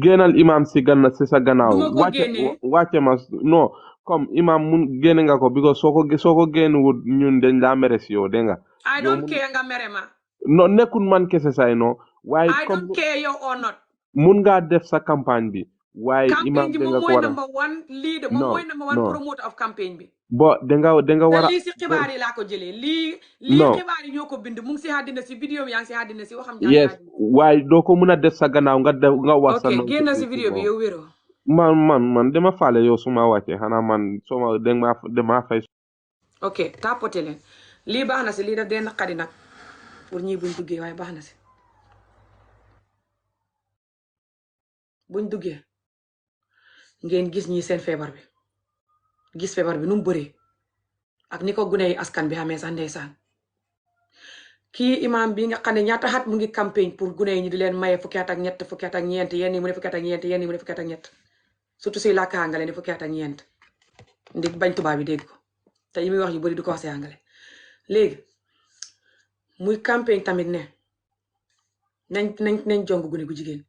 génnal imam si sa gannaaw. du ma ko génnee wàcce ma non comme imam mun génne nga ko because soo ko génnewul ñun dañ laa mere si yow dégg nga. I don't care nga mere ma. non nekkul man kese say no waaye I don't care yow or not. mun ngaa def sa campagne bi. waaye imam campagne bi moom mooy number one leader moom mooy number one promoter of campagne bi. bo danga war a lii si xibaar yi laa ko jëlee lii xibaar yi ñoo ko bind mu ngi si àddina si vidéo bi yaa ngi si àddina si waxam. yes waaye doo ko mun a def sa gannaaw nga wax sa. ok génn si vidéo bi yow wéroo. man dama faale yow su ma wàccee xanaa man soo ma dama fay. ok tapote leen lii baax na si lii daf dee naqari nag pour ñii buñ duggee waaye baax na si buñ duggee ngeen gis ñi seen feebar bi gis feebar bi nu mu bëree ak ni ko gune yi askan bi xamee sax ndeysaan kii imam bi nga xam ne ñaata xat mu ngi campagne pour gune yi ñu di leen maye fukki at ak ñett fukki at ak ñeent yenn yi mu ne fukki at ak ñeent yenn yi mu ne fukki at ak ñett surtout suy làkk àngale ne fukki at ak ñeent ndig bañ tubaab bi dégg ko te yi muy wax yu bëri du ko wax si àngale léegi muy campagne tamit ne nañ jong gune gu jigéen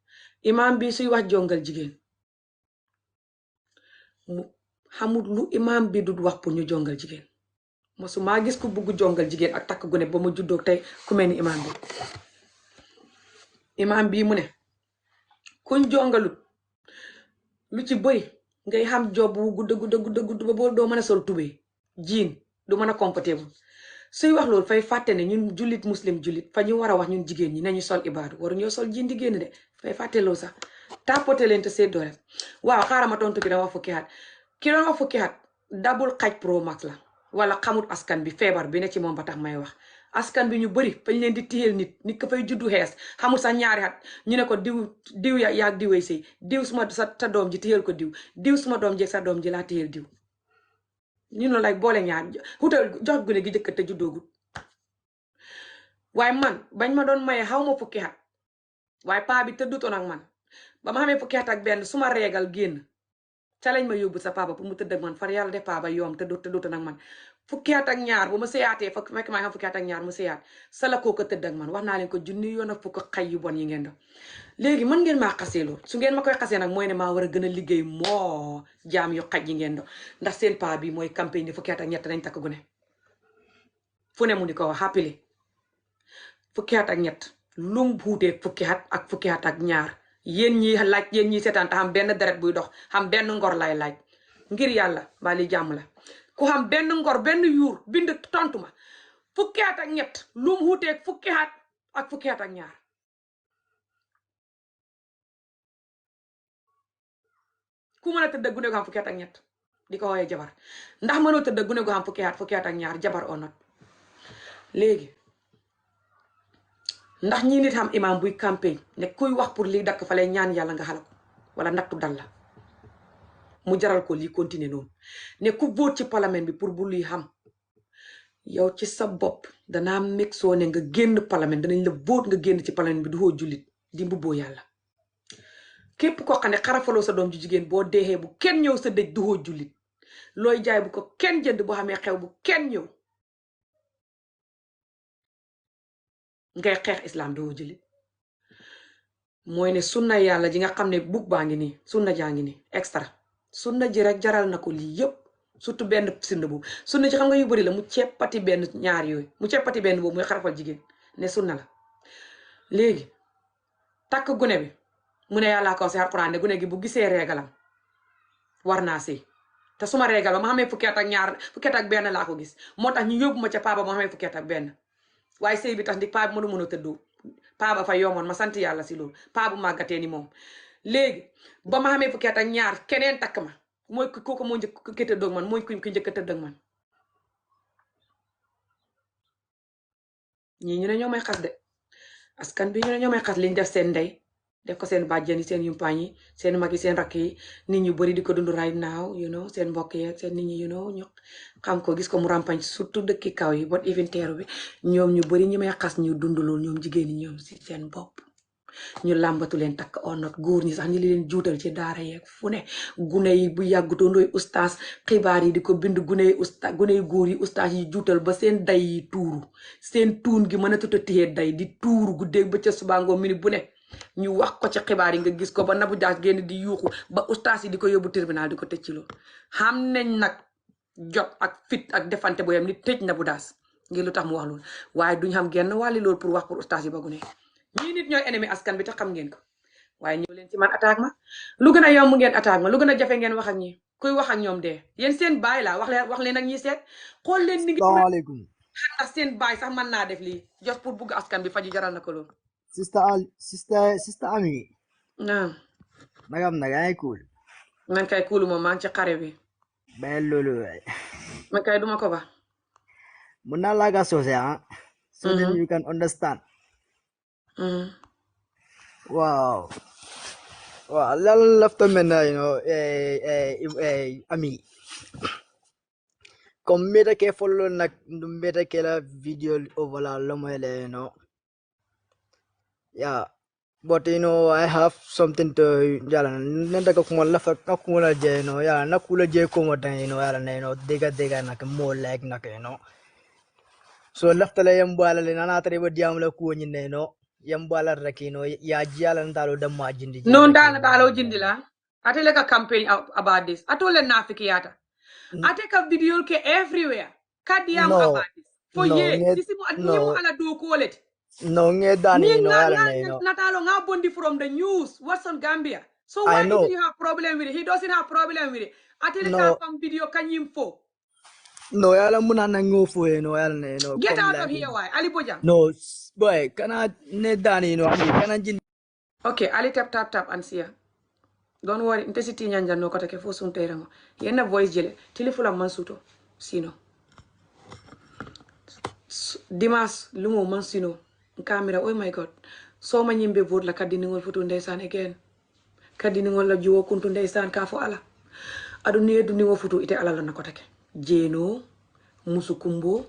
imam bi suy wax jongal jigéen xamul lu imam bi du wax pour ñu jongal jigéen mosu maa gis ku bugg jongal jigéen ak takk gune ba mu juddoo tey ku mel ni imam bi mu ne kuñ jongalut lu ci bëri ngay xam job wu gudd ba boo doo mën a sol tubéy jiin du mën a comfortable suy wax loolu fay fàtte ne ñun jullit muslim jullit fa ñu war a wax ñun jigéen ñi nañu sol ibaadu waru ñoo sol jiin di génn de fay fàtte loolu sax tapote leen te seddoo rek waaw xaaral ma tontu ki doon wax fukki at ki doon wax fukki at dabul xaj pro max la wala xamut askan bi feebar bi ne ci moom ba tax may wax askan bi ñu bëri fañ leen di téyel nit ka fay juddu xees xamul sax ñaari at ñu ne ko diw yaag diwee sëy diw suma sa doom ji téyel ko diw suma doom jeeg sa doom ji laa téyel diw ñu ne lay boole ñaar xutal jox gune gi jëkkat te juddoogut waaye man bañ ma doon maye xaw ma fukki at waaye paa bi tëddutoon ak man ba ma xamee fukki at ak benn suma reegal génn ca lañ ma yóbbu sa papa pour mu tëdd ak man far yàlla def papa yoom tëddutoon ak man fukki at ak ñaar bu ma seyaatee fekk maa xam fukki at ak ñaar mu seyaat sa la kooka tëdd ak man wax naa leen ko junni yoon ak fukk xay yu bon yi ngeen do léegi mën ngeen maa xasee loolu su ngeen ma koy xasee nag mooy ne maa war a gën a liggéey moo jaam yu xaj yi ngeen do ndax seen paa bi mooy campagne ni fukki at ak ñett nañ takk gune fu ne mu di ko wax happily fukki at ak ñett lum xuutee fukki at ak fukki at ak ñaar yéen ñi seetaan te xam benn deret buy dox xam benn ngor lay laaj ngir yàlla mbaa li jàmm la ku xam benn ngor benn yuur bind tontu ma fukki at ak ñett lum xuutee fukki at ak fukki at ak ñaar ku mën a tëdd gune gu xam fukki at ak ñett di ko woowee jabar ndax mënoo tëdd gune gu xam fukki at ak ñaar jabar o not léegi ndax ñi nit xam imam buy campagne ne kuy wax pour lii dakk fa lay ñaan yàlla nga xala ko wala nattu dal la mu jaral ko lii continuer noonu ne ku vote ci parlement bi pour bu luy xam yow ci sa bopp danaa meg soo ne nga génn parlement danañ la vote nga génn ci parlement bi du xoo jullit di mbubboo yàlla képp koo xam ne xarafaloo sa doom ju jigéen boo deexee bu kenn ñëw sa dëj du xoo jullit looy jaay bu ko kenn jënd boo xamee xew bu kenn ñëw ngay xeex islam doo jullit mooy ne sunna yàlla ji nga xam ne bug baa ngi nii sunna jaa ngi nii extra sunna ji rek jaral na ko lii yëpp surtout benn sunna boobu sunna ji xam nga yu bëri la mu ceppati benn ñaar yooyu mu ceppati benn boobu muy xarafal jigéen ne sunna la léegi takk gune bi mu ne yàllaa ko si alxuraan ne gune gi bu gisee reegalam war naa sëy te suma reegal ba ma xamee fukki at ak ñaar fukki at ak benn laa ko gis moo tax ñu yóbbu ma ca paa ba ma xamee fukki at ak benn waaye sëy bi tax ndi paa bi mënu a tëddoo paa ba fa yomboon ma sant yàlla si loolu paa bu màggatee ni moom léegi ba ma xamee fukki at ak ñaar keneen takk ma mooy kooku moo njëkk ki tëddoog man mooy ki njëkk a tëddoog man ñii ñu ne ñoo may xas de askan bi ñu ne ñoo may xas liñ def seen ndey def ko seen bàjjen yi seen yumpaañ yi seen mag yi seen rakk yi nit ñu bëri di ko dund right now seen mbokk yi seen nit ñi ñu xam ko gis ko mu rampañ surtout dëkki kaw yi bot even teeru bi ñoom ñu bëri ñi may xas ñu dund loolu ñoom jigéen ñi ñoom si seen bopp ñu làmbatu leen takk onot góor ñi sax ñi leen juutal ci daara yeeg fu ne gune yi bu yàggutoo ndooy ustaas xibaar yi di ko bind gune yi góor yi ustaas yi juutal ba seen day yi tuuru seen tuun gi mën a tuta téye day di tuuru guddeeg ba ca subaangoo minute bu ne ñu wax ko ci xibaar yi nga gis ko ba Nabou Daas génn di yuuxu ba ustaas yi di ko yóbbu tribunal di ko tëj ci loolu xam nañ nag jot ak fit ak defante boo yam ni tëj Nabou Daas ngir lu tax mu wax loolu waaye duñ xam genn wàlli loolu pour wax pour ustaas yi ba gune ñii nit ñooy ennemi askan bi te xam ngeen ko waaye ñëw leen ci man attaque ma lu gën a yomb ngeen attaque ma lu gën a jafe ngeen wax ak ñi kuy wax ak ñoom dee yéen seen baay laa wax leen ak ñi seet xool leen ni ngi salaamaaleykum ndax seen baay sax mën naa def lii jos pour bugg askan bi faju jaral na ko loolu sister Ami naam nagam nag yaa ngi cool man kay kuulu moom maa ngi ci xare bi benn loolu waay man kay duma ko ba mun naa laaga soose so then you can understand wow lan lafta mel na Ami comme mbeta ke follow nag mbeta ke la video over la lomoyle yeah but I have something to yala nenda ka kuma lafa ka kuma je yala na kula je ko mo tan yala ne dega nak mo like nak so lafta la yam bala le nana tare ba diam la ko nyine yam bala rek ya jala ndalo da ma jindi non dala talo jindi la atele ka campaign about this atole nafiki yata ate ka video ke everywhere kadiam about this for years sisimu adnimu ala do ko let no nge dani yala natalo nga bondi from the news what's on Gambia so why do you have problem with it he doesn't have problem with it atele ka fam video kanyim fo No, yala muna na ngofu no yala no Get come out of like here, why? Ali Bojang. no boy kana ne dani no ami kana jin Okay, Ali tap and see her. Don't worry, intensity nyanja no kata ke fo sun terango. Yenna voice jele. Tilifula mansuto. Sino. Dimas lumo mansino. Camera, oh my god. So ma nyimbe vote la kadiningol futu ndeysaan again. Kadiningol la juwo kuntu ndeysaan ka fo ala. Adu niye duningo futu ite ala la na kotake. Jeno, musukumbo,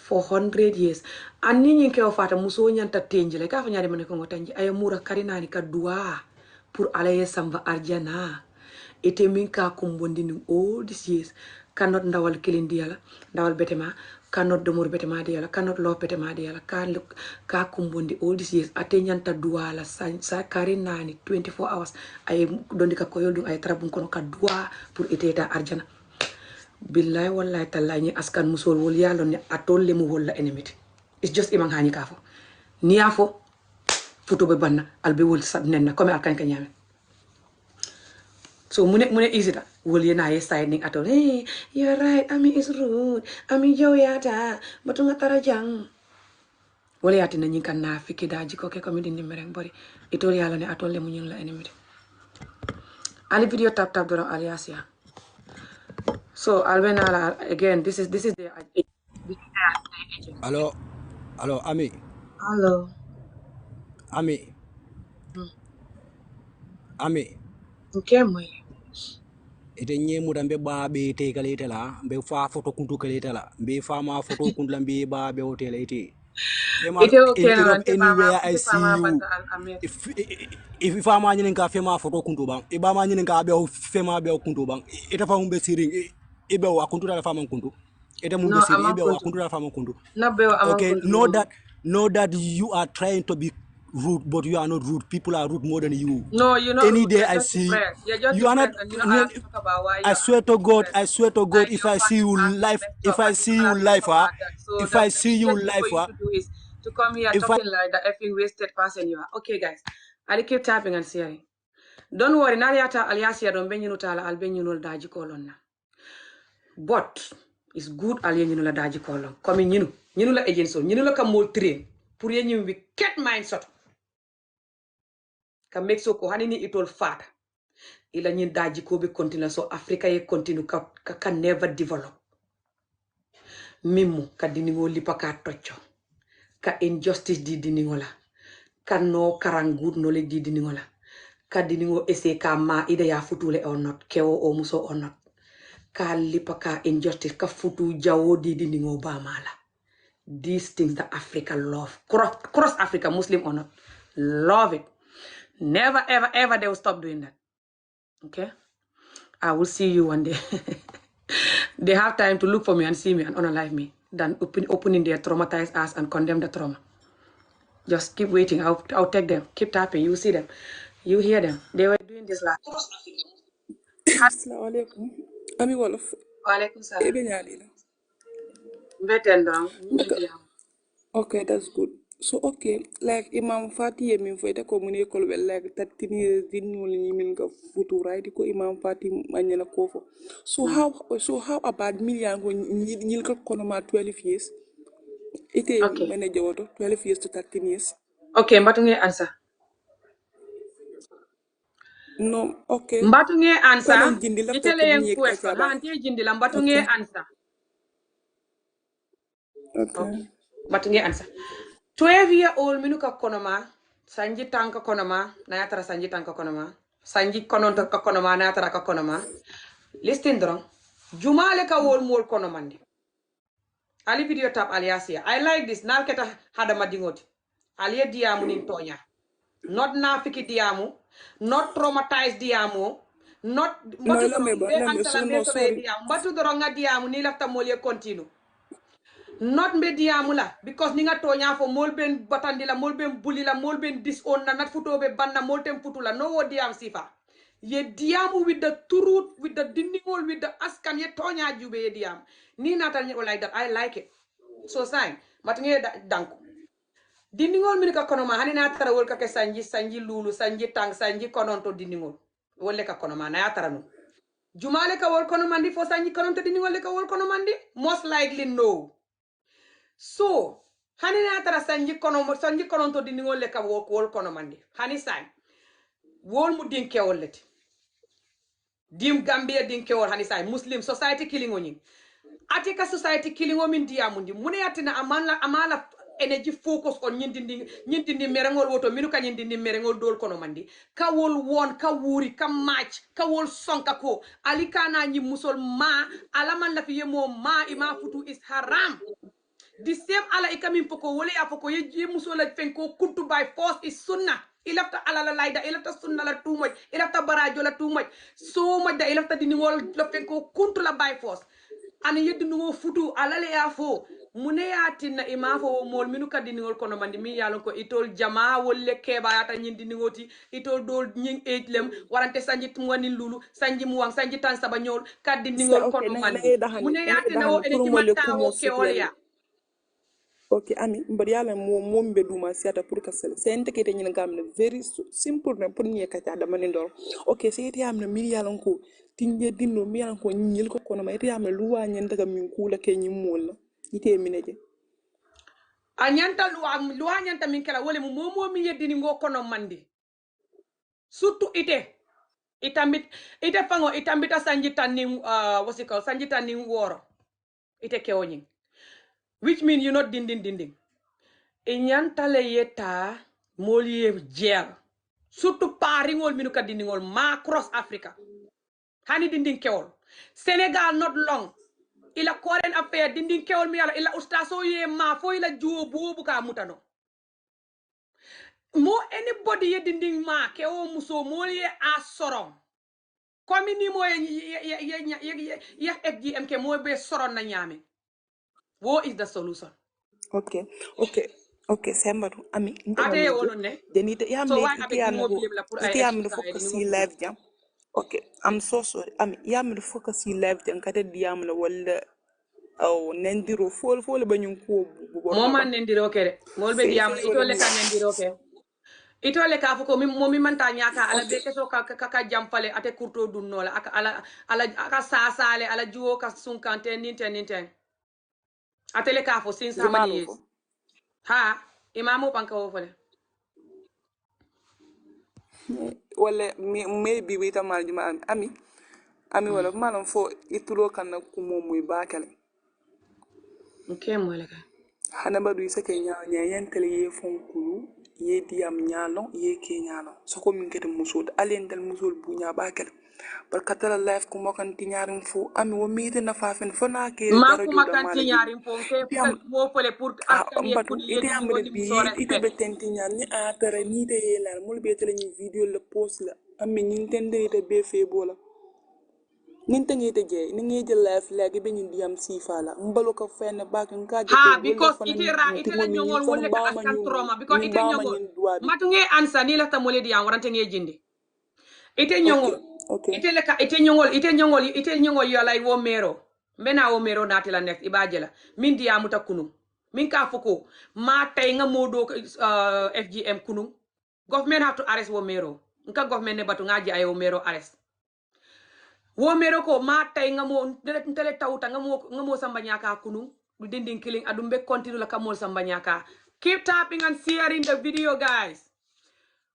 400 years. Ani nyinke ofata muso nyanta tenjele. Ka fa nyade mane ko ngotanji. Aya mura karinani ka dua. Pour alaye samba arjana. Ite min ka kumbondi ni all these years. Cannot ndawal kilindi yala. Ndawal betema. Cannot domor betema di yala. Cannot law betema di yala. Ka kumbondi all these years. Ate nyanta dua la sa karinani 24 hours. Aye dondi ka koyol dung. Aye trabun kono ka dua. Pour ite ita arjana. Billahi wallahi tallahi ni askan musol wol yalo ne atol le mu wala enemiti. It's just imang hani kafo. Niafo futo be banna albe wol sab nenna comme alkan ka nyame. So mune easy da wol yena ye side ning atol. Hey, you're right. Ami is rude. Ami joyata. Batu ngatara jang. Wala yati na nyinkan na fiki daji ko ke komedi ni mereng bori. Itol yalo ne atol le mu nyun la enemiti. Ali video tap doron alias ya. So Albenala again. This is the agent. Hello, Ami, Hello. Ami. Okay, moi. Ite nye muda mbe ba be te kalete la, mbe fa photo kuntu kalete la, mbe fa ma photo kuntu la mbe ba be hotel ite. Fema Ite in okay na Europe nante mama anywhere I nte see mama you. banta amet. If fa ma nyinen ka fema photo kuntu bang, e ba ma nyinen ka be fema be kuntu bang. Ite fa mbe siring, e be wa kuntu la fa man kuntu. Ite mbe No, siring, e amang be wa kuntu. kuntu la fa man kuntu. Na beo amang Okay, kuntu no. know that you are trying to be rude, but you are not rude. People are rude more than you. No, you're not Any rude. day You're I just see depressed. You're just you are not. depressed, and you know I have to talk about why I you're swear to God, depressed. Like if your I see family you has been live, messed if up, I and you see know I you have to talk live, about that. So if I the see you easiest thing for live, you to do is to come here if I talking like the effing wasted person you are. Okay, guys. I'll keep tapping and sharing. Don't worry, Nariata aliasia don't ben you tala I'll ben you no daji kolon. But it's good alien you know la daji kolon. Coming you know la agent so you know la ka more train. Pour you be cat mindset. Ka make so ko hanini itol fata. Ila nyin daji ko be continue so Africa ye continue ka never develop. Mimu ka diningo lipa ka tocho. Ka injustice di diningo la. Ka no karangud no le di diningo la. Ka diningo ese ka ma ida ya futule or not. Keo o muso or not. Ka lipa ka injustice ka futu jawo di diningo ba mala. These things that Africa love. Cross Africa, Muslim or not. Love it. Never, ever, ever they will stop doing that. Okay? I will see you one day. They have time to look for me and see me and unalive me than opening their traumatized ass and condemn the trauma. Just keep waiting. I'll take them. Keep tapping. You see them. You hear them. They were doing this last. Assalamu alaikum. Ami wolof. Walaikum salam. Ebe nyadila. Mbeten dong. Ndaka. Okay, that's good. So okay, like Imam Fati min fo ite ko mune ko be like 13 years din wala ni min ga futu right ko Imam Fati manyana ko fo. So how about million ko nyil ko kono ma 12 years. Ite Okay. manager woto 12 years to 13 years. Okay, mbatunge answer. No, okay. Mbatunge answer. Konon jindi laptop to Itele yung binye question. kachaba. Ha, antiye jindi lang. Mbatunge Okay. answer. Okay. Okay. Mbatunge answer. 12-year-old minuka konoma. Sanji tanka konoma. Nayatara sanji tanka konoma. Sanji kononta ka konoma. Nayatara ka konoma. Listen drong. Jumale ka wol mol konomandi. Ali video tap aliasia. I like this. Nalketa hadama dingoti. Alia diamu nin tonya. Not nafiki diamu. Not traumatized diamu. Not No, mbatu dorong. Be let me, ansala so be no, sobe sorry. diamu. Mbatu dorong nga diamu ni lafta molie continue. Not mbe diamu la because ninga tonya fo mol ben batandi la mol ben bully la mol ben disown na nat futo be banna mol tem futu la no wo diam sifa. Ye diamu with the truth, with the diningol, with the askan ye tonya jube ye diam. Ni natal ni like that. I like it. So sign. But nge danko. Diningol mi ka kono ma hani na tara wol ka ke sanji lulu sanji tang sanji konon to diningol. Wolle ka kono ma na tara no. Jumale ka wol kono mandi fo sanji kono to diningol ka wol kono mandi? Most likely no. So, hani na tara sanji kono to diningol ka wol kono mandi. Hani sai. Wol mu din kewol leti. Dim Gambia din kewol hani sai. Muslim society killing onin. Atika society killing o min diamundi. Mune yatina amala energy focus on nyindindi merengol woto minu ka nyindindi merengol dol kono mandi ka wol won ka wuri ka match ka wol sonka ko alikana nyi musol ma alaman la fiye mo ma ima futu is haram the same ala ikamin foko wole ya foko ye musol la fenko kuntu by force is sunna ilafta ala la laida ilafta sunna la too much ilafta barajo la too much so much da ilafta dini wol la fenko kuntu la by force ana yeddi no futu alale ya fo mune yatinna ima fo mol minu kadiningol kono mandi mi yalon ko itol jama wolle keba yata nyindiningoti itol dol nying ejlem warante sanji tumwani lulu sanji muwang sanji tan saba nyol kadiningol okay kono mandi mune yatinna wo ene jimatta wo keolya okay ami mbar yalla mom be duma siata pour kasel sen te kete nyina gamne very simple na pour nye kata da mani ndor okay se yeti amna mi yalla ko tinje dinno mi yalla ko nyil ko kono ma yeti amna luwa nyen daga min kula ke nyimol yite mineje a nyanta luwa nyanta min kala wole mo momo mi yeddini ngo kono mandi surtout ite fango itambita sanji tanni what's it called sanji tanni woro ite kewonyin which mean you not dinding e nyanta le yeta molie gel surtout paringol minu kadiningol ma cross Africa hani dinding kewol Senegal not long ila koren affaire dinding kewol mi yala ila ustaso ye ma fo ila juo bobu ka mutano mo anybody ye dinding ma ke o muso mo ye a soron komi ni mo ye FGM ke mo be soron na nyame what is the solution okay sembatu ami ate wono ne denite so yamne why ite avec yamne dingo ko bilim la pour ite ay yamne exercise focus dingo si bilim live jam okay I'm so sorry ami yamne focus si live jam kata yamne wala aw nendiro fol banyun ko bu borno moman nendiro kede molbe diam itole kan nendiro ke itole ka fuko mi manta nyaka ala be keso ka jampale ate kurto dunnola aka ala aka sasale ala juo ka sunkante ninten atele ka fo since how many jumalo fo years ha imamu panka wo fole wala maybe wita mal juma ami wala malam fo itulo kan ko momuy bakale okay mola ka hana badu isa ke nya yentele ye fonkulu ye diam nyalo ye ke nyalo soko min kete musud alendal musul bu nya bakale barkatala life ko mokan ti nyarim fu ami wo mite na fafen fona ke dara makuma joda kanti mala jini ñaari fonke tiam wo fole pour askan ye mbatu kudi ite yeddi amre ngoni muso bi ite respect be tenti nyan ni a tara ni te yelar mul be tele ni video le post la ami nintendo ite be fe bola ninta ngete je ni ngeje life lagi be ni diam sifala mbalo ko fene bak nka je ha ko wala because fana ite tingo la min ñongol fana wolle ka bawma askan ñu trauma because min ite bawma ñongol ñin duwabi matu nge ansa ni la ta moledi ya warante nge jindi ite okay ñongol okay ite ñongol yo lay wo mero mbena wo mero nati la next ibaje la min diya muta kunum min ka foko ma tay nga modo FGM kunum government have to arrest wo mero nka government ne batu ngaji ay wo mero arrest wo mero ko ma tay nga mo tele tawta nga mo samba nyaka kunu du dinding killing adum be continue la kamol samba nyaka keep tapping and sharing the video guys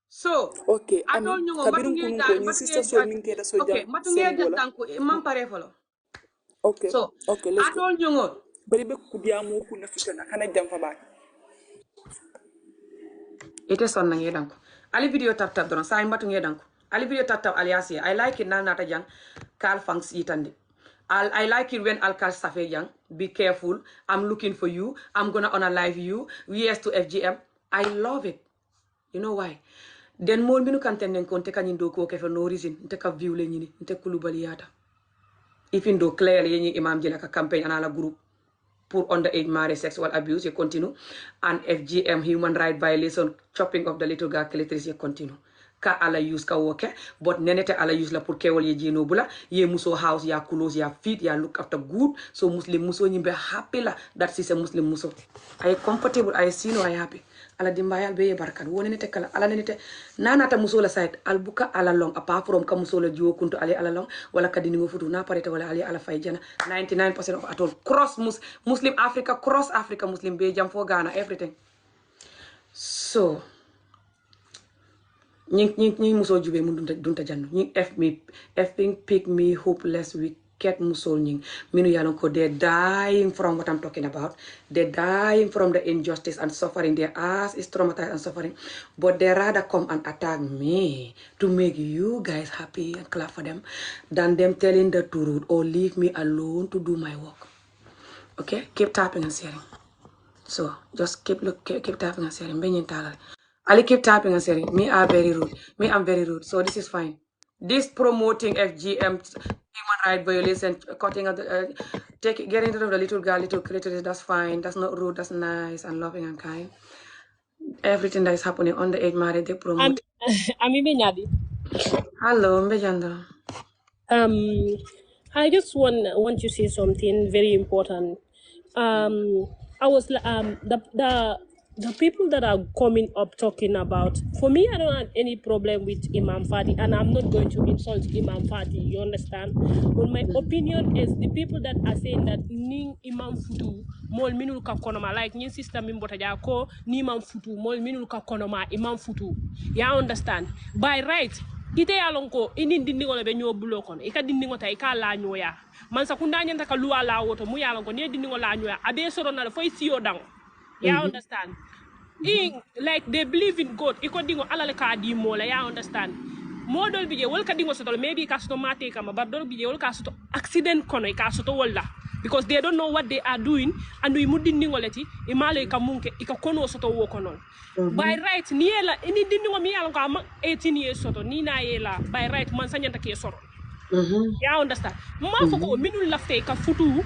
so okay atol ami nyongo kabirin kunun ko ni sister so min ke da so okay jam matunge sembola danko mam pare folo okay so okay let's go atol nyongo bari be ku diamo ku na fitana kana jam fa ba ite son nange danko ali video tap don sa matunge danko ali video tap aliasi I like it na nata jang kal fangs yitande I like it when Alkal Safe Young. Be careful. I'm looking for you. I'm gonna unalive you. Yes to FGM. I love it. You know why? Den mol minu kanten kon te kanyin do ko ke for no reason. Nte ka view le nyini. Nte kulubali yata. Even though clearly yenyi imam jela ka campaign anala group pour underage marriage, sexual abuse, you continue. And FGM, human right violation, chopping of the little girl clitoris, you continue. Ka ala use ka woke, but nenete ala use la pour kewol ye jino bula, ye muso house, ya close, ya feed, ya look after good, so Muslim muso nyimbe happy la, that is a Muslim muso. I comfortable, I see no, I happy. ala dimbayal be barkan woni ne tekala ala ne te nanata musola side albuka ala long apart from ka musola jiwo kunto ali ala long wala kadini ngo futu na parete wala ali ala fay jana 99% of at all cross muslim africa cross africa muslim be jam fo Ghana everything so ñi muso jube mu dunta jannu ñi pick me hopeless wicked musol ñi minu yalon ko they're dying from what I'm talking about. They're dying from the injustice and suffering. Their ass is traumatized and suffering, but they rather come and attack me to make you guys happy and clap for them than them telling the truth or leave me alone to do my work. Okay, keep tapping and sharing. So just keep tapping and sharing. Ali keep tapping and saying, me are very rude. Me, I'm very rude. So this is fine. This promoting FGM, human right violation, cutting of the, getting rid of the little girl, little clitoris, that's fine. That's not rude. That's nice and loving and kind. Everything that is happening on the age marriage, they promote. Hello, Mbejandra. I just want to say something very important. I was the people that are coming up talking about. For me, I don't have any problem with Imam Fadi, and I'm not going to insult Imam Fadi. You understand? But my opinion is the people that are saying that Ning Imam Futu mol minul ka konoma like nyin sister min botaja ko ni Imam Futu mol minul ka konoma Imam Futu. You understand? By right. Ite yalon ko ini dindingo le be nyo bulo kon e ka dindingo ta e ka la nyoya man sa kunda nyanta ka luwa la woto mu yalon ko ne dindingo la nyoya abe soro na fo siyo dang ya understand like they believe in God iko dingo alale ka di mola ya understand modol bije wol ka dingo soto maybe ka soto mate kama but dol bije wol ka soto accident kono e ka soto wala because they don't know what they are doing and we mudindingo leti e male ka munke ika kono soto wo kono by right ni ela ini dindingo mi yalon ko am 18 years soto ni na ela by right man sanyanta ke soro ya understand ma foko minul lafte ka futu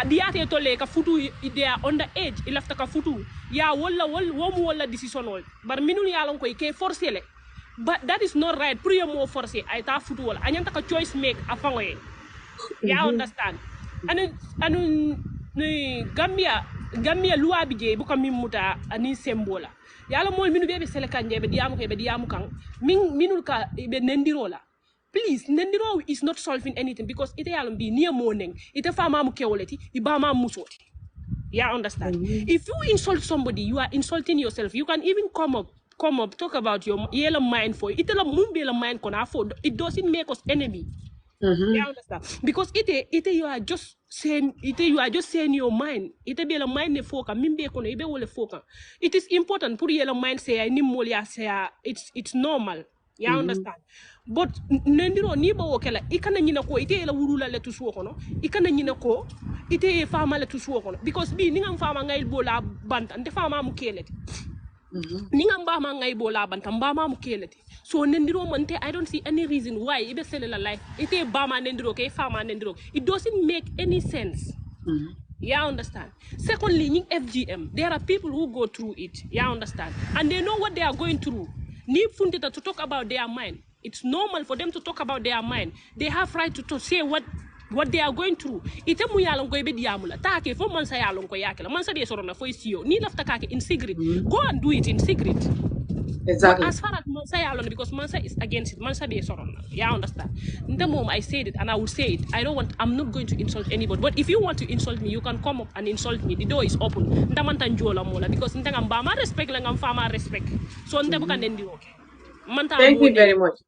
diate tole ka futu they are under age ilafta ka futu ya wala decision wol bar minul yalon ko ke forcer le but that is not right pour mo forcer ay ta futu wala anyanta ka choice make afangoye ya understand anu ni Gambia loi bije bu ko mimuta ani sembola yalla mol minu bebe sele kanje be diamu kan minul ka be nendirola please nendiro is not solving anything because ite yalla bi niya moneng ite fama mu kewoleti ibama musoti ya understand if you insult somebody you are insulting yourself. You can even come up talk about your yellow mind for it la mumbe la mind kona for it doesn't make us enemy. You understand? Because you are just saying your mind. Ite be la mind ne foka mimbe kono ibe wole foka. It is important pour your mind say ni molia say it's normal. You understand? But nendiro ni ba wokela ikana nyina ko ite la wurula le tusuo kono ikana nyina ko ite fama le tusuo kono because bi ni ngam fama ngay bola banta nte fama mu keleti. Ni ngam ba ma ngay bola banta mbama mu keleti. So nendiro monte I don't see any reason why ibe sele la life ite ba ma nendiro ke fama nendiro it doesn't make any sense. You understand? Secondly, in FGM, there are people who go through it. You understand? And they know what they are going through. Need fundita to talk about their mind. It's normal for them to talk about their mind. They have right to say what they are going through. Ite mu yalon ko ibe diamula. Take fo man sa yalon ko yakela. Man sa de sorona fo isiyo. Ni lafta kake in secret. Go and do it in secret. Exactly. But as far as Mansa yalon, because Mansa is against it, Mansa be sorona. Yeah, understand. In the moment I said it and I will say it. I'm not going to insult anybody. But if you want to insult me, you can come up and insult me. The door is open. Because I respect respect. So thank you very much.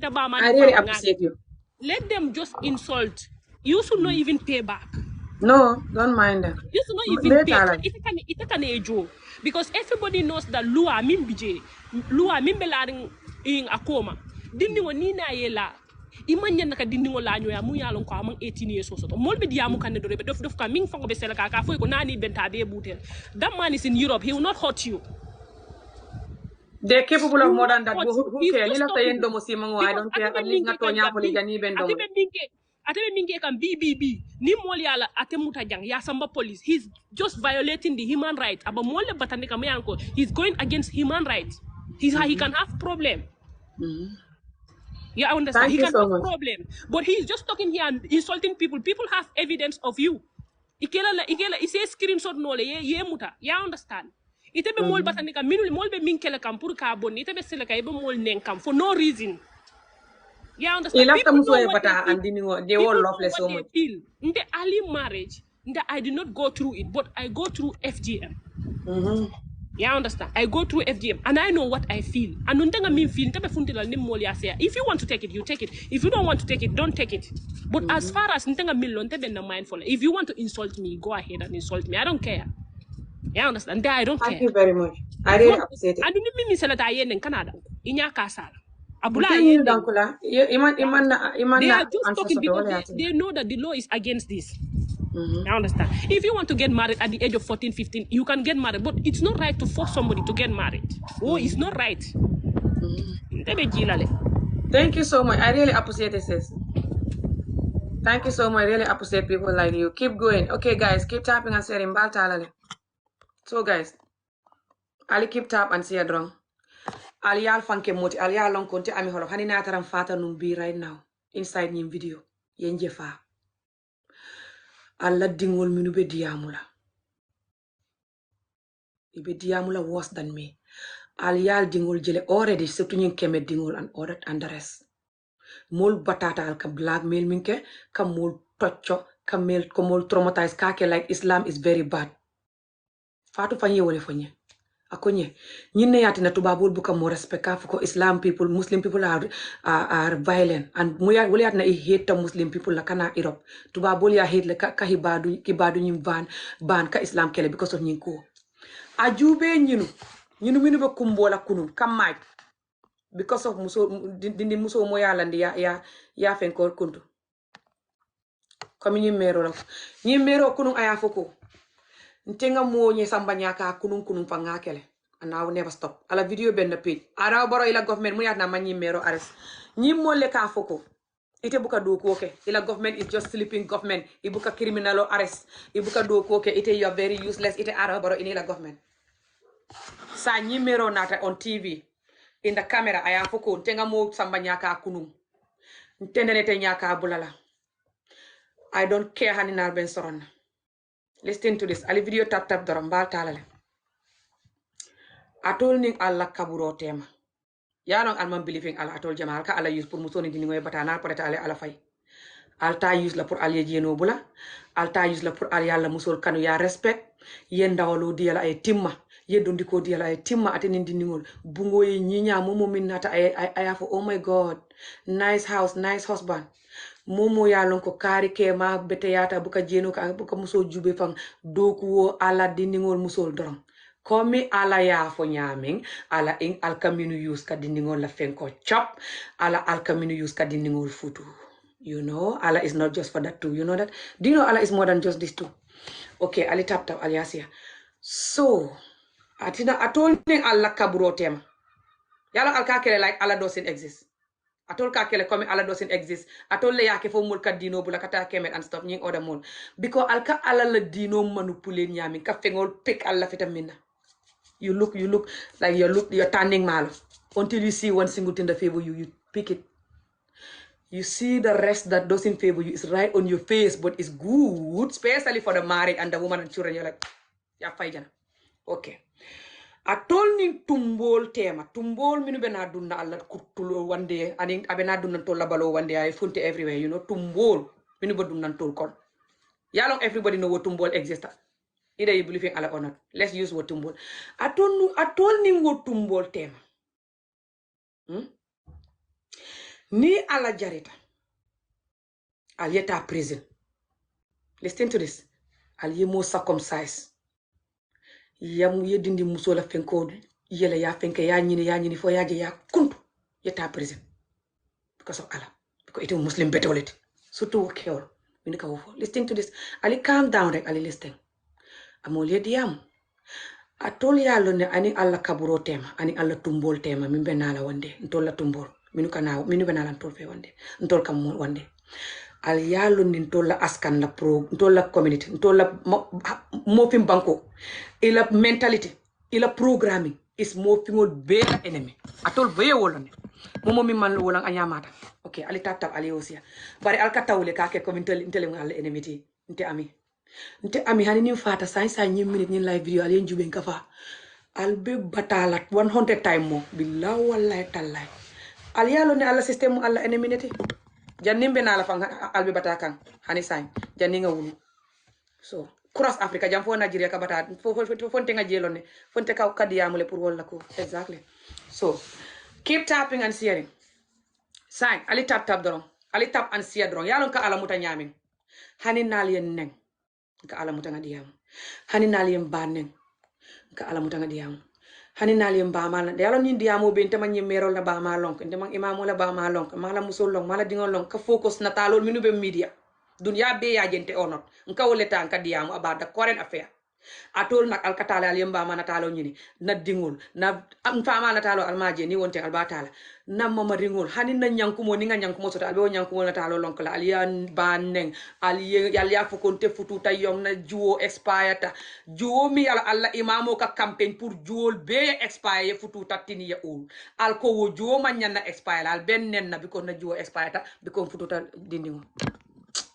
I really appreciate you. Let them just insult. You should not even pay back. No, don't mind them. You should not even pay. It can age because everybody knows that Lua Mimbije, Lua Mimbelaring in Akoma. Didn't Nina Yela. Imanya naka dindingo la nyoya mu yalon ko amang 18 years so mol be diamu kan do be dof coming from be sel ka fo ko nani benta be butel. That man is in Europe, he will not hurt you. They're capable of more than that. Who cares? I don't care. At least not Atebe minge kan BBB ni moli ala atemuta jang ya samba police. He's just violating the human rights. Aba mole batandika mayanko. He's going against human rights. He can have problem. You understand? He can have problem. But he's just talking here and insulting people. People have evidence of you. Ikela he says screenshot no le ye muta. You understand? ite be mol batani kam minul mol be min kele kam pour ka bonni ite be sele kay be mol nen kam for no reason. You He understand? left the People know muso what they bata feel. and they all People know loveless what so they much. feel. In the early marriage, I did not go through it, but I go through FGM. You understand? I go through FGM and I know what I feel. And untenga min feel ntabe funtila ni moli asea. If you want to take it, you take it. If you don't want to take it, don't take it. But as far as ntenga min lo ntabe na mindful. If you want to insult me, go ahead and insult me. I don't care. You understand? I don't Thank care. you very much. I really appreciate it. I don't mean selata yen in Canada. Inya kasala. Abula Thank you, yen. Dankula. They Iman are just answer talking because soto they know that the law is against this. You understand? If you want to get married at the age of 14, 15, you can get married, but it's not right to force somebody to get married. Oh, it's not right. Thank you so much. I really appreciate it, sis. Thank you so much. I really appreciate people like you. Keep going. Okay, guys, keep tapping and sharing. So, guys, Ali keep tap and share drong. Ali yal fanke moti. Ali yal long konti ami holo. Hani nataram fata num be right now. Inside nyim video. Yenje fa. Allah dingol minu be diamula. Ibe diamula worse than me. Ali yal dingol jele already. Surtout nyin keme dingol and the rest. Mol batata al ka blackmail minke. Ka mol toucho. Ka mol traumatize kake like Islam is very bad. Fatu fanye wole fanye. Akonye nyinne yati na tubabul buka mo respect ka fuko Islam people, Muslim people are violent and muya wole yati na I hate the Muslim people la kana Europe tubabul ya hate le ka hibadu nyim ban ka Islam kele because of nyinko ajube nyinu minu be kumbola kunun kamaj because of dindi muso mo yala ndi ya fen ko kuntu komi nyimero kunun aya foko ntenga mo nye sambanya ka kunun fanga kele and I will never stop ala video ben na page ara boro ila government mu yatna manyi mero arrest nyimmo le ka foko ite buka do ko ke ila government is just sleeping government ibuka criminal arrest ibuka do ko ke ite you are very useless ite ara boro in ila government sa nyimero nata on TV in the camera aya foko ntenga mo sambanya ka kunun ntendene te nyaka bulala I don't care hani nar ben soron listen to this ali video tap dorom bal talale atol ning alla kaburo tema yalong alman believing ala atol jama ka ala use pour musoni dini ngoy batana peut-être ala fay alta use la pour alye jeno bula alta use la pour al yalla musol kanu ya respect yenda wolo diala ay timma yedundi ko diala ay timma ateni dini ngol bungo yi nyinya momo minnata ay afo oh my god nice house nice husband momo yalon ko kari ke ma bete yata buka jeno ka buka muso jube fang doku wo ala dini ngol musol dorom komi ala ya fo nyaming ala ing alkaminu use ka dindingol la fenko chop ala alkaminu use ka dindingol futu you know ala is not just for that too you know that do you know ala is more than just this too okay ali tap aliasia so atina atol ning ala kaburo tema yalo alka kele like ala doesn't exist atol ka kele komi ala doesn't exist atol le yake fo mul ka dino bula kata kemet and stop nying order mul because alka ala la dino manipulate nyami ka fengol pick ala vitamina. You look like you're turning malo until you see one single thing that favor you, you pick it. You see the rest that doesn't favor you is right on your face, but it's good, especially for the married and the woman and children. You're like, yeah, fine. Okay. I told ni tumbol tema. Tumbol minu bena dunna alla kutulo one day. Aning abena dunna tola balo one day. I funte everywhere, you know. Tumbol minu ba dunna tol kon. Yalong everybody know what tumbol exists. Either you believe in Allah or not. Let's use what tumbol. I told him what tumbol tema. Ni ala jarita. Alieta prison. Listen to this. Aliye mo circumcised. Yamu ye dindi musola fenko yele ya fenke ya nyini fo yaje ya kuntu. Yeta prison. Because of Allah. Because it is Muslim betolet. Surtout wakeo. Listen to this. Ali calm down rek ali listen. Amole diam. Atol yalo ne ani alla kaburo tema ani alla tumbol tema min benala wande ntolla tumbol minu benala ntol fe wande ntol kam wande al yalo ni ntolla askan la pro ntolla community ntolla mofim banko ila mentality ila programming is mofingol be enemy atol be wolone momo mi man wolang anyamata okay ali tap ali osia bari al katawle ka ke community intele ngal enemy ti nte ami hani nim fata sai nyim minute nyin live video ali njube kafa I'll be batalat 100 time more. Billah wallahi tallahi. Al yalo ne alla system alla eneminity. Janimbe na la fang albe batakan. Hani sign. Janinga wulu. So cross Africa jam fo Nigeria ka bata fonte nga jelone fonte ka kadiyamule pour wala ko exactly. So keep tapping and sharing. Sign ali tap doron. Ali tap and share doron. Yalon ka ala muta nyamin. Hani nalien neng. Ka ala muta nga diyam. Hani nalien baneng. Ka ala muta nga diyam. Hani nalien ba mala. Yalon ni diyamo be ntema merol na ba malon. Ntema imamo la ba malon. Mala musol long mala dingol long ka focus na talol minu be media. Dunya be ya jente onot nka woleta nka diamu about the current affair atol nak alkatala alimba mana talo nyini na dingol na fama la talo almaje ni wonte albatala na mama ringol hani na nyankumo ni nga nyankumo sota albe nyankumo la talo lonkala alian baneng aliye yalia fukonte fututa yong na juo expire juo mi ala alla imamo ka campaign pour juol be expire fututa tini ya ul alko wo juo manyana expire al ben nen na biko na juo expire biko fututa dindingo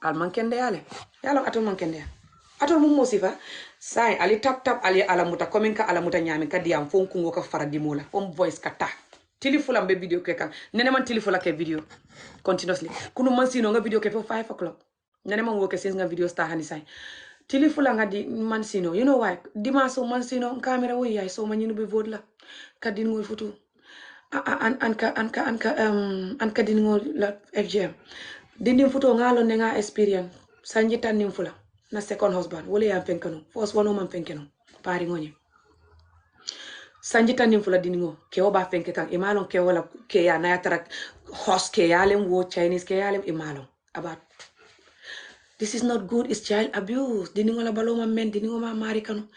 al mankende yale yalo atul mankende atul mum mosifa sai ali tap ali ala muta komen ka ala muta nyami ka diam fon kungo ka faradimola fon voice ka ta tilifula mbe video ke kan nene man tilifula ke video continuously kunu man sino nga video ke for 5 o'clock nene man wo ke since nga video star hani sai tilifula nga di man sino you know why dimaso man sino camera wo yai so man yinu be vodla ka din ngol futu anka din ngol la FGM dindin futo ngalo ne nga experience sanji tannim fula na second husband wole ya fenkano first one man fenkano pari ngoni sanji tannim fula diningo ke oba fenke kan imalon ke wala ke ya na yatara host ke yalem wo Chinese ke yalem imalon about this is not good, it's child abuse diningo la baloma men diningo ma mari kanu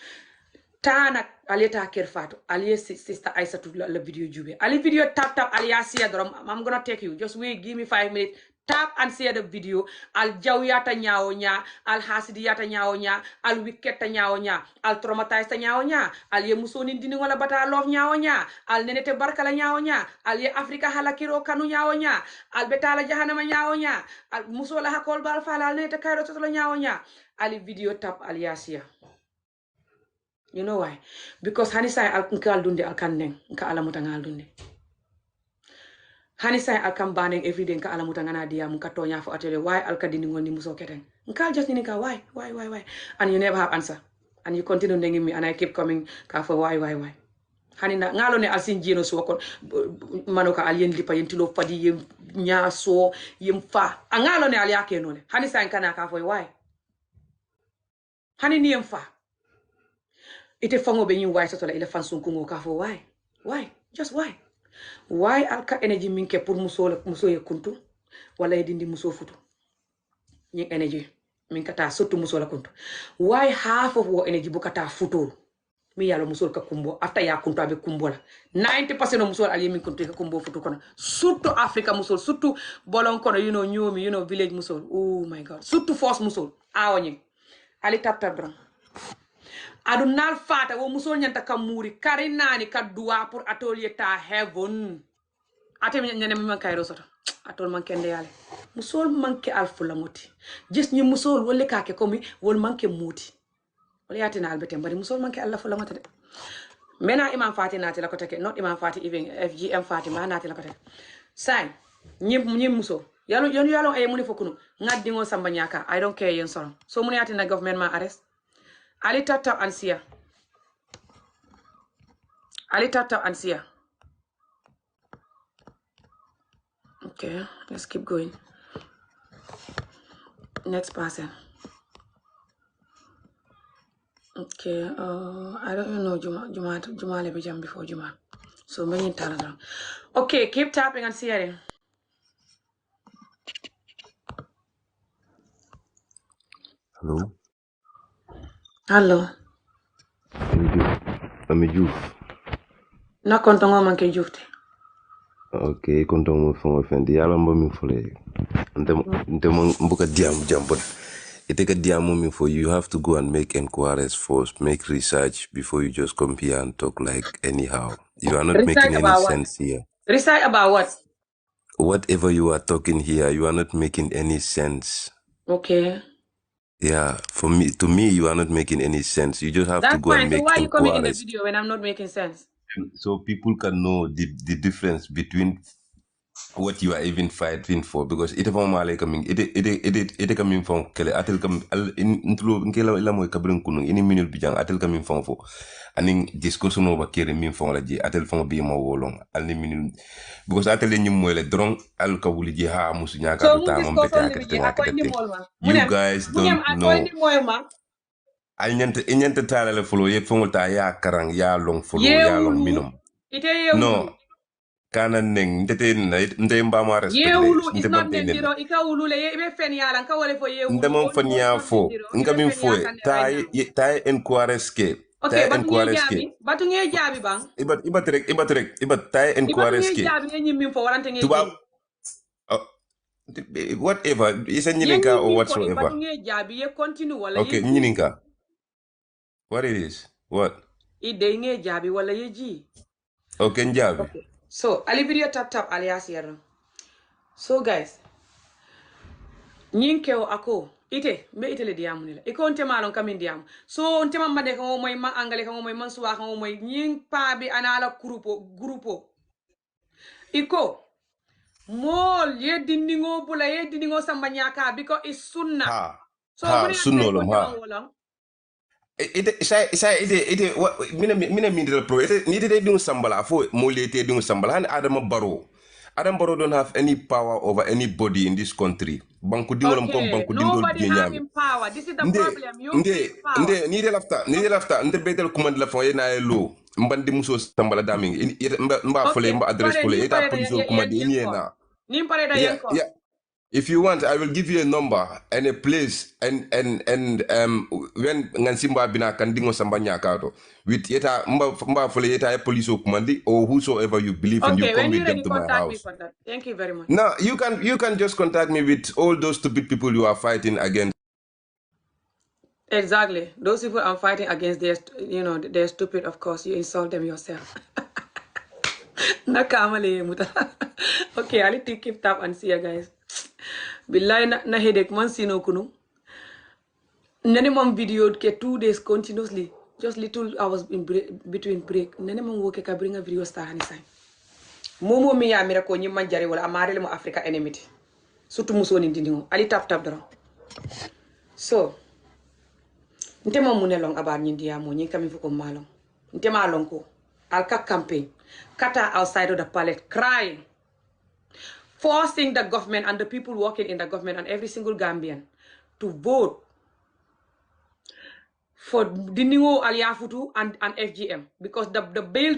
tana aleta kerfato aliye sister Aissatou la video jube ali video tap aliya siya drum I'm gonna take you just wait give me 5 minutes tap and share the video al jawyata nyaawo nya al hasidiyata nyaawo nya al wicketa nyaawo nya al traumatized nyaawo nya al ye musoni dini wala bata love nyaawo nya al nenete barkala nyaawo nya al ye afrika halakiro kanu nyaawo nya al betala jahannama nyaawo nya al musola hakol bal fala al nenete kayro totolo nyaawo nya ali video tap al yasia. You know why? Because hani sai al nkal dunde al kanneng nka ala mutangal dunde hani sai al kam baneng everyday nka ala mutangana dia muka tonya fo atele why al kadini ngoni muso keteng nkal just ni ka why and you never have answer and you continue ndengim me and I keep coming ka for why hani na ngalo ne alsin jino so kon manoka al yen lipa yentilo fadi yem nyaso yem fa angalo ne al yake nole hani sai kana ka for why hani ni yem fa ite fango be nyi why sotola ile fansun kungo ka for why just why alka energy minke pour muso ye kuntu wala dindi muso futu ni energy minkata sotu muso la kuntu why half of what energy bukata futu mi yalo muso ka kumbo after ya kuntu abe kumbo la 90% of muso ali min kuntu ka kumbo futu kono surtout Africa muso surtout bolon kono nyomi village muso oh my god surtout force muso awonyi ali tap dran adu nal fata wo musol nyanta kam muri kari nani ka duwa pour atelier ta heaven ate nyane man kayro soto atol man kende yale musol manke alfula moti gis ni musol wolle kake komi wol manke moti wala yati na albete bari musol manke alla fula mota de mena imam fati nati la ko take not imam fati even FGM fati ma nati la ko take sai nyim muso yalo ay muni fokunu ngaddi ngo samba nyaka I don't care yen solo so muni yati na government ma arrest ali tap and share ali tap and share. Okay, let's keep going. Next person. Okay, I don't even know Juma Lebijam before Juma. So many talent. Okay, keep tapping and sharing. Hello. Ami Diouf. Na kontongo manke Diouf. Okay, kontongo mo fendi yalla mbo mi fule. Ntem mbuka diam but it take a diam for you have to go and make inquiries first, make research before you just come here and talk like anyhow. You are not Research making any about sense what? here. Research about what? Whatever you are talking here, you are not making any sense. Okay. Yeah, to me, you are not making any sense. You just have to That's go and fine. So make why are you coming in the inquiries video when I'm not making sense? so people can know the difference between what you are even fighting for, because ite fa male coming ite coming from kele atel kam intlo ngela la moy kabrin kunu ini minute bijang atel coming from fo aning discussion over kere min from la ji atel from bi ma wolong al ni minute because atel nyum moy le drong al ka wuli ji ha musu nyaka So du mun ta mom bete discussion akete libiji ako ngakete indi thing. molma. You Munem guys munem don't ako indi know. molma. Al nyante tala le follow ye fongol ta ya karang ya long follow Ye ya long wulu. minom. Ite ye No, wulu. kana neng nte mba ma Ye respect le wulu is nte not bante nel nendiro. Ika wulu le ye ibe fen yalan ka wale fo ye nte wulu. mon Wulu is fanya not fo nendiro. nka Ibe min fen fo yakane right now. ta enquiries ke Okay, ta batu nge enquiries ke jabi. Batu nge jabi bang. ibat ta Ibatu enquiries nge ke jabi nge nyimmin fo warante nge tuba jing. uh, whatever isa Ye nyininka or nyimmin fo whatsoever. ibatu nge jabi ye continue wala ye Okay, ji. nyininka what it is what Ide nge jabi wala ye ji. okay njabi Okay. So, ali video tap alias yero. So guys, nyinkeo ako ite mbe ite le diamu nila. Iko onte malon kamin diamu. So onte mamade ka moy ma angale ka moy man suwa ka moy nyin pa bi anala grupo. Iko mol ye dindingo bula ye dindingo samba nyaka because it's sunna. So ha mune ante sunnolom konte ha man wolang. ite mina mindira pro ite ni ite ding sambala fo mole ite ding sambala han Adam Barrow don't have any power over anybody in this country. Banku dingolom kom Okay, banku dingol nobody nyami. having power. This is the Nde problem. You feel power. ni de lafta nde betel commande la fon na lo mbandi muso sambala daming mba fole Okay, mba address pare fole ni eta pare da police commande yen ni ko. na. Ni pare da Yeah, yen ko. yeah. If you want, I will give you a number and a place and when Ngansimba Bina Kandingo Sambanya Kato with yeta mba fole yeta a police commandi or whosoever you believe in, you Okay, come when you're with them ready, to my contact me house. for that. Thank you very much. Now you can just contact me with all those stupid people you are fighting against. Exactly. Those people I'm fighting against, they're stupid, of course. You insult them yourself. Nakamali muta. Okay, I'll keep tap and see you guys. Billahi na headache man sino kunu. Nene mom video ke 2 days continuously. Just little hours between break. Nene mom woke ka bring a video star hani sign. Momo mi ya mira ko nyi manjari wala amare mo Africa enemy. Surtout musoni dindingo. Ali tap dara. So, ntema mune long about nyindia mo nyi kami fuko malong. Ntema long ko. Alka campaign. Kata outside of the palace crying. Forcing the government and the people working in the government and every single Gambian to vote for Diningo Aliafutu and FGM. Because the bill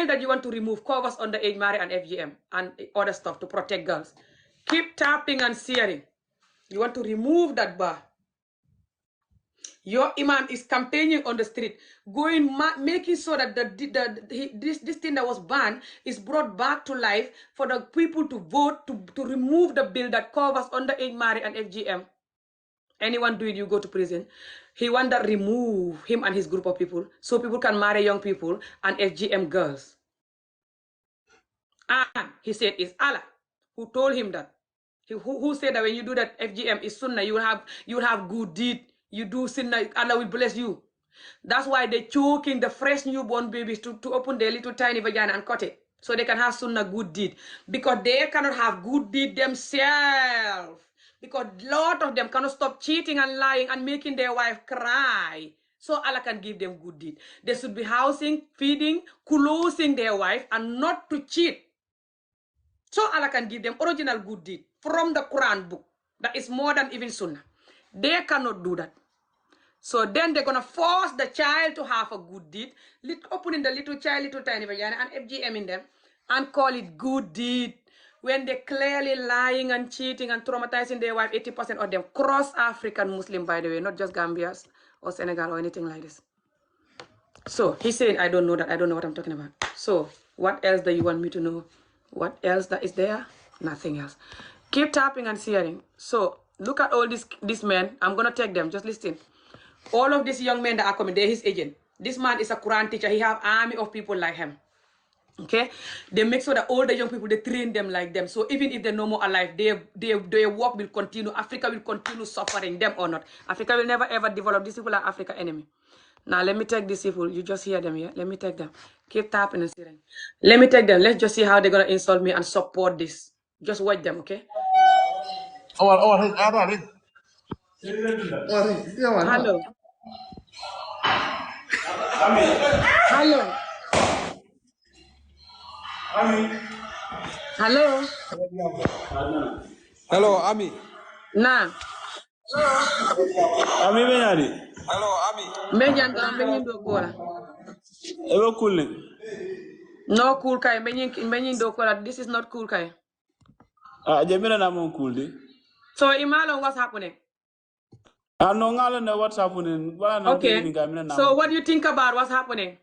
that you want to remove covers underage marriage and FGM and other stuff to protect girls. Keep tapping and sharing. You want to remove that bar. Your imam is campaigning on the street, making sure that this thing that was banned is brought back to life for the people to vote to remove the bill that covers underage marriage and FGM. Anyone do it, you go to prison. He want to remove him and his group of people so people can marry young people and FGM girls. And he said it's Allah who told him that. Who said that when you do that FGM is sunnah, you will have good deed. You do sunnah, Allah will bless you. That's why they're choking the fresh newborn babies to open their little tiny vagina and cut it. So they can have sunnah good deed. Because they cannot have good deed themselves. Because a lot of them cannot stop cheating and lying and making their wife cry. So Allah can give them good deed. They should be housing, feeding, clothing their wife and not to cheat. So Allah can give them original good deed from the Quran book. That is more than even sunnah. They cannot do that. So then they're going to force the child to have a good deed, opening the little child, little tiny vagina, and FGM in them, and call it good deed. When they're clearly lying and cheating and traumatizing their wife, 80% of them cross-African Muslim, by the way, not just Gambians or Senegal or anything like this. So he's saying, I don't know that. I don't know what I'm talking about. So what else do you want me to know? What else that is there? Nothing else. Keep tapping and sharing. So look at all these men. I'm going to take them. Just listen. All of these young men that are coming, they're his agent. This man is a Quran teacher. He have army of people like him. Okay, they make sure that all the young people they train them like them. So even if they're no more alive, their work will continue. Africa will continue suffering, them or not. Africa will never ever develop. These people are Africa enemy. Now let me take these people. You just hear them here. Let me take them. Keep tapping and sitting. Let me take them. Let's just see how they're gonna insult me and support this. Just watch them, okay? Hello. Hello. Hello. Hello, Ami. Nah. Ami benyadi. Hello, Ami. Menyan doron menyin do kola. Ebe kulne. No cool kai. Menyin do kola. This is not cool kai. Jemina na mon kuldi. So Imalo, what's happening? No ngala ne what's happening. Wala nang kegi Okay. ni gamina na So mon. what do you think about what's happening?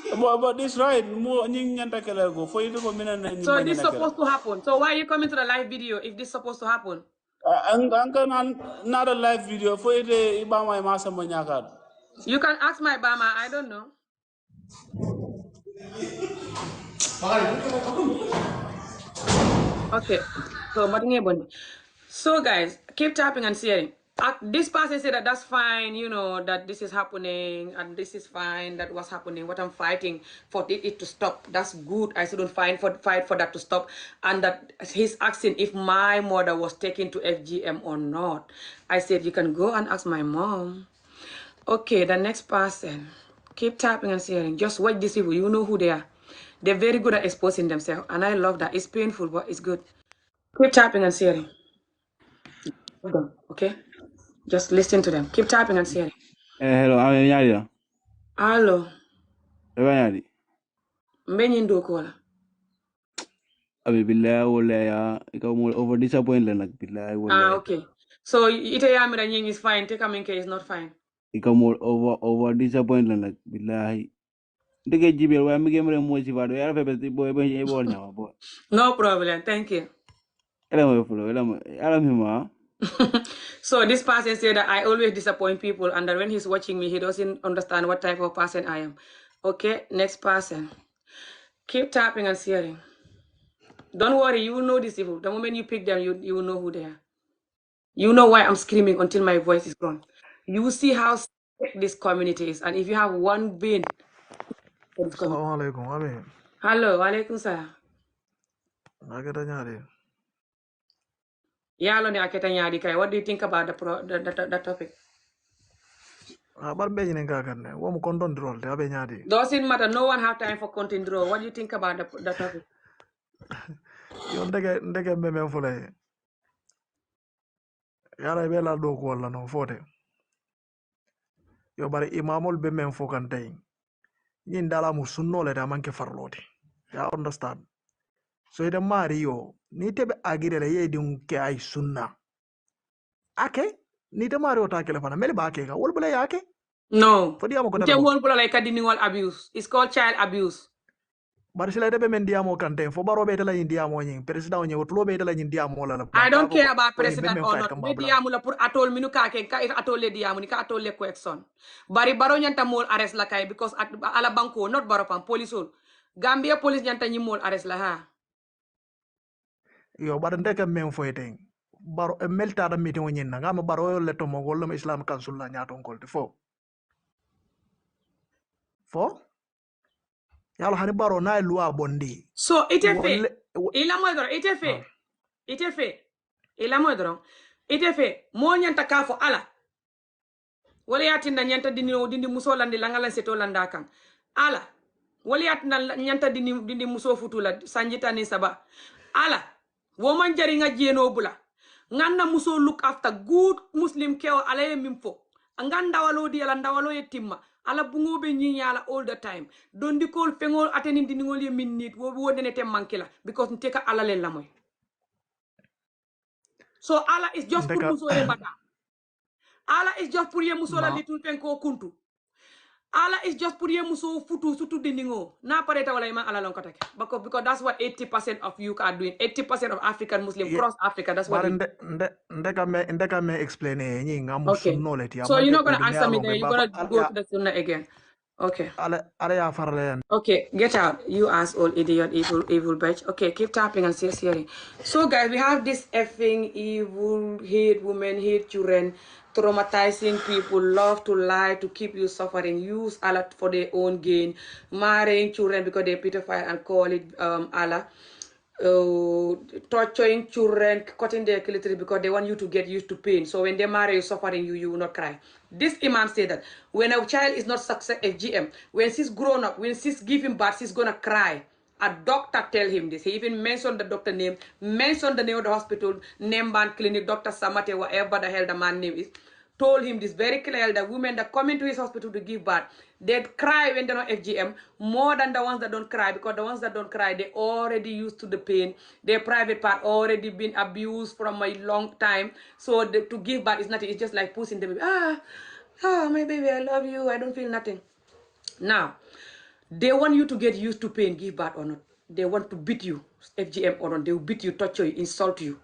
But this right, mo nying nyanta kele go. Fo ito ko mina na So nyimba this nyana kele. supposed to happen. So why are you coming to the live video if this supposed to happen? Angka not a live video. Fo ito iba may masa mo nyakad. You can ask my Bama. I don't know. Okay. So guys, keep tapping and sharing. This person said that that's fine, you know, that this is happening and this is fine, that was happening, what I'm fighting for it to stop. That's good. I shouldn't fight for that to stop. And that he's asking if my mother was taken to FGM or not. I said, you can go and ask my mom. Okay, the next person. Keep tapping and sharing. Just watch these people. You know who they are. They're very good at exposing themselves. And I love that. It's painful, but it's good. Keep tapping and sharing. Okay? Just listen to them. Keep tapping and sharing. Hello, Ami nyadi. Hello. Ebe nyadi. Mbenyi ndo kola. Abi billahi wala ya. Ikaw mo over disappointed like billahi wala. Okay. So ite yamira nying is fine. Take a minke is not fine. Ikaw mo over disappointed like billahi. Ndege jibel wa mi gemre mo ci fado yara febe ti boy ben e bor nyaama boy. No problem. Thank you. So this person said that I always disappoint people and that when he's watching me, he doesn't understand what type of person I am. Okay, next person. Keep tapping and sharing. Don't worry, you will know these people. The moment you pick them, you will know who they are. You know why I'm screaming until my voice is gone. You will see how sick this community is. And if you have one vein for this community. Assalamu alaikum, Ami. Hello, alaikum salam. Nakita nyari. Yalo ni aketa nyadi kai. What do you think about the topic? Bar be nyine kakanne. Wo mu kondon drol te abe nyadi. Doesn't matter. No one have time for content draw. What do you think about the topic? Yo ndeke meme fule. Yara be la do ko la no fote. Yo bari imamol be men fokantay. Nyin dala mu sunno le da manke farloti. Ya understand. So ite Mario, ni tebe agire le ye dun ke ay sunna. Ake, ni te Mario ta kele fana mele ba ke ga wol bele yake. No. Fodi amo ko It's dala. whole like a denial abuse. It's called child abuse. Bari sila tebe men diamo kante fo baro be tala yin diamo nyin president nyi wotlo be tala yin diamo la. I don't care about president or not. Me diamu la pour atol minu ka ke ka atol le diamu ni ka atol le question. Bari baro nyanta mol arrest la kay because at ala banko not baro pam police ol. Gambia police nyanta nyi mol arrest la ha. Yo bar ndeke men foyten baro melta da meeting nyin na ngama baro le to mo wala islam council la nyaato ngol fo yalla hani baro na loi bondi So ite fe ila mo doro ite fe ila mo doro ite fe mo nyanta ka fo ala wala yatinda nyanta dindi muso landi la ngala seto landa kan ala wala yatinda nyanta dindi muso futula sanjita ni saba ala woman jari nga jeno bula nganna muso look after good muslim keo ala ye mimfo nganda walo di ala ndawalo ye timma ala bungobe nyinyala all the time dondi kol fengol ateni dindingol ye minute wo wodene te mankila because nteka ala le lamoy so ala is just pour muso ye bata ala is just pour ye muso la litul penko kuntu ala is just pour ye muso futu sutu dindingo na pareta wala ima ala lon katake because that's what 80% of you are doing 80% of African Muslim cross Africa that's what ndeka me explain nyi ngamu sunno le ti so you're not going to answer me there you're going to go to the sunnah again Okay. Ale ya farle. Okay, get out. You asshole, idiot, evil bitch. Okay, keep tapping and say Siri. So guys, we have this effing evil, hate women, hate children, traumatizing people, love to lie, to keep you suffering, use Allah for their own gain, marrying children because they're pedophile and call it Allah. Torturing children, cutting their clitoris because they want you to get used to pain. So when they marry you, suffering you will not cry. This imam said that when a child is not success FGM, when she's grown up, when she's giving birth, she's gonna cry. A doctor tell him this. He even mentioned the doctor name, mentioned the name of the hospital, name band clinic, Dr. Samate, whatever the hell the man name is. Told him this very clearly that women that come into his hospital to give birth, they cry when they're on FGM more than the ones that don't cry, because the ones that don't cry, they already used to the pain. Their private part already been abused from a long time. So to give birth is nothing. It's just like pushing the baby. My baby, I love you. I don't feel nothing. Now, they want you to get used to pain, give birth or not. They want to beat you, FGM or not. They will beat you, torture you, insult you,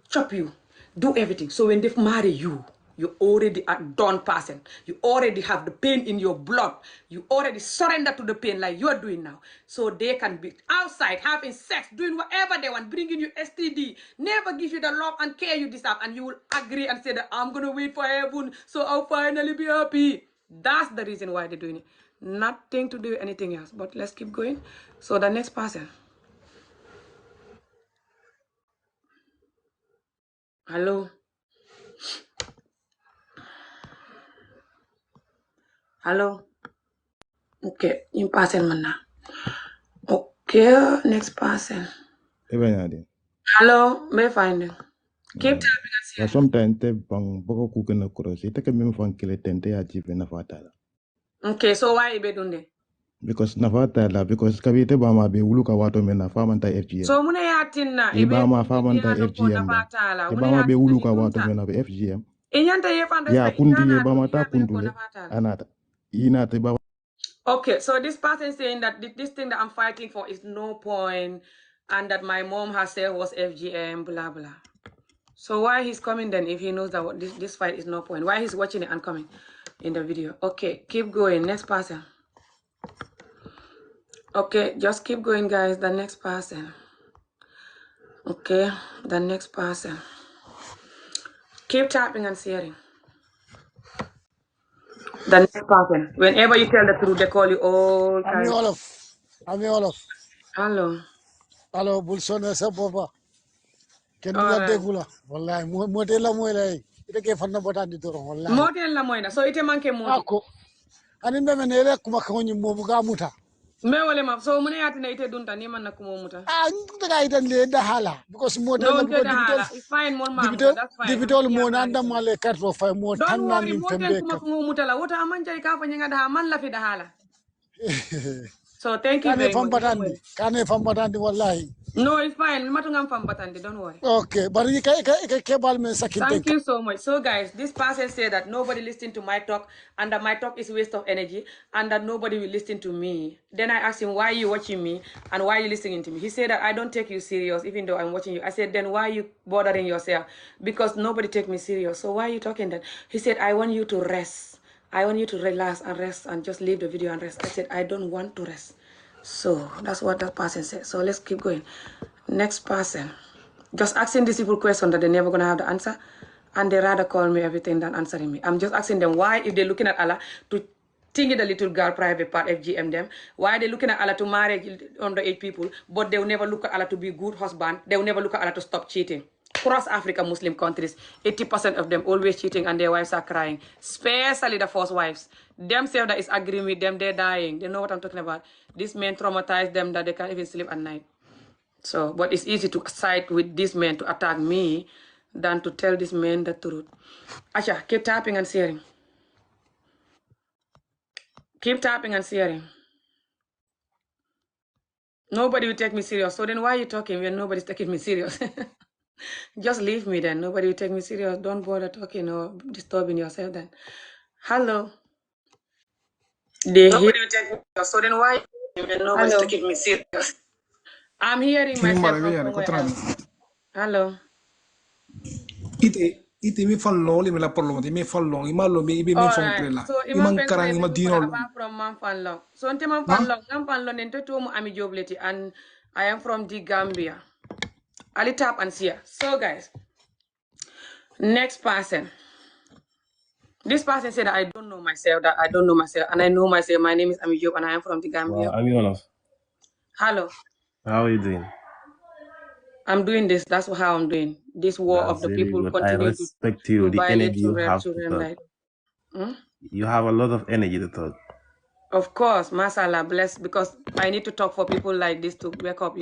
chop you, do everything. So when they marry you, you already a done person. You already have the pain in your blood. You already surrender to the pain like you're doing now. So they can be outside having sex, doing whatever they want, bringing you STD, never give you the love and care you deserve, and you will agree and say that I'm gonna wait for heaven, so I'll finally be happy. That's the reason why they're doing it. Nothing to do with anything else. But let's keep going. So the next person. Hello. Hello. Okay, in person mana. Okay, next person. Hello, may find you. Keep tapping us here. Sometimes te bang boko kukena cross. Ite ke mimi fan kile tente ya jive na fatala. Okay, so why you be doing that? Because na fatala because kabite ba ma be uluka wato me na famanta FGM. So muna yatin na E ba ma famanta FGM ba. E ba ma be uluka wato me na be FGM. Inyanta yefan Ya respect. kundi ye ba ma ta kundule anata. Ina te ba. Okay, so this person is saying that this thing that I'm fighting for is no point, and that my mom herself was FGM, blah blah. So why he's coming then if he knows that this fight is no point? Why he's watching it and coming in the video? Okay, keep going. Next person. Okay, just keep going, guys. The next person. Okay, the next person. Keep tapping and sharing. The next person. Whenever you tell the truth, they call you all Ami kinds. Olof. Hello. Hello, Bulsone sa boba. Ken All la right. degula. Wallahi mo de la moy lay. Ite ke fanna botandi doro wallahi. Moten la moyna. So ite manke moti. Ako. Ani mbeme nele kuma kawni mo buga muta. Me wale ma. So mune yati na ite dunta ni man na kumo muta. Ah, daga itan le da hala because mo de No, la unte because da hala. It's fine, mon mamuta. That's fine. dibitol mo nanda male 4 or 5 mo Don't tanna worry, nim moten fembe kuma kam. kumo muta la. Wota amanja ika fa nyanga da man la fi da hala. So thank you Kane very much. fambatandi wallahi. No, it's fine. Matungam fam batandi. Don't worry. Okay, bari ka bal men sakin Thank you so much. So guys, this person said that nobody listened to my talk and that my talk is a waste of energy and that nobody will listen to me. Then I asked him, why are you watching me and why are you listening to me? He said that I don't take you serious even though I'm watching you. I said, then why are you bothering yourself? Because nobody take me serious. So why are you talking then? He said, I want you to rest. I want you to relax and just leave the video and rest. I said, I don't want to rest. So that's what that person said. So let's keep going. Next person. Just asking these people questions that they're never going to have the answer. And they rather call me everything than answering me. I'm just asking them why, if they're looking at Allah to think the little girl private part, FGM them, why they're looking at Allah to marry underage people, but they'll never look at Allah to be a good husband. They'll never look at Allah to stop cheating. Across Africa, Muslim countries, 80% of them always cheating and their wives are crying. Especially the first wives. Themselves that is agreeing with them, they're dying. They know what I'm talking about. These men traumatize them that they can't even sleep at night. So, but it's easy to side with this man to attack me than to tell this man the truth. Asha, keep tapping and sharing. Keep tapping and sharing. Nobody will take me serious. So then why are you talking when nobody's taking me serious? Just leave me then. Nobody will take me serious. Don't bother talking or disturbing yourself then. Hello. Nobody will take me serious. So then why when nobody's taking me serious? I'm hearing myself from somewhere else. Hello. Ite iti mi fallong li mi la porlo mi fallong ima lo mi ibe mi fong Alright. trela So ima Imam Peng karang Fay ima Bengu dino Kola lo apart from Man Fan Long. So until Man ha Fan Long nento to Ami Jobleti and I am from the Gambia. Ali tap and see. So guys, next person. This person said that I don't know myself, and I know myself. My name is Ami Job, and I am from the Well, Gambia. I'm Yonof. Hello, How are you doing? I'm doing this. That's how I'm doing. This war of That's the really people good. I continue respect you, to the violate energy you have to children talk. like. Hmm? You have a lot of energy to talk. Of course, mashallah, blessed, because I need to talk for people like this to wake up,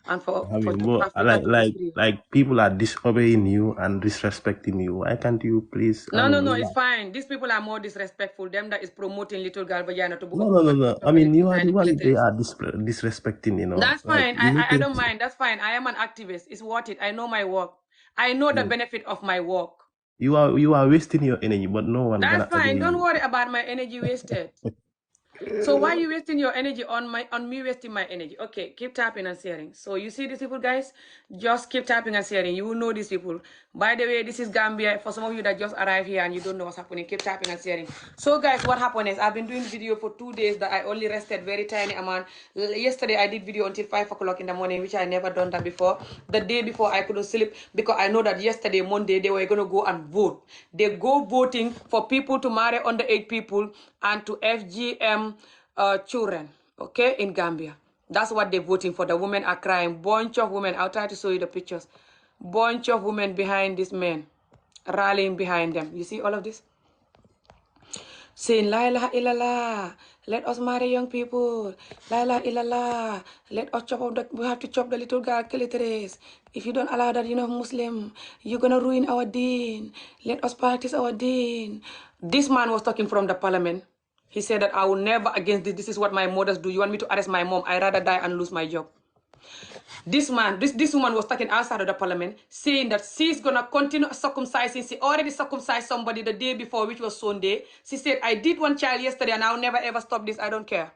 and for I mean, but Africa to be free. like people are disobeying you and disrespecting you. Why can't you please? I No, mean, it's fine. These people are more disrespectful. Them that is promoting little girl vagina to no. I of a mean, little you are the tiny one they clitoris. are disrespecting. That's Like fine. you need I to. don't mind. That's fine. I am an activist. It's worth it. I know my work. I know the benefit of my work. You are wasting your energy, but no one That's gonna fine. agree. Don't worry about my energy wasted. So why are you wasting your energy on me wasting my energy? Okay, keep tapping and sharing. So you see these people, guys? Just keep tapping and sharing. You will know these people. By the way, this is Gambia. For some of you that just arrived here and you don't know what's happening, keep tapping and sharing. So guys, what happened is I've been doing video for 2 days that I only rested very tiny amount. Yesterday I did video until 5 o'clock in the morning, which I never done that before. The day before I couldn't sleep because I know that yesterday, Monday, they were gonna go and vote. They go voting for people to marry underage people and to FGM children, okay, in Gambia. That's what they're voting for. The women are crying. Bunch of women. I'll try to show you the pictures. Bunch of women behind these men, rallying behind them. You see all of this? Saying, La ilaha illallah, let us marry young people. La ilaha illallah, let us we have to chop the little girl clitoris. If you don't allow that, Muslim, you're gonna ruin our deen. Let us practice our deen. This man was talking from the parliament. He said that I will never against this. This is what my mothers do. You want me to arrest my mom? I'd rather die and lose my job. This woman was talking outside of the parliament, saying that she's gonna continue circumcising. She already circumcised somebody the day before, which was Sunday. She said, I did one child yesterday and I'll never ever stop this. I don't care.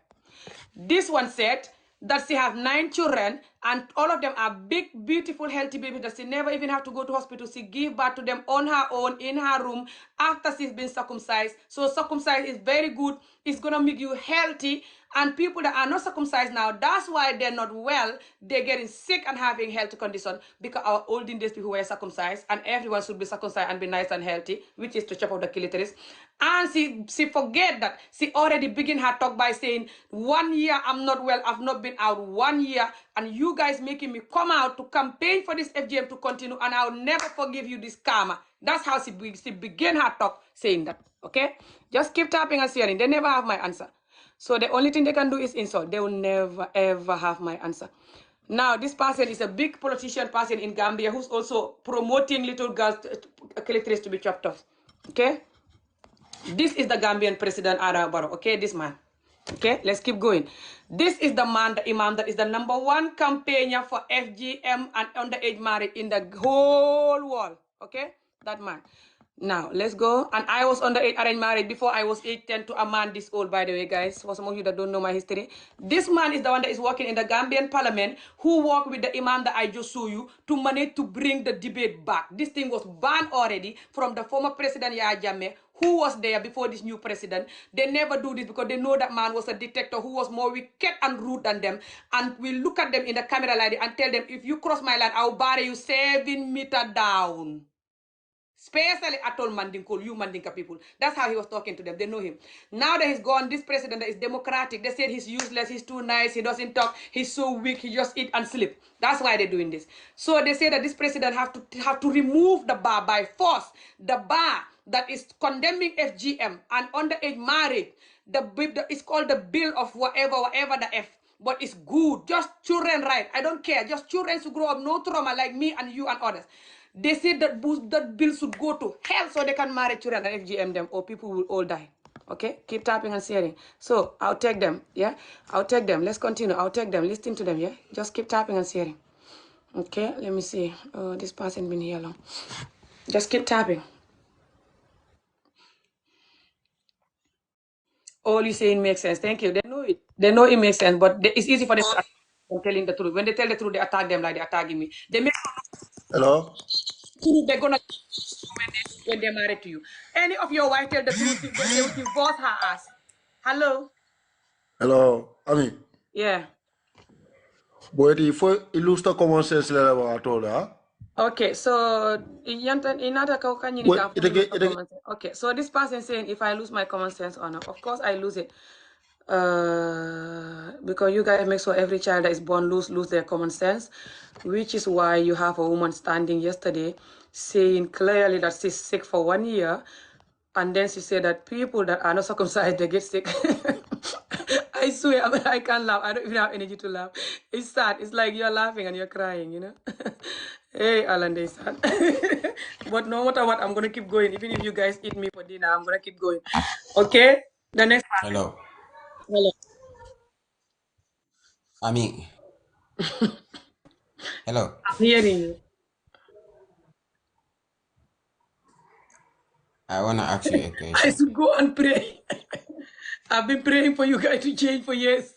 This one said that she has 9 children and all of them are big, beautiful, healthy babies that she never even have to go to hospital. She give birth to them on her own in her room after she's been circumcised. So circumcised is very good. It's going to make you healthy. And people that are not circumcised now, that's why they're not well. They're getting sick and having health conditions because our olden days people were circumcised and everyone should be circumcised and be nice and healthy, which is to chop off the clitoris. And she forget that she already begin her talk by saying, 1 year I'm not well, I've not been out 1 year, and you guys making me come out to campaign for this FGM to continue, and I'll never forgive you this karma. That's how she began her talk saying that, okay? Just keep tapping and sharing. They never have my answer. So the only thing they can do is insult. They will never, ever have my answer. Now, this person is a big politician person in Gambia who's also promoting little girls' clitoris to be chopped off. Okay? This is the Gambian president, Ada Barrow. Okay, this man. Okay, let's keep going. This is the man, the imam, that is the #1 campaigner for FGM and underage marriage in the whole world. Okay, that man. Now, let's go. And I was underage arranged marriage before I was 10 to a man this old, by the way, guys. For some of you that don't know my history. This man is the one that is working in the Gambian parliament who worked with the imam that I just showed you to manage to bring the debate back. This thing was banned already from the former president, Yahya Jammeh, who was there before this new president. They never do this because they know that man was a dictator who was more wicked and rude than them. And we look at them in the camera like and tell them, if you cross my line, I'll bury you 7 meters down. Especially Atol Mandinko, you Mandinka people. That's how he was talking to them. They know him. Now that he's gone, this president is democratic. They said he's useless, he's too nice, he doesn't talk, he's so weak, he just eat and sleep. That's why they're doing this. So they say that this president have to remove the bar by force. The bar that is condemning FGM and underage marriage. It's called the bill of whatever the F. But it's good. Just children right. I don't care. Just children to grow up, no trauma like me and you and others. They say that bill should go to hell so they can marry children and FGM them or people will all die. Okay? Keep tapping and sharing. So, I'll take them. Yeah? I'll take them. Let's continue. I'll take them. Listen to them. Yeah? Just keep tapping and sharing. Okay? Let me see. Oh, this person been here long. Just keep tapping. All you saying makes sense. Thank you. They know it. They know it makes sense, but it's easy for them to attack them telling the truth. When they tell the truth, they attack them like they're attacking me. They make Hello? They're gonna when they're married to you. Any of your wife tell the truth, they will divorce her ass. Hello? Hello, Ami. Yeah. Boy, il lusta common sense le ba tola. Okay, so inata can you Boy, lose the common sense? Okay, so this person saying if I lose my common sense or not, of course I lose it. Because you guys make sure every child that is born lose their common sense, which is why you have a woman standing yesterday saying clearly that she's sick for 1 year, and then she said that people that are not circumcised they get sick. I swear, I can't laugh. I don't even have energy to laugh. It's sad. It's like you're laughing and you're crying, you know. Hey, Alan, they sad. But no matter what, I'm gonna keep going. Even if you guys eat me for dinner, I'm gonna keep going. Okay. The next person. Hello. Hello. Ami. Hello. I'm hearing you. I wanna ask you a I question. should go and pray. I've been praying for you guys to change for years.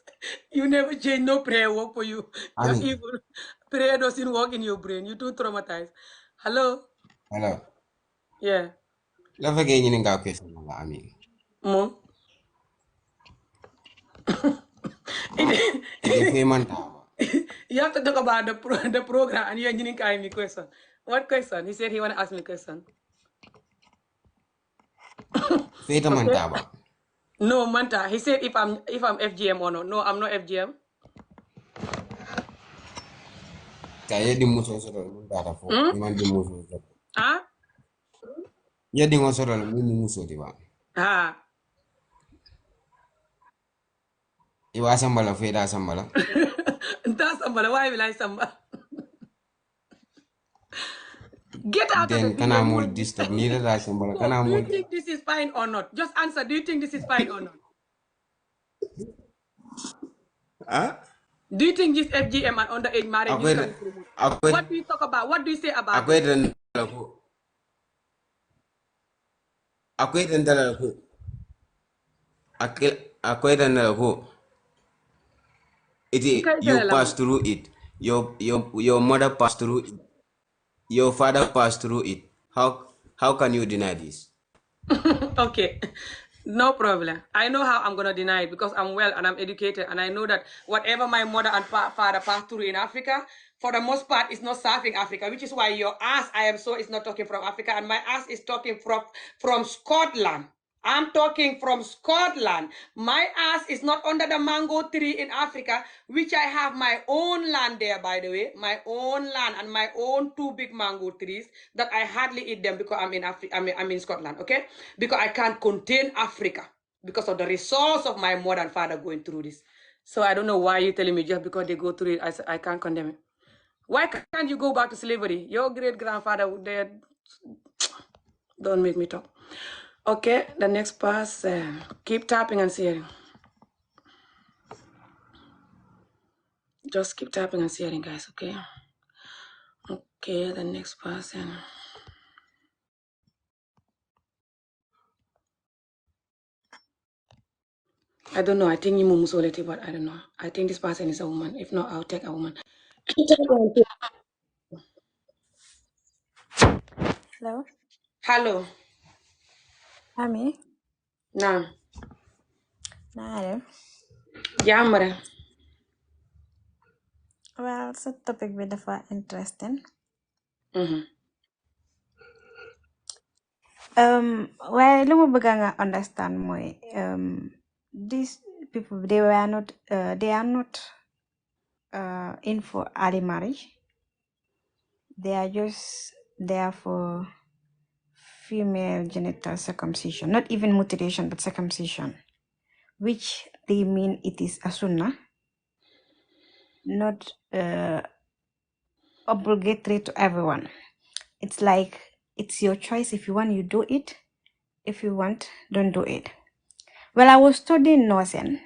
You never change, no prayer work for you. You're Ami. evil. Prayer doesn't work in your brain. You're too traumatized. Hello? Hello. Yeah. Love again you nga question nga Ami. Mom? Ite payment tawa. You have to talk about the program and you're asking me question. What question? He said he want to ask me question. Feta man Okay? tawa. No, Manta. He said if I'm FGM or not. No, I'm not FGM. Kaya di muso soro mun data fo. Hmm? Iman di muso soro. Ah? Ya di ngo soro mun muso di ba. Ah. Iwa sambala feta sambala. That's somebody. Why will I samba? Get out of the Then video. kana You mol will be. disturb ni la sambala So, kana do you mol. think this is fine or not? Just answer. Do you think this is fine or not? Ah? Do you think this FGM and underage marriage is can be promoted? What do you talk about? What do you say about Aku this? dan ko. Aku dan dala ko. Aku dan dala ko. You pass through it. Your mother passed through it. Your father passed through it. How can you deny this? Okay, no problem. I know how I'm gonna deny it because I'm well and I'm educated, and I know that whatever my mother and father passed through in Africa, for the most part, is not serving Africa, which is why your ass, I am so, is not talking from Africa, and my ass is talking from Scotland. I'm talking from Scotland. My ass is not under the mango tree in Africa, which I have my own land there, by the way, my own land and my own 2 big mango trees that I hardly eat them because I'm in Africa. I'm in Scotland, okay? Because I can't contain Africa because of the resource of my mother and father going through this. So I don't know why you're telling me just because they go through it, I can't condemn it. Why can't you go back to slavery? Your great grandfather, don't make me talk. Okay, the next person. Keep tapping and sharing. Just keep tapping and sharing, guys, okay? Okay, the next person. I don't know. I think Imu Musoleti, but I don't know. I think this person is a woman. If not, I'll take a woman. Hello, Hello. Ami. Nah. Naare. Jamre. Well, sa topic bi dafa interesting. Mm-hmm. Waaye lu ma bëgg nga understand mooy these people they are not in for early marriage. They are just there for female genital circumcision, not even mutilation but circumcision, which they mean it is a sunnah, not obligatory to everyone. It's like it's your choice. If you want, you do it. If you want, don't do it. Well, I was studying nursing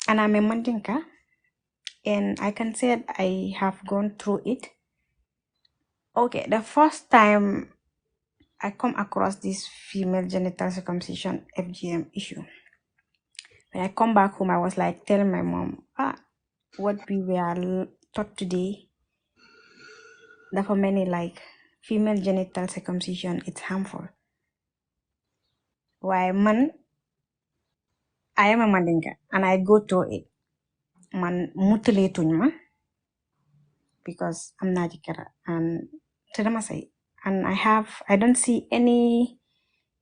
and I'm a Mandinka, and I can say that I have gone through it. Okay, the first time I come across this female genital circumcision FGM issue, when I come back home, I was like telling my mom, what we were taught today, for many like female genital circumcision, it's harmful. Why, man, I am a Mandinka and I go to it. Man, mutilating because I'm Najikara and Tadamasai. And I don't see any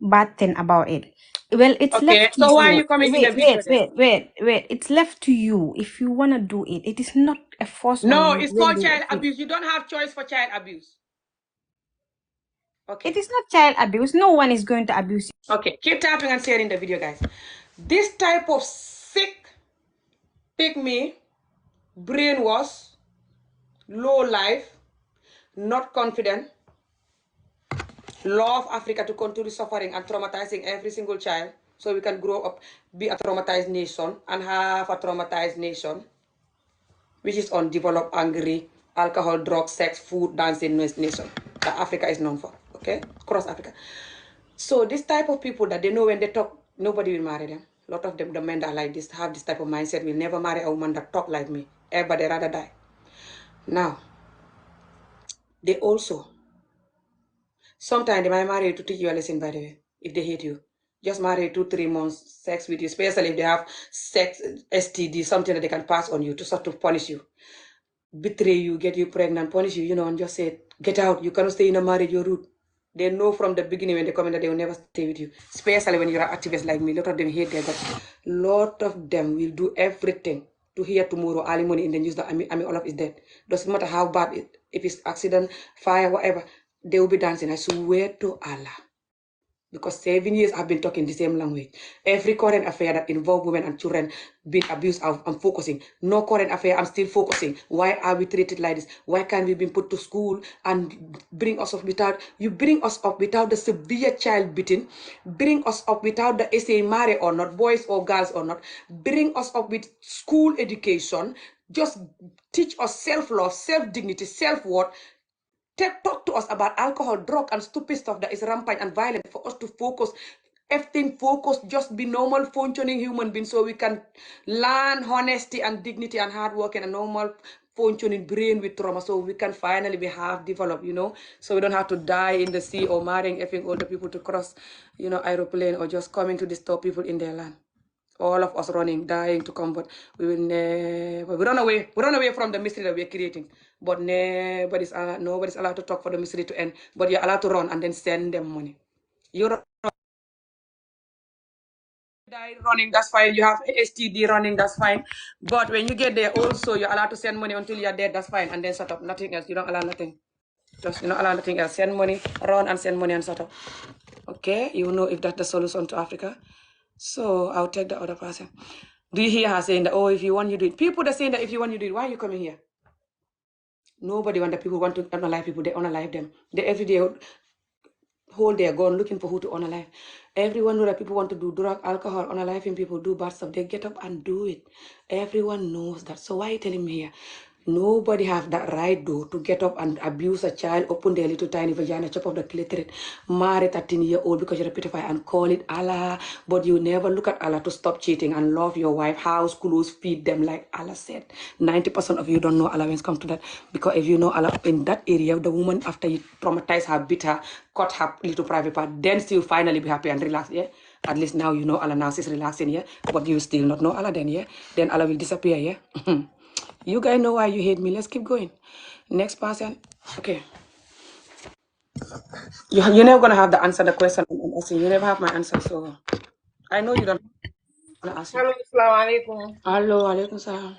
bad thing about it. Well, it's Okay, left to so why are you. you coming in the Wait, video wait, then? wait, wait, wait. It's left to you if you want to do it. It is not a force on No, you it's when called doing a child thing. abuse. You don't have choice for child abuse. It Okay. is not child abuse. No one is going to abuse you. Okay, keep tapping and sharing the video, guys. This type of sick, pick me, brainwash, low life, not confident, love Africa to continue suffering and traumatizing every single child so we can grow up, be a traumatized nation and have a traumatized nation, which is undeveloped, angry, alcohol, drugs, sex, food, dancing nation that Africa is known for, okay? Across Africa. So this type of people that they know when they talk, nobody will marry them. A lot of them, the men that like this, have this type of mindset, will never marry a woman that talk like me. Everybody rather die. Now, they also, sometimes they might marry you to teach you a lesson, by the way, if they hate you. Just marry 2-3 months, sex with you, especially if they have sex, STD, something that they can pass on you to sort of punish you. Betray you, get you pregnant, punish you, and just say, get out. You cannot stay in a marriage, you're rude. They know from the beginning when they come in that they will never stay with you. Especially when you're an activist like me. A lot of them hate their guts. A lot of them will do everything to hear tomorrow early morning in the news that Olaf is dead. Doesn't matter how bad it, if it's accident, fire, whatever, they will be dancing. I swear to Allah. Because 7 years I've been talking the same language. Every current affair that involve women and children being abused, I'm focusing. No current affair, I'm still focusing. Why are we treated like this? Why can't we be put to school and bring us up without, you bring us up without the severe child beating, bring us up without the essay marry or not, boys or girls or not, bring us up with school education, just teach us self-love, self-dignity, self-worth, talk to us about alcohol, drug, and stupid stuff that is rampant and violent for us to focus. Everything focused, just be normal, functioning human beings so we can learn honesty and dignity and hard work and a normal functioning brain with trauma so we can finally be half developed, so we don't have to die in the sea or marrying effing older people to cross, aeroplane or just coming to disturb people in their land. All of us running, dying to come, but we will never, we run away from the mystery that we're creating, but nobody's allowed to talk for the mystery to end, but you're allowed to run and then send them money. You're die running, that's fine. You have STD running, that's fine. But when you get there also, you're allowed to send money until you're dead, that's fine. And then shut up, nothing else. You don't allow nothing. Just, you don't allow nothing else. Send money, run and send money and shut up. Okay, you know if that's the solution to Africa. So I'll take the other person. Do you hear her saying that, oh, if you want, you do it? People that saying that if you want, you do it. Why are you coming here? Nobody want that people want to unalive people. They unalive them. They every day hold their gun looking for who to unalive. Everyone know that people want to do drug, alcohol, unaliving people, do bad stuff. They get up and do it. Everyone knows that. So why are you telling me here? Nobody have that right though to get up and abuse a child, open their little tiny vagina, chop off the clitoris, marry 13-year-old because you're a pedophile and call it Allah. But you never look at Allah to stop cheating and love your wife, house, clothes, feed them like Allah said. 90% of you don't know Allah when it comes to that. Because if you know Allah in that area, the woman after you traumatize her, beat her, cut her little private part, then she'll finally be happy and relax, yeah? At least now you know Allah, now she's relaxing, yeah? But you still not know Allah then, yeah? Then Allah will disappear, yeah? You guys know why you hate me. Let's keep going. Next person. Okay. You're never going to have the answer the question I'm asking. You never have my answer, so I know you don't want to ask you. Hello, assalamualaikum. Hello, alaikum salam.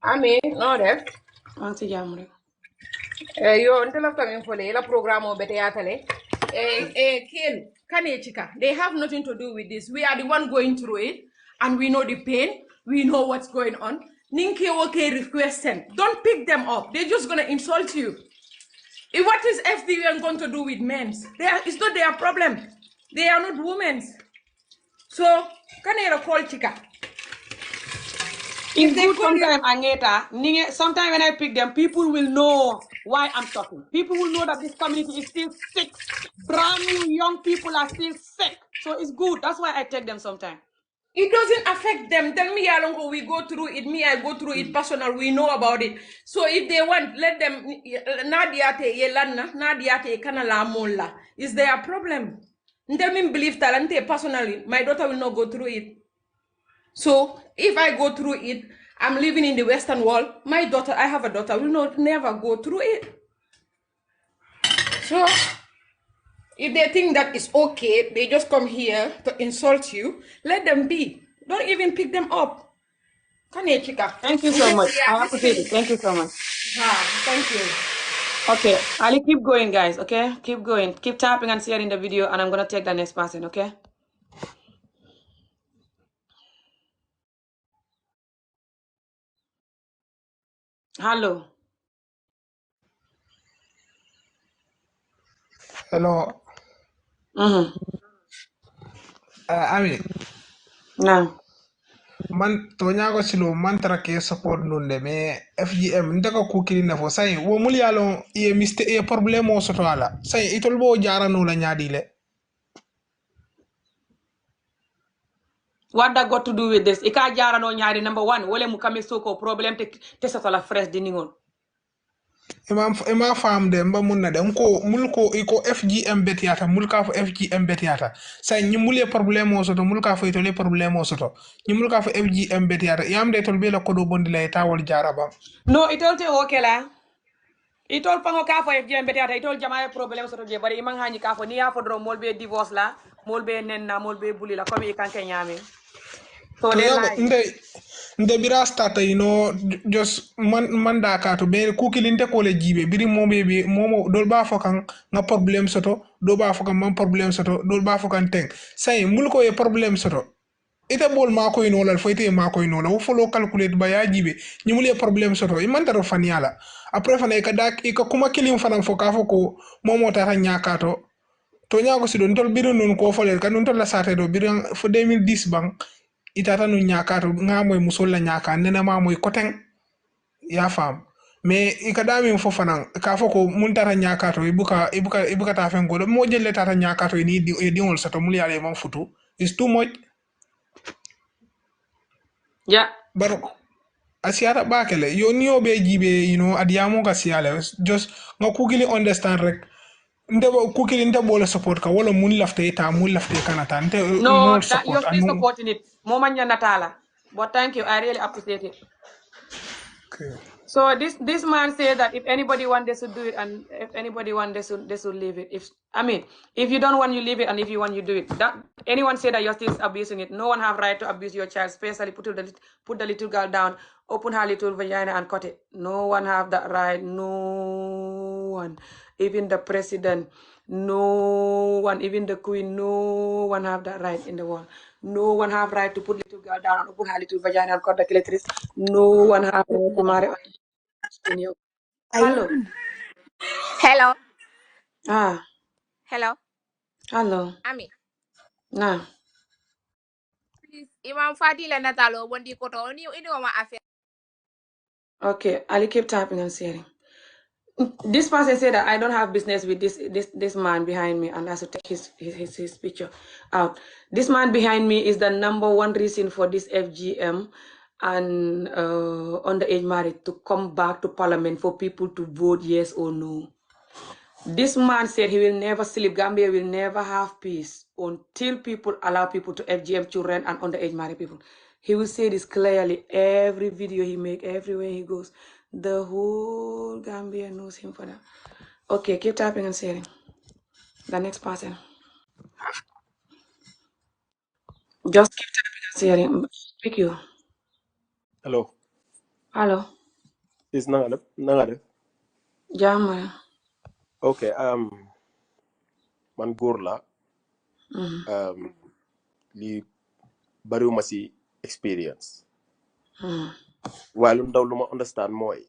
Ami, no def. Maa ngi si jàmm rek. Yo, until coming for the program or better yatale. Kiel, Kane Chika. They have nothing to do with this. We are the one going through it, and we know the pain. We know what's going on. Ninki okay requesting. Don't pick them up. They're just gonna insult you. What is FDN going to do with men? It's not their problem. They are not women. So, Kane call Chika. It's good sometimes, Angeta. Sometimes when I pick them, people will know why I'm talking. People will know that this community is still sick. Brand new young people are still sick. So it's good. That's why I take them sometimes. It doesn't affect them. Tell me, Yalongo, we go through it. Me, I go through it personal. We know about it. So if they want, let them. Nadiate yelanna, nadiate kanala mola. Is there a problem? Tell me, believe talente personally. My daughter will not go through it. So if I go through it, I'm living in the Western world. My daughter, I have a daughter, will not never go through it. So if they think that it's okay, they just come here to insult you, let them be. Don't even pick them up. Thank you so much. I appreciate it. Thank you so much. Thank you. Okay, Ali, keep going, guys. Okay, keep going. Keep tapping and sharing the video, and I'm gonna take the next person. Okay. Hello. Hello. Ami. Nah. Man to nyago silo man ke support nunde me FGM ndaka kukiri na fo sai wo mul yalo e miste e problème o soto ala sai itol bo jara no la nyaadi le. What that got to do with this? Ika jara no nyari number one. Wole mukame soko problem te sotola fresh di ningon. Ima fam de mba mun na de ko mul ko iko FGM betiata mul ka fo FGM betiata sai ni mul e problème o soto mul ka fo itol e problème o soto ni mul ka fo FGM betiata yam de tol be la ko do bondi la tawol jara ba. No, itol te okay la. Itol pango ka fo FGM betiata itol jama problem soto je bari imang hani ka fo ni ya fo dro mol be divorce la, mol be nenna, mol be bully la comme ikanke nyame. So To they yago lie. nde bira stata just man da ka to be kukilinte ko le jibe biri momo dol ba fo kan nga problem soto do ba fo kan man problem soto dol ba fo kan teng say mul ko e problem soto ite bol ma ko ino la fo ite ma ko ino la wo fo lo calculate ba ya jibe ni mul e problem soto i man taro faniala après fana ka dak ka kuma kilim fana fo ka fo ko momo tata nyaka to ñaako si ɗon tol biri nun ko folel ka nun tol la sate do biri fo 2010 bang itata nun ñaka to nga moy musol la ñaka nena ma moy koten ya fam mais ika damin fo fanan ka fo ko mun tata ñaka to ibuka ta fen godo mo jelle tata ñaka to ni di diol sato mul yale man futu is too much yeah bar asiata bakele yo niyo be jibe adiyamo ka siale just nga kugili understand rek nte kukili nte bola support ka wala mun lafte ta mun lafte kanata nte No, no that you're support still anu supporting it. Momanya Natala. But thank you. I really appreciate it. okay. So this man said that if anybody want they should do it, and if anybody want they should leave it. If you don't want you leave it, and if you want you do it. That anyone say that you're still abusing it. No one have right to abuse your child, especially put the little girl down, open her little vagina and cut it. No one have that right. No one. Even the president. No one, even the queen, no one have that right in the world. No one have right to put little girl down and open her little vagina and cut the clitoris. No one have right to marry in you. Hello. Hello. Ah, Hello. hello. Ami. Nah. Please, Imam Fadila Natalo, Bondi Koto, you know my affair. Okay, I'll keep typing and sharing. This person said that I don't have business with this man behind me, and I should take his picture out. This man behind me is the number one reason for this FGM and underage marriage to come back to parliament for people to vote yes or no. This man said he will never sleep. Gambia will never have peace until people allow people to FGM children and underage married people. He will say this clearly every video he make, everywhere he goes. The whole Gambia knows him for that. Okay, keep tapping and sharing. The next person. Just keep tapping and sharing. Pick you. Hello. Hello. Is nanga def. Jam. Okay, man góor la. Mm. Li bariwuma si experience. Mm. Waaye lu ndaw lu ma understand mooy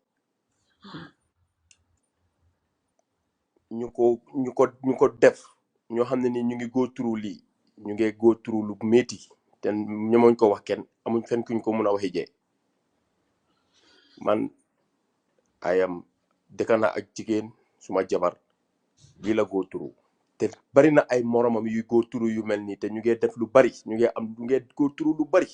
ñu ko def ñoo xam ne ni ñu ngi go through lii ñu ngi go through lu métti te ñemooñ ko wax kenn amuñ fenn kuñ ko mun a waxee jee man I am dëkk naa ak jigéen suma jabar lii la go through te bari na ay moromam yu go through yu mel nii te ñu ngi def lu bari ñu ngi go through lu bari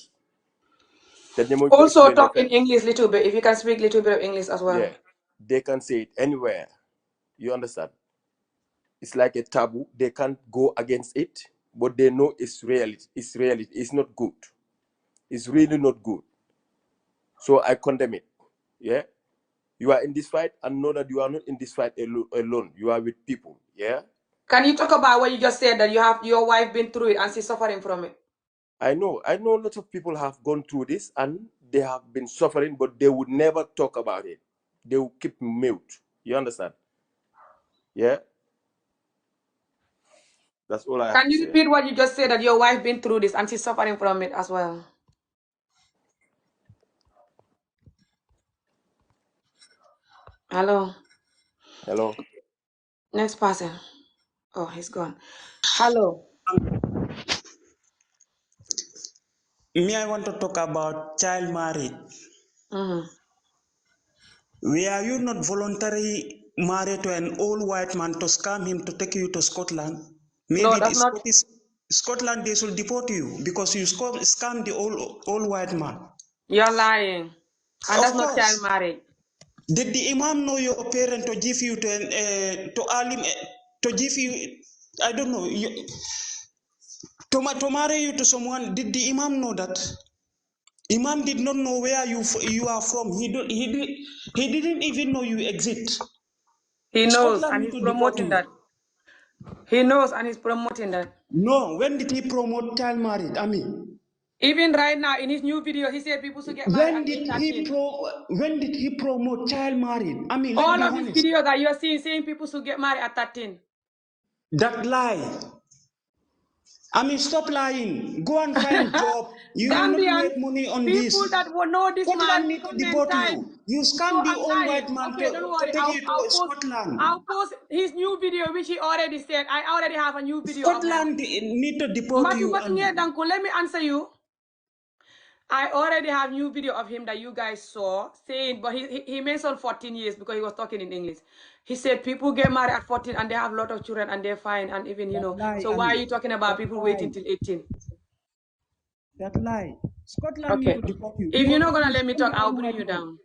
te ñemuñ ko Also explain talk in fenn. English little bit if you can speak little bit of English as well. Yeah, they can say it anywhere. You understand? It's like a taboo. They can't go against it, but they know it's reality. It's reality. It's not good. It's really not good. So I condemn it. Yeah, you are in this fight, and know that you are not in this fight alone. You are with people. Yeah. Can you talk about what you just said, that you have your wife been through it and she's suffering from it? I know lots of people have gone through this and they have been suffering, but they would never talk about it. They will keep mute. You understand? Yeah. That's all I have Can to you say. repeat what you just said, that your wife been through this and she's suffering from it as well? Hello. Hello. Next person. Oh, he's gone. Hello. Me, I want to talk about child marriage. Were you not voluntarily married to an old white man to scam him to take you to Scotland? No, Maybe that's not. Scotland they should deport you because you scammed the old white man. You're lying. And Of that's not child course. marriage. Did the imam know your parent to give you to alim to give you? I don't know. To marry you to someone? Did the imam know that? Imam did not know where you are from. He didn't even know you exist. He knows Scotland and need he's to deport promoting you. that. He knows and he's promoting that. No, when did he promote child marriage? I mean, even right now in his new video, he said people should get married at age 13. When did he promote child marriage? I mean, let's All be of his honest. videos that you're seeing saying people should get married at 13. That lie. I mean, stop lying. Go and find job. You will not Gambian, make money on people this. that will know this Scotland man, need to comment deport time. you. You So scam the I'm old white lying. man Okay, don't to worry. take you to Scotland. I'll post his new video, which he already said. I already have a new video of him. Scotland need to deport you. Let me answer you. I already have new video of him that you guys saw saying, but he mentioned 14 years because he was talking in English. He said people get married at 14 and they have a lot of children and they're fine and even, Lie, so why are Ami. you talking about That people lie. waiting till 18? That lie. Scotland need Okay. to deport you If you're because not going to you let me scam talk, the I'll old bring white you man. down.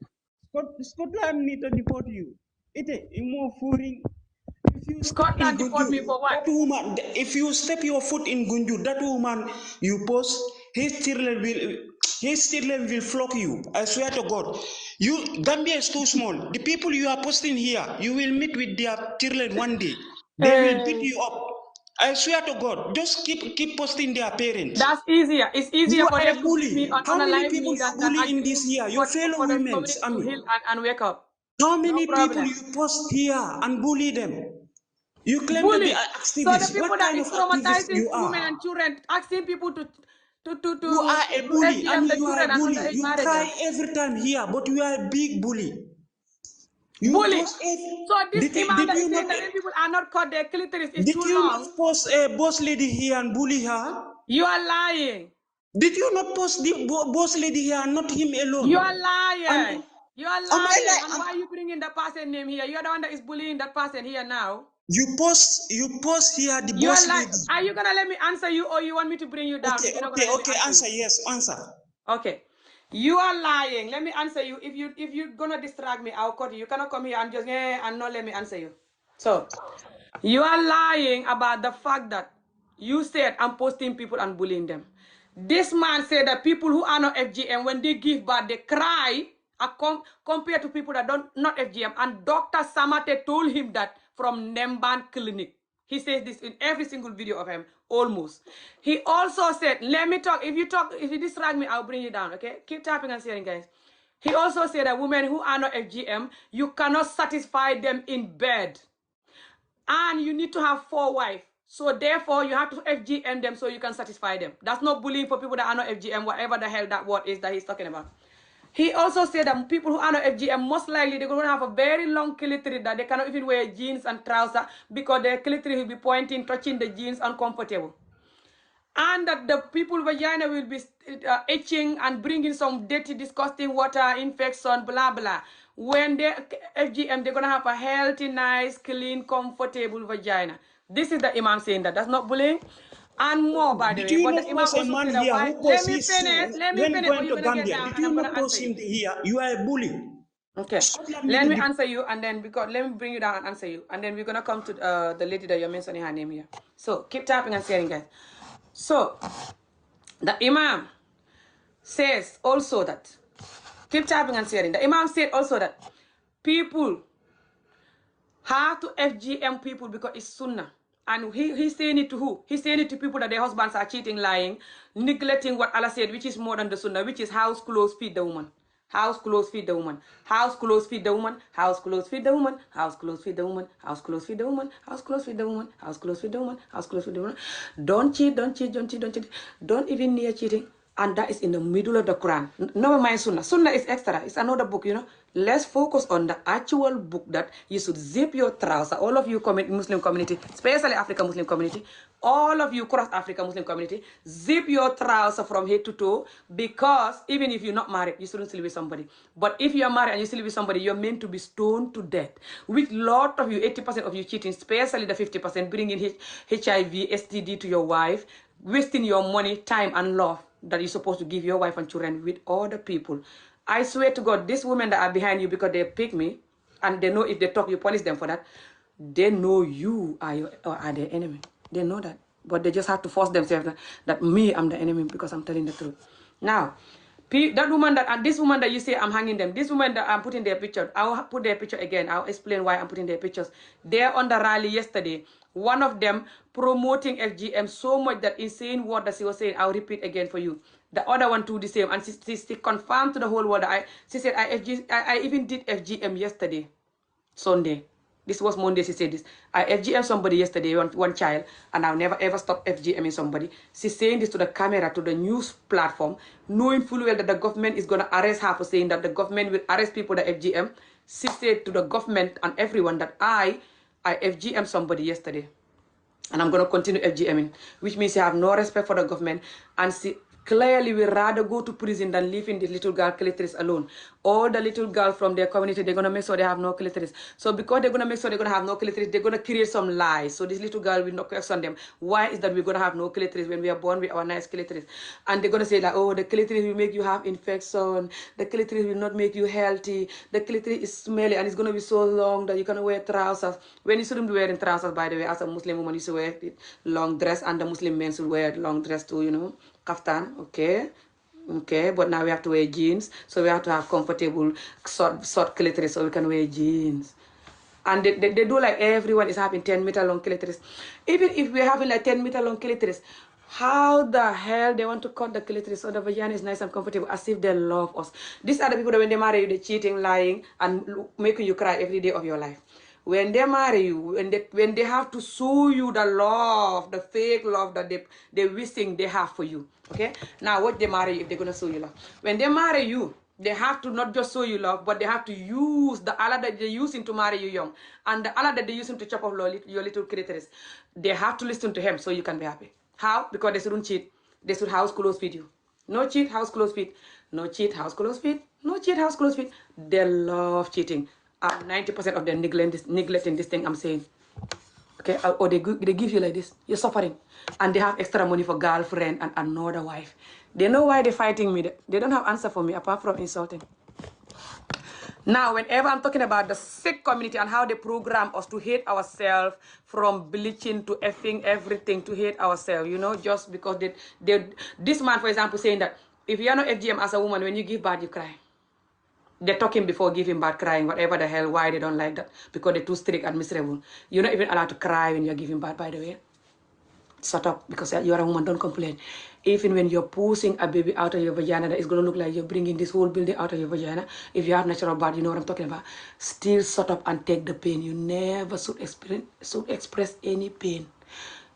Scotland need to deport you. More fooling. If you step in Scotland deport me Gunju, for what? that woman, if you step your foot in Gunju, that woman you post, his children will flock you. I swear to God. Gambia is too small. The people you are posting here, you will meet with their children one day. They will beat you up. I swear to God. Just keep posting their parents. That's easier. It's You easier for are them a to beat me bully. on How a many live people me you than bully in actually this year? Your for fellow the women, community I to mean. heal and wake up. How No many people problem. you post here and bully them? You claim to be Bully. an So the activist. people What that kind is of activist traumatizing you women are? and children, asking people to You are a do bully. I FGM mean, the you are children a and bully. underage You cry marriages. every time here, but you are a big bully. You Bully. post it. So this imam Did that is you saying not? that when people are not caught, their clitoris is Did too you long. not post a boss lady here and bully her? You are lying. Did you not post the boss lady here and not him You are alone? lying. You are Am I lying. And like? why are you bringing that person name here? You are the one that is bullying that person here now. You post here the You are boss lying. lady. Are you gonna let me answer you, or you want me to bring you down? If you're not gonna let me answer Answer, you. yes, answer. Okay. You are lying. Let me answer you. If you're gonna distract me, I'll cut you. You cannot come here and just and not let me answer you. So you are lying about the fact that you said I'm posting people and bullying them. This man said that people who are not FGM, when they give birth, they cry compared to people that don't not FGM. And Dr. Samate told him that from Nemban Clinic. He says this in every single video of him, almost. He also said, let me talk. If you distract me, I'll bring you down, okay? Keep tapping and sharing, guys. He also said that women who are not FGM, you cannot satisfy them in bed. And you need to have 4 wives. So therefore, you have to FGM them so you can satisfy them. That's not bullying for people that are not FGM, whatever the hell that word is that he's talking about. He also said that people who are not FGM, most likely they're going to have a very long clitoris that they cannot even wear jeans and trousers because their clitoris will be pointing, touching the jeans, uncomfortable. And that the people vagina will be itching and bringing some dirty, disgusting water, infection, blah, blah. When they FGM, they're going to have a healthy, nice, clean, comfortable vagina. This is the Imam saying that. That's not bullying. And more, by the Did way. you But not the Imam post a also man said that here why. who Let posts me his finish. Let me when finish. Or going you're to going to get Gambia? down Did and you I'm going not to post answer him you. here? You are a bully. Okay. Scotland Let me need to answer you and then because let me bring you down and answer you. And then we're going to come to the lady that you're mentioning her name here. So keep tapping and sharing, guys. So the Imam says also that, keep tapping and sharing. The Imam said also that people have to FGM people because it's Sunnah. And he's saying it to who? He's saying it to people that their husbands are cheating, lying, neglecting what Allah said, which is more than the Sunnah, which is house clothes feed the woman. House clothes feed the woman. House clothes feed the woman. House clothes feed the woman. House clothes feed the woman. House clothes feed the woman. House clothes feed the woman. House clothes feed the woman. House clothes feed the woman. Don't cheat, don't cheat, don't cheat, don't cheat. Don't even near cheating. And that is in the middle of the Quran. Never mind Sunnah. Sunnah is extra. It's another book, you know. Let's focus on the actual book that you should zip your trouser. All of you Muslim community, especially African Muslim community, all of you cross African Muslim community, zip your trouser from head to toe, because even if you're not married, you shouldn't sleep with somebody. But if you're married and you sleep with somebody, you're meant to be stoned to death. Which lot of you, 80% of you cheating, especially the 50%, bringing HIV, STD to your wife, wasting your money, time, and love that you're supposed to give your wife and children with other people. I swear to God, these women that are behind you because they pick me, and they know if they talk, you punish them for that, they know you are their enemy. They know that. But they just have to force themselves that me, I'm the enemy because I'm telling the truth. Now, that woman that, and this woman that you say I'm hanging them, this woman that I'm putting their picture, I'll put their picture again. I'll explain why I'm putting their pictures. They're on the rally yesterday. One of them promoting FGM so much that insane word that she was saying, I'll repeat again for you. The other one too the same. And she confirmed to the whole world that she said, I even did FGM yesterday, Sunday. This was Monday, she said this. I FGM somebody yesterday, one child, and I'll never ever stop FGMing somebody. She's saying this to the camera, to the news platform, knowing fully well that the government is going to arrest her for saying that the government will arrest people that FGM. She said to the government and everyone that I FGM somebody yesterday. And I'm going to continue FGMing, which means I have no respect for the government. And she clearly will rather go to prison than leaving the little girl clitoris alone. All the little girl from their community, they're going to make sure they have no clitoris. So because they're going to make sure they're going to have no clitoris, they're going to create some lies. So this little girl will not question them. Why is that we're going to have no clitoris when we are born with our nice clitoris? And they're going to say like, oh, the clitoris will make you have infection. The clitoris will not make you healthy. The clitoris is smelly and it's going to be so long that you can wear trousers. When you shouldn't be wearing trousers, by the way, as a Muslim woman, you should wear long dress, and the Muslim men should wear long dress too, you know. Kaftan, okay, but now we have to wear jeans, so we have to have comfortable short clitoris so we can wear jeans. And they do like everyone is having 10-meter long clitoris. Even if we're having like 10-meter long clitoris, how the hell they want to cut the clitoris so the vagina is nice and comfortable as if they love us? These are the people that when they marry you, they're cheating, lying, and making you cry every day of your life. When they marry you, when they have to show you the love, the fake love that they're wishing they have for you. Okay? Now what they marry you if they're gonna show you love? When they marry you, they have to not just show you love, but they have to use the Allah that they're using to marry you young, and the Allah that they're using to chop off your little clitoris. They have to listen to him so you can be happy. How? Because they shouldn't cheat. They should house clothes feed you. No cheat, house clothes feed. No cheat, house clothes feed. No cheat, house clothes feed. They love cheating. 90% of them neglecting this thing I'm saying. Okay, or they give you like this. You're suffering. And they have extra money for girlfriend and another wife. They know why they're fighting me. They don't have answer for me apart from insulting. Now, whenever I'm talking about the sick community and how they program us to hate ourselves, from bleaching to effing everything, to hate ourselves, you know, just because this man, for example, saying that if you're not FGM as a woman, when you give birth, you cry. They're talking before giving birth, crying, whatever the hell, why they don't like that. Because they're too strict and miserable. You're not even allowed to cry when you're giving birth, by the way. Shut up, because you're a woman, don't complain. Even when you're pushing a baby out of your vagina, that is going to look like you're bringing this whole building out of your vagina. If you have natural birth, you know what I'm talking about. Still shut up and take the pain. You never should express any pain.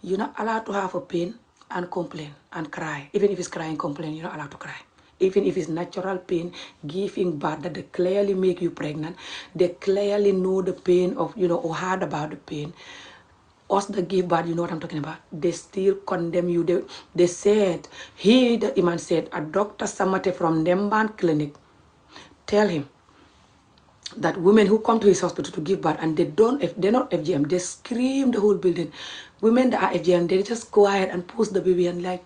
You're not allowed to have a pain and complain and cry. Even if it's crying, complain, you're not allowed to cry. Even if it's natural pain, giving birth, that they clearly make you pregnant, they clearly know the pain of, you know, or heard about the pain. Us that give birth, you know what I'm talking about, they still condemn you. They said, the Imam said, a Dr. Samate from Nemban Clinic, tell him that women who come to his hospital to give birth and they're not FGM, they scream the whole building. Women that are FGM, they just quiet and push the baby and like,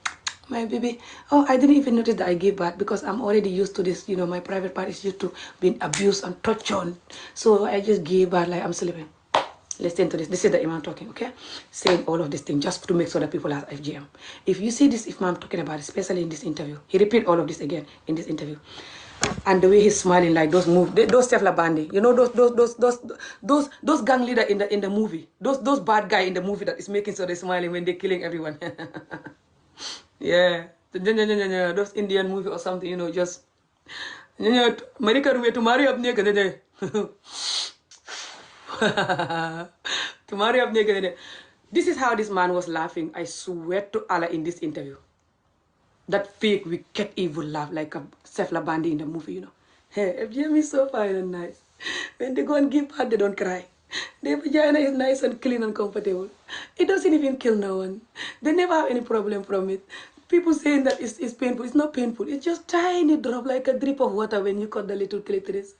my baby, oh, I didn't even notice that I gave birth because I'm already used to this, my private part is used to being abused and tortured. So I just gave birth like I'm sleeping. Listen to this. This is the Imam talking, okay? Saying all of these things just to make sure that people are FGM. If you see this Imam talking about, especially in this interview, he repeat all of this again in this interview. And the way he's smiling, like those Stefla Bandi, those gang leader in the movie, those bad guy in the movie that is making sure they're smiling when they're killing everyone. Yeah, those Indian movie or something, just Marika to marry up nigga. To marry up nigga. This is how this man was laughing. I swear to Allah in this interview. That fake, wicked, evil laugh like a Sefla Bandi in the movie, Hey, FGM is so fine and nice. When they go and give birth, they don't cry. Their vagina is nice and clean and comfortable. It doesn't even kill no one. They never have any problem from it. People saying that it's painful. It's not painful. It's just tiny drop, like a drip of water when you cut the little clitoris.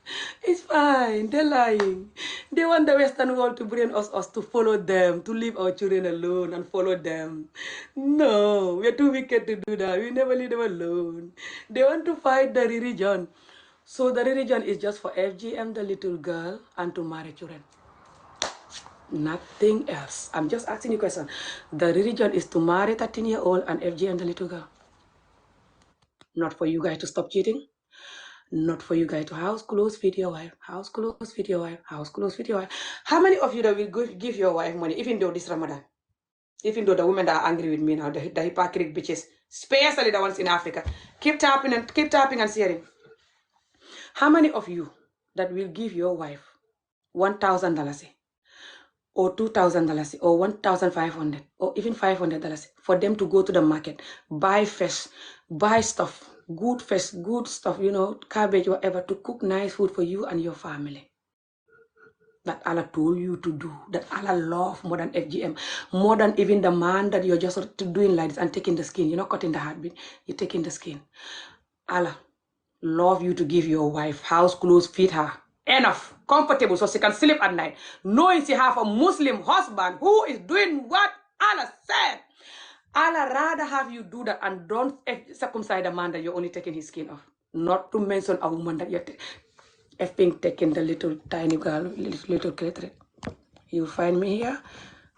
It's fine. They're lying. They want the Western world to bring us to follow them, to leave our children alone and follow them. No, we're too wicked to do that. We never leave them alone. They want to fight the religion. So the religion is just for FGM, the little girl, and to marry children. Nothing else. I'm just asking you a question. The religion is to marry 13-year-old and FGM, the little girl. Not for you guys to stop cheating. Not for you guys to house clothes, feed your wife. House clothes, feed your wife. House clothes, feed your wife. How many of you that will give your wife money, even though this Ramadan? Even though the women that are angry with me now, the hypocrite bitches, especially the ones in Africa, keep tapping and sharing. How many of you that will give your wife $1,000 or $2,000 or $1,500 or even $500 for them to go to the market, buy fish, buy stuff, good fish, good stuff, cabbage, whatever, to cook nice food for you and your family? That Allah told you to do, that Allah love more than FGM, more than even the man that you're just doing like this and taking the skin. You're not cutting the heartbeat, you're taking the skin. Allah love you to give your wife house clothes, feed her enough, comfortable, so she can sleep at night, knowing she have a Muslim husband who is doing what Allah said. Allah rather have you do that and don't circumcise a man that you're only taking his skin off. Not to mention a woman that you're taking the little tiny girl, little clitoris. You find me here.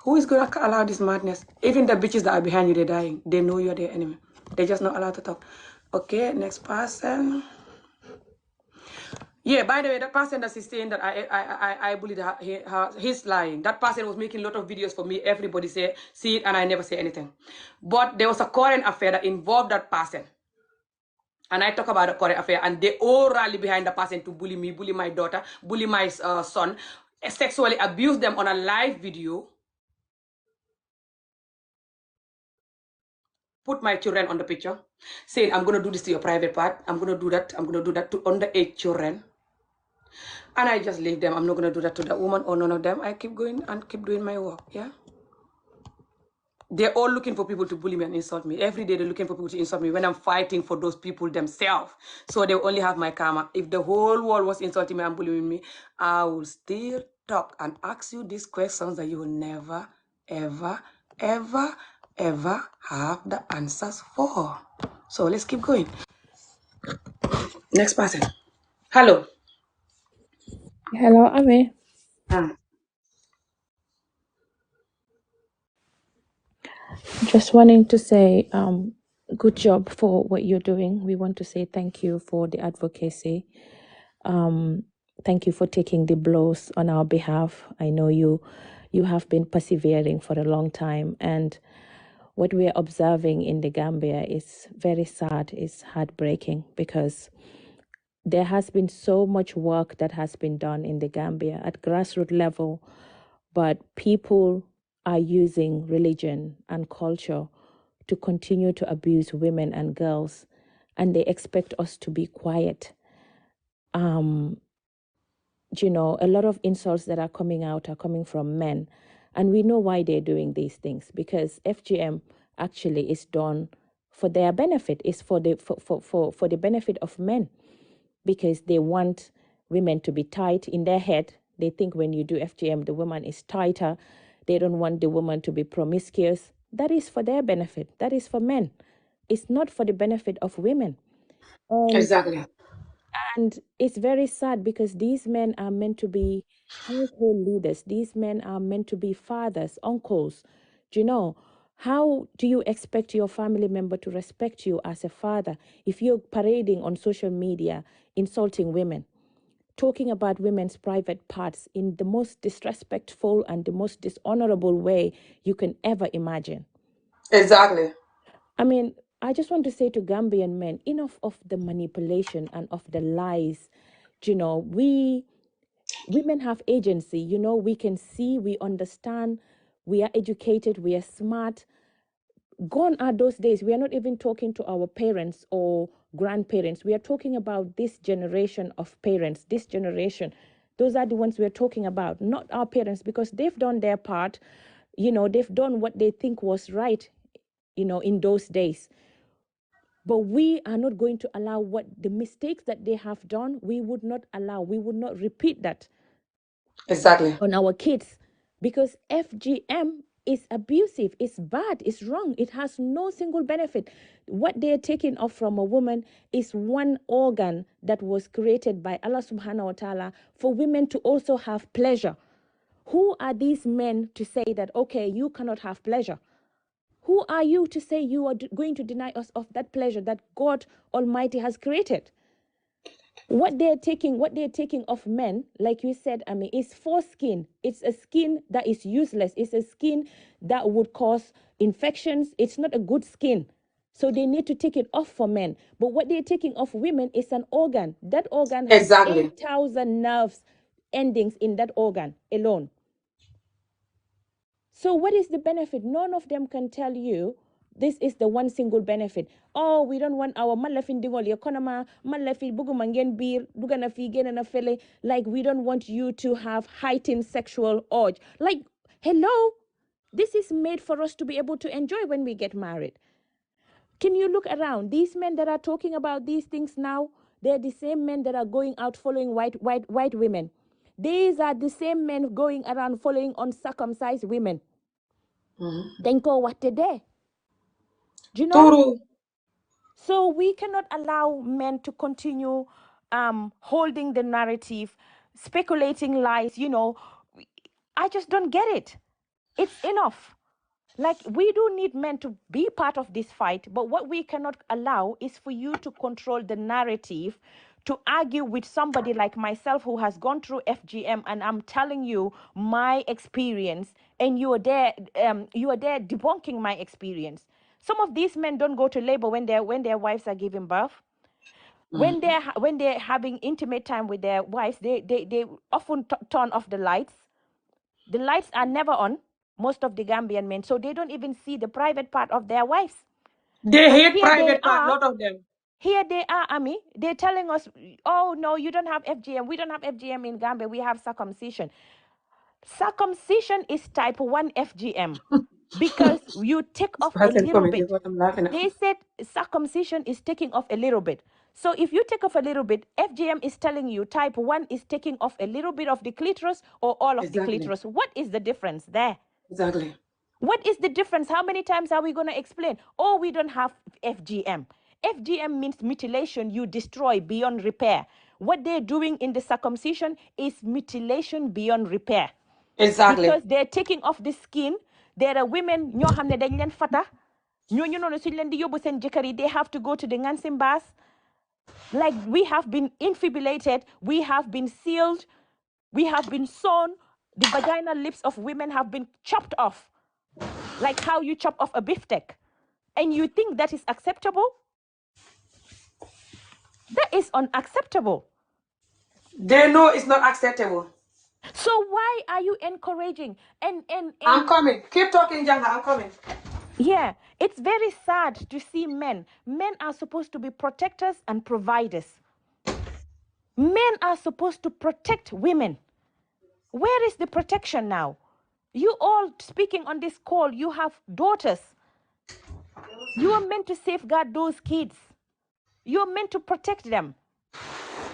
Who is going to allow this madness? Even the bitches that are behind you, they're dying. They know you're their enemy. They're just not allowed to talk. Okay, next person. Yeah, by the way, that person that is saying that I bullied her, he's lying. That person was making a lot of videos for me. Everybody see it, and I never say anything. But there was a current affair that involved that person. And I talk about the current affair, and they all rally behind the person to bully me, bully my daughter, bully my son, sexually abuse them on a live video. Put my children on the picture, saying, I'm going to do this to your private part. I'm going to do that. I'm going to do that to underage children. And I just leave them. I'm not going to do that to the woman or none of them. I keep going and keep doing my work, yeah? They're all looking for people to bully me and insult me. Every day they're looking for people to insult me when I'm fighting for those people themselves. So they only have my karma. If the whole world was insulting me and bullying me, I will still talk and ask you these questions that you will never, ever, ever, ever have the answers for. So let's keep going. Next person. Hello. Hello, Ame. Just wanting to say, good job for what you're doing. We want to say thank you for the advocacy. Thank you for taking the blows on our behalf. I know you have been persevering for a long time, and what we are observing in the Gambia is very sad, it's heartbreaking, because there has been so much work that has been done in the Gambia at grassroots level, but people are using religion and culture to continue to abuse women and girls, and they expect us to be quiet. A lot of insults that are coming out are coming from men, and we know why they're doing these things, because FGM actually is done for their benefit. It's for the benefit of men, because they want women to be tight in their head. They think when you do FGM, the woman is tighter. They don't want the woman to be promiscuous. That is for their benefit. That is for men. It's not for the benefit of women. Exactly. And it's very sad because these men are meant to be household leaders. These men are meant to be fathers, uncles. Do you know? How do you expect your family member to respect you as a father if you're parading on social media, insulting women, talking about women's private parts in the most disrespectful and the most dishonorable way you can ever imagine? Exactly. I mean, I just want to say to Gambian men, enough of the manipulation and of the lies. You know, women have agency. You know, we can see, we understand, we are educated, we are smart. Gone are those days. We are not even talking to our parents or grandparents. We are talking about this generation of parents, this generation. Those are the ones we are talking about, not our parents, because they've done their part. You know, they've done what they think was right, you know, in those days. But we are not going to allow what the mistakes that they have done, we would not allow, we would not repeat that Exactly. on our kids, because FGM is abusive, it's bad, it's wrong, it has no single benefit. What they're taking off from a woman is one organ that was created by Allah subhanahu wa ta'ala for women to also have pleasure. Who are these men to say that, okay, you cannot have pleasure? Who are you to say you are going to deny us of that pleasure that God Almighty has created? What they're taking of men, like you said, I mean, is foreskin. It's a skin that is useless. It's a skin that would cause infections. It's not a good skin. So they need to take it off for men. But what they're taking off women is an organ. That organ has Exactly. 8,000 nerves endings in that organ alone. So what is the benefit? None of them can tell you this is the one single benefit. Oh, we don't want our malafin dingol economy, malafi bugumangen bir, bugana fi na fele. Like, we don't want you to have heightened sexual urge. Like, hello, this is made for us to be able to enjoy when we get married. Can you look around? These men that are talking about these things now, they're the same men that are going out following white women. These are the same men going around following uncircumcised women. Then go what they do. Do you know? Turu. So we cannot allow men to continue holding the narrative, speculating lies. You know, I just don't get it. It's enough. Like, we do need men to be part of this fight, but what we cannot allow is for you to control the narrative, to argue with somebody like myself who has gone through FGM, and I'm telling you my experience, and you are there debunking my experience. Some of these men don't go to labor when their wives are giving birth. When they're having intimate time with their wives, they often turn off the lights. The lights are never on, most of the Gambian men, so they don't even see the private part of their wives. They And hate private part, lot of them. Here they are, Ami. They're telling us, oh, no, you don't have FGM. We don't have FGM in Gambia. We have circumcision. Circumcision is type 1 FGM because you take off a little bit. What I'm laughing at. They said circumcision is taking off a little bit. So if you take off a little bit, FGM is telling you type 1 is taking off a little bit of the clitoris or all of the clitoris. What is the difference there? Exactly. What is the difference? How many times are we going to explain? Oh, we don't have FGM. FGM means mutilation, you destroy beyond repair. What they're doing in the circumcision is mutilation beyond repair. Exactly. Because they're taking off the skin. There are women, ñoo xam ne dañ leen fata. ñooñu noonu suñ leen di yóbbu seen jëkkër yi, they have to go to the Ngansim Bass. Like, we have been infibrillated, we have been sealed, we have been sewn. The vaginal lips of women have been chopped off. Like how you chop off a beefsteak. And you think that is acceptable? That is unacceptable. They know it's not acceptable. So why are you encouraging? And I'm coming. Keep talking, Janga. I'm coming. Yeah, it's very sad to see men. Men are supposed to be protectors and providers. Men are supposed to protect women. Where is the protection now? You all speaking on this call, you have daughters. You are meant to safeguard those kids. You are meant to protect them.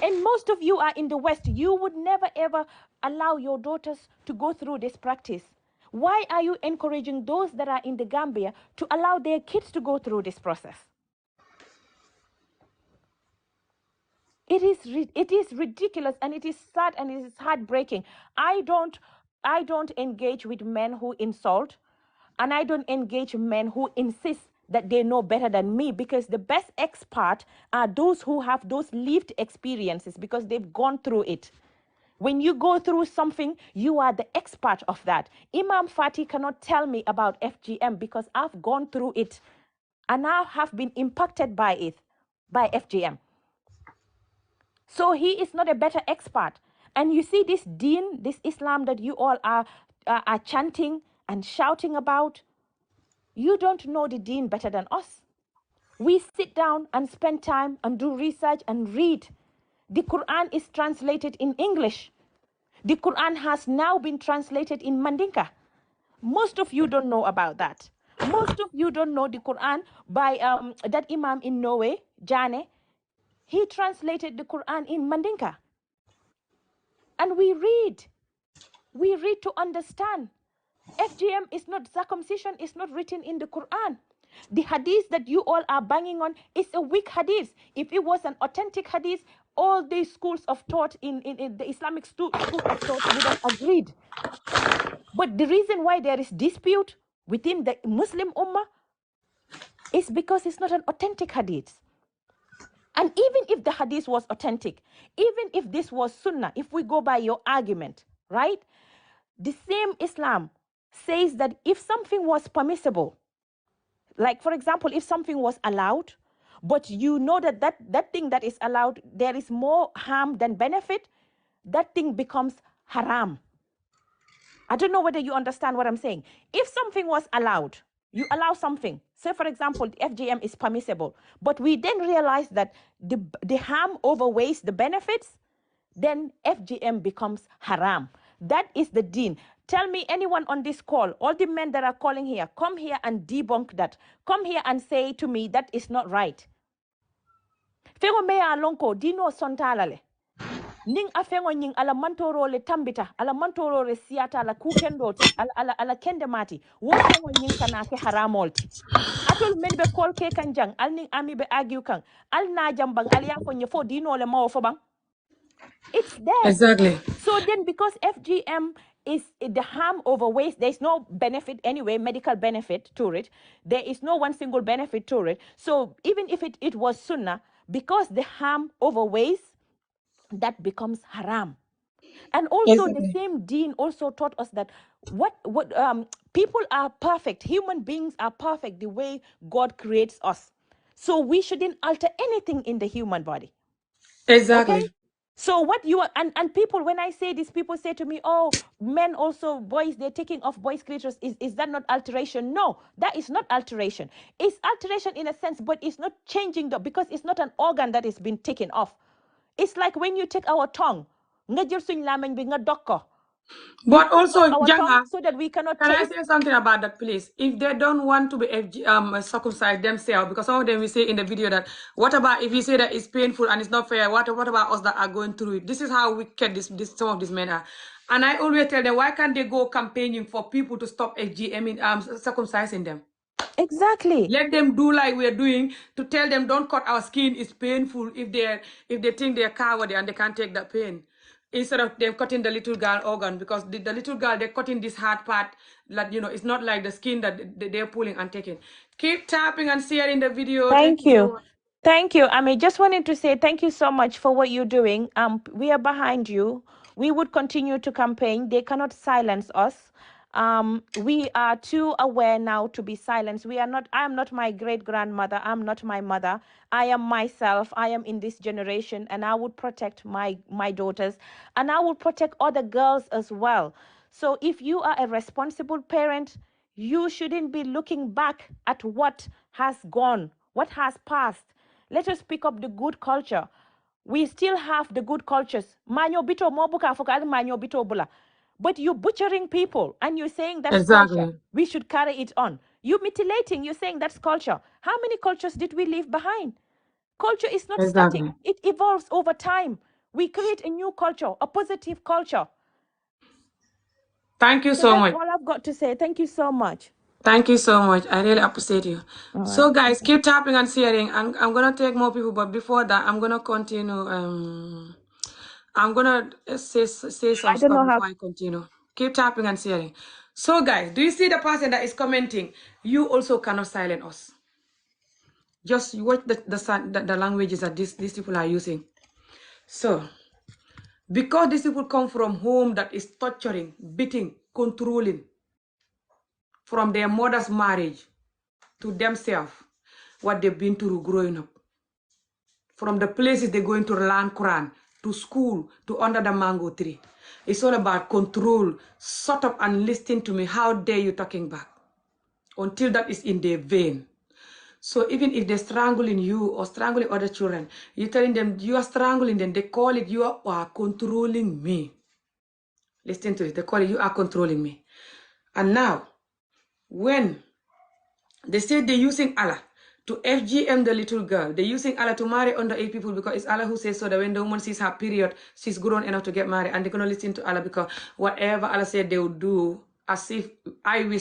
And most of you are in the West. You would never ever allow your daughters to go through this practice. Why are you encouraging those that are in the Gambia to allow their kids to go through this process? It is ridiculous, and it is sad, and it is heartbreaking. I don't engage with men who insult, and I don't engage men who insist that they know better than me, because the best expert are those who have those lived experiences, because they've gone through it. When you go through something, you are the expert of that. Imam Fati cannot tell me about FGM because I've gone through it and I have been impacted by it, by FGM. So he is not a better expert. And you see this deen, this Islam that you all are chanting and shouting about, you don't know the deen better than us. We sit down and spend time and do research and read. The Quran is translated in English. The Quran has now been translated in Mandinka. Most of you don't know about that. Most of you don't know the Quran by that Imam in Norway, Jane. He translated the Quran in Mandinka. And we read to understand. FGM is not, circumcision is not written in the Quran. The hadith that you all are banging on is a weak hadith. If it was an authentic hadith, all these schools of thought in the Islamic school of thought would have agreed. But the reason why there is dispute within the Muslim Ummah is because it's not an authentic hadith. And even if the hadith was authentic, even if this was sunnah, if we go by your argument, right? The same Islam says that if something was permissible, like for example, if something was allowed, but you know that thing that is allowed, there is more harm than benefit, that thing becomes haram. I don't know whether you understand what I'm saying. If something was allowed, you allow something. Say, for example, the FGM is permissible, but we then realize that the harm outweighs the benefits, then FGM becomes haram. That is the deen. Tell me, anyone on this call, all the men that are calling here, come here and debunk that. Come here and say to me that is not right. Fego meya lonko dino sontalale. Ning afengo nying ala mantoro le tambita, ala mantoro le siata ala kukendoti, ala kendemati. Wo fengo nying kana ke haramolti. Atol men be kol ke kanjang, al ning ami be argue kan, al na jambang, al ya fo nyefo dino le mawo fo bang. It's there. Exactly. So then, because FGM is the harm outweighs, there's no benefit anyway, medical benefit to it. There is no one single benefit to it. So even if it was sunnah, because the harm outweighs, that becomes haram. And also the same deen also taught us that people are perfect. Human beings are perfect the way God creates us. So we shouldn't alter anything in the human body. Exactly. Okay? So what you are, and people, when I say this, people say to me, oh, men also, boys, they're taking off boys' clitoris. Is that not alteration? No, that is not alteration. It's alteration in a sense, but it's not changing because it's not an organ that is been taken off. It's like when you take our tongue, nga jël suñ làmmiñ bi nga dog ko. But also, our tongue Janga, so that we cannot can I taste. say something about that, please? If they don't want to be circumcised themselves, because some of them will say in the video that, what about if you say that it's painful and it's not fair? What about us that are going through it? This is how wicked some of these men are. And I always tell them, why can't they go campaigning for people to stop circumcising them? Exactly. Let them do like we're doing, to tell them don't cut our skin, it's painful if they think they're coward and they can't take that pain. Instead of them cutting the little girl organ, because the little girl, they're cutting this hard part, like, it's not like the skin that they're pulling and taking. Keep tapping and sharing the video. Thank Thank you so you. much. Thank you. I mean, just wanted to say thank you so much for what you're doing. We are behind you. We would continue to campaign. They cannot silence us. We are too aware now to be silenced. I am not my great grandmother. I'm not my mother. I am myself. I am in this generation, and I would protect my daughters, and I will protect other girls as well. So if you are a responsible parent, you shouldn't be looking back at what has gone, what has passed. Let us pick up the good culture. We still have the good cultures. Manyo bito mobuka fokal manyo bito bula. But you're butchering people and you're saying that's culture. Exactly. We should carry it on. You're mutilating, you're saying that's culture. How many cultures did we leave behind? Culture is not static. Exactly. It evolves over time. We create a new culture, a positive culture. Thank you So so that's much. all I've got to say. Thank you so much. Thank you so much. I really appreciate you. All So right. guys, keep tapping and sharing. I'm gonna take more people, but before that, I'm gonna continue. I'm gonna say some I don't stuff know how. before I continue. Keep tapping and sharing. So guys, do you see the person that is commenting? You also cannot silence us. Just watch the languages that these people are using. So, because these people come from home that is torturing, beating, controlling, from their mother's marriage to themselves, what they've been through growing up. From the places they're going to learn Quran, to school, to under the mango tree. It's all about control. Shut up and listen to me. How dare you talking back? Until that is in their vein. So even if they're strangling you or strangling other children, you're telling them you are strangling them. They call it you are controlling me. Listen to it. They call it you are controlling me. And now, when they say they're using Allah to FGM the little girl, they're using Allah to marry underage people because it's Allah who says so that when the woman sees her period, she's grown enough to get married, and they're going to listen to Allah because whatever Allah said they would do, as if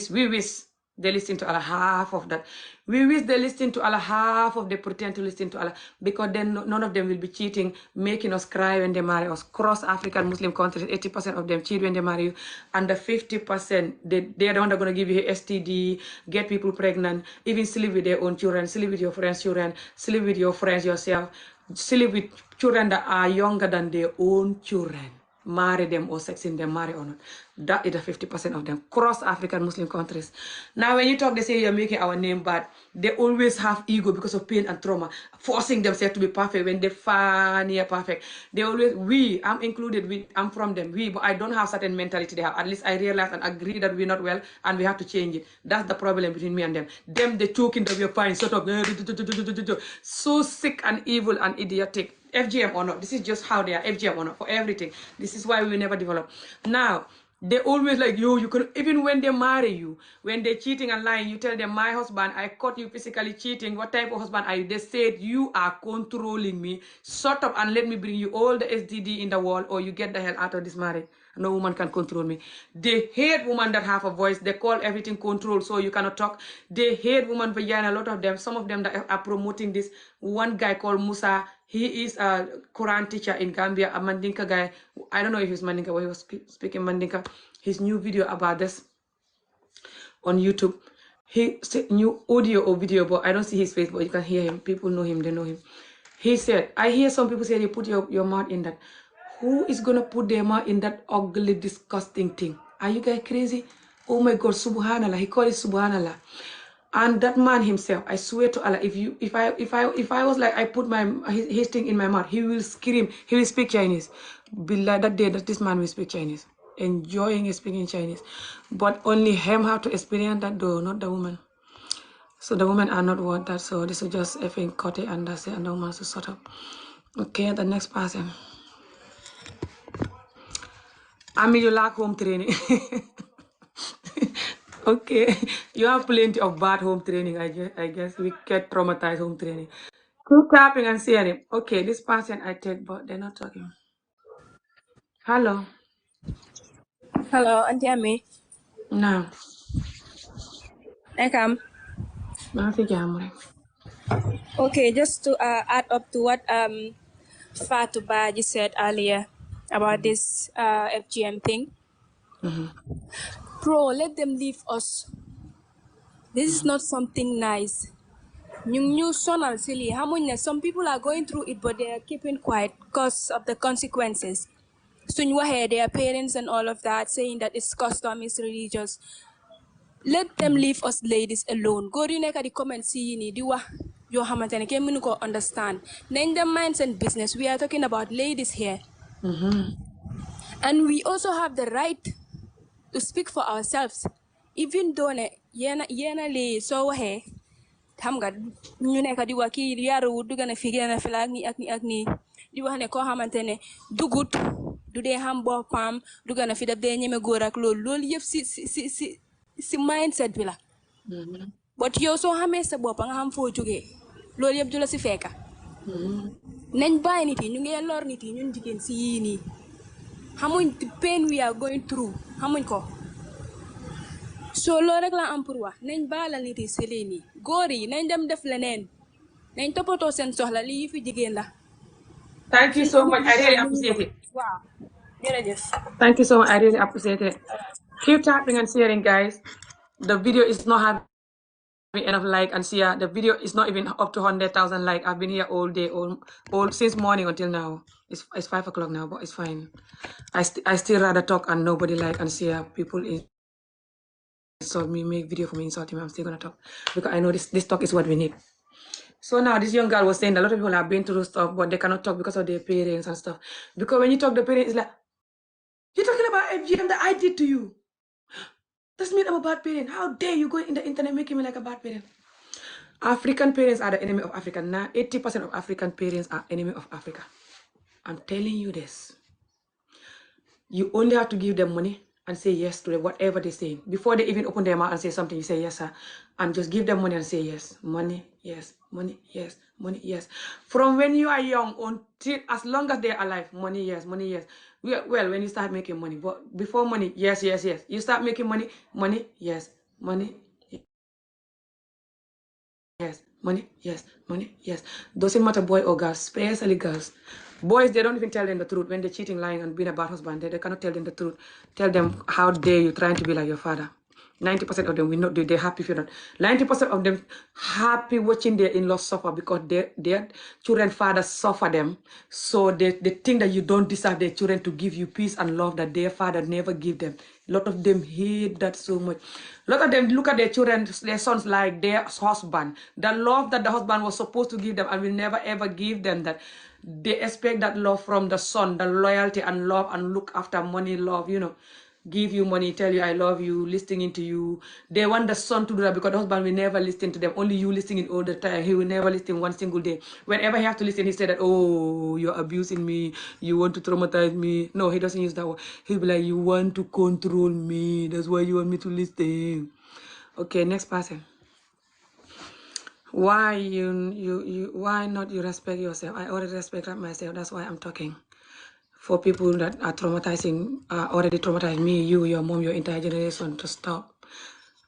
we wish they listen to Allah, half of that. We wish they listen to Allah, half of they pretend to listen to Allah, because then none of them will be cheating, making us cry when they marry us. Cross African Muslim countries, 80% of them cheat when they marry you, and the 50%, they're the one that are going to give you STD, get people pregnant, even sleep with their own children, sleep with your friends' children, sleep with your friends yourself, sleep with children that are younger than their own children. Marry them or sex in them, marry or not. That is the 50% of them. Cross African Muslim countries. Now when you talk, they say you're making our name bad. They always have ego because of pain and trauma, forcing themselves to be perfect when they're far near perfect. They always, I'm included, I'm from them, but I don't have certain mentality they have. At least I realize and agree that we're not well and we have to change it. That's the problem between me and them. Them, they talking that we're fine, sort of, so sick and evil and idiotic. FGM or not, this is just how they are, FGM or not, for everything. This is why we never develop. Now, they always like, you could, even when they marry you, when they're cheating and lying, you tell them, my husband, I caught you physically cheating. What type of husband are you? They said, you are controlling me. Shut up and let me bring you all the STD in the world, or you get the hell out of this marriage. No woman can control me. They hate women that have a voice. They call everything control, so you cannot talk. They hate women vagina, a lot of them. Some of them that are promoting this. One guy called Musa, he is a Quran teacher in Gambia, a Mandinka guy. I don't know if he's Mandinka, but he was speaking Mandinka. His new video about this on YouTube. He said new audio or video, but I don't see his face, but you can hear him. People know him, they know him. He said, I hear some people say you put your mouth in that. Who is gonna put their mouth in that ugly, disgusting thing? Are you guys crazy? Oh my God, subhanallah. He called it subhanallah. And that man himself, I swear to Allah, if I was like I put his thing in my mouth, he will scream. He will speak Chinese. Billah, that day that this man will speak Chinese, enjoying speaking Chinese, but only him have to experience that though, not the woman. So the women are not worth that. So this is just effing cut it and that's it, and the woman to sort up. Okay, the next person. I mean, you lack home training. Okay, you have plenty of bad home training. I guess we get traumatized home training. Keep tapping and sharing. Okay, this person I take, but they're not talking. Hello. Hello, Auntie Amy. No. Ekam. Okay, just to add up to what Fatu Baji said earlier about this FGM thing. Bro, let them leave us. This is not something nice. New sonal silly. Some people are going through it, but they are keeping quiet because of the consequences. Soon you hear their parents and all of that saying that it's custom, it's religious. Let them leave us ladies alone. Go to the comments see ni diwa yo hamantene ke munu ko understand. Name them minds and business. We are talking about ladies here. And we also have the right to speak for ourselves. Even though yena le so he xam nga ñu nekk di wax kii yaru du gën a fi gën a fi la ak ni di wax ne koo xamante ne dugut du dee xam boppam du gën a fi def dee ñeme góor ak loolu yëpp si mindset bi la but yow soo xamee sa bopp nga xam foo jógee loolu yëpp du la si fekka nañ bàyyi nit yi ñu ngi lor nit yi ñun jigéen si yii nii xamuñ the pain we are going through xamuñ ko so loolu rek la am pour wax nañ baalal nit yi si lii nii góor yi nañ dem def leneen nañ toppatoo seen soxla lii fi jigéen la. Thank you so much. I really appreciate it. Wow. Jërëjëf. Thank you so much. I really appreciate it. Keep tapping and sharing, guys. The video is not having enough like and share. The video is not even up to 100,000 like. I've been here all day, all since morning until now. It's 5 o'clock now, but it's fine. I still rather talk and nobody like and share. People insult me, make video for me insulting me. I'm still gonna talk because I know this talk is what we need. So now this young girl was saying that a lot of people have been through stuff, but they cannot talk because of their parents and stuff. Because when you talk, the parents is like, you're talking about FGM that I did to you. Doesn't mean I'm a bad parent. How dare you go in the internet making me like a bad parent? African parents are the enemy of Africa. Now 80% of African parents are enemy of Africa. I'm telling you this. You only have to give them money and say yes to whatever they say. Before they even open their mouth and say something, you say yes, sir. And just give them money and say yes. Money, yes, money, yes, money, yes. From when you are young until as long as they're alive, money, yes, money, yes. Well, when you start making money. But before money, yes, yes, yes. You start making money, money, yes, money, yes, money, yes, money, yes. Doesn't matter boy or girl, especially girls. Boys, they don't even tell them the truth. When they're cheating, lying, and being a bad husband, they cannot tell them the truth. Tell them, how dare you trying to be like your father. 90% of them will not do. They're happy if you're not. 90% of them happy watching their in-laws suffer because their children fathers suffer them. So they think that you don't deserve their children to give you peace and love that their father never give them. A lot of them hate that so much. A lot of them look at their children, their sons like their husband. The love that the husband was supposed to give them and will never ever give them that. They expect that love from the son, the loyalty and love and look after money, love, give you money, tell you I love you, listening to you. They want the son to do that because the husband will never listen to them. Only you listening all the time. He will never listen one single day. Whenever he have to listen, he said that, oh, you're abusing me. You want to traumatize me. No, he doesn't use that word. He'll be like, you want to control me. That's why you want me to listen. Okay, next person. Why why not you respect yourself? I already respect myself. That's why I'm talking. For people that are already traumatized me, you, your mom, your entire generation to stop.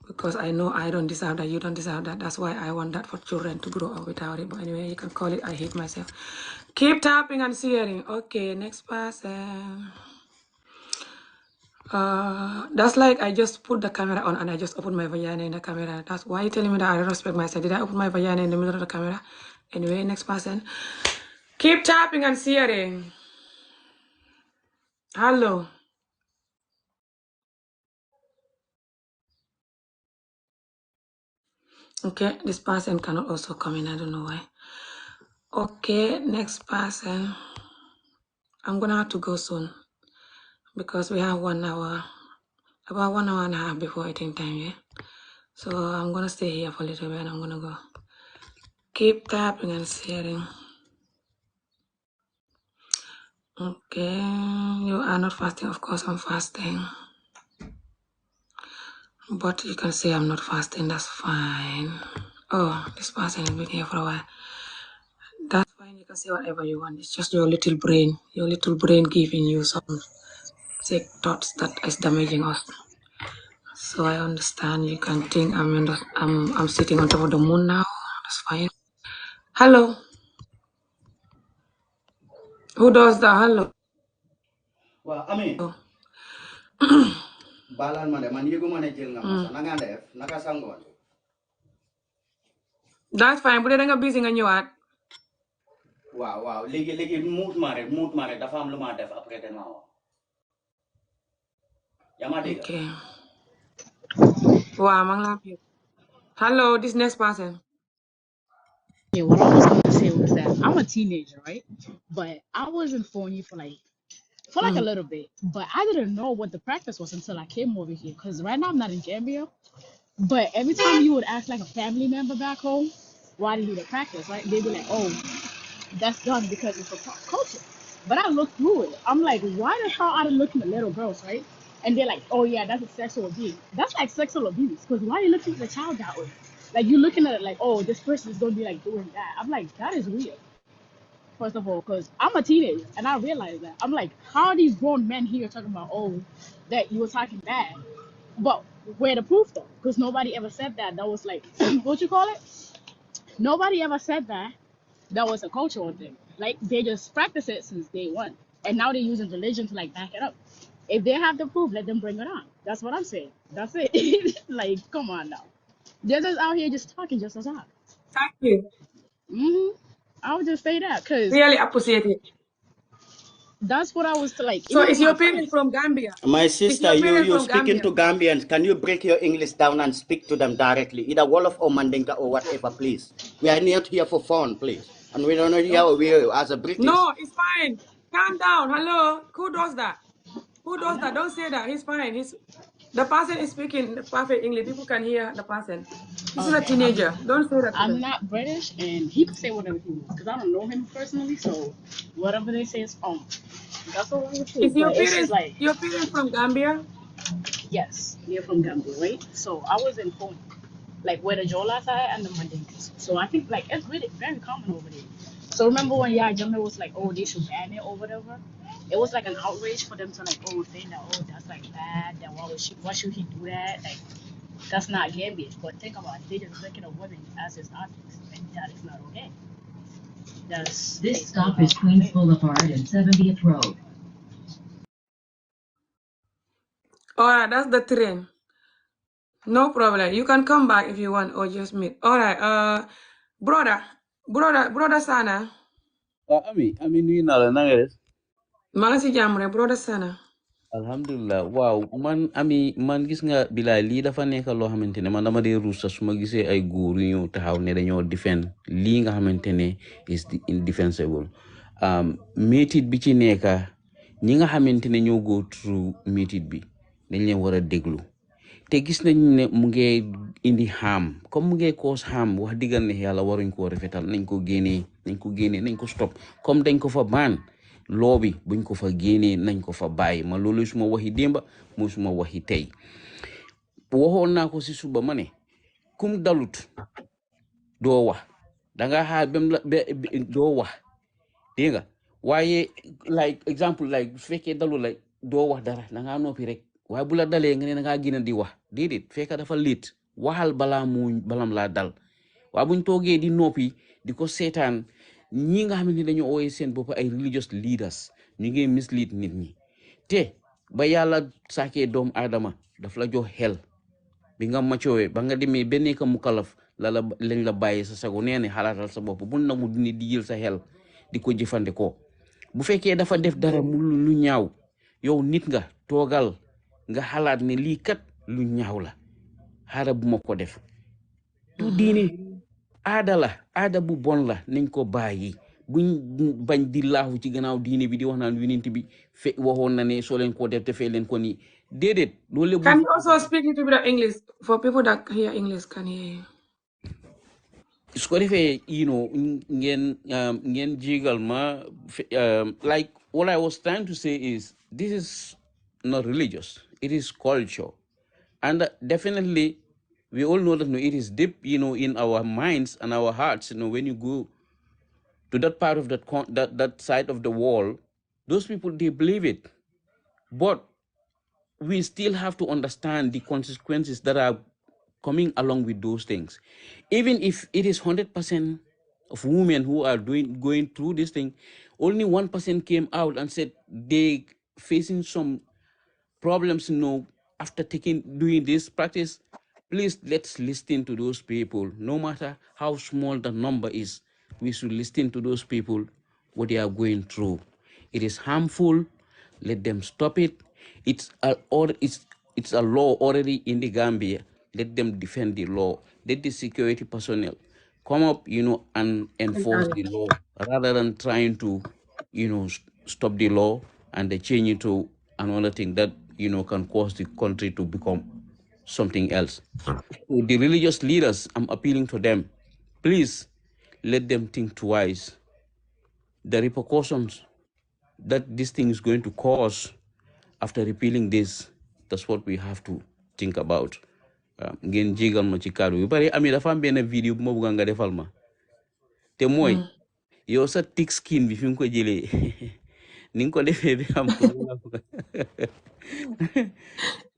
Because I know I don't deserve that, you don't deserve that. That's why I want that for children to grow up without it. But anyway, you can call it I hate myself. Keep tapping and sharing. Okay, next person. That's like I just put the camera on and I just opened my vagina in the camera. That's why you telling me that I don't respect myself. Did I open my vagina in the middle of the camera? Anyway, next person. Keep tapping and sharing. Hello. Okay, this person cannot also come in. I don't know why. Okay, next person. I'm gonna have to go soon because we have 1 hour, about 1 hour and a half before eating time, yeah? So I'm gonna stay here for a little bit and I'm gonna go. Keep tapping and sharing. Okay, you are not fasting. Of course, I'm fasting. But you can say I'm not fasting, that's fine. Oh, this person has been here for a while. That's fine, you can say whatever you want. It's just your little brain giving you some sick thoughts that is damaging us. So I understand you can think I'm sitting on top of the moon now. That's fine. Hello. Who does that? Hello. Well, I mean, balan man man yego man jël nga ma sa nga def naka sangoon. That's fine. Bu dee nga busy nga ñëwaat. Waaw léegi muut ma rek dafa am lu ma def après dama wax. Yaa ma dégg. Okay. Wow, maa ngi laa fi. Hello, this next person. Yeah, what I was gonna say was that I'm a teenager, right? But I was in Phoney for like a little bit, but I didn't know what the practice was until I came over here. Because right now I'm not in Gambia, but every time you would ask like a family member back home, why do you do the practice, right? They'd be like, oh, that's done because it's a culture. But I looked through it. I'm like, why the hell are they looking at little girls, right? And they're like, oh yeah, that's a sexual abuse. That's like sexual abuse. Because why are you looking at the child that way? Like you're looking at it like, oh, this person is gonna be like doing that. I'm like, that is weird. first of all, because I'm a teenager and I realized that. I'm like, how are these grown men here talking about, oh, that you were talking bad? But where the proof though? Because nobody ever said that. That was like, what you call it? Nobody ever said that. That was a cultural thing. Like they just practice it since day one, and now they're using religion to like back it up. If they have the proof, let them bring it on. That's what I'm saying. That's it. Like, come on now. They're just out here just talking just as hard. Thank you. I would just say that because Really appreciate it. that's what I was to like. So Even is with my your parents friends. from Gambia? My Is sister, your parents you from speaking Gambia? to Gambians. Can you break your English down and speak to them directly? Either Wolof or Mandinka or whatever, please. We are not here for fun, please. And we don't know here Okay. we as a British. No, it's fine. Calm down. Hello. Who does that? Who does that? Don't say that. He's fine. The person is speaking the perfect English. People can hear the person. This is a Okay, teenager. Don't say that to I'm them. not British, and he could say whatever he wants because I don't know him personally. So whatever they say is that's all I would say. Is But it's just like, your parents from Gambia? yes, they're from Gambia, right? So I was informed, like where the Jolas are and the Mandinkas. So I think like it's really very common over there. So remember when Yaya Jammeh was like, oh, they should ban it or whatever? It was like an outrage for them to like, oh, say that, oh, that's like bad. That why should he do that? Like that's not Gambian. But think about it, they just looking at women as his objects, and that is not okay. This stop is Queens Boulevard and 70th Road. Alright, that's the train. No problem. You can come back if you want or just meet. Alright, brother Sana. Ami nuyu naa la na nga def. maa ngi si jàmm rek brother Sana. Alhamdulillah waaw man gis nga bilaay lii dafa nekk loo xamante ne man dama dee ruus sax su ma gisee ay góor yu ñëw taxaw ne dañoo defend lii nga xamante ne is indefensible métit bi ci nekka ñi nga xamante ne ñoo go through métit bi dañ leen war a déglu te gis nañ ne mu ngi indi harm comme mu ngi cause harm wax diggal ne yàlla waruñ koo rafetal nañ ko stop comme dañ ko fa baan loo bi buñ ko fa génnee nañ ko fa bàyyi ma loolu suma waxi démba mooy suma waxi tey waxoon naa ko si suba ma ne kum dalut doo wax danga xaar bem la doo wax dégg nga waaye like example like su fekkee dalu la doo wax dara dangaa noppi rek waaye bu la dalee nga ne dangaa gën a di wax déedéet fekk dafa liit waxal balam laa dal waaye buñ toogee di noppi di ko seetaan ñi nga xamante ni dañoo ooyee seen bopp ay religious leaders ñu ngi mislead nit ñi te ba yàlla saakee doomu aadama daf la jox xel bi nga macoowee ba nga demee ba nekk mu kalaf lañ la bàyyi sa sago nee ne xalaatal sa bopp bu nangu dini di jël sa xel di ko jëfandikoo bu fekkee dafa def dara mu lu ñaaw yow nit nga toogal nga xalaat ne lii kat lu ñaaw la xaaral bu ma ko def du diine aada bu bon la nañ ko bàyyi buñ bañ di laaxu ci gannaaw diine bi di wax naan winint bi waxoon na ne soo leen ko def te fee leen ko nii déedéet loolu Can you also speak a little bit of English for people that hear English can hear you? su ko defee ngeen jigal ma like what I was trying to say is this is not religious, it is culture, and definitely we all know that it is deep in our minds and our hearts. When you go to that part of that side of the wall, those people, they believe it, but we still have to understand the consequences that are coming along with those things. Even if it is 100% of women who are going through this thing, only 1% came out and said they facing some problems after doing this practice. Please, let's listen to those people. No matter how small the number is, we should listen to those people, what they are going through. It is harmful. Let them stop it. It's a law already in the Gambia. Let them defend the law. Let the security personnel come up, and enforce the law rather than trying to, stop the law and they change it to another thing that, can cause the country to become something else. The religious leaders, I'm appealing to them. Please let them think twice. The repercussions that this thing is going to cause after repealing this, that's what we have to think about. Ngeen jigal ma ci kàddu yu bari ami dafa am benn vidéo bu ma bëgg nga defal ma te mooy yow sa thick skin bi fi nga ko jëlee ni nga ko defee bi am problème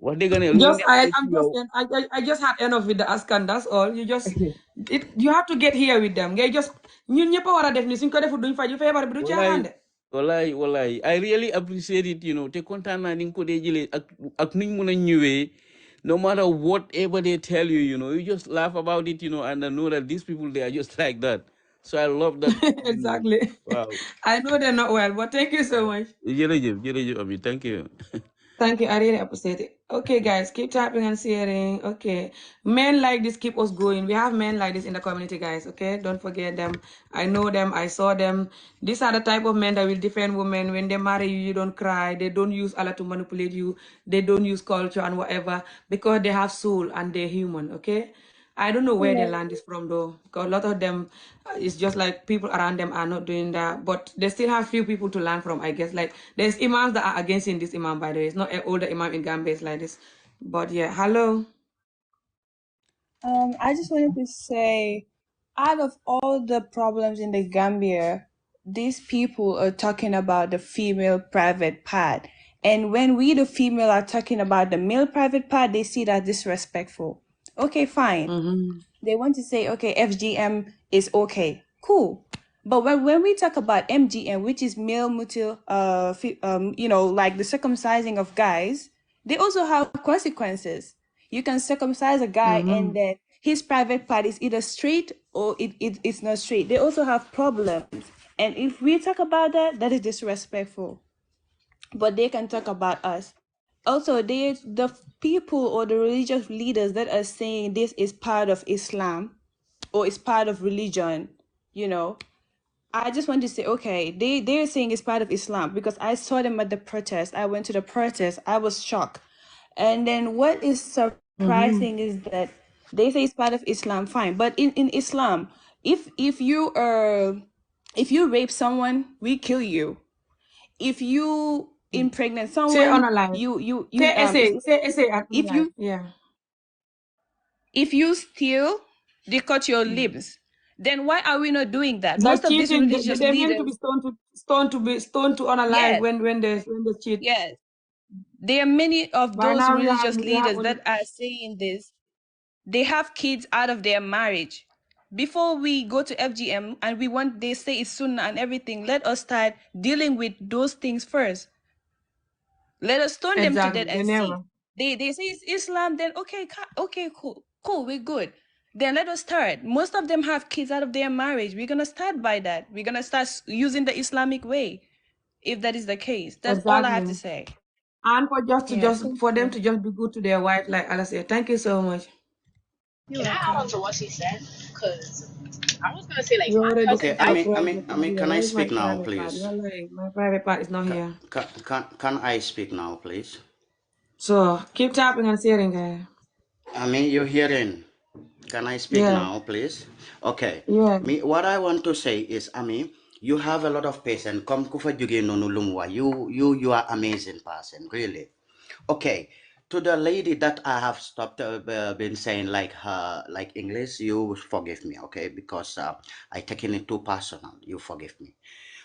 wax dëgg ne lu Just neex la ci I'm just yow I just had enough with the askan. That's all. You have to get here with them. Ngay just ñun ñëpp a war a def ni suñ ko defut duñ faju feebar bi du caaxaan de. wallahi I really appreciate it, te kontaan naa ni nga ko dee jëlee ak nuñ mun a ñëwee no matter whatever they tell you, you just laugh about it, and I know that these people, they are just like that. So I love that. Exactly. Wow. I know they're not well, but thank you so much. Jërëjëf Ami, thank you. Thank you. I really appreciate it. Okay, guys, keep tapping and sharing. Okay. Men like this keep us going. We have men like this in the community, guys. Okay. Don't forget them. I know them. I saw them. These are the type of men that will defend women. When they marry you, you don't cry. They don't use Allah to manipulate you. They don't use culture and whatever because they have soul and they're human. Okay. I don't know where they land is from though, because a lot of them, it's just like people around them are not doing that, but they still have few people to learn from, I guess. Like there's imams that are against in this imam, by the way. It's not an older imam in Gambia, it's like this. But yeah, hello. I just wanted to say, out of all the problems in the Gambia, these people are talking about the female private part. And when we, the female, are talking about the male private part, they see that disrespectful. Okay, fine. They want to say, okay, FGM is okay. Cool. But when we talk about MGM, which is male mutil, like the circumcising of guys, they also have consequences. You can circumcise a guy and then his private part is either straight or it's not straight. They also have problems. And if we talk about that, that is disrespectful. But they can talk about us. Also, the people or the religious leaders that are saying this is part of Islam or is part of religion, I just want to say, okay, they're saying it's part of Islam because I saw them at the protest. I went to the protest. I was shocked. And then what is surprising is that they say it's part of Islam, fine. But in Islam, if you rape someone, we kill you. If you impregnate Say someone, unalive. you Say essay. Say essay at if unalive. you Yeah. if you steal, they cut your limbs. Then why are we not doing that? That's Most of these cheating. religious They're meant to be leaders, stoned to unalive yes, when they cheat. yes. There are many of By those now religious we have leaders only that are saying this. They have kids out of their marriage. Before we go to FGM and they say it's sunnah and everything, let us start dealing with those things first. Let us stone them to exactly. death They and see. never. They say it's Islam, then okay, cool, we're good. Then let us start. Most of them have kids out of their marriage. We're gonna start by that. We're gonna start using the Islamic way, if that is the case. That's all I have to Exactly. say. And Yeah, thank for them you. to just be good to their wife, like Allah said. Thank you so much. Can I add on to what she said? Because I was gonna say like You my already cousin Okay, said my died. private part here. Can I Where is my speak now, private part? please? You're like, my private part is not Can, here. can I speak now, please? So keep tapping and sharing, guys. You're hearing. Can I speak Yeah. now, please? Okay. Yeah. What I want to say is, you have a lot of patience. Come kufa juge nonu lumwa. You are amazing person, really. Okay. To the lady that I have stopped been saying like English, you forgive me, okay? Because I taken it too personal. You forgive me.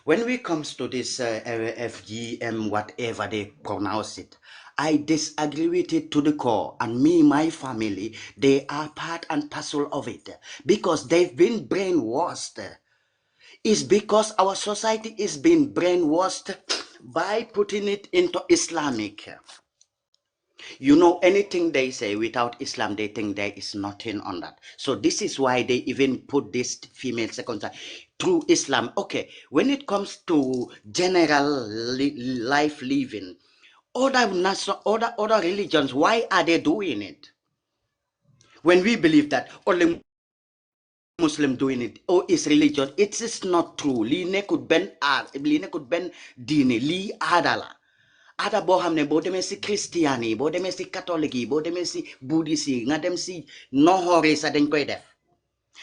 When we comes to this FGM, whatever they pronounce it, I disagree with it to the core. And me, my family, they are part and parcel of it because they've been brainwashed. It's because our society is being brainwashed by putting it into Islamic. Anything they say without Islam, they think there is nothing on that. So this is why they even put this female circumcision through Islam. Okay, when it comes to general life living, other religions, why are they doing it? When we believe that only Muslim doing it or is religion, it is not true. Li nekut ben art, li nekut ben dine, li adala. Ada boo xam ne boo demee si christian yi boo demee si catholique yi boo demee si bouddhiste yi nga dem si noxoor yi sax dañ koy def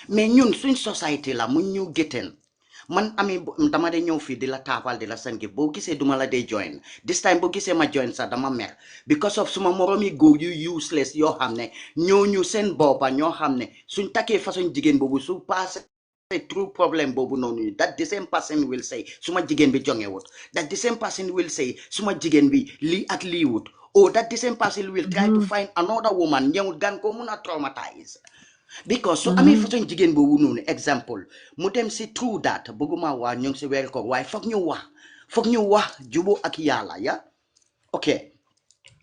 mais ñun suñ society la mu ñu gétteen man dama de ñëw fii di la taafal di la sangi boo gisee duma la dee join this time boo gisee ma join sax dama mer because of suma moromi góor yu useless yoo xam ne ñooñu seen boppa ñoo xam ne suñ takkee façon jigéen boobu su paase a true problem bobu nonu, that the same person will say suma jigen bi jonge wut, that the same person will say suma jigen bi li ak li wut, or that the same person will try to find another woman ñew gan ko muna traumatize. Because so ami façon jigen bobu nonu example mu dem si true that bëgguma wa ñu ci wër ko way fokk ñu wax jubo ak yalla ya. Okay,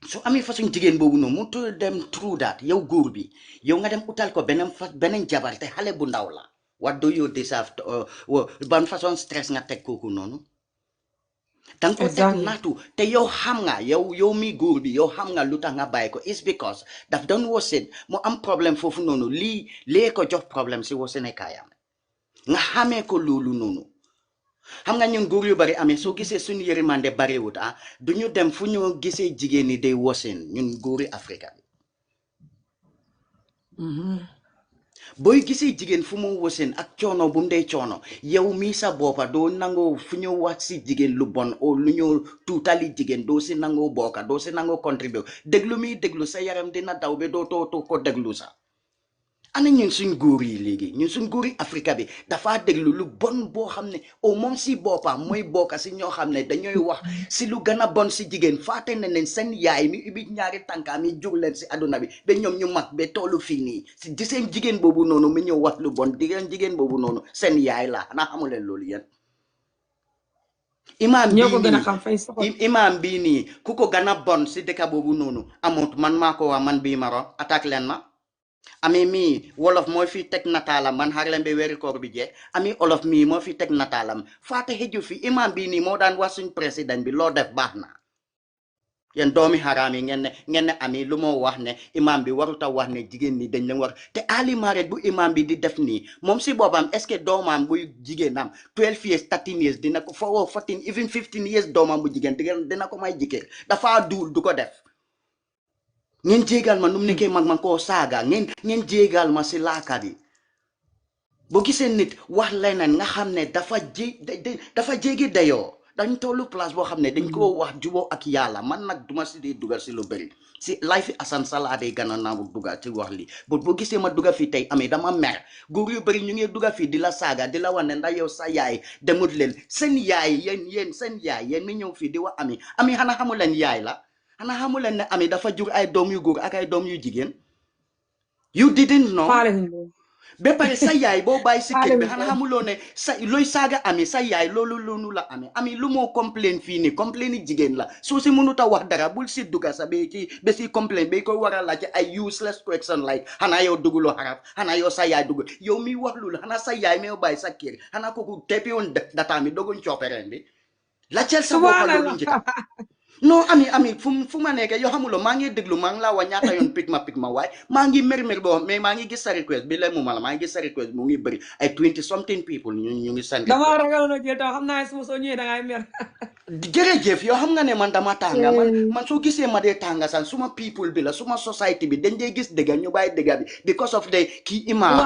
so ami façon jigen bobu no mu to dem through that yow goor bi yow nga dem utal ko benen jabar te xale bu ndaw la. What do you deserve ban façon stress nga tek koku nonu dang ko tek natu te yow xam nga yow mi goor bi yow xam nga lutax nga bay ko is because daf don wosen mo am problème fofu nonu li ko jox problème si wosene kayam nga xamé ko lolu nonu. Xam nga ñun goor yu bari amé so gisé suñu yërmande bari wut duñu dem fu ñu gisé jigéen ni day wosen ñun goori Afrika boy gisé jigéen fu mu wosen ak ciono bu ndey ciono yow mi sa bopa do nango fu ñu wax ci jigéen lu bon o lu ñu tutali jigéen do ci nango boka do ci nango contribuer deglu sa yaram dina daw be do to ko deglu sa. Ana ñun suñ goor yi légui ñun suñ goor yi Afrika bi dafa déglu lu bon bo xamné o mom si bopa moy boka si ño xamné dañoy wax si lu gëna bon si jigen faté nañ sen yaay mi ubi ñaari tankam yi jog leen si aduna bi be ñom ñu mag be tolu fini si di sen jigen bobu nonu mi ñew wax lu bon digeen jigen bobu nonu sen yaay la na xamulen lolu yeen imam bi ni kuko gëna bon si deka bobu nonu amut man mako wa man bi maro attaque len ma. Ami mi wolof mo fi tek natalam man harlem be wéri koor bi je ami olof mi mo fi tek natalam faté heju fi imam bi ni mo daan wax suñ président bi lo def baxna yen doomi haram yi ngeen ne ami lu mo wax ne imam bi waruta wax ne jigen ni dañ leen war te ali maret bu imam bi di def ni mom si bobam est ce que doomam bu jigenam 12 years 13 years dina ko 14 even 15 years doomam bu jigen dina ko may jikër dafa dul du ko def. Ngeen jégal ma num nekkee mag man ko saga ngeen jégal ma si laakari bo gisee nit wax leneen nga xamne dafa jégi dayo dañ tollu place bo xamne dañ ko wax jubo ak yalla man nak duma ci di dugal ci lu bari si life asan sala day gana na bu dugal ci wax li bo gisee ma duga fi tay amé dama mer goor yu bari ñu ngi duga fi di la saga di la wane nda yow sa yaay demut len sen yaay yeen sen yaay yeen mi ñew fi di wa ami xana xamul len yaay la. Ana xamulen ne ami dafa jur ay dom yu goor ak ay dom yu jigen you didn't know be pare sa yaay bo bay ci kër bi xana xamulone sa loy saga ami sa yaay lolu la ami lu mo complain fi ni complain jigen la so ci mënuta wax dara bul ci duga sa be ci be ci complain be ko wara la ci ay useless question like xana yow dugulo haraf xana yow sa yaay dugul yow mi wax lu xana sa yaay me bay sa kër xana ko ku tepi won data mi dogon cioperen bi la cel sa bokal lolu njita. No ami fu ma nekk yo xamulo ma ngi deglu ma ngi la wa ñaata yon pick ma way ma ngi mer bo mais ma ngi gis sa request bi le mu mala ma ngi gis sa request mu ngi bari ay 20 something people ñu ngi sandi dama ragal no jël taw xamna su so ñëw da ngay mer jërëjëf yo xam nga ne man dama tanga man so gisee ma dee tanga san suma people bi la suma society bi dañ dee gis dëgga ñu bàyyi dëgga bi because of the ki imam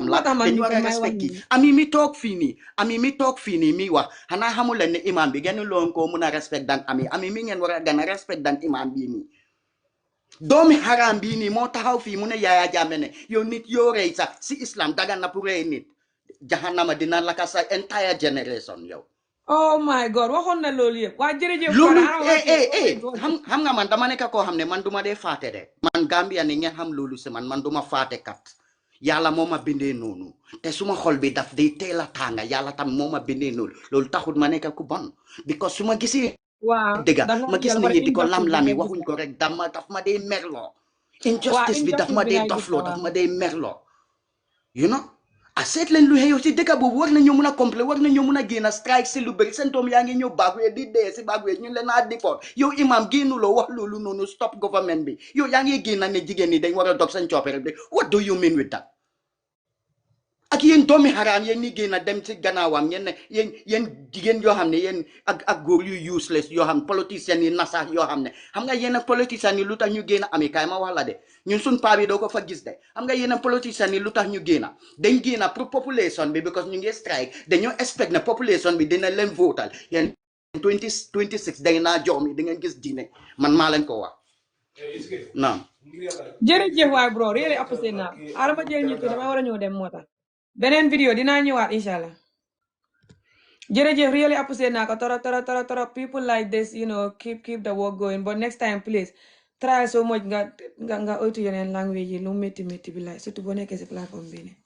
la dañu war a respect ami mi toog fii nii mi wax xanaa xamul leen ne imam bi genn loon ko mun a respect dan ami mi ngeen war a gën a respect dan imam bii nii doomi haram bii nii moo taxaw fii mu ne Yaya Jammeh ne yow nit yoo rey sax si islam dagan na pour rey nit jahannama dina laka sa entire generation yow. Oh my God waxoon na loolu yëpp waa jërëjëf loolu xam nga man dama nekk koo xam ne man duma dee faate de man Gambia ni ngeen xam loolu si man duma faate kat yàlla moo ma bindee noonu te suma xol bi daf day teel a tànga yàlla tam moo ma bindee noonu loolu taxut ma nekk ku bon because su ma gisee dëgga ma gis nit ñi di ko lam-lami waxuñ ko rek daf ma dee merloo injustice bi daf ma dee dofloo daf ma dee merloo you know seet leen lu xew ci dëkk boobu war nañu mun a complet war nañu mun a génn strike si lu bëri seen doom yaa ngi ñëw baaguwee di dee si baaguwee ñu leen a deport yow imam génnuloo wax loolu noonu stop government bi yow yaa ngi génn ne jigéen ñi dañ war a dog seen coopere bi what do you mean with that ak yéen doomi haram yéen ñi génn dem ci gannaawam yéen jigéen yoo xam ne yéen ak góor yu useless yoo xam politiciens yi nasax yoo xam ne xam nga yéen politiciens yi lu tax ñu génn ami kaay ma wax la de ñun suñ paa bi doo ko fa gis de xam nga yéen politiciens yi lu tax ñu génn dañ génn pour population bi because ñu ngi strike dañoo expect ne population bi dina leen votal yéen 2026 dañ naa jox mi di ngeen gis diine man maa leen ko wax naam jërëjëf waay bro really appreciate naa arama jël ñu dama war a ñëw dem moo tax beneen video dinaa ñëwaat inshallah. Jërëjëf, really appreciate naa ko torop people like this, you know, keep the work going, but next time please try so much nga oytu yeneen language yi lu métti bi lay surtout boo nekkee si plateforme bi nii.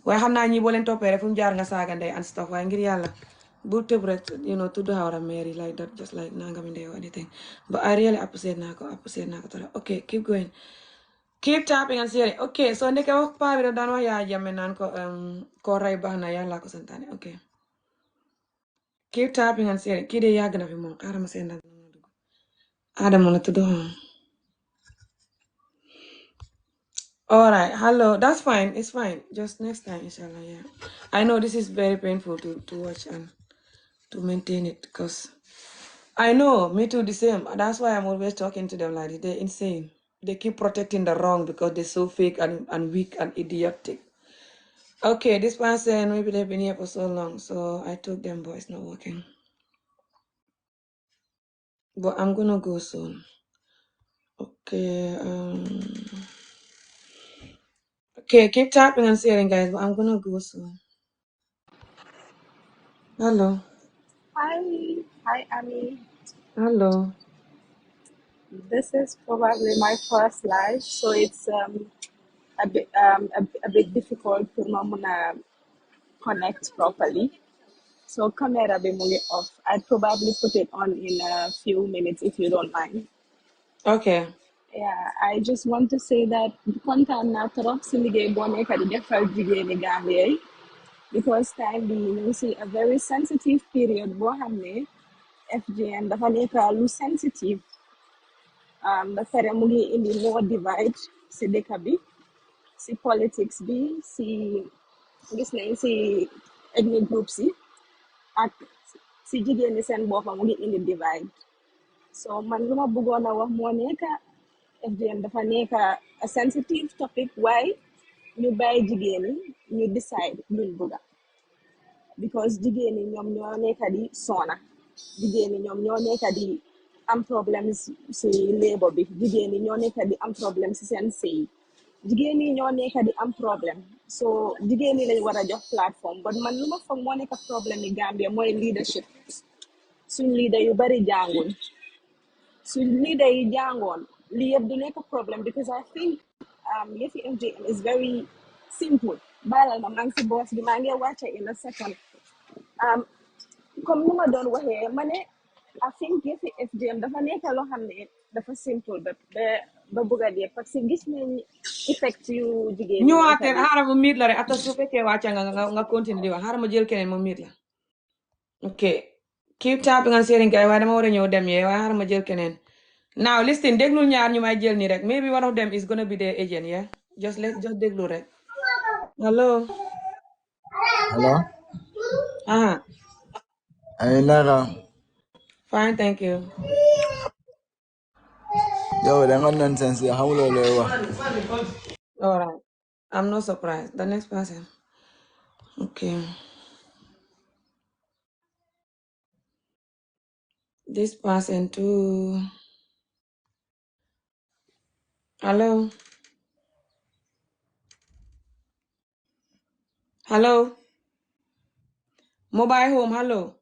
waaye xam naa ñi boo leen toppee rek fu mu jaar nga saaga ndey and stuff waaye ngir yàlla bu tëb rek you know tudd Hawara Mary like that just like nangami ndey or anything, but I really appreciate naa ko torop. Okay, keep going, keep tapping and sharing. Okay, so ndeke wax paa bi daan wax yaa jame naan ko rey baax na yàlla ko santaane. Okay, keep tapping and sharing. Kii de yàgg na fi moom xaaral ma seen Adama la tudd. All right, hello, that's fine, it's fine, just next time inshallah. Yeah, I know this is very painful to watch and to maintain it because I know, me too, the same. That's why I'm always talking to them like this. They're insane. They keep protecting the wrong because they're so fake and weak and idiotic. Okay, this person, maybe they've been here for so long, so I took them, but it's not working. But I'm gonna go soon. Okay, okay, keep tapping and sharing, guys, but I'm gonna go soon. Hello. Hi, Ami. Hello. This is probably my first live, so it's a bit difficult to connect properly. So camera be moving off. I'd probably put it on in a few minutes if you don't mind. Okay. Yeah, I just want to say that content na trop si liggéey boo nekk di defal jigéeni Gambia yi, because time bi ñu ngi si a very sensitive period boo xam ne FGM dafa nekk lu sensitive. Ba pare mu ngi indi more divide si dëkk bi, si politics bi, si gis nañ si ethnic groups yi ak si jigéen ñi seen boppa mu ngi indi divide. So man lu ma bëggoon a wax moo nekk FGM dafa nekk a sensitive topic, waaye ñu bàyyi jigéen ñi ñu decide luñ bëgga, because jigéen ñi ñoom ñoo nekk di sona, jigéen ñi ñoom ñoo nekk di am problème si labor bi, jigéen ñi ñoo nekk di am problème si seen sëy, jigéen ñi ñoo nekk di am problème, so jigéen ñi lañ war a jox plateforme. But man lu ma foog moo nekk problème yi Gambia mooy leadership. Suñ leader yu bari jànguñ, suñ leader yi jàngoon lii yëpp du nekk problème, because I think yëfi FGM is very simple. Baalal ma maa ngi si boss bi maa ngi wàcce in a second. Comme ni ma doon waxee ma ne I think yëfi FGM dafa nekk loo xam ne dafa simple ba bugg a dee, parce que gis nañ effect yu jigéen ñi nekk ñëwaateen di. xaaral ma miit la rek ata su fekkee wàcca nga continue di wax xaaral ma jël keneen ma miit la. Ok, keep tapping and sharing kay waaye dama war a ñëw dem yee waaye xaaral ma jël keneen. Now listen, déglul ñaar ñu may jël nii rek, maybe one of them is gonna be their agent, yeah, just déglu rek. Hello. Hello. Ay naka. Fine, thank you. Yow da nga nonsense ya xamuloo looy wax. All right, I'm not surprised. The next person. Okay. This person too. Hello. Hello. Mobile home, hello.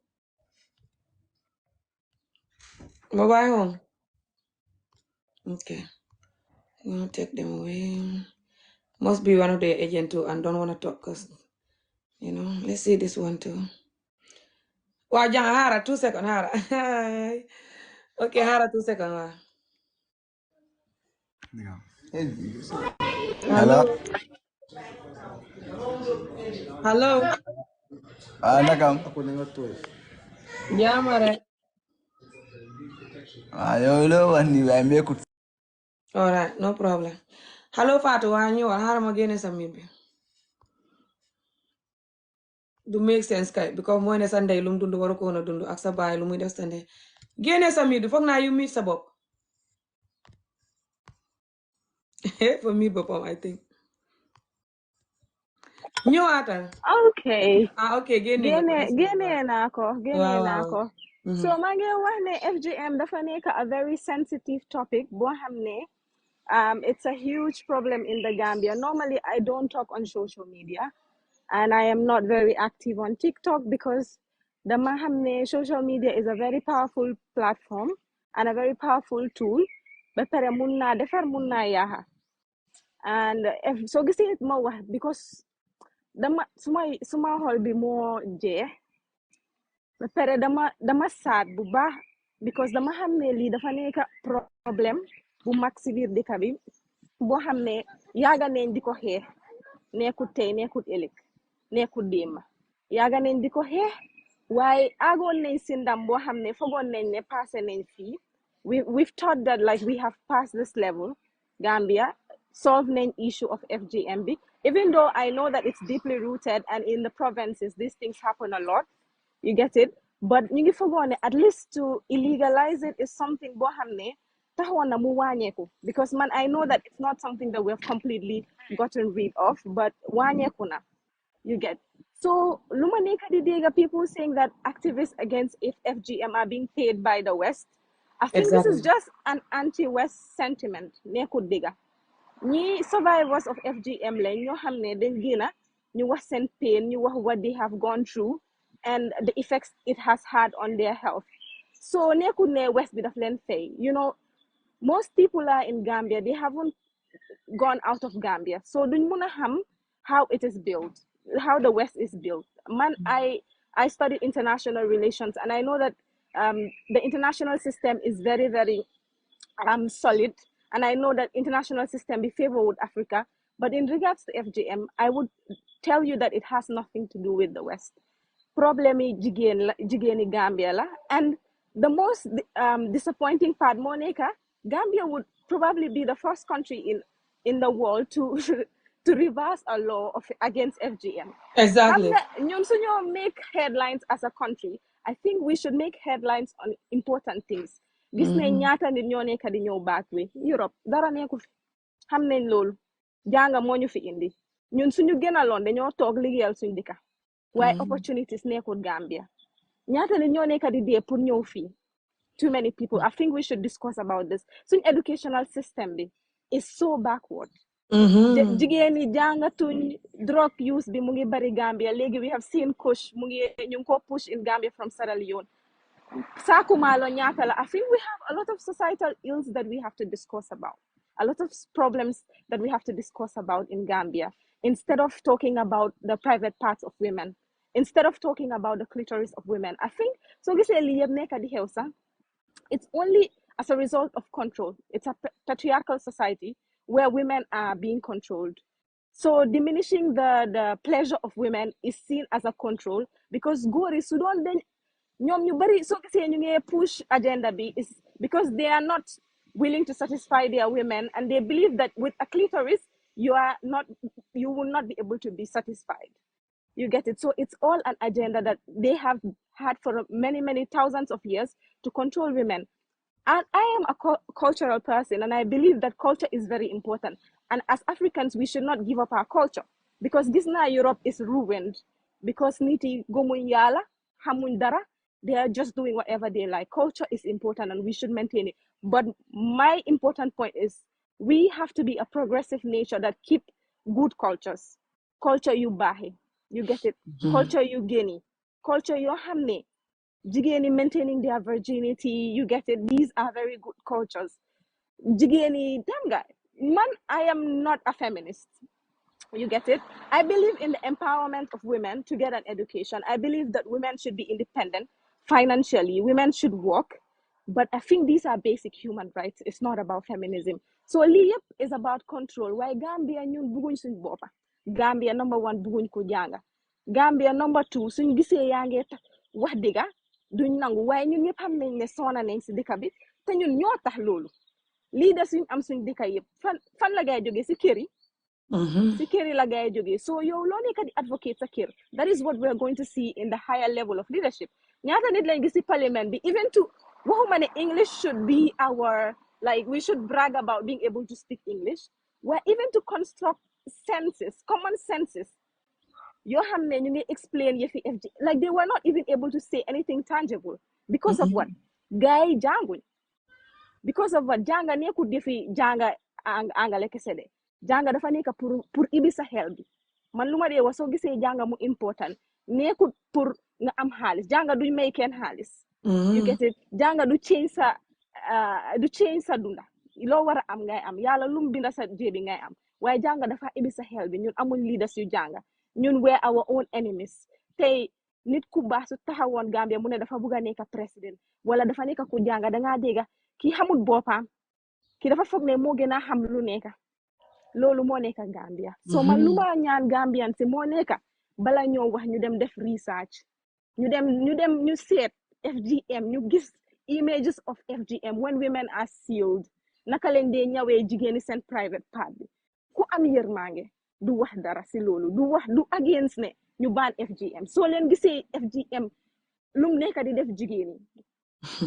Mobile home. Okay. I'm gonna take them away. Must be one of the agent too and don't wanna talk because let's see this one too. Wow, jang hara 2 seconds hara. Okay, hara 2 seconds. Wow. Hello. Hello. Hello. Nakam. Jamare. Yow loo wax ni waaye meekut. All right, no problem. Hello Fatou waa ñëwal hara ma génne sa miir bi. Du make sense kay because mooy ne sa ndey lu mu dund waru ko woon a dund ak sa baay lu muy def sa ndey. Génne sa miir bi foog naa yu miir sa bopp. For miir boppam I think. Ñëwaatal. Okay. Okay, génne nga ko. génne naa ko. Waaw. So maa ngi wax ne FGM dafa nekk a very sensitive topic boo xam ne it's a huge problem in the Gambia. Normally I don't talk on social media. and I am not very active on TikTok because dama xam ne social media is a very powerful platform and a very powerful tool ba pare mun naa defar mun naa yaaxa and if soo gisee ma wax because dama suma xol bi moo jeex ba pare dama sad bu baax because dama xam ne lii dafa nekk problème bu mag si biir dëkk bi boo xam ne yaaga neen di ko xeex nekkut tey nekkut ëllëg nekkut démb yaaga neen di ko xeex waaye agoon nañ si ndam boo xam ne fogoon nañ ne passé nañ fii we've thought that like we have passed this level Gambia solve nañ issue of FGM bi even though I know that it's deeply rooted and in the provinces these things happen a lot you get it but ñu ngi fogoon ne at least to illegalize it is something boo xam ne taxawoon na mu wàññeeku because man I know that it's not something that we've completely gotten rid of but wàññeeku na you get so luma nekk di dégg people saying that activists against FGM are being paid by the West I think this is Exactly. just an anti-West sentiment nekkut dégg ñi survivors of FGM lañ ñoo xam ne dañ gëna ñu wax seen pain ñu wax what they have gone through and the effects it has had on their health so nekkut ne West bi daf leen fay you know most people are in Gambia they haven't gone out of Gambia so duñ mëna xam how it is built how the West is built man I studied international relations and I know that the international system is very very solid and I know that international system be favor with Africa but in regards to FGM I would tell you that it has nothing to do with the West problème yi jigéeni Gambia la and the most disappointing part moo nekk Gambia would probably be the first country in the world to to reverse a law against FGM. Exactly. ñun suñoo make headlines as a country I think we should make headlines on important things gis ne ñaata nit ñoo nekk di ñëw back way Europe dara nekku fi xam nañ loolu jànga moo ñu fi indi ñun suñu gënaloon dañoo toog liggéeyal suñu dëkka waaye opportunities nekkul Gambia ñaata nit ñoo nekk di dee pour ñëw fii too many people I think we should discuss about this suñu educational system bi is so backward jigéen ñi jàngatuñ drug use bi mu ngi bari Gambia léegi we have seen kush mu ngi ñu ngi ko push in Gambia from Sierra Leone Sakumalo Nyatala, I think we have a lot of societal ills that we have to discuss about, a lot of problems that we have to discuss about in Gambia, instead of talking about the private parts of women, instead of talking about the clitoris of women. I think, so we say, it's only as a result of control. It's a patriarchal society where women are being controlled. So diminishing the pleasure of women is seen as a control because Gori Sudan then ñoom ñu bari soo gisee ñu ngi push agenda bi is because they are not willing to satisfy their women and they believe that with a clitoris you will not be able to be satisfied. You get it? So it's all an agenda that they have had for many thousands of years to control women. And I am a cultural person and I believe that culture is very important. And as Africans, we should not give up our culture because this now Europe is ruined because niti gomun yala, hamun dara, they are just doing whatever they like. Culture is important and we should maintain it. But my important point is we have to be a progressive nature that keep good cultures. Culture you bahi, you get it? Culture you geni, culture you hamne. Jigeni maintaining their virginity, you get it? These are very good cultures. Jigeni, damn guy, man, I am not a feminist. You get it? I believe in the empowerment of women to get an education. I believe that women should be independent financially. Women should work. But I think these are basic human rights. It's not about feminism. So LIEP is about control. Why Gambia ñun buguñ suñ bopa. Gambia number 1 buguñ ko janga. Gambia number 2 suñ gisee yaange wax diga duñ nangu waaye ñun ñëpp xam nañ ne soona nañ si dëkk bi te ñun ñoo tax loolu lii de suñ am suñ dëkk yëpp fan la gaay jógee si kër yi si kër yi la gaay jógee so yow loo nekk di advocate sa kër that is what we are going to see in the higher level of leadership ñaata nit lañ gis si parliament bi even to waxuma ne English should be our like we should brag about being able to speak English where even to construct common senses yoo xam ne ñu ngi explain yëfi FG like they were not even able to say anything tangible because of what gars yi jànguñ because of what jànga nekkul defi jànga angale kese de jànga dafa nekk pour ibi sa xel bi man lu ma dee wax soo gisee jànga mu important nekkul pour nga am xaalis jànga du may kenn xaalis you get it jànga du change sa dunda loo war a am ngay am yàlla lu mu binda sa jébi ngay am waaye jànga dafa ibi sa xel bi ñun amuñ leaders yu jànga ñun we're our own enemies tey nit ku baax su taxawoon Gambia mu ne dafa bugg a nekk président wala dafa nekk ku jànga dangaa dégga kii xamul boppam kii dafa foog ne moo gën a xam lu nekk loolu moo nekk Gambia so man lu ma ñaan Gambian si moo nekk bala ñoo wax ñu dem def research ñu seet FGM ñu gis images of FGM when women are sealed naka leen dee ñawee jigéeni seen private part bi ku am yërmange du wax dara si loolu du against ne ñu baan FGM soo leen gisee FGM lum nekk di def jigéen yi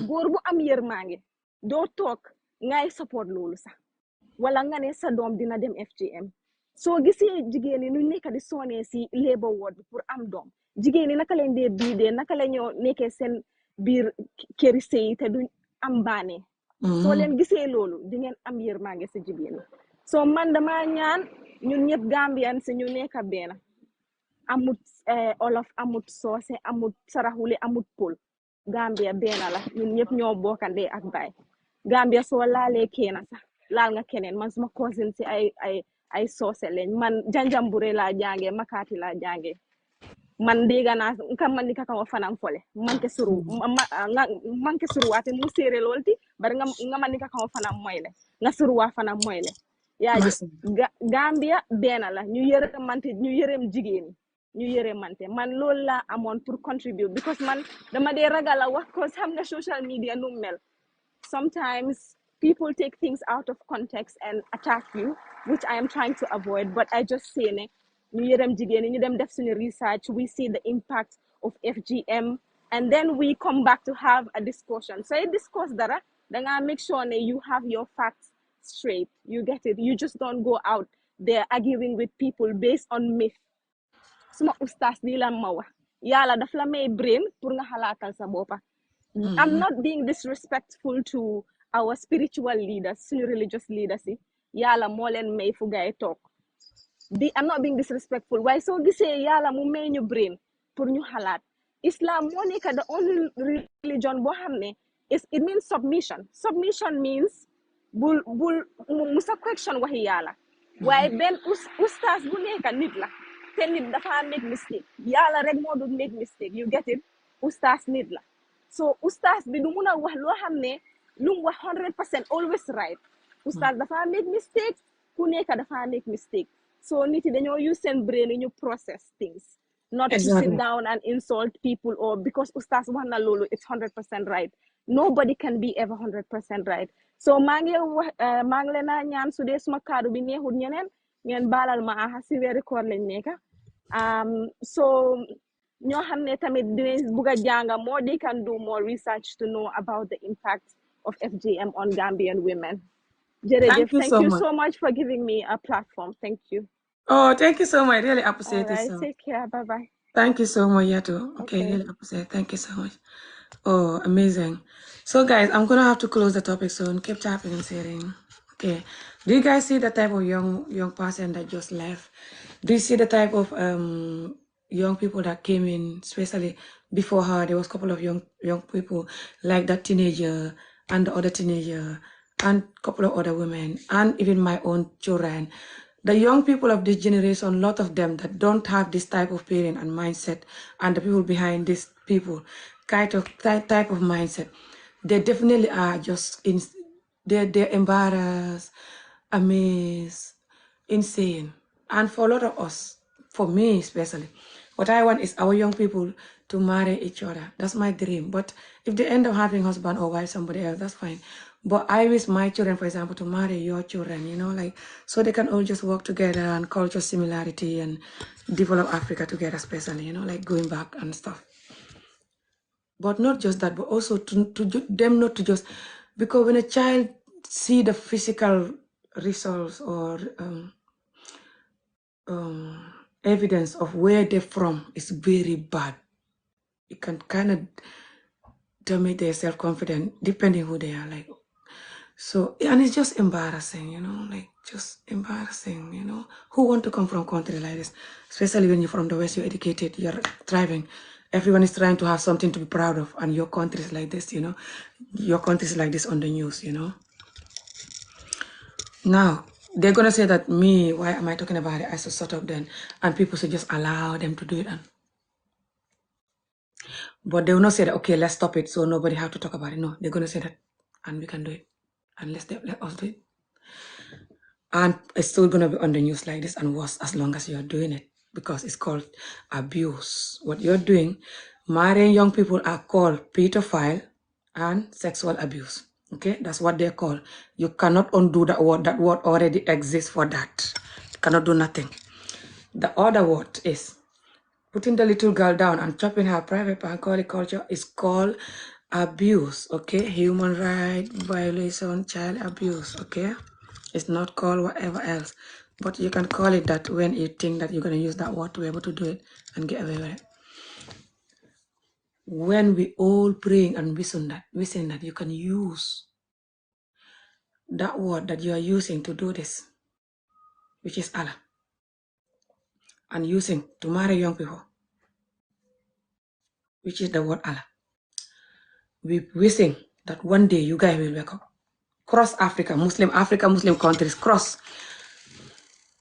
góor bu am yërmange doo toog ngay support loolu sax wala nga ne sa doom dina dem FGM soo gisee jigéen yi nu nekk di sonee si labor ward bi pour am doom jigéen yi naka leen dee biidee naka la ñoo nekkee seen biir këri sëy te duñ am baane soo leen gisee loolu di ngeen am yërmange si jigéen yi soo man dama ñaan ñun ñëpp Gambian si ñu nekk benn amut olof amut soose amut saraxule amut pol Gambia benn la ñun ñëpp ñoo bokkandee ak baay Gambia soo laalee kenn sax laal nga keneen man suma cousin si ay soose lañ man Janjambure laa jàngee Makati laa jàngee man dégg naa ka man ni ka wa fanam fole manke suru waate mu séeré loolti bari nga man ni ka wa fanam moyle nga suru waa fanam moyle yaa Gambia benn la ñu yërëm jigéen ñu yërëmante man loolu laa amoon pour contribute because man dama dee ragal a wax cause xam nga social media nu mel sometimes people take things out of context and attack you which I am trying to avoid but I just say ne ñu yërëm jigéen ñu dem def suñu research we see the impact of FGM and then we come back to have a discussion so you discuss dara danga make sure ne you have your facts straight you get it you just don't go out there arguing with people based on myth suma ustaas lii la ma wax yàlla daf la may brain pour nga xalaatal sa boppa I'm not being disrespectful to our spiritual leaders suñu religious leaders yi yàlla moo leen may fu gaay toog I'm not being disrespectful waaye soo gisee yàlla mu may ñu brain pour ñu xalaat Islam moo nekk the only religion boo xam ne it means submission means bul musa question waxi yàlla waaye benn ustaas bu nekk nit la te nit dafa make mistake yàlla rek moo du make mistake you get it ustaas nit la so ustaas bi du mun a wax loo xam ne lu mu wax 100% always right ustaas dafa make mistake ku nekk dafa make mistake so nit yi dañoo use seen brain yi ñu process things not to sit down and insult people or because ustaas wax na loolu it's 100% right nobody can be ever 100% right so maa ngi leen a ñaan su dee suma kaddu bi neexul ñeneen ngeen baalal ma aha si weeri koor lañ nekk so ñoo xam ne tamit dinañ bugg a jànga more they can do more research to know about the impact of FGM on Gambian women. Thank you so much for giving me a platform. Thank you. Oh, thank you so much. Really appreciate it. All right, take care. Bye-bye. Thank you so much, Yato. Okay, really appreciate it. Thank you so much. Oh, amazing. So, guys, I'm going to have to close the topic soon. Keep tapping and sharing. Okay. Do you guys see the type of young person that just left? Do you see the type of young people that came in, especially before her? There was a couple of young people, like that teenager and the other teenager and a couple of other women and even my own children. The young people of this generation, a lot of them that don't have this type of parent and mindset, and the people behind these people, type of mindset, they definitely are just they're embarrassed, amazed, insane. And for a lot of us, for me especially, what I want is our young people to marry each other. That's my dream. But if they end up having husband or wife, somebody else, that's fine. But I wish my children, for example, to marry your children, you know, like, so they can all just work together and cultural similarity and develop Africa together, especially, you know, like going back and stuff. But not just that, but also to them not to just, because when a child see the physical results or evidence of where they're from, is very bad. It can kind of damage their self-confidence, depending who they are, like. So, and it's just embarrassing, you know, like, Just embarrassing, you know. Who want to come from a country like this? Especially when you're from the West, you're educated, you're thriving. Everyone is trying to have something to be proud of, and your country is like this, you know. Your country is like this on the news, you know. Now, they're going to say that me, why am I talking about it? I should shut up then. And people should just allow them to do it. But they will not say that, okay, let's stop it so nobody have to talk about it. No, they're going to say that, and we can do it. And let us do it. And it's still going to be on the news like this and worse as long as you're doing it, because it's called abuse. What you're doing, marrying young people are called pedophile and sexual abuse. Okay, that's what they're called. You cannot undo that word. That word already exists for that. You cannot do nothing. The other word is putting the little girl down and chopping her private part and call it culture is called abuse. Okay, human right violation, child abuse. Okay. It's not called whatever else, but you can call it that when you think that you're going to use that word to be able to do it and get away with it. When we all praying and wishing that you can use that word that you are using to do this, which is Allah, and using to marry young people, which is the word Allah. We wishing that one day you guys will wake up. Cross Africa, Muslim countries, cross.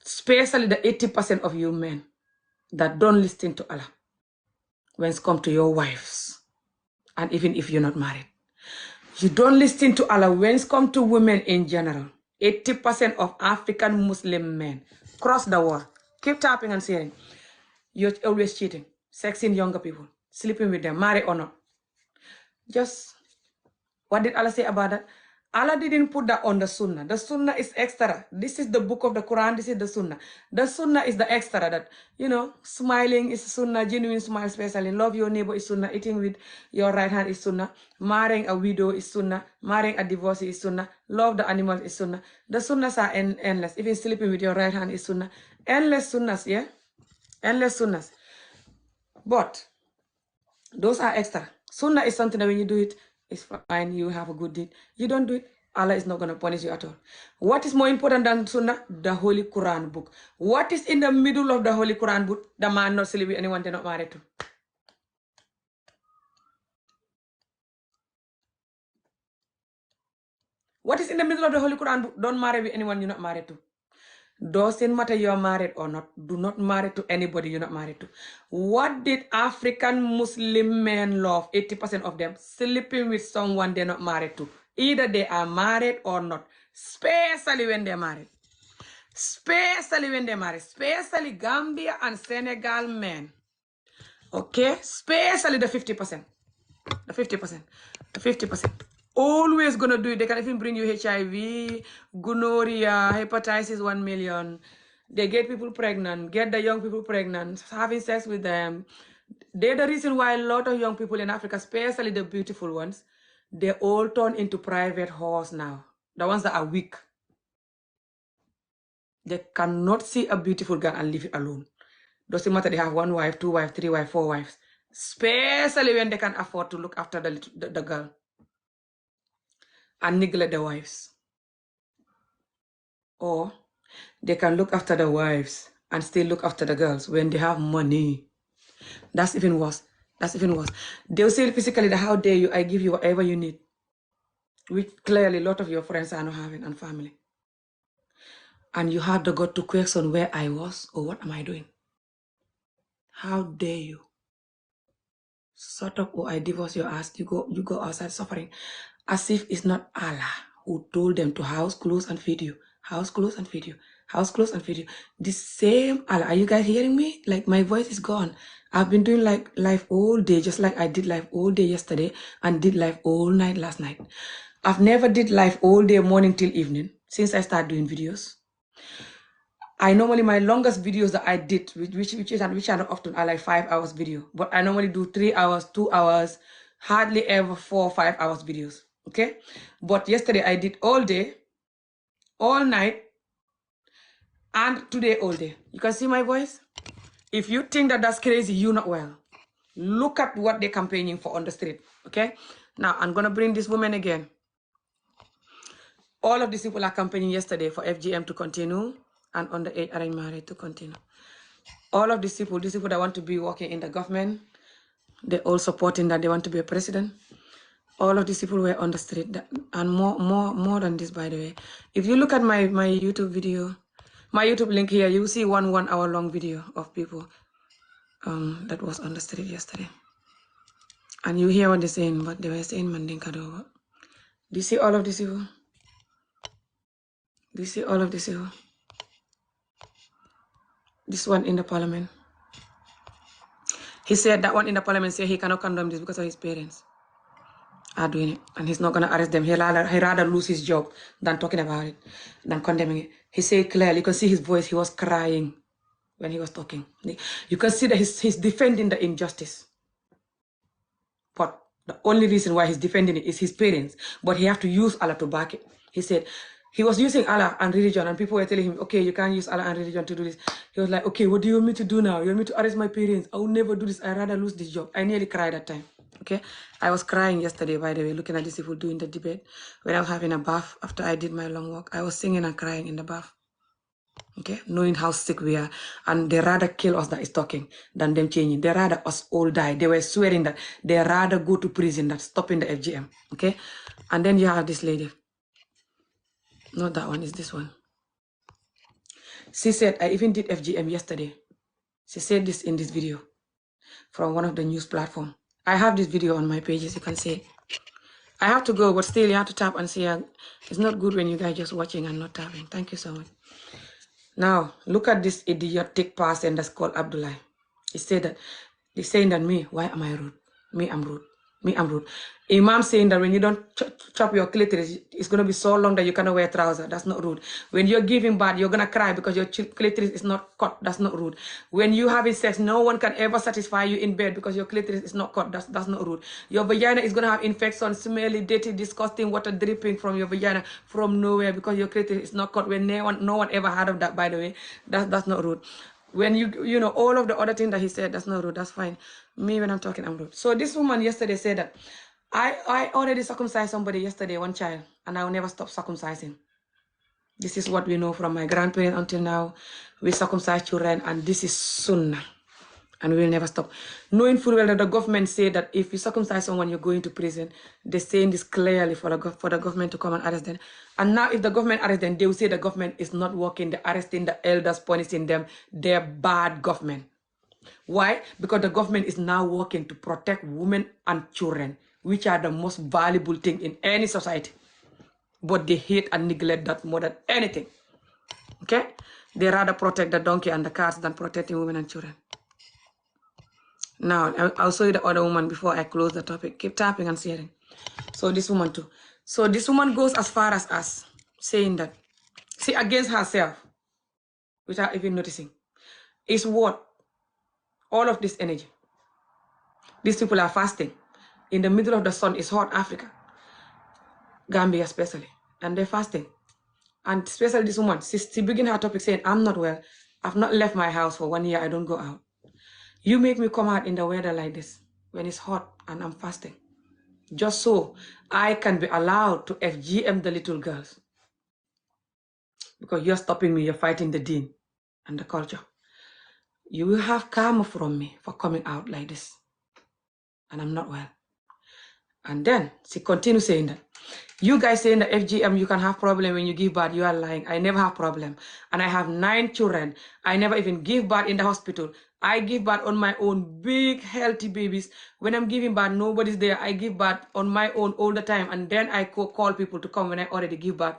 Especially the 80% of you men that don't listen to Allah when it comes to your wives, and even if you're not married. You don't listen to Allah when it comes to women in general. 80% of African Muslim men cross the world. Keep tapping and saying, you're always cheating, sexing younger people, sleeping with them, married or not. Just, what did Allah say about that? Allah didn't put that on the Sunnah. The Sunnah is extra. This is the book of the Quran. This is the Sunnah. The Sunnah is the extra that, you know, smiling is Sunnah, genuine smile especially. Love your neighbor is Sunnah. Eating with your right hand is Sunnah. Marrying a widow is Sunnah. Marrying a divorcee is Sunnah. Love the animals is Sunnah. The Sunnahs are endless. Even sleeping with your right hand is Sunnah. Endless Sunnahs, yeah? Endless Sunnahs. But those are extra. Sunnah is something that when you do it, it's fine, you have a good deed. You don't do it, Allah is not going to punish you at all. What is more important than Sunnah? The Holy Quran book. What is in the middle of the Holy Quran book? The man not sleep with anyone they're not married to. What is in the middle of the Holy Quran book? Don't marry with anyone you're not married to. Doesn't matter you're married or not. Do not marry to anybody you're not married to. What did African Muslim men love? 80% of them sleeping with someone they're not married to. Either they are married or not. Especially when they're married. Especially when they're married. Especially Gambia and Senegal men. Okay? Especially the 50%. The 50%. The 50%. Always gonna do it. They can even bring you HIV, gonorrhea, hepatitis 1 million. They get people pregnant, get the young people pregnant, having sex with them. They're the reason why a lot of young people in Africa, especially the beautiful ones, they all turn into private whores now. The ones that are weak. They cannot see a beautiful girl and leave it alone. Doesn't matter they have 1 wife, 2 wives, 3 wives, 4 wives. Especially when they can afford to look after the girl. And neglect the wives. Or they can look after the wives and still look after the girls when they have money. That's even worse. That's even worse. They'll say physically that how dare you, I give you whatever you need. Which clearly a lot of your friends are not having and family. And you have the gut to question where I was or what am I doing. How dare you? Shut up or I divorce your ass. You go outside suffering. As if it's not Allah who told them to house, clothes, and feed you. House, clothes, and feed you. House, clothes, and feed you. The same Allah. Are you guys hearing me? Like my voice is gone. I've been doing like live all day, just like I did live all day yesterday and did live all night last night. I've never did live all day morning till evening since I started doing videos. I normally, my longest videos that I did, which are not often, are like 5 hours video. But I normally do 3 hours, 2 hours, hardly ever 4 or 5 hours videos. Okay? But yesterday I did all day, all night, and today all day. You can see my voice? If you think that that's crazy, you're not well. Look at what they're campaigning for on the street. Okay? Now, I'm going to bring this woman again. All of these people are campaigning yesterday for FGM to continue and underage arranged marriage to continue. All of these people that want to be working in the government, they're all supporting that they want to be a president. All of these people were on the street, and more than this, by the way. If you look at my YouTube video, my YouTube link here, you will see one hour long video of people that was on the street yesterday. And you hear what they're saying, but they were saying Mandinka Dogo. Do you see all of these people? Do you see all of these people? This one in the parliament. He said that one in the parliament said he cannot condemn this because of his parents are doing it, and he's not going to arrest them. He'd rather lose his job than talking about it, than condemning it. He said clearly, you can see his voice, he was crying when he was talking. You can see that he's defending the injustice. But the only reason why he's defending it is his parents, but he have to use Allah to back it. He said he was using Allah and religion, and people were telling him, okay, you can't use Allah and religion to do this. He was like, okay, what do you want me to do now? You want me to arrest my parents? I will never do this. I'd rather lose this job. I nearly cried that time. Okay, I was crying yesterday, by the way, looking at these people doing the debate. When I was having a bath after I did my long walk, I was singing and crying in the bath. Okay, knowing how sick we are, and they rather kill us that is talking than them changing. They rather us all die. They were swearing that they rather go to prison than stopping the FGM. Okay, and then you have this lady. Not that one, is this one. She said, I even did FGM yesterday. She said this in this video from one of the news platforms. I have this video on my pages, you can see it. I have to go, but still you have to tap and see. It's not good when you guys just watching and not tapping. Thank you so much. Now, look at this idiotic person that's called Abdullah. He said that, he's saying that why am I rude? Me, I'm rude. Me, I'm rude. Imam saying that when you don't chop your clitoris, it's going to be so long that you cannot wear trousers. That's not rude. When you're giving birth, you're going to cry because your clitoris is not cut. That's not rude. When you having sex, no one can ever satisfy you in bed because your clitoris is not cut. That's not rude. Your vagina is going to have infection, smelly, dirty, disgusting water dripping from your vagina from nowhere because your clitoris is not cut. When no one ever heard of that, by the way. That's not rude. When you know, all of the other things that he said, that's not rude, that's fine. Me, when I'm talking, I'm rude. So this woman yesterday said that, I already circumcised somebody yesterday, one child, and I will never stop circumcising. This is what we know from my grandparents until now. We circumcise children, and this is sunnah. And we will never stop. Knowing full well that the government say that if you circumcise someone, you're going to prison. They're saying this clearly for the government to come and arrest them. And now if the government arrests them, they will say the government is not working. They're arresting the elders, punishing them. They're bad government. Why? Because the government is now working to protect women and children, which are the most valuable thing in any society. But they hate and neglect that more than anything. Okay? They rather protect the donkey and the cars than protecting women and children. Now, I'll show you the other woman before I close the topic. Keep tapping and sharing. So this woman too. So this woman goes as far as us, saying that she against herself, without even noticing, is what? All of this energy. These people are fasting. In the middle of the sun, it's hot, Africa. Gambia especially. And they're fasting. And especially this woman, she began her topic saying, I'm not well. I've not left my house for 1 year. I don't go out. You make me come out in the weather like this when it's hot and I'm fasting. Just so I can be allowed to FGM the little girls. Because you're stopping me, you're fighting the deen and the culture. You will have karma from me for coming out like this. And I'm not well. And then she continues saying that. You guys saying that FGM, you can have problem when you give birth. You are lying. I never have problem. And I have 9 children. I never even give birth in the hospital. I give birth on my own, big, healthy babies. When I'm giving birth, nobody's there. I give birth on my own all the time. And then I call people to come when I already give birth.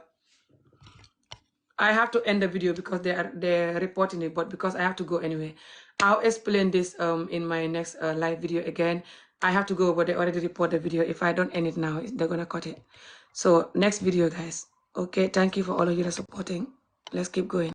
I have to end the video because they're reporting it, but because I have to go anyway. I'll explain this in my next live video again. I have to go, but they already report the video. If I don't end it now, they're going to cut it. So next video, guys. Okay, thank you for all of you that are supporting. Let's keep going.